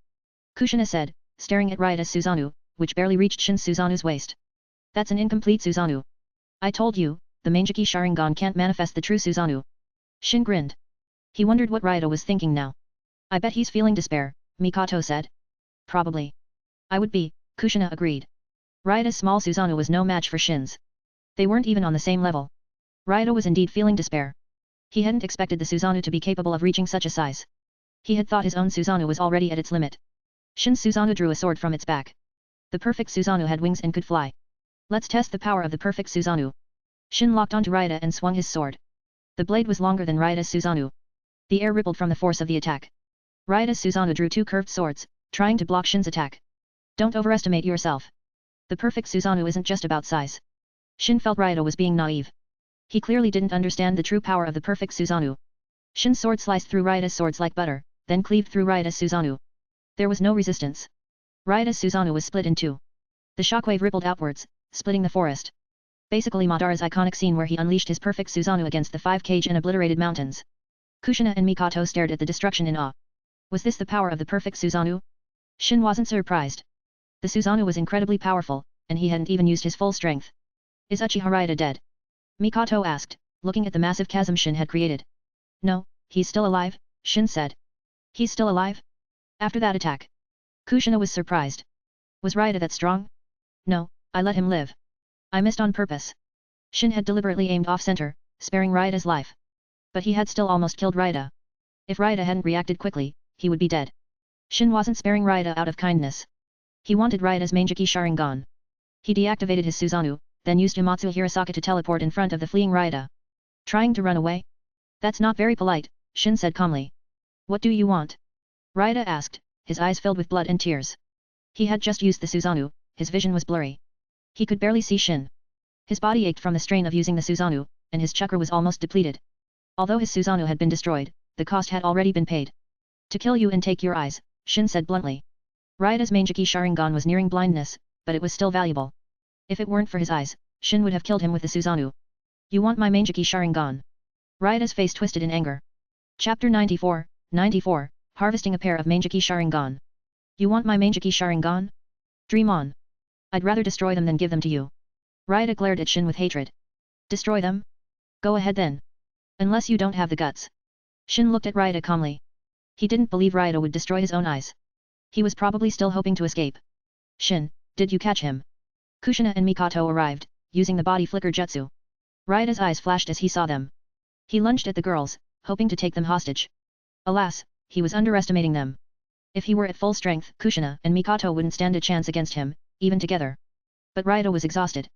Kushina said, staring at Raida's Susanoo, which barely reached Shin's Susanoo's waist. That's an incomplete Susanoo. I told you, the Manjiki Sharingan can't manifest the true Susanoo. Shin grinned. He wondered what Raida was thinking now. I bet he's feeling despair, Mikoto said. Probably. I would be, Kushina agreed. Raida's small Susanoo was no match for Shin's. They weren't even on the same level. Raida was indeed feeling despair. He hadn't expected the Susanoo to be capable of reaching such a size. He had thought his own Susanoo was already at its limit. Shin's Susanoo drew a sword from its back. The perfect Susanoo had wings and could fly. Let's test the power of the perfect Susanoo. Shin locked onto Raida and swung his sword. The blade was longer than Raida's Susanoo. The air rippled from the force of the attack. Raida's Susanoo drew two curved swords, trying to block Shin's attack. Don't overestimate yourself. The perfect Susanoo isn't just about size. Shin felt Raida was being naive. He clearly didn't understand the true power of the perfect Susanoo. Shin's sword sliced through Raida's swords like butter, then cleaved through Raida's Susanoo. There was no resistance. Raida's Susanoo was split in two. The shockwave rippled outwards, splitting the forest. Basically Madara's iconic scene where he unleashed his perfect Susanoo against the 5 cage and obliterated mountains. Kushina and Mikoto stared at the destruction in awe. Was this the power of the perfect Susanoo? Shin wasn't surprised. The Susanoo was incredibly powerful, and he hadn't even used his full strength. Is Uchiha Raida dead? Mikoto asked, looking at the massive chasm Shin had created. No, he's still alive, Shin said. He's still alive? After that attack. Kushina was surprised. Was Raida that strong? No, I let him live. I missed on purpose. Shin had deliberately aimed off-center, sparing Raida's life. But he had still almost killed Raida. If Raida hadn't reacted quickly, he would be dead. Shin wasn't sparing Raida out of kindness. He wanted Raida's Manjiki Sharingan. He deactivated his Susanoo, then used Himatsu Hirasaka to teleport in front of the fleeing Raida. Trying to run away? That's not very polite, Shin said calmly. What do you want? Raida asked, his eyes filled with blood and tears. He had just used the Susanoo, his vision was blurry. He could barely see Shin. His body ached from the strain of using the Susanoo, and his chakra was almost depleted. Although his Susanoo had been destroyed, the cost had already been paid. To kill you and take your eyes, Shin said bluntly. Raida's Mangeki Sharingan was nearing blindness, but it was still valuable. If it weren't for his eyes, Shin would have killed him with the Susanoo. You want my Mangeki Sharingan? Raida's face twisted in anger. Chapter 94, Harvesting a pair of Mangeki Sharingan. You want my Mangeki Sharingan? Dream on. I'd rather destroy them than give them to you. Raida glared at Shin with hatred. Destroy them? Go ahead then. Unless you don't have the guts. Shin looked at Raida calmly. He didn't believe Raida would destroy his own eyes. He was probably still hoping to escape. Shin, did you catch him? Kushina and Mikoto arrived, using the body flicker jutsu. Raida's eyes flashed as he saw them. He lunged at the girls, hoping to take them hostage. Alas, he was underestimating them. If he were at full strength, Kushina and Mikoto wouldn't stand a chance against him, even together. But Raida was exhausted.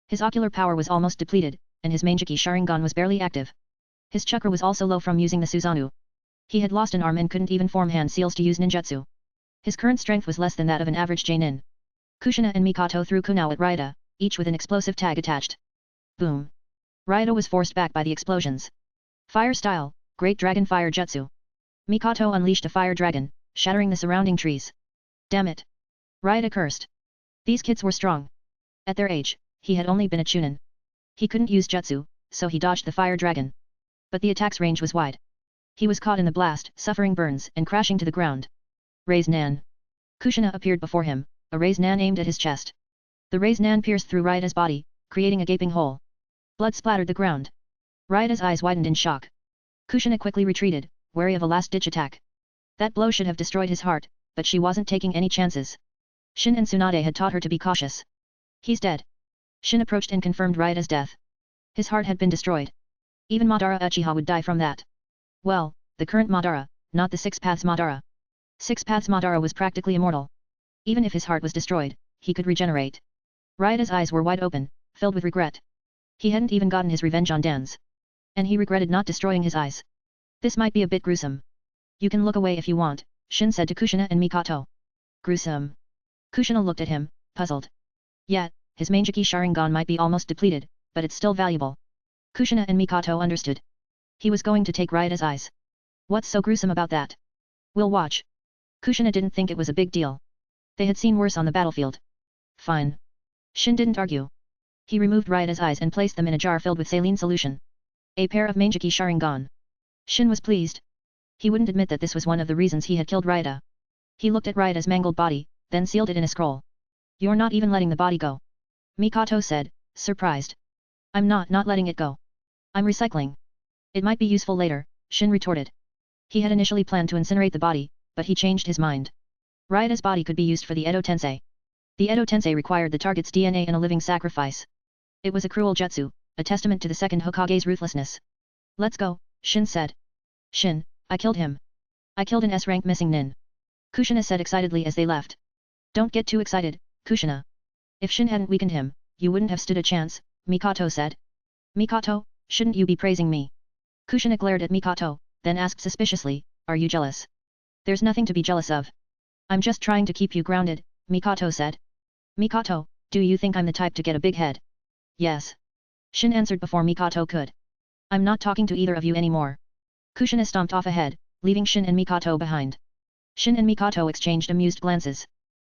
His ocular power was almost depleted, and his Mangeki Sharingan was barely active. His chakra was also low from using the Susanoo. He had lost an arm and couldn't even form hand seals to use ninjutsu. His current strength was less than that of an average Jonin. Kushina and Mikoto threw kunao at Raida, each with an explosive tag attached. Boom. Raida was forced back by the explosions. Fire style, Great Dragon Fire Jutsu. Mikoto unleashed a fire dragon, shattering the surrounding trees. Damn it. Raida cursed. These kids were strong. At their age, he had only been a chunin. He couldn't use jutsu, so he dodged the fire dragon. But the attack's range was wide. He was caught in the blast, suffering burns and crashing to the ground. Raise Nan. Kushina appeared before him, a Raise Nan aimed at his chest. The Raise Nan pierced through Raida's body, creating a gaping hole. Blood splattered the ground. Raida's eyes widened in shock. Kushina quickly retreated, wary of a last-ditch attack. That blow should have destroyed his heart, but she wasn't taking any chances. Shin and Tsunade had taught her to be cautious. He's dead. Shin approached and confirmed Raida's death. His heart had been destroyed. Even Madara Uchiha would die from that. Well, the current Madara, not the Six Paths Madara. Six Paths Madara was practically immortal. Even if his heart was destroyed, he could regenerate. Raida's eyes were wide open, filled with regret. He hadn't even gotten his revenge on Dan's. And he regretted not destroying his eyes. This might be a bit gruesome. You can look away if you want, Shin said to Kushina and Mikoto. Gruesome. Kushina looked at him, puzzled. Yet, his Mangeki Sharingan might be almost depleted, but it's still valuable. Kushina and Mikoto understood. He was going to take Raida's eyes. What's so gruesome about that? We'll watch. Kushina didn't think it was a big deal. They had seen worse on the battlefield. Fine. Shin didn't argue. He removed Raida's eyes and placed them in a jar filled with saline solution. A pair of Mangeki Sharingan. Shin was pleased. He wouldn't admit that this was one of the reasons he had killed Raida. He looked at Raida's mangled body, then sealed it in a scroll. You're not even letting the body go. Mikoto said, surprised. I'm not letting it go. I'm recycling. It might be useful later, Shin retorted. He had initially planned to incinerate the body, but he changed his mind. Raida's body could be used for the Edo Tensei. The Edo Tensei required the target's DNA in a living sacrifice. It was a cruel jutsu, a testament to the second Hokage's ruthlessness. Let's go, Shin said. Shin, I killed him. I killed an S-rank missing nin. Kushina said excitedly as they left. Don't get too excited, Kushina. If Shin hadn't weakened him, you wouldn't have stood a chance, Mikoto said. Mikoto, shouldn't you be praising me? Kushina glared at Mikoto, then asked suspiciously, are you jealous? There's nothing to be jealous of. I'm just trying to keep you grounded, Mikoto said. Mikoto, do you think I'm the type to get a big head? Yes. Shin answered before Mikoto could. I'm not talking to either of you anymore. Kushina stomped off ahead, leaving Shin and Mikoto behind. Shin and Mikoto exchanged amused glances.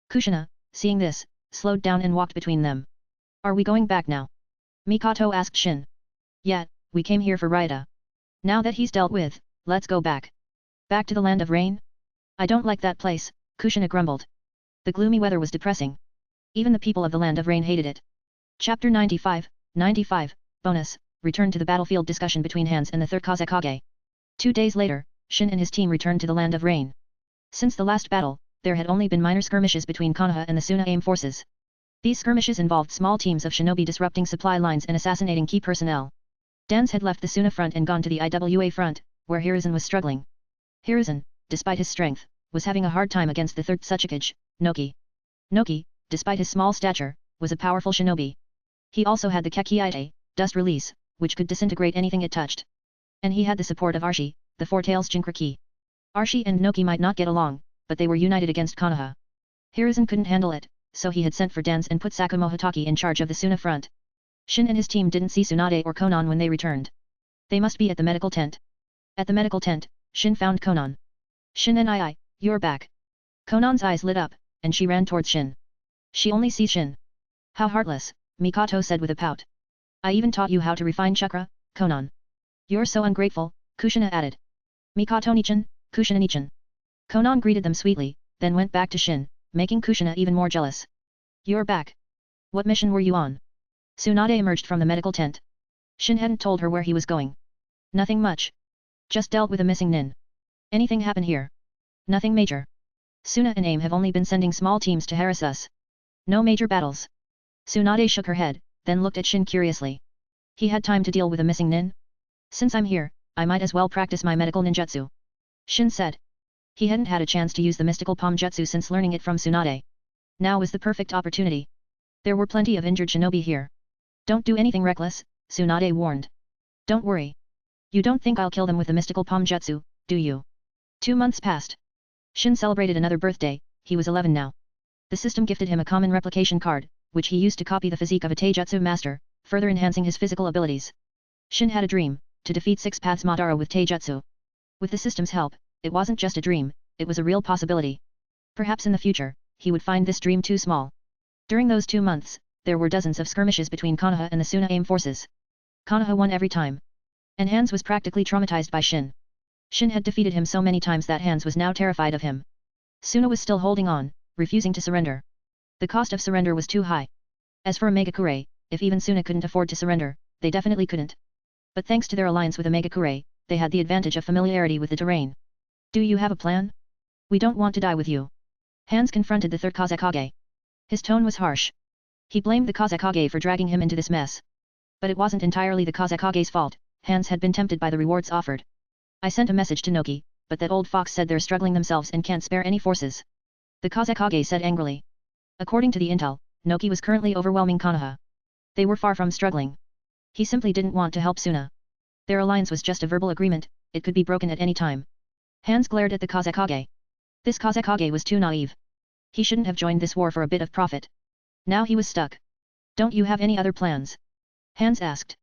Kushina, seeing this, slowed down and walked between them. Are we going back now? Mikoto asked Shin. Yeah, we came here for Raida. Now that he's dealt with, let's go back. Back to the Land of Rain? I don't like that place, Kushina grumbled. The gloomy weather was depressing. Even the people of the Land of Rain hated it. Chapter 95, Bonus, return to the battlefield discussion between Hans and the third Kazekage. 2 days later, Shin and his team returned to the Land of Rain. Since the last battle, there had only been minor skirmishes between Konoha and the Suna-Aim forces. These skirmishes involved small teams of shinobi disrupting supply lines and assassinating key personnel. Dan's had left the Suna front and gone to the Iwa front, where Hiruzen was struggling. Hiruzen, despite his strength, was having a hard time against the third Tsuchikage, Noki. Noki, despite his small stature, was a powerful shinobi. He also had the Kekkei, dust release, which could disintegrate anything it touched. And he had the support of Arshi, the Four Tails Jinchuriki. Arshi and Noki might not get along, but they were united against Konoha. Hiruzen couldn't handle it, so he had sent for Dan's and put Sakumo Hitaki in charge of the Suna front. Shin and his team didn't see Tsunade or Konan when they returned. They must be at the medical tent. At the medical tent, Shin found Konan. Shin and you're back. Konan's eyes lit up, and she ran towards Shin. She only sees Shin. How heartless, Mikoto said with a pout. I even taught you how to refine chakra, Konan. You're so ungrateful, Kushina added. Mikoto-nichan, Kushina-nichan. Konan greeted them sweetly, then went back to Shin, making Kushina even more jealous. You're back. What mission were you on? Tsunade emerged from the medical tent. Shin hadn't told her where he was going. Nothing much. Just dealt with a missing nin. Anything happen here? Nothing major. Suna and AIM have only been sending small teams to harass us. No major battles. Tsunade shook her head, then looked at Shin curiously. He had time to deal with a missing nin? Since I'm here, I might as well practice my medical ninjutsu. Shin said. He hadn't had a chance to use the mystical palm jutsu since learning it from Tsunade. Now was the perfect opportunity. There were plenty of injured shinobi here. Don't do anything reckless, Tsunade warned. Don't worry. You don't think I'll kill them with the mystical palm jutsu, do you? 2 months passed. Shin celebrated another birthday, he was 11 now. The system gifted him a common replication card, which he used to copy the physique of a taijutsu master, further enhancing his physical abilities. Shin had a dream, to defeat 6 paths Madara with taijutsu. With the system's help, it wasn't just a dream, it was a real possibility. Perhaps in the future, he would find this dream too small. During those 2 months, there were dozens of skirmishes between Konoha and the Suna AIM forces. Konoha won every time. And Hans was practically traumatized by Shin. Shin had defeated him so many times that Hans was now terrified of him. Suna was still holding on, refusing to surrender. The cost of surrender was too high. As for Megakure, if even Suna couldn't afford to surrender, they definitely couldn't. But thanks to their alliance with Megakure, they had the advantage of familiarity with the terrain. Do you have a plan? We don't want to die with you. Hans confronted the third Kazekage. His tone was harsh. He blamed the Kazekage for dragging him into this mess. But it wasn't entirely the Kazekage's fault, Hans had been tempted by the rewards offered. I sent a message to Noki, but that old fox said they're struggling themselves and can't spare any forces. The Kazekage said angrily. According to the intel, Noki was currently overwhelming Konoha. They were far from struggling. He simply didn't want to help Suna. Their alliance was just a verbal agreement, it could be broken at any time. Hans glared at the Kazekage. This Kazekage was too naive. He shouldn't have joined this war for a bit of profit. Now he was stuck. Don't you have any other plans? Hans asked.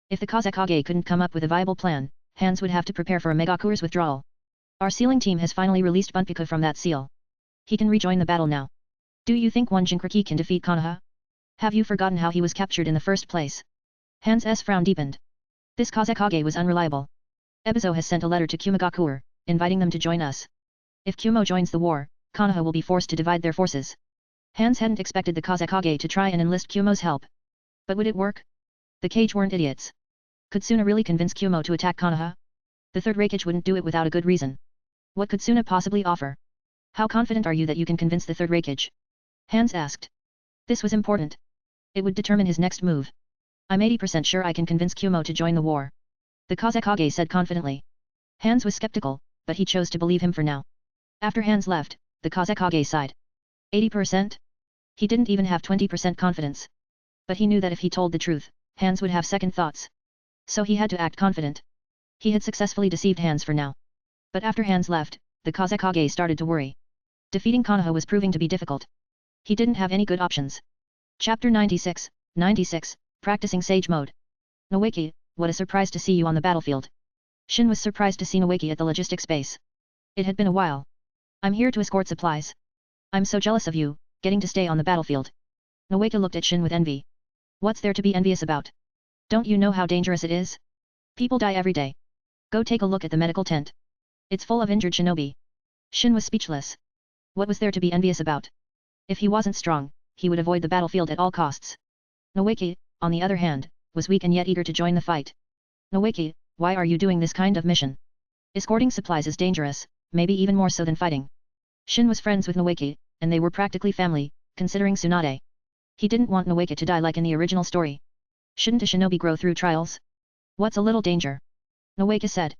If the Kazekage couldn't come up with a viable plan, Hans would have to prepare for a Megakure's withdrawal. Our sealing team has finally released Bunpika from that seal. He can rejoin the battle now. Do you think one Jinchuriki can defeat Konoha? Have you forgotten how he was captured in the first place? Hans' frown deepened. This Kazekage was unreliable. Ebizo has sent a letter to Kumagakure, inviting them to join us. If Kumo joins the war, Konoha will be forced to divide their forces. Hans hadn't expected the Kazekage to try and enlist Kumo's help. But would it work? The Cage weren't idiots. Could Suna really convince Kumo to attack Konoha? The third Reikage wouldn't do it without a good reason. What could Suna possibly offer? How confident are you that you can convince the third Reikage? Hans asked. This was important. It would determine his next move. I'm 80% sure I can convince Kumo to join the war. The Kazekage said confidently. Hans was skeptical, but he chose to believe him for now. After Hans left, the Kazekage sighed. 80%? He didn't even have 20% confidence. But he knew that if he told the truth, Hans would have second thoughts. So he had to act confident. He had successfully deceived Hans for now. But after Hans left, the Kazekage started to worry. Defeating Konoha was proving to be difficult. He didn't have any good options. Chapter 96, Practicing Sage Mode. Noeki, what a surprise to see you on the battlefield. Shin was surprised to see Noeki at the logistics base. It had been a while. I'm here to escort supplies. I'm so jealous of you, getting to stay on the battlefield. Noeki looked at Shin with envy. What's there to be envious about? Don't you know how dangerous it is? People die every day. Go take a look at the medical tent. It's full of injured shinobi. Shin was speechless. What was there to be envious about? If he wasn't strong, he would avoid the battlefield at all costs. Noeki, on the other hand, was weak and yet eager to join the fight. Noeki, why are you doing this kind of mission? Escorting supplies is dangerous, maybe even more so than fighting. Shin was friends with Noeki, and they were practically family, considering Tsunade. He didn't want Noeki to die like in the original story. Shouldn't a shinobi grow through trials? What's a little danger? Noeki said.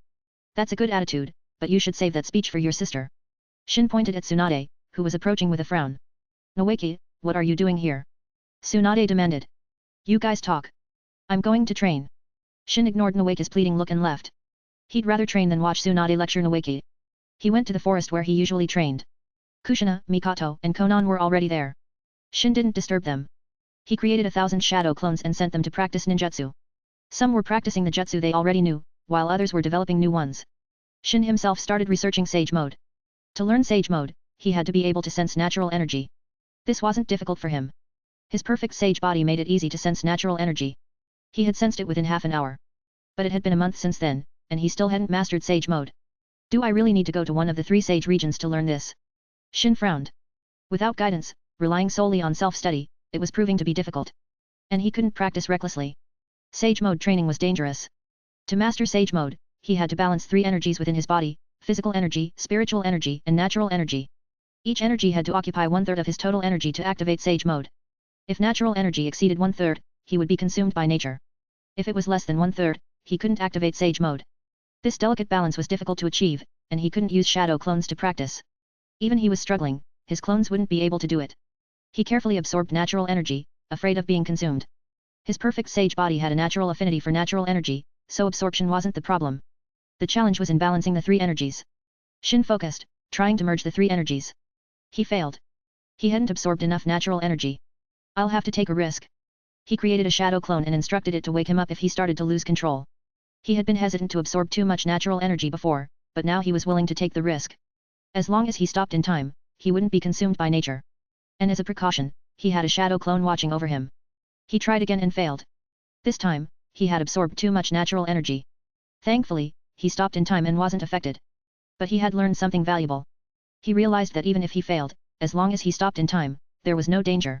That's a good attitude, but you should save that speech for your sister. Shin pointed at Tsunade, who was approaching with a frown. Noeki, what are you doing here? Tsunade demanded. You guys talk. I'm going to train. Shin ignored Noeki's pleading look and left. He'd rather train than watch Tsunade lecture Noeki. He went to the forest where he usually trained. Kushina, Mikoto, and Konan were already there. Shin didn't disturb them. He created 1,000 shadow clones and sent them to practice ninjutsu. Some were practicing the jutsu they already knew, while others were developing new ones. Shin himself started researching Sage Mode. To learn Sage Mode, he had to be able to sense natural energy. This wasn't difficult for him. His perfect sage body made it easy to sense natural energy. He had sensed it within half an hour. But it had been a month since then, and he still hadn't mastered sage mode. Do I really need to go to one of the 3 sage regions to learn this? Shin frowned. Without guidance, relying solely on self-study, it was proving to be difficult. And he couldn't practice recklessly. Sage mode training was dangerous. To master sage mode, he had to balance 3 energies within his body: physical energy, spiritual energy, and natural energy. Each energy had to occupy 1/3 of his total energy to activate sage mode. If natural energy exceeded 1/3, he would be consumed by nature. If it was less than 1/3, he couldn't activate sage mode. This delicate balance was difficult to achieve, and he couldn't use shadow clones to practice. Even he was struggling, his clones wouldn't be able to do it. He carefully absorbed natural energy, afraid of being consumed. His perfect sage body had a natural affinity for natural energy, so absorption wasn't the problem. The challenge was in balancing the 3 energies. Shin focused, trying to merge the 3 energies. He failed. He hadn't absorbed enough natural energy. I'll have to take a risk. He created a shadow clone and instructed it to wake him up if he started to lose control. He had been hesitant to absorb too much natural energy before, but now he was willing to take the risk. As long as he stopped in time, he wouldn't be consumed by nature. And as a precaution, he had a shadow clone watching over him. He tried again and failed. This time, he had absorbed too much natural energy. Thankfully, he stopped in time and wasn't affected. But he had learned something valuable. He realized that even if he failed, as long as he stopped in time, there was no danger.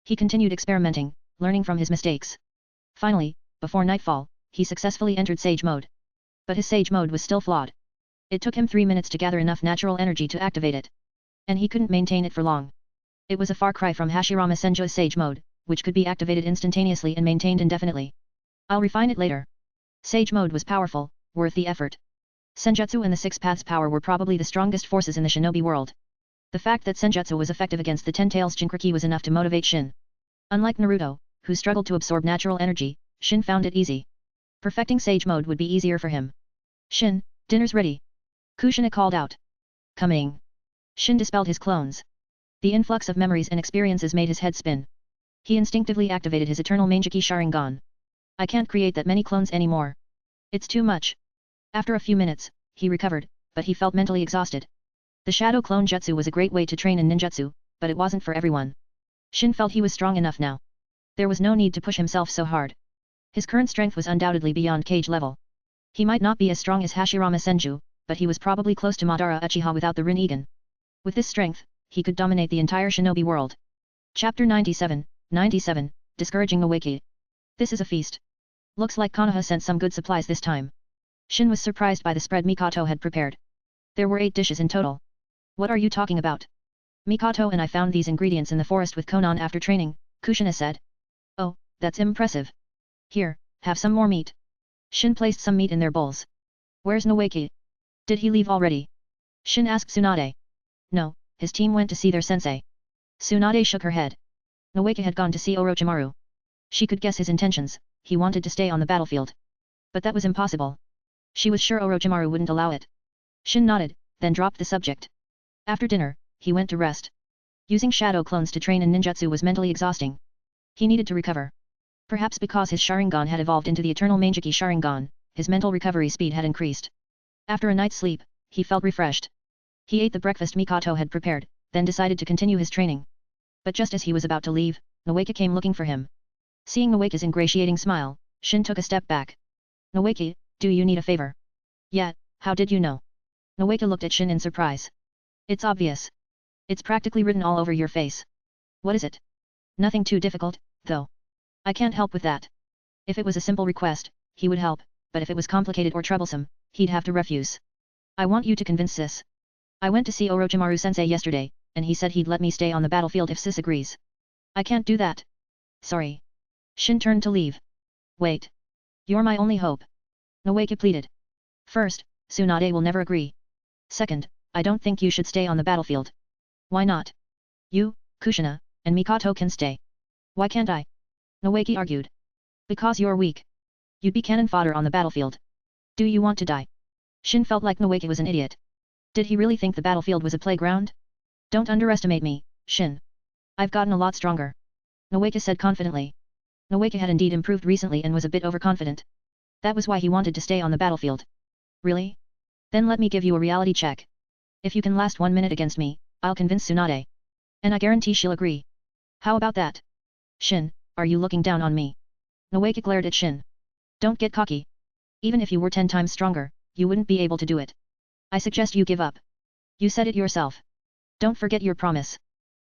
He continued experimenting, learning from his mistakes. Finally, before nightfall, he successfully entered sage mode. But his sage mode was still flawed. It took him 3 minutes to gather enough natural energy to activate it. And he couldn't maintain it for long. It was a far cry from Hashirama Senju's sage mode, which could be activated instantaneously and maintained indefinitely. I'll refine it later. Sage mode was powerful, worth the effort. Senjutsu and the 6 paths power were probably the strongest forces in the shinobi world. The fact that Senjutsu was effective against the 10 tails Jinchuriki was enough to motivate Shin. Unlike Naruto, who struggled to absorb natural energy, Shin found it easy. Perfecting sage mode would be easier for him. Shin, dinner's ready. Kushina called out. Coming. Shin dispelled his clones. The influx of memories and experiences made his head spin. He instinctively activated his eternal Mangeki Sharingan. I can't create that many clones anymore. It's too much. After a few minutes, he recovered, but he felt mentally exhausted. The shadow clone jutsu was a great way to train in ninjutsu, but it wasn't for everyone. Shin felt he was strong enough now. There was no need to push himself so hard. His current strength was undoubtedly beyond cage level. He might not be as strong as Hashirama Senju, but he was probably close to Madara Uchiha without the Rinnegan. With this strength, he could dominate the entire shinobi world. Chapter 97, Discouraging Awake. This is a feast. Looks like Konoha sent some good supplies this time. Shin was surprised by the spread Mikoto had prepared. There were 8 dishes in total. What are you talking about? Mikoto and I found these ingredients in the forest with Konan after training, Kushina said. Oh, that's impressive. Here, have some more meat. Shin placed some meat in their bowls. Where's Noeki? Did he leave already? Shin asked Tsunade. No, his team went to see their sensei. Tsunade shook her head. Noeki had gone to see Orochimaru. She could guess his intentions, he wanted to stay on the battlefield. But that was impossible. She was sure Orochimaru wouldn't allow it. Shin nodded, then dropped the subject. After dinner, he went to rest. Using shadow clones to train in ninjutsu was mentally exhausting. He needed to recover. Perhaps because his Sharingan had evolved into the eternal Mangeki Sharingan, his mental recovery speed had increased. After a night's sleep, he felt refreshed. He ate the breakfast Mikoto had prepared, then decided to continue his training. But just as he was about to leave, Noeki came looking for him. Seeing Noeki's ingratiating smile, Shin took a step back. Noeki, do you need a favor? Yeah, how did you know? Noeki looked at Shin in surprise. It's obvious. It's practically written all over your face. What is it? Nothing too difficult, though. I can't help with that. If it was a simple request, he would help, but if it was complicated or troublesome, he'd have to refuse. I want you to convince Sis. I went to see Orochimaru-sensei yesterday, and he said he'd let me stay on the battlefield if Sis agrees. I can't do that. Sorry. Shin turned to leave. Wait. You're my only hope. Noeki pleaded. First, Tsunade will never agree. Second, I don't think you should stay on the battlefield. Why not? You, Kushina, and Mikoto can stay. Why can't I? Noeki argued. Because you're weak. You'd be cannon fodder on the battlefield. Do you want to die? Shin felt like Noeki was an idiot. Did he really think the battlefield was a playground? Don't underestimate me, Shin. I've gotten a lot stronger. Noeki said confidently. Noeki had indeed improved recently and was a bit overconfident. That was why he wanted to stay on the battlefield. Really? Then let me give you a reality check. If you can last 1 minute against me, I'll convince Tsunade. And I guarantee she'll agree. How about that? Shin, are you looking down on me? Noeke glared at Shin. Don't get cocky. Even if you were 10 times stronger, you wouldn't be able to do it. I suggest you give up. You said it yourself. Don't forget your promise.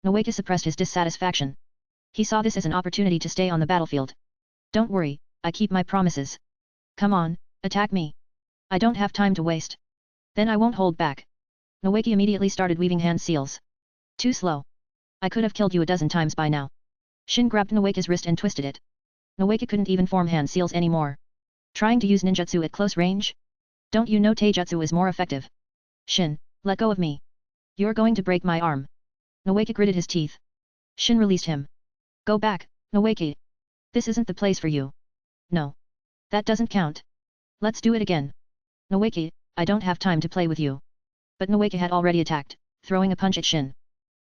Noeke suppressed his dissatisfaction. He saw this as an opportunity to stay on the battlefield. Don't worry, I keep my promises. Come on, attack me. I don't have time to waste. Then I won't hold back. Noeke immediately started weaving hand seals. Too slow. I could have killed you a dozen times by now. Shin grabbed Noeke's wrist and twisted it. Noeke couldn't even form hand seals anymore. Trying to use ninjutsu at close range? Don't you know taijutsu is more effective? Shin, let go of me. You're going to break my arm. Noeke gritted his teeth. Shin released him. Go back, Noeke. This isn't the place for you. No. That doesn't count. Let's do it again. Noeke, I don't have time to play with you. But Noeke had already attacked, throwing a punch at Shin.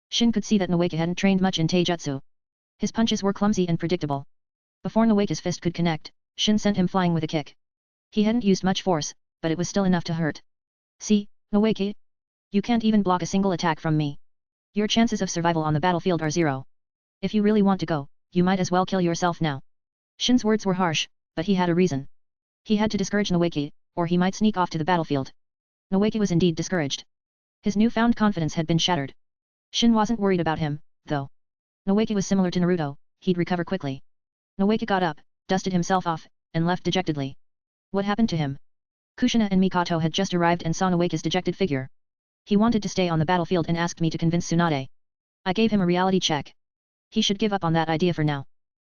Shin could see that Noeke hadn't trained much in taijutsu. His punches were clumsy and predictable. Before Noeke's fist could connect, Shin sent him flying with a kick. He hadn't used much force, but it was still enough to hurt. See, Noeke? You can't even block a single attack from me. Your chances of survival on the battlefield are 0. If you really want to go, you might as well kill yourself now. Shin's words were harsh, but he had a reason. He had to discourage Noeke, or he might sneak off to the battlefield. Noeke was indeed discouraged. His newfound confidence had been shattered. Shin wasn't worried about him, though. Noeke was similar to Naruto, he'd recover quickly. Noeke got up, dusted himself off, and left dejectedly. What happened to him? Kushina and Mikoto had just arrived and saw Noeke's dejected figure. He wanted to stay on the battlefield and asked me to convince Tsunade. I gave him a reality check. He should give up on that idea for now.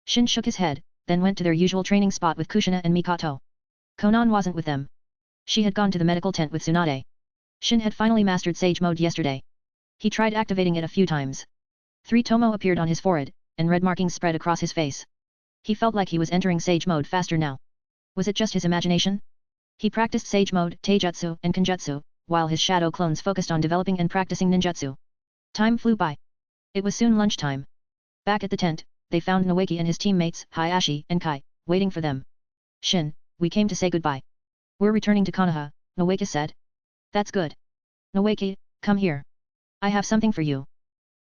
Shin shook his head, then went to their usual training spot with Kushina and Mikoto. Konan wasn't with them. She had gone to the medical tent with Tsunade. Shin had finally mastered Sage Mode yesterday. He tried activating it a few times. 3 Tomo appeared on his forehead, and red markings spread across his face. He felt like he was entering Sage Mode faster now. Was it just his imagination? He practiced Sage Mode, Taijutsu, and Kenjutsu, while his shadow clones focused on developing and practicing ninjutsu. Time flew by. It was soon lunchtime. Back at the tent, they found Noeke and his teammates, Hayashi and Kai, waiting for them. Shin, we came to say goodbye. We're returning to Konoha, Noeke said. That's good. Noeke, come here. I have something for you.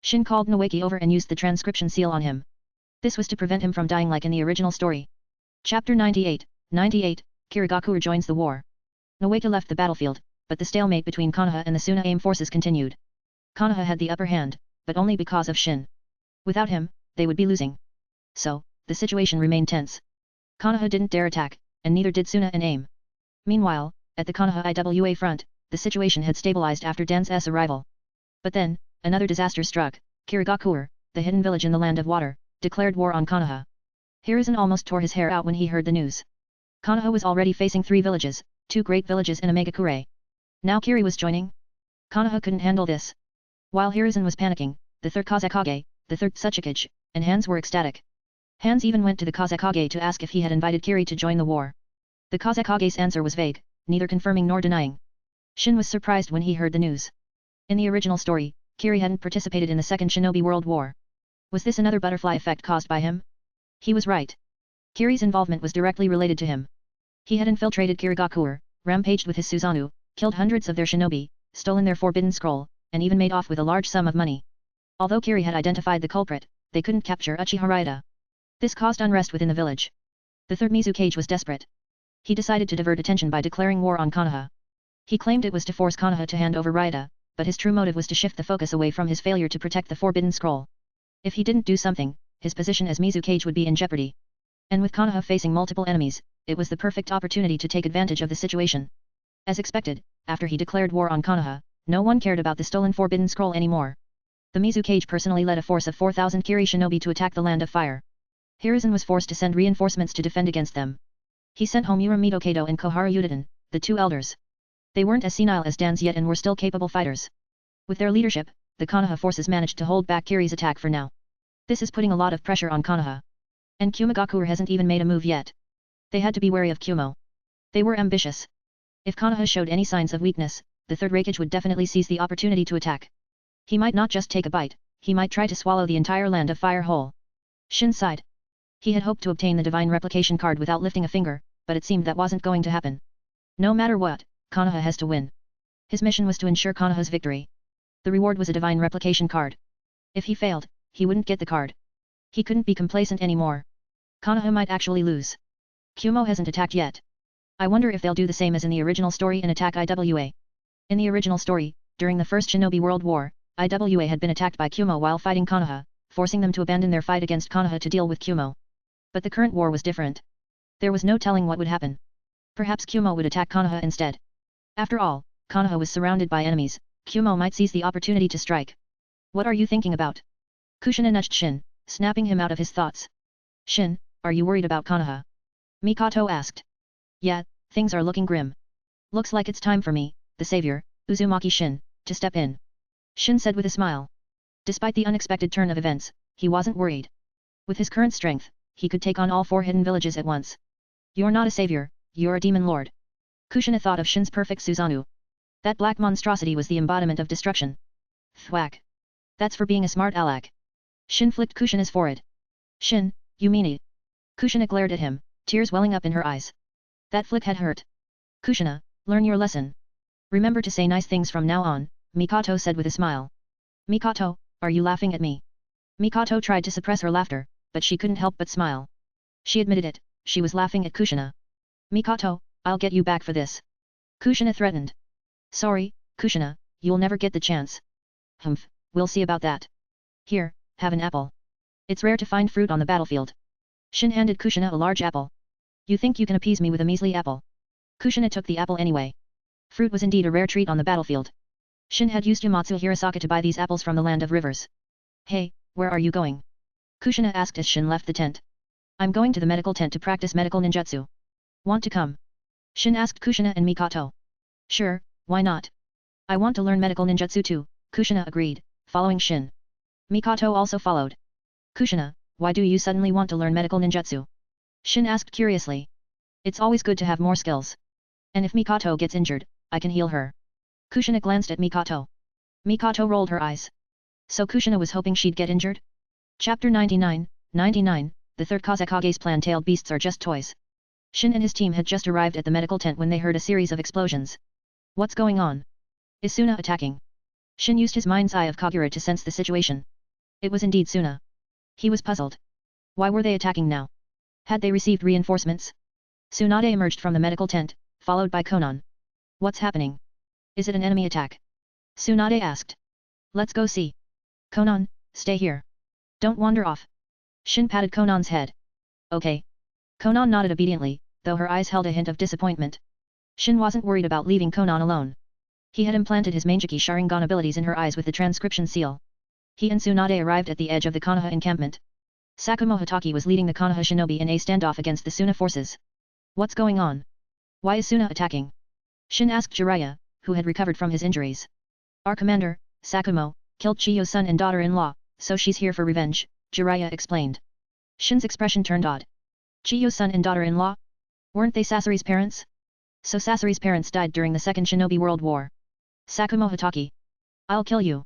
Shin called Noeke over and used the transcription seal on him. This was to prevent him from dying like in the original story. Chapter 98, 98, Kirigaku rejoins the war. Noeke left the battlefield, but the stalemate between Konoha and the Suna-Aim forces continued. Konoha had the upper hand, but only because of Shin. Without him, they would be losing. So, the situation remained tense. Konoha didn't dare attack, and neither did Suna and Aim. Meanwhile, at the Konoha IWA front, the situation had stabilized after Dan's arrival. But then, another disaster struck. Kirigaku, the hidden village in the Land of Water, declared war on Konoha. Hiruzen almost tore his hair out when he heard the news. Konoha was already facing 3 villages, 2 great villages and a Megakure. Now Kiri was joining? Konoha couldn't handle this. While Hiruzen was panicking, the 3rd Kazekage, the 3rd Tsuchikage, and Hans were ecstatic. Hans even went to the Kazekage to ask if he had invited Kiri to join the war. The Kazekage's answer was vague, neither confirming nor denying. Shin was surprised when he heard the news. In the original story, Kiri hadn't participated in the Second Shinobi World War. Was this another butterfly effect caused by him? He was right. Kiri's involvement was directly related to him. He had infiltrated Kirigaku, rampaged with his Susanoo, killed hundreds of their shinobi, stolen their forbidden scroll, and even made off with a large sum of money. Although Kiri had identified the culprit, they couldn't capture Uchiha Raida. This caused unrest within the village. The 3rd Mizukage was desperate. He decided to divert attention by declaring war on Konoha. He claimed it was to force Konoha to hand over Raida, but his true motive was to shift the focus away from his failure to protect the forbidden scroll. If he didn't do something, his position as Mizukage would be in jeopardy. And with Konoha facing multiple enemies, it was the perfect opportunity to take advantage of the situation. As expected, after he declared war on Konoha, no one cared about the stolen forbidden scroll anymore. The Mizukage personally led a force of 4,000 Kiri shinobi to attack the Land of Fire. Hiruzen was forced to send reinforcements to defend against them. He sent home Urameto Kato and Koharu Yudiden, the 2 elders. They weren't as senile as Dan's yet and were still capable fighters. With their leadership, the Konoha forces managed to hold back Kiri's attack for now. This is putting a lot of pressure on Konoha. And Kumigaku hasn't even made a move yet. They had to be wary of Kumo. They were ambitious. If Konoha showed any signs of weakness, the 3rd Raikage would definitely seize the opportunity to attack. He might not just take a bite, he might try to swallow the entire Land of Fire whole. Shin sighed. He had hoped to obtain the Divine Replication card without lifting a finger, but it seemed that wasn't going to happen. No matter what, Konoha has to win. His mission was to ensure Konoha's victory. The reward was a Divine Replication card. If he failed, he wouldn't get the card. He couldn't be complacent anymore. Konoha might actually lose. Kumo hasn't attacked yet. I wonder if they'll do the same as in the original story and attack IWA. In the original story, during the First Shinobi World War, IWA had been attacked by Kumo while fighting Konoha, forcing them to abandon their fight against Konoha to deal with Kumo. But the current war was different. There was no telling what would happen. Perhaps Kumo would attack Konoha instead. After all, Konoha was surrounded by enemies, Kumo might seize the opportunity to strike. What are you thinking about? Kushina nudged Shin, snapping him out of his thoughts. Shin, are you worried about Konoha? Mikoto asked. Yeah, things are looking grim. Looks like it's time for me, the savior, Uzumaki Shin, to step in. Shin said with a smile. Despite the unexpected turn of events, he wasn't worried. With his current strength, he could take on all 4 hidden villages at once. You're not a savior, you're a demon lord. Kushina thought of Shin's perfect Susanoo. That black monstrosity was the embodiment of destruction. Thwack. That's for being a smart aleck. Shin flicked Kushina's forehead. Shin, you mean it? Kushina glared at him, tears welling up in her eyes. That flick had hurt. Kushina, learn your lesson. Remember to say nice things from now on, Mikoto said with a smile. Mikoto, are you laughing at me? Mikoto tried to suppress her laughter, but she couldn't help but smile. She admitted it, she was laughing at Kushina. Mikoto, I'll get you back for this. Kushina threatened. Sorry, Kushina, you'll never get the chance. Humph, we'll see about that. Here, have an apple. It's rare to find fruit on the battlefield. Shin handed Kushina a large apple. You think you can appease me with a measly apple? Kushina took the apple anyway. Fruit was indeed a rare treat on the battlefield. Shin had used Yamatsu Hirasaka to buy these apples from the Land of Rivers. Hey, where are you going? Kushina asked as Shin left the tent. I'm going to the medical tent to practice medical ninjutsu. Want to come? Shin asked Kushina and Mikoto. Sure, why not? I want to learn medical ninjutsu too, Kushina agreed, following Shin. Mikoto also followed. Kushina, why do you suddenly want to learn medical ninjutsu? Shin asked curiously. It's always good to have more skills. And if Mikoto gets injured, I can heal her. Kushina glanced at Mikoto. Mikoto rolled her eyes. So Kushina was hoping she'd get injured? Chapter 99, the third Kazekage's plan-tailed beasts are just toys. Shin and his team had just arrived at the medical tent when they heard a series of explosions. What's going on? Is Suna attacking? Shin used his mind's eye of Kagura to sense the situation. It was indeed Suna. He was puzzled. Why were they attacking now? Had they received reinforcements? Tsunade emerged from the medical tent, followed by Konan. What's happening? Is it an enemy attack? Tsunade asked. Let's go see. Konan, stay here. Don't wander off. Shin patted Konan's head. Okay. Konan nodded obediently, though her eyes held a hint of disappointment. Shin wasn't worried about leaving Konan alone. He had implanted his Mangeki Sharingan abilities in her eyes with the transcription seal. He and Tsunade arrived at the edge of the Konoha encampment. Sakumo Hatake was leading the Konoha shinobi in a standoff against the Suna forces. What's going on? Why is Suna attacking? Shin asked Jiraiya, who had recovered from his injuries. Our commander, Sakumo, killed Chiyo's son and daughter-in-law, so she's here for revenge, Jiraiya explained. Shin's expression turned odd. Chiyo's son and daughter-in-law? Weren't they Sasori's parents? So Sasori's parents died during the Second Shinobi World War. Sakumo Hatake. I'll kill you.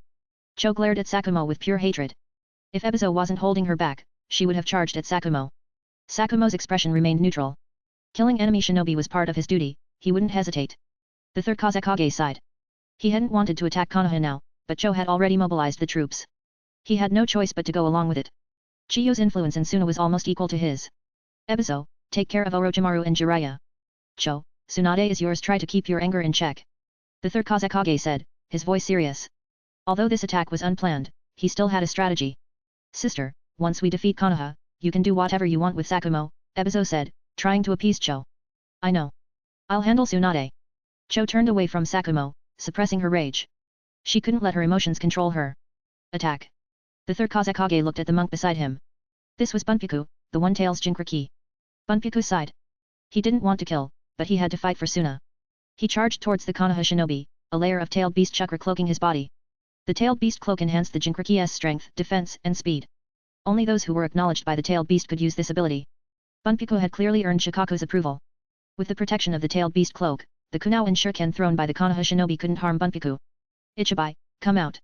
Cho glared at Sakumo with pure hatred. If Ebizo wasn't holding her back, she would have charged at Sakumo. Sakumo's expression remained neutral. Killing enemy shinobi was part of his duty, he wouldn't hesitate. The third Kazekage sighed. He hadn't wanted to attack Konoha now, but Cho had already mobilized the troops. He had no choice but to go along with it. Chiyo's influence in Suna was almost equal to his. Ebizo, take care of Orochimaru and Jiraiya. Cho, Tsunade is yours, try to keep your anger in check. The third Kazekage said, his voice serious. Although this attack was unplanned, he still had a strategy. Sister, once we defeat Konoha, you can do whatever you want with Sakumo, Ebizo said, trying to appease Cho. I know. I'll handle Tsunade. Cho turned away from Sakumo, suppressing her rage. She couldn't let her emotions control her. Attack. The third Kazekage looked at the monk beside him. This was Bunpyaku, the One-Tail's Jinchuriki. Bunpyaku sighed. He didn't want to kill, but he had to fight for Suna. He charged towards the Konoha shinobi, a layer of tailed beast chakra cloaking his body. The tailed beast cloak enhanced the Jinchuriki's strength, defense, and speed. Only those who were acknowledged by the tailed beast could use this ability. Bunpyaku had clearly earned Shikaku's approval. With the protection of the tailed beast cloak, the kunao and shuriken thrown by the Konoha shinobi couldn't harm Bunpyaku. Ichibai, come out.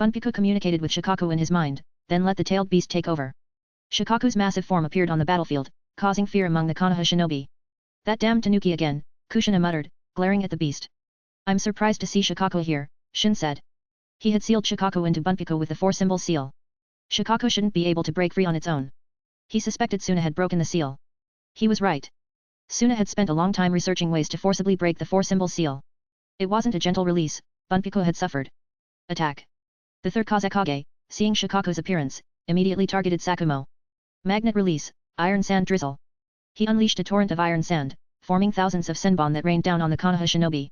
Bunpyaku communicated with Shikaku in his mind, then let the tailed beast take over. Shikaku's massive form appeared on the battlefield, causing fear among the Konoha shinobi. That damn Tanuki again, Kushina muttered, glaring at the beast. I'm surprised to see Shikaku here, Shin said. He had sealed Shikaku into Bunpiko with the 4-symbol seal. Shikaku shouldn't be able to break free on its own. He suspected Suna had broken the seal. He was right. Suna had spent a long time researching ways to forcibly break the 4-symbol seal. It wasn't a gentle release, Bunpiko had suffered. Attack. The third Kazekage, seeing Shikaku's appearance, immediately targeted Sakumo. Magnet release, iron sand drizzle. He unleashed a torrent of iron sand, forming thousands of senbon that rained down on the Konoha shinobi.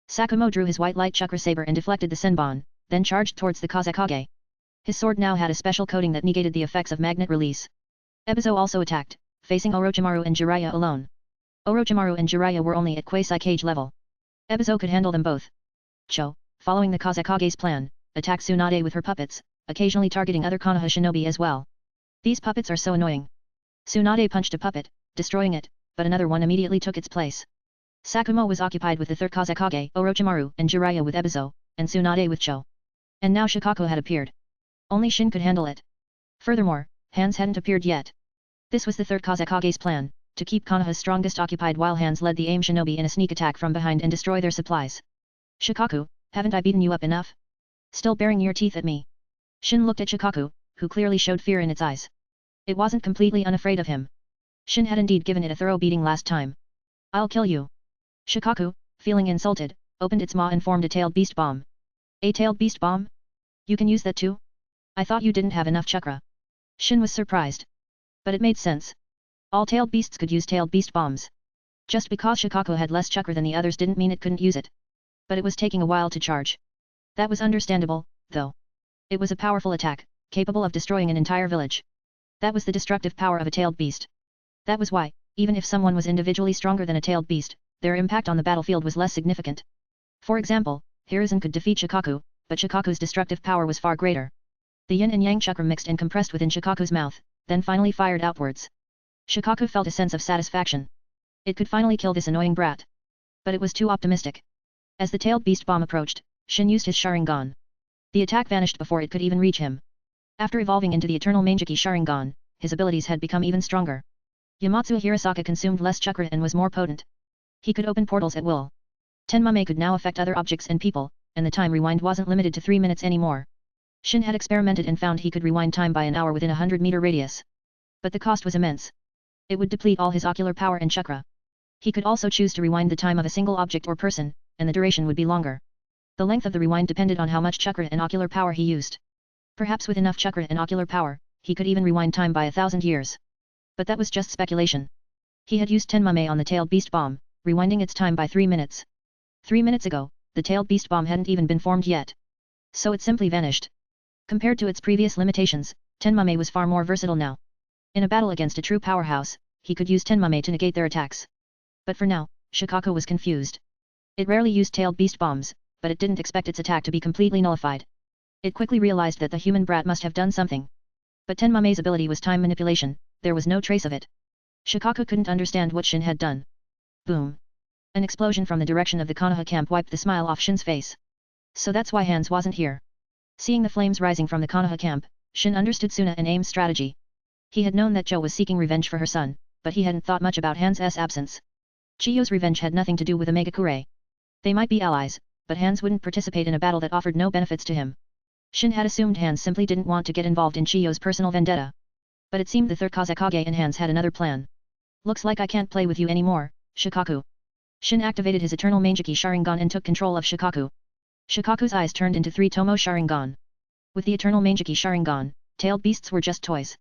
Sakumo drew his white light chakra saber and deflected the senbon, then charged towards the Kazekage. His sword now had a special coating that negated the effects of magnet release. Ebizo also attacked, facing Orochimaru and Jiraiya alone. Orochimaru and Jiraiya were only at Quasi-Cage level. Ebizo could handle them both. Cho, following the Kazekage's plan, attacked Tsunade with her puppets, occasionally targeting other Konoha shinobi as well. These puppets are so annoying. Tsunade punched a puppet, destroying it, but another one immediately took its place. Sakumo was occupied with the third Kazekage, Orochimaru, and Jiraiya with Ebizo, and Tsunade with Cho. And now Shikaku had appeared. Only Shin could handle it. Furthermore, Hands hadn't appeared yet. This was the third Kazekage's plan, to keep Konoha's strongest occupied while Hands led the AIM shinobi in a sneak attack from behind and destroy their supplies. Shikaku, haven't I beaten you up enough? Still baring your teeth at me? Shin looked at Shikaku, who clearly showed fear in its eyes. It wasn't completely unafraid of him. Shin had indeed given it a thorough beating last time. I'll kill you. Shikaku, feeling insulted, opened its maw and formed a tailed beast bomb. A tailed beast bomb? You can use that too? I thought you didn't have enough chakra. Shin was surprised. But it made sense. All tailed beasts could use tailed beast bombs. Just because Shikaku had less chakra than the others didn't mean it couldn't use it. But it was taking a while to charge. That was understandable, though. It was a powerful attack, capable of destroying an entire village. That was the destructive power of a tailed beast. That was why, even if someone was individually stronger than a tailed beast, their impact on the battlefield was less significant. For example, Hiruzen could defeat Shikaku, but Shikaku's destructive power was far greater. The yin and yang chakra mixed and compressed within Shikaku's mouth, then finally fired outwards. Shikaku felt a sense of satisfaction. It could finally kill this annoying brat. But it was too optimistic. As the tailed beast bomb approached, Shin used his Sharingan. The attack vanished before it could even reach him. After evolving into the eternal Mangeki Sharingan, his abilities had become even stronger. Yamatsu Hirasaka consumed less chakra and was more potent. He could open portals at will. Tenmame could now affect other objects and people, and the time rewind wasn't limited to 3 minutes anymore. Shin had experimented and found he could rewind time by an hour within a 100-meter radius. But the cost was immense. It would deplete all his ocular power and chakra. He could also choose to rewind the time of a single object or person, and the duration would be longer. The length of the rewind depended on how much chakra and ocular power he used. Perhaps with enough chakra and ocular power, he could even rewind time by 1,000 years. But that was just speculation. He had used Tenmame on the tailed beast bomb, rewinding its time by 3 minutes. 3 minutes ago, the tailed beast bomb hadn't even been formed yet. So it simply vanished. Compared to its previous limitations, Tenmame was far more versatile now. In a battle against a true powerhouse, he could use Tenmame to negate their attacks. But for now, Shikaku was confused. It rarely used tailed beast bombs, but it didn't expect its attack to be completely nullified. It quickly realized that the human brat must have done something. But Tenmame's ability was time manipulation, there was no trace of it. Shikaku couldn't understand what Shin had done. Boom. An explosion from the direction of the Konoha camp wiped the smile off Shin's face. So that's why Hands wasn't here. Seeing the flames rising from the Konoha camp, Shin understood Suna and Aim's strategy. He had known that Jo was seeking revenge for her son, but he hadn't thought much about Hands' absence. Chiyo's revenge had nothing to do with Omegakure. They might be allies, but Hands wouldn't participate in a battle that offered no benefits to him. Shin had assumed Hands simply didn't want to get involved in Chiyo's personal vendetta. But it seemed the third Kazekage and Hands had another plan. Looks like I can't play with you anymore, Shikaku. Shin activated his eternal Mangeki Sharingan and took control of Shikaku. Shikaku's eyes turned into 3 Tomo Sharingan. With the eternal Mangeki Sharingan, tailed beasts were just toys.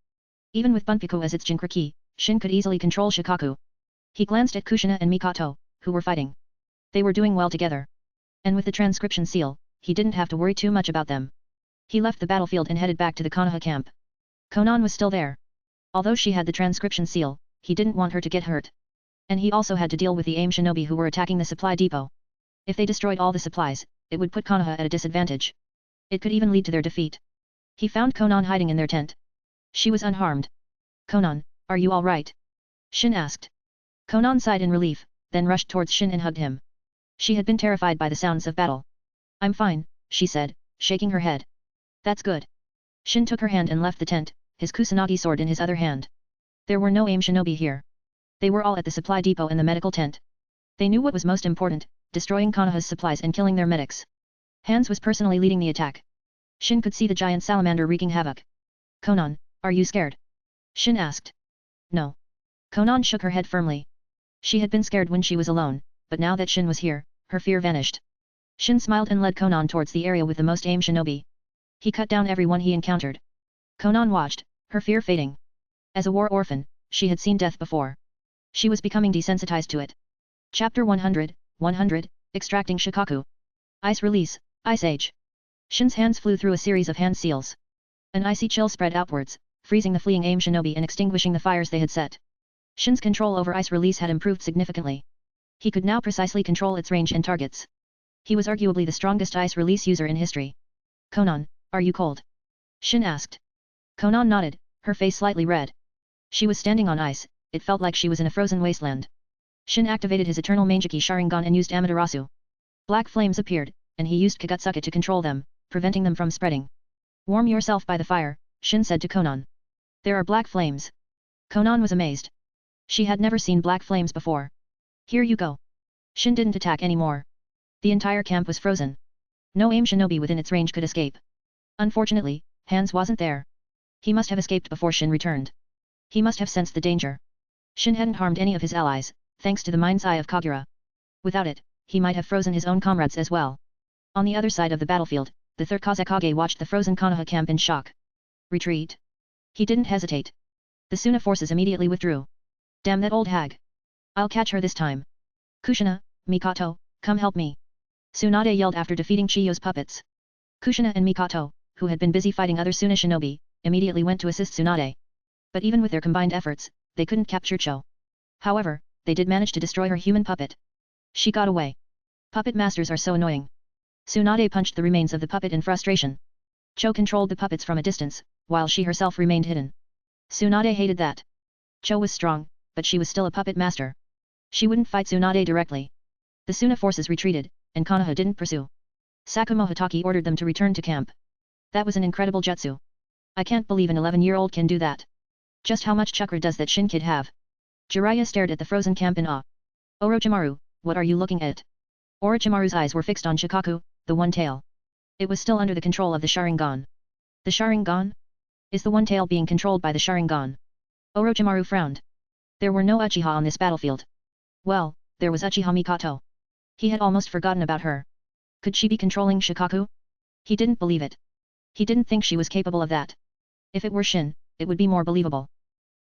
Even with Bunpiko as its Jinchuriki, Shin could easily control Shikaku. He glanced at Kushina and Mikoto, who were fighting. They were doing well together. And with the transcription seal, he didn't have to worry too much about them. He left the battlefield and headed back to the Konoha camp. Konan was still there. Although she had the transcription seal, he didn't want her to get hurt. And he also had to deal with the AIM shinobi who were attacking the supply depot. If they destroyed all the supplies, it would put Konoha at a disadvantage. It could even lead to their defeat. He found Konan hiding in their tent. She was unharmed. Konan, are you all right? Shin asked. Konan sighed in relief, then rushed towards Shin and hugged him. She had been terrified by the sounds of battle. I'm fine, she said, shaking her head. That's good. Shin took her hand and left the tent, his Kusanagi sword in his other hand. There were no AIM shinobi here. They were all at the supply depot and the medical tent. They knew what was most important, destroying Konoha's supplies and killing their medics. Hands was personally leading the attack, Shin could see the giant salamander wreaking havoc. Konan, are you scared? Shin asked. No. Konan shook her head firmly. She had been scared when she was alone, but now that Shin was here, her fear vanished. Shin smiled and led Konan towards the area with the most aim shinobi. He cut down everyone he encountered. Konan watched, her fear fading. As a war orphan, she had seen death before. She was becoming desensitized to it. Chapter 100, Extracting Shikaku. Ice Release, Ice Age. Shin's hands flew through a series of hand seals. An icy chill spread outwards, freezing the fleeing aim shinobi and extinguishing the fires they had set. Shin's control over ice release had improved significantly. He could now precisely control its range and targets. He was arguably the strongest ice release user in history. Konan, are you cold? Shin asked. Konan nodded, her face slightly red. She was standing on ice, it felt like she was in a frozen wasteland. Shin activated his eternal Mangeki Sharingan and used Amaterasu. Black flames appeared, and he used Kagutsuka to control them, preventing them from spreading. Warm yourself by the fire, Shin said to Konan. There are black flames. Konan was amazed. She had never seen black flames before. Here you go. Shin didn't attack anymore. The entire camp was frozen. No aim shinobi within its range could escape. Unfortunately, Hans wasn't there. He must have escaped before Shin returned. He must have sensed the danger. Shin hadn't harmed any of his allies, thanks to the mind's eye of Kagura. Without it, he might have frozen his own comrades as well. On the other side of the battlefield, the third Kazekage watched the frozen Konoha camp in shock. Retreat. He didn't hesitate. The Suna forces immediately withdrew. Damn that old hag. I'll catch her this time. Kushina, Mikoto, come help me. Tsunade yelled after defeating Chiyo's puppets. Kushina and Mikoto, who had been busy fighting other Suna shinobi, immediately went to assist Tsunade. But even with their combined efforts, they couldn't capture Cho. However, they did manage to destroy her human puppet. She got away. Puppet masters are so annoying. Tsunade punched the remains of the puppet in frustration. Cho controlled the puppets from a distance, while she herself remained hidden. Tsunade hated that. Cho was strong, but she was still a puppet master. She wouldn't fight Tsunade directly. The Suna forces retreated, and Konoha didn't pursue. Sakumo Hatake ordered them to return to camp. That was an incredible jutsu. I can't believe an 11-year-old can do that. Just how much chakra does that Shin kid have? Jiraiya stared at the frozen camp in awe. Orochimaru, what are you looking at? Orochimaru's eyes were fixed on Shikaku, the one tail. It was still under the control of the Sharingan. The Sharingan? Is the one tail being controlled by the Sharingan? Orochimaru frowned. There were no Uchiha on this battlefield. Well, there was Uchiha Mikoto. He had almost forgotten about her. Could she be controlling Shikaku? He didn't believe it. He didn't think she was capable of that. If it were Shin, it would be more believable.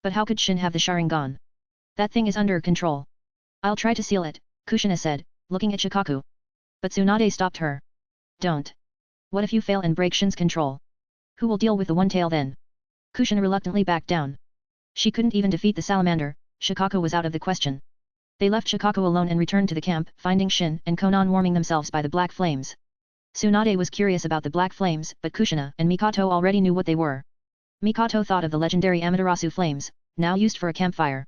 But how could Shin have the Sharingan? That thing is under control. I'll try to seal it, Kushina said, looking at Shikaku. But Tsunade stopped her. Don't. What if you fail and break Shin's control? Who will deal with the one tail then? Kushina reluctantly backed down. She couldn't even defeat the salamander, Shikaku was out of the question. They left Shikaku alone and returned to the camp, finding Shin and Konan warming themselves by the black flames. Tsunade was curious about the black flames, but Kushina and Mikoto already knew what they were. Mikoto thought of the legendary Amaterasu flames, now used for a campfire.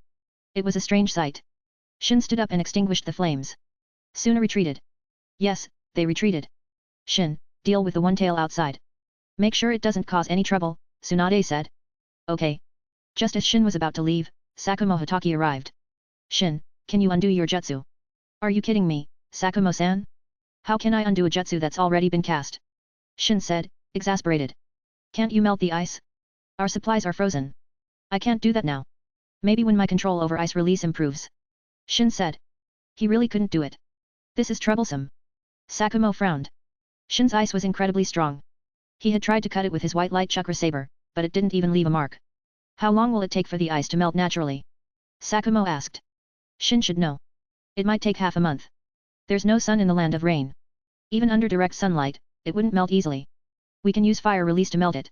It was a strange sight. Shin stood up and extinguished the flames. Suna retreated. Yes, they retreated. Shin, deal with the one tail outside. Make sure it doesn't cause any trouble, Tsunade said. Okay. Just as Shin was about to leave, Sakumo Hatake arrived. Shin, can you undo your jutsu? Are you kidding me, Sakumo-san? How can I undo a jutsu that's already been cast? Shin said, exasperated. Can't you melt the ice? Our supplies are frozen. I can't do that now. Maybe when my control over ice release improves. Shin said. He really couldn't do it. This is troublesome. Sakumo frowned. Shin's ice was incredibly strong. He had tried to cut it with his white light chakra saber, but it didn't even leave a mark. How long will it take for the ice to melt naturally? Sakumo asked. Shin should know. It might take half a month. There's no sun in the land of rain. Even under direct sunlight, it wouldn't melt easily. We can use fire release to melt it.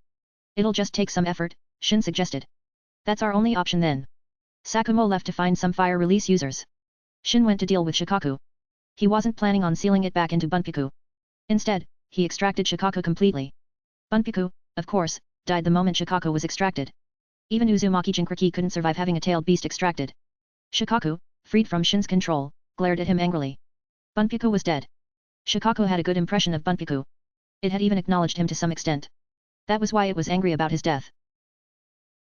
It'll just take some effort, Shin suggested. That's our only option then. Sakumo left to find some fire release users. Shin went to deal with Shikaku. He wasn't planning on sealing it back into Bunpiku. Instead, he extracted Shikaku completely. Bunpiku, of course, died the moment Shikaku was extracted. Even Uzumaki Jinkriki couldn't survive having a tailed beast extracted. Shikaku, freed from Shin's control, glared at him angrily. Bunpiku was dead. Shikaku had a good impression of Bunpiku. It had even acknowledged him to some extent. That was why it was angry about his death.